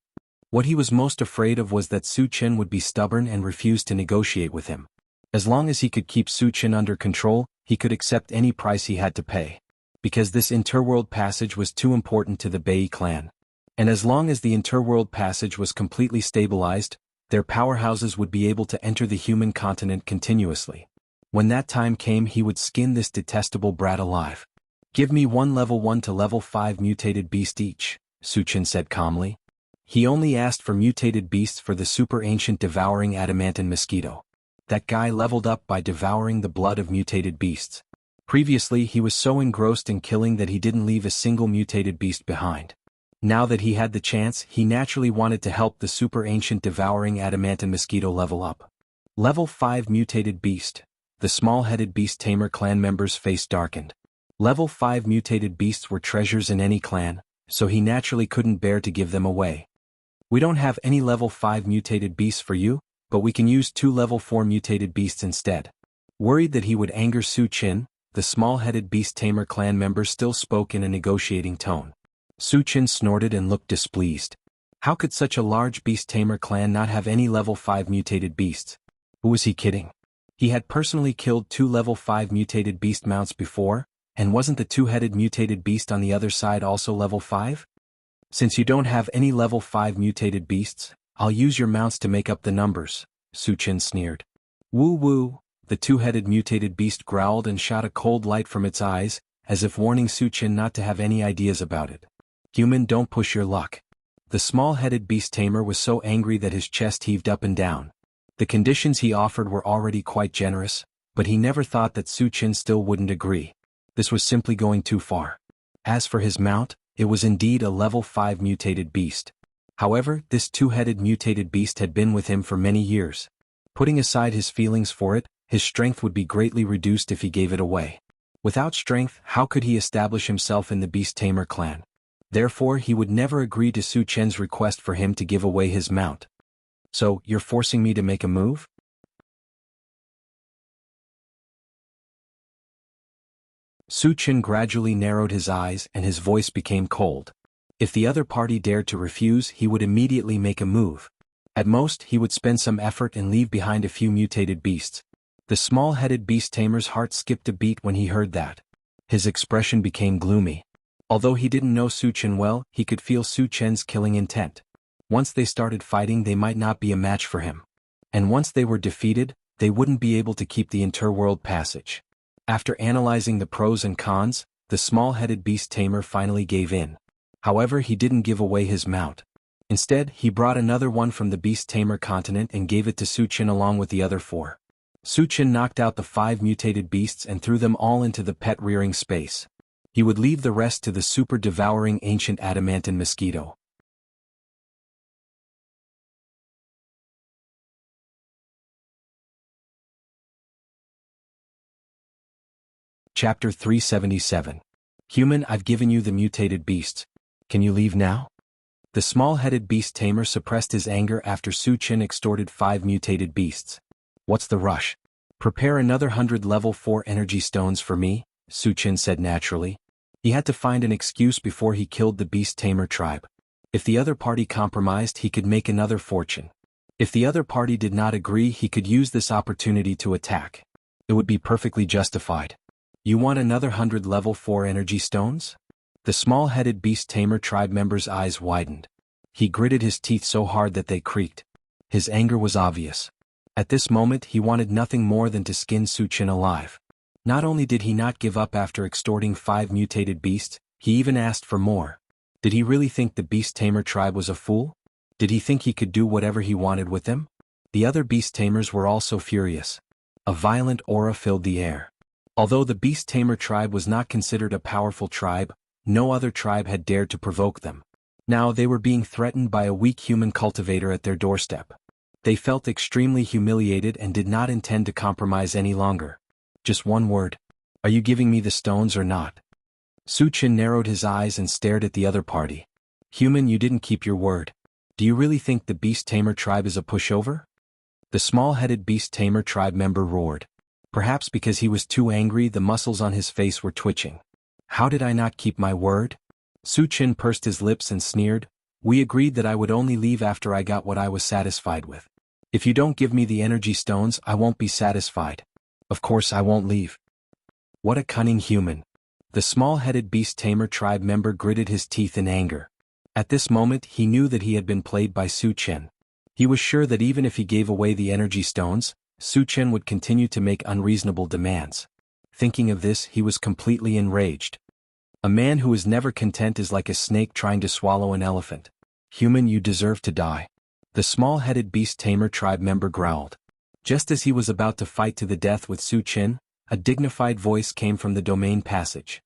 What he was most afraid of was that Su Qin would be stubborn and refuse to negotiate with him. As long as he could keep Su Qin under control, he could accept any price he had to pay. Because this interworld passage was too important to the Bei clan. And as long as the interworld passage was completely stabilized, their powerhouses would be able to enter the human continent continuously. When that time came, he would skin this detestable brat alive. "Give me one level 1 to level 5 mutated beast each," Su Qin said calmly. He only asked for mutated beasts for the super ancient devouring adamantine mosquito. That guy leveled up by devouring the blood of mutated beasts. Previously he was so engrossed in killing that he didn't leave a single mutated beast behind. Now that he had the chance, he naturally wanted to help the super ancient devouring adamantine mosquito level up. Level 5 mutated beast. The small-headed Beast Tamer clan member's face darkened. Level 5 mutated beasts were treasures in any clan, so he naturally couldn't bear to give them away. "We don't have any level 5 mutated beasts for you, but we can use 2 level 4 mutated beasts instead." Worried that he would anger Su Qin, the small-headed Beast Tamer clan member still spoke in a negotiating tone. Su Qin snorted and looked displeased. How could such a large Beast Tamer clan not have any level 5 mutated beasts? Who was he kidding? He had personally killed 2 level 5 mutated beast mounts before, and wasn't the two-headed mutated beast on the other side also level 5? "Since you don't have any level 5 mutated beasts, I'll use your mounts to make up the numbers," Su Qin sneered. "Woo woo," the two-headed mutated beast growled and shot a cold light from its eyes, as if warning Su Qin not to have any ideas about it. "Human, don't push your luck." The small-headed Beast Tamer was so angry that his chest heaved up and down. The conditions he offered were already quite generous, but he never thought that Su Qin still wouldn't agree. This was simply going too far. As for his mount, it was indeed a level 5 mutated beast. However, this two-headed mutated beast had been with him for many years. Putting aside his feelings for it, his strength would be greatly reduced if he gave it away. Without strength, how could he establish himself in the Beast Tamer clan? Therefore, he would never agree to Su Qin's request for him to give away his mount. "So, you're forcing me to make a move?" Su Qin gradually narrowed his eyes and his voice became cold. If the other party dared to refuse, he would immediately make a move. At most, he would spend some effort and leave behind a few mutated beasts. The small-headed Beast Tamer's heart skipped a beat when he heard that. His expression became gloomy. Although he didn't know Su Qin well, he could feel Su Qin's killing intent. Once they started fighting, they might not be a match for him. And once they were defeated, they wouldn't be able to keep the interworld passage. After analyzing the pros and cons, the small-headed Beast Tamer finally gave in. However, he didn't give away his mount. Instead, he brought another one from the Beast Tamer continent and gave it to Su Qin along with the other 4. Su Qin knocked out the 5 mutated beasts and threw them all into the pet-rearing space. He would leave the rest to the super-devouring ancient adamantine mosquito. Chapter 377. Human, I've given you the mutated beasts. Can you leave now? The small-headed Beast Tamer suppressed his anger after Su Qin extorted 5 mutated beasts. "What's the rush? Prepare another 100 level 4 energy stones for me," Su Qin said naturally. He had to find an excuse before he killed the Beast Tamer tribe. If the other party compromised, he could make another fortune. If the other party did not agree, he could use this opportunity to attack. It would be perfectly justified. "You want another 100 level 4 energy stones?" The small-headed Beast Tamer tribe member's eyes widened. He gritted his teeth so hard that they creaked. His anger was obvious. At this moment he wanted nothing more than to skin Su Qin alive. Not only did he not give up after extorting 5 mutated beasts, he even asked for more. Did he really think the beast tamer tribe was a fool? Did he think he could do whatever he wanted with them? The other beast tamers were also furious. A violent aura filled the air. Although the beast tamer tribe was not considered a powerful tribe, no other tribe had dared to provoke them. Now they were being threatened by a weak human cultivator at their doorstep. They felt extremely humiliated and did not intend to compromise any longer. Just one word. Are you giving me the stones or not? Su Chen narrowed his eyes and stared at the other party. Human, you didn't keep your word. Do you really think the beast tamer tribe is a pushover? The small-headed beast tamer tribe member roared. Perhaps because he was too angry, the muscles on his face were twitching. How did I not keep my word? Su Chen pursed his lips and sneered. We agreed that I would only leave after I got what I was satisfied with. If you don't give me the energy stones, I won't be satisfied. Of course I won't leave. What a cunning human. The small-headed beast tamer tribe member gritted his teeth in anger. At this moment he knew that he had been played by Su Chen. He was sure that even if he gave away the energy stones, Su Chen would continue to make unreasonable demands. Thinking of this, he was completely enraged. A man who is never content is like a snake trying to swallow an elephant. Human, you deserve to die. The small-headed beast tamer tribe member growled. Just as he was about to fight to the death with Su Chen, a dignified voice came from the domain passage.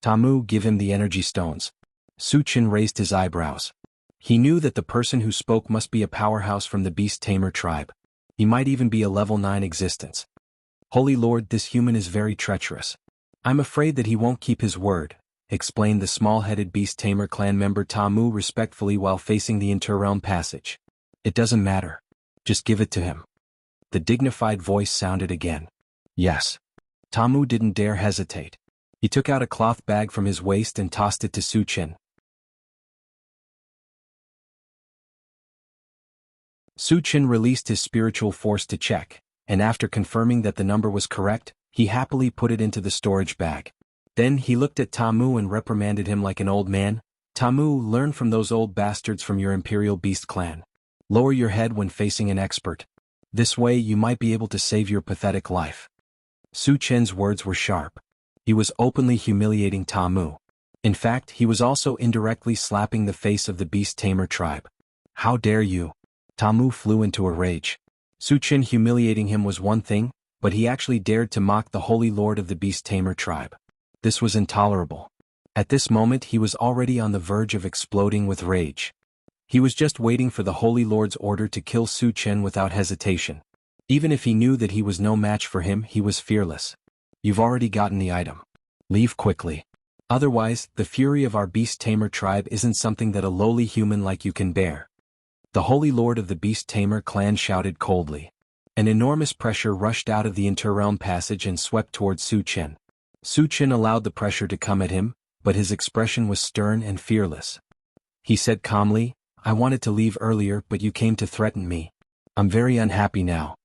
Tamu, give him the energy stones. Su Chen raised his eyebrows. He knew that the person who spoke must be a powerhouse from the beast tamer tribe. He might even be a level 9 existence. Holy Lord, this human is very treacherous. I'm afraid that he won't keep his word, explained the small-headed beast tamer clan member Tamu respectfully while facing the interrealm passage. It doesn't matter. Just give it to him. The dignified voice sounded again. Yes. Tamu didn't dare hesitate. He took out a cloth bag from his waist and tossed it to Su Chen. Su Chen released his spiritual force to check, and after confirming that the number was correct, he happily put it into the storage bag. Then he looked at Tamu and reprimanded him like an old man. Tamu, learn from those old bastards from your Imperial Beast clan. Lower your head when facing an expert. This way you might be able to save your pathetic life. Su Chen's words were sharp. He was openly humiliating Tamu. In fact, he was also indirectly slapping the face of the beast tamer tribe. How dare you? Tamu flew into a rage. Su Chen humiliating him was one thing, but he actually dared to mock the holy lord of the beast tamer tribe. This was intolerable. At this moment he was already on the verge of exploding with rage. He was just waiting for the holy lord's order to kill Su Chen without hesitation. Even if he knew that he was no match for him, he was fearless. You've already gotten the item. Leave quickly. Otherwise, the fury of our beast tamer tribe isn't something that a lowly human like you can bear. The holy lord of the beast tamer clan shouted coldly. An enormous pressure rushed out of the interrealm passage and swept towards Su Chen. Su Chen allowed the pressure to come at him, but his expression was stern and fearless. He said calmly, I wanted to leave earlier, but you came to threaten me. I'm very unhappy now.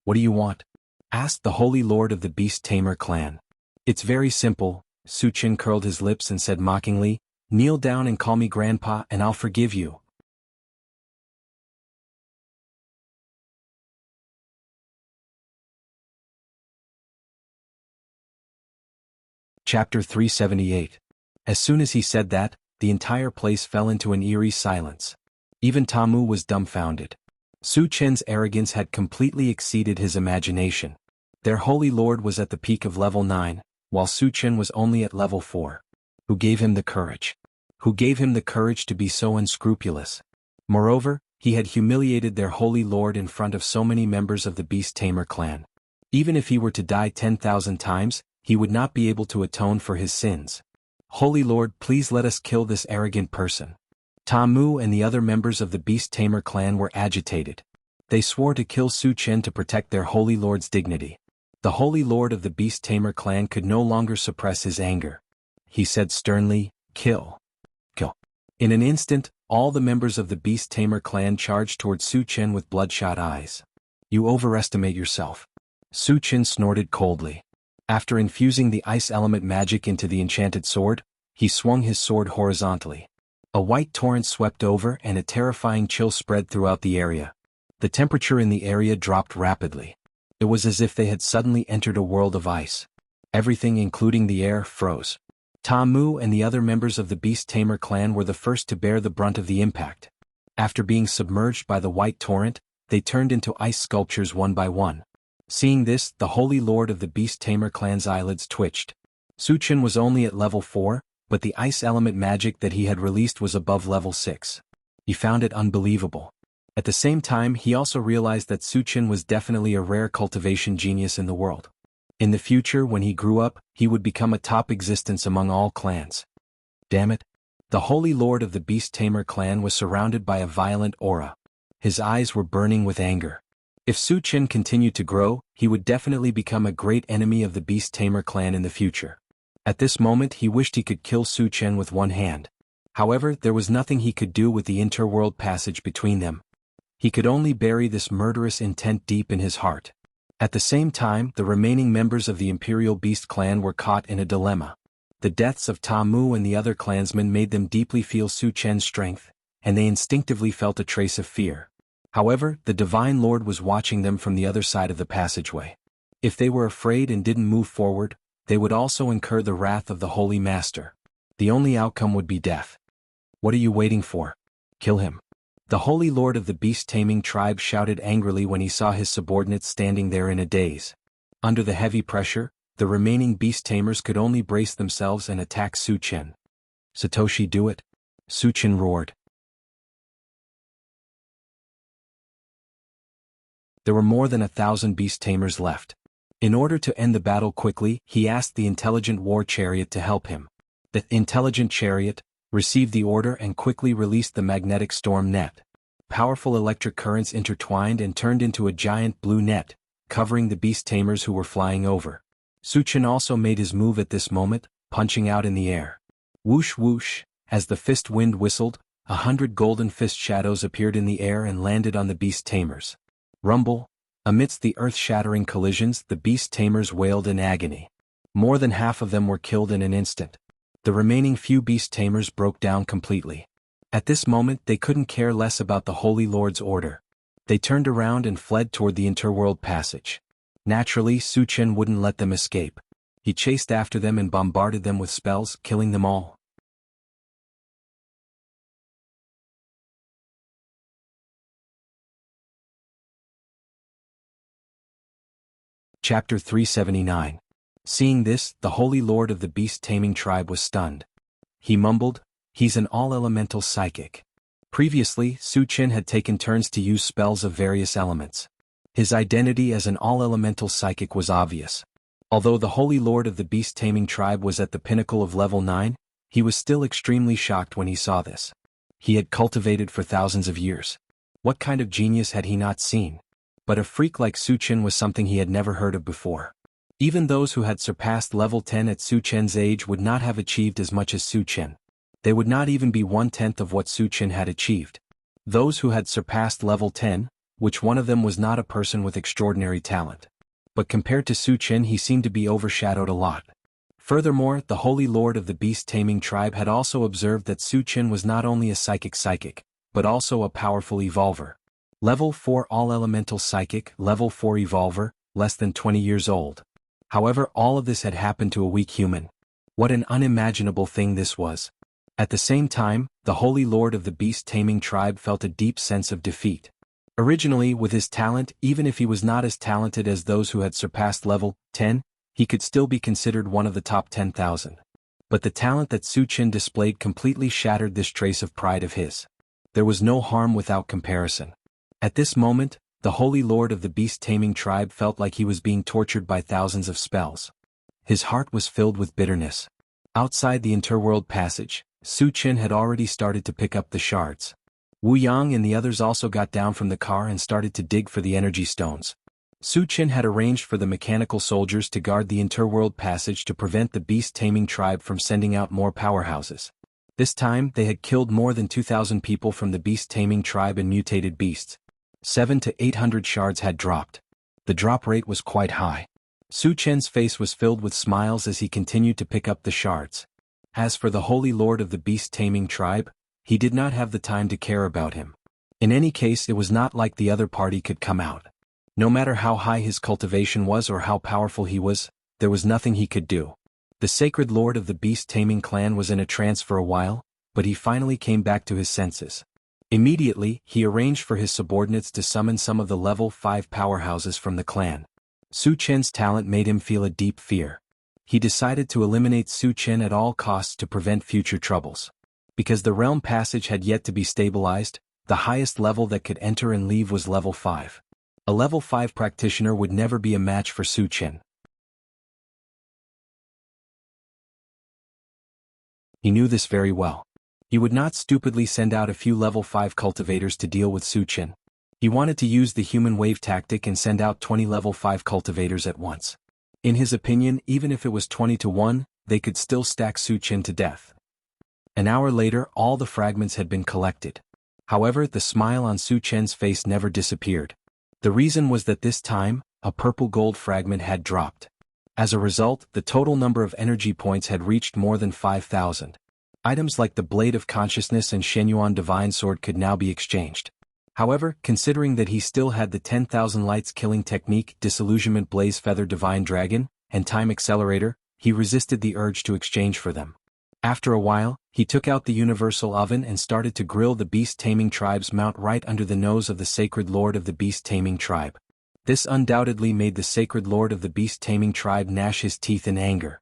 What do you want? Asked the holy lord of the beast tamer clan. It's very simple. Su Chen curled his lips and said mockingly, kneel down and call me grandpa and I'll forgive you. Chapter 378. As soon as he said that, the entire place fell into an eerie silence. Even Tamu was dumbfounded. Su Chen's arrogance had completely exceeded his imagination. Their holy lord was at the peak of level 9, while Su Chen was only at level 4. Who gave him the courage? Who gave him the courage to be so unscrupulous? Moreover, he had humiliated their holy lord in front of so many members of the beast tamer clan. Even if he were to die 10,000 times, he would not be able to atone for his sins. Holy Lord, please let us kill this arrogant person. Tamu and the other members of the beast tamer clan were agitated. They swore to kill Su Chen to protect their holy lord's dignity. The holy lord of the beast tamer clan could no longer suppress his anger. He said sternly, kill. Kill. In an instant, all the members of the beast tamer clan charged towards Su Chen with bloodshot eyes. You overestimate yourself. Su Chen snorted coldly. After infusing the ice element magic into the enchanted sword, he swung his sword horizontally. A white torrent swept over and a terrifying chill spread throughout the area. The temperature in the area dropped rapidly. It was as if they had suddenly entered a world of ice. Everything including the air froze. Ta Mu and the other members of the Beast Tamer clan were the first to bear the brunt of the impact. After being submerged by the white torrent, they turned into ice sculptures one by one. Seeing this, the Holy Lord of the Beast Tamer clan's eyelids twitched. Su Chen was only at level 4, but the ice element magic that he had released was above level 6. He found it unbelievable. At the same time, he also realized that Su Chen was definitely a rare cultivation genius in the world. In the future, when he grew up, he would become a top existence among all clans. Damn it. The Holy Lord of the Beast Tamer clan was surrounded by a violent aura. His eyes were burning with anger. If Su Chen continued to grow, he would definitely become a great enemy of the Beast Tamer clan in the future. At this moment, he wished he could kill Su Chen with one hand. However, there was nothing he could do with the interworld passage between them. He could only bury this murderous intent deep in his heart. At the same time, the remaining members of the Imperial Beast clan were caught in a dilemma. The deaths of Ta Mu and the other clansmen made them deeply feel Su Chen's strength, and they instinctively felt a trace of fear. However, the Divine Lord was watching them from the other side of the passageway. If they were afraid and didn't move forward, they would also incur the wrath of the Holy Master. The only outcome would be death. What are you waiting for? Kill him. The Holy Lord of the beast-taming tribe shouted angrily when he saw his subordinates standing there in a daze. Under the heavy pressure, the remaining beast-tamers could only brace themselves and attack Su Chen. Satoshi, do it! Su Chen roared. There were more than 1,000 beast-tamers left. In order to end the battle quickly, he asked the intelligent war chariot to help him. The intelligent chariot received the order and quickly released the magnetic storm net. Powerful electric currents intertwined and turned into a giant blue net, covering the beast-tamers who were flying over. Su Chen also made his move at this moment, punching out in the air. Whoosh whoosh, as the fist wind whistled, 100 golden fist shadows appeared in the air and landed on the beast-tamers. Rumble. Amidst the earth-shattering collisions, the beast-tamers wailed in agony. More than half of them were killed in an instant. The remaining few beast-tamers broke down completely. At this moment, they couldn't care less about the Holy Lord's order. They turned around and fled toward the interworld passage. Naturally, Su Chen wouldn't let them escape. He chased after them and bombarded them with spells, killing them all. Chapter 379. Seeing this, the Holy Lord of the beast-taming tribe was stunned. He mumbled, "He's an all-elemental psychic." Previously, Su Chen had taken turns to use spells of various elements. His identity as an all-elemental psychic was obvious. Although the Holy Lord of the beast-taming tribe was at the pinnacle of level 9, he was still extremely shocked when he saw this. He had cultivated for thousands of years. What kind of genius had he not seen? But a freak like Su Chen was something he had never heard of before. Even those who had surpassed level 10 at Su Chen's age would not have achieved as much as Su Chen. They would not even be 1/10 of what Su Chen had achieved. Those who had surpassed level 10, which one of them was not a person with extraordinary talent. But compared to Su Chen, he seemed to be overshadowed a lot. Furthermore, the Holy Lord of the beast-taming tribe had also observed that Su Chen was not only a psychic, but also a powerful evolver. Level 4 all-elemental psychic, level 4 evolver, less than 20 years old. However, all of this had happened to a weak human. What an unimaginable thing this was. At the same time, the Holy Lord of the beast-taming tribe felt a deep sense of defeat. Originally, with his talent, even if he was not as talented as those who had surpassed level 10, he could still be considered one of the top 10,000. But the talent that Su Chen displayed completely shattered this trace of pride of his. There was no harm without comparison. At this moment, the Holy Lord of the beast-taming tribe felt like he was being tortured by thousands of spells. His heart was filled with bitterness. Outside the interworld passage, Su Chen had already started to pick up the shards. Wu Yang and the others also got down from the car and started to dig for the energy stones. Su Chen had arranged for the mechanical soldiers to guard the interworld passage to prevent the beast-taming tribe from sending out more powerhouses. This time, they had killed more than 2,000 people from the beast-taming tribe and mutated beasts. 700 to 800 shards had dropped. The drop rate was quite high. Su Chen's face was filled with smiles as he continued to pick up the shards. As for the Holy Lord of the beast-taming tribe, he did not have the time to care about him. In any case, it was not like the other party could come out. No matter how high his cultivation was or how powerful he was, there was nothing he could do. The sacred lord of the beast-taming clan was in a trance for a while, but he finally came back to his senses. Immediately, he arranged for his subordinates to summon some of the level 5 powerhouses from the clan. Su Chen's talent made him feel a deep fear. He decided to eliminate Su Chen at all costs to prevent future troubles. Because the realm passage had yet to be stabilized, the highest level that could enter and leave was level 5. A level 5 practitioner would never be a match for Su Chen. He knew this very well. He would not stupidly send out a few level 5 cultivators to deal with Su Chen. He wanted to use the human wave tactic and send out 20 level 5 cultivators at once. In his opinion, even if it was 20 to 1, they could still stack Su Chen to death. An hour later, all the fragments had been collected. However, the smile on Su Chen's face never disappeared. The reason was that this time, a purple gold fragment had dropped. As a result, the total number of energy points had reached more than 5,000. Items like the Blade of Consciousness and Shenyuan Divine Sword could now be exchanged. However, considering that he still had the 10,000 lights killing technique, Disillusionment Blaze Feather Divine Dragon, and Time Accelerator, he resisted the urge to exchange for them. After a while, he took out the Universal Oven and started to grill the beast-taming tribe's mount right under the nose of the Sacred Lord of the beast-taming tribe. This undoubtedly made the Sacred Lord of the beast-taming tribe gnash his teeth in anger.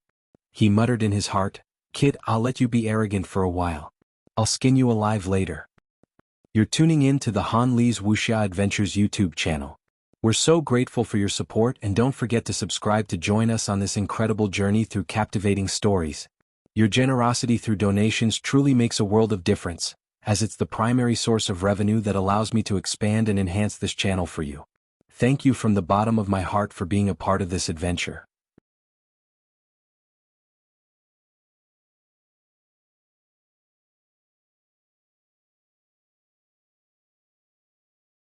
He muttered in his heart, "Kid, I'll let you be arrogant for a while. I'll skin you alive later." You're tuning in to the Han Li's Wuxia Adventures YouTube channel. We're so grateful for your support, and don't forget to subscribe to join us on this incredible journey through captivating stories. Your generosity through donations truly makes a world of difference, as it's the primary source of revenue that allows me to expand and enhance this channel for you. Thank you from the bottom of my heart for being a part of this adventure.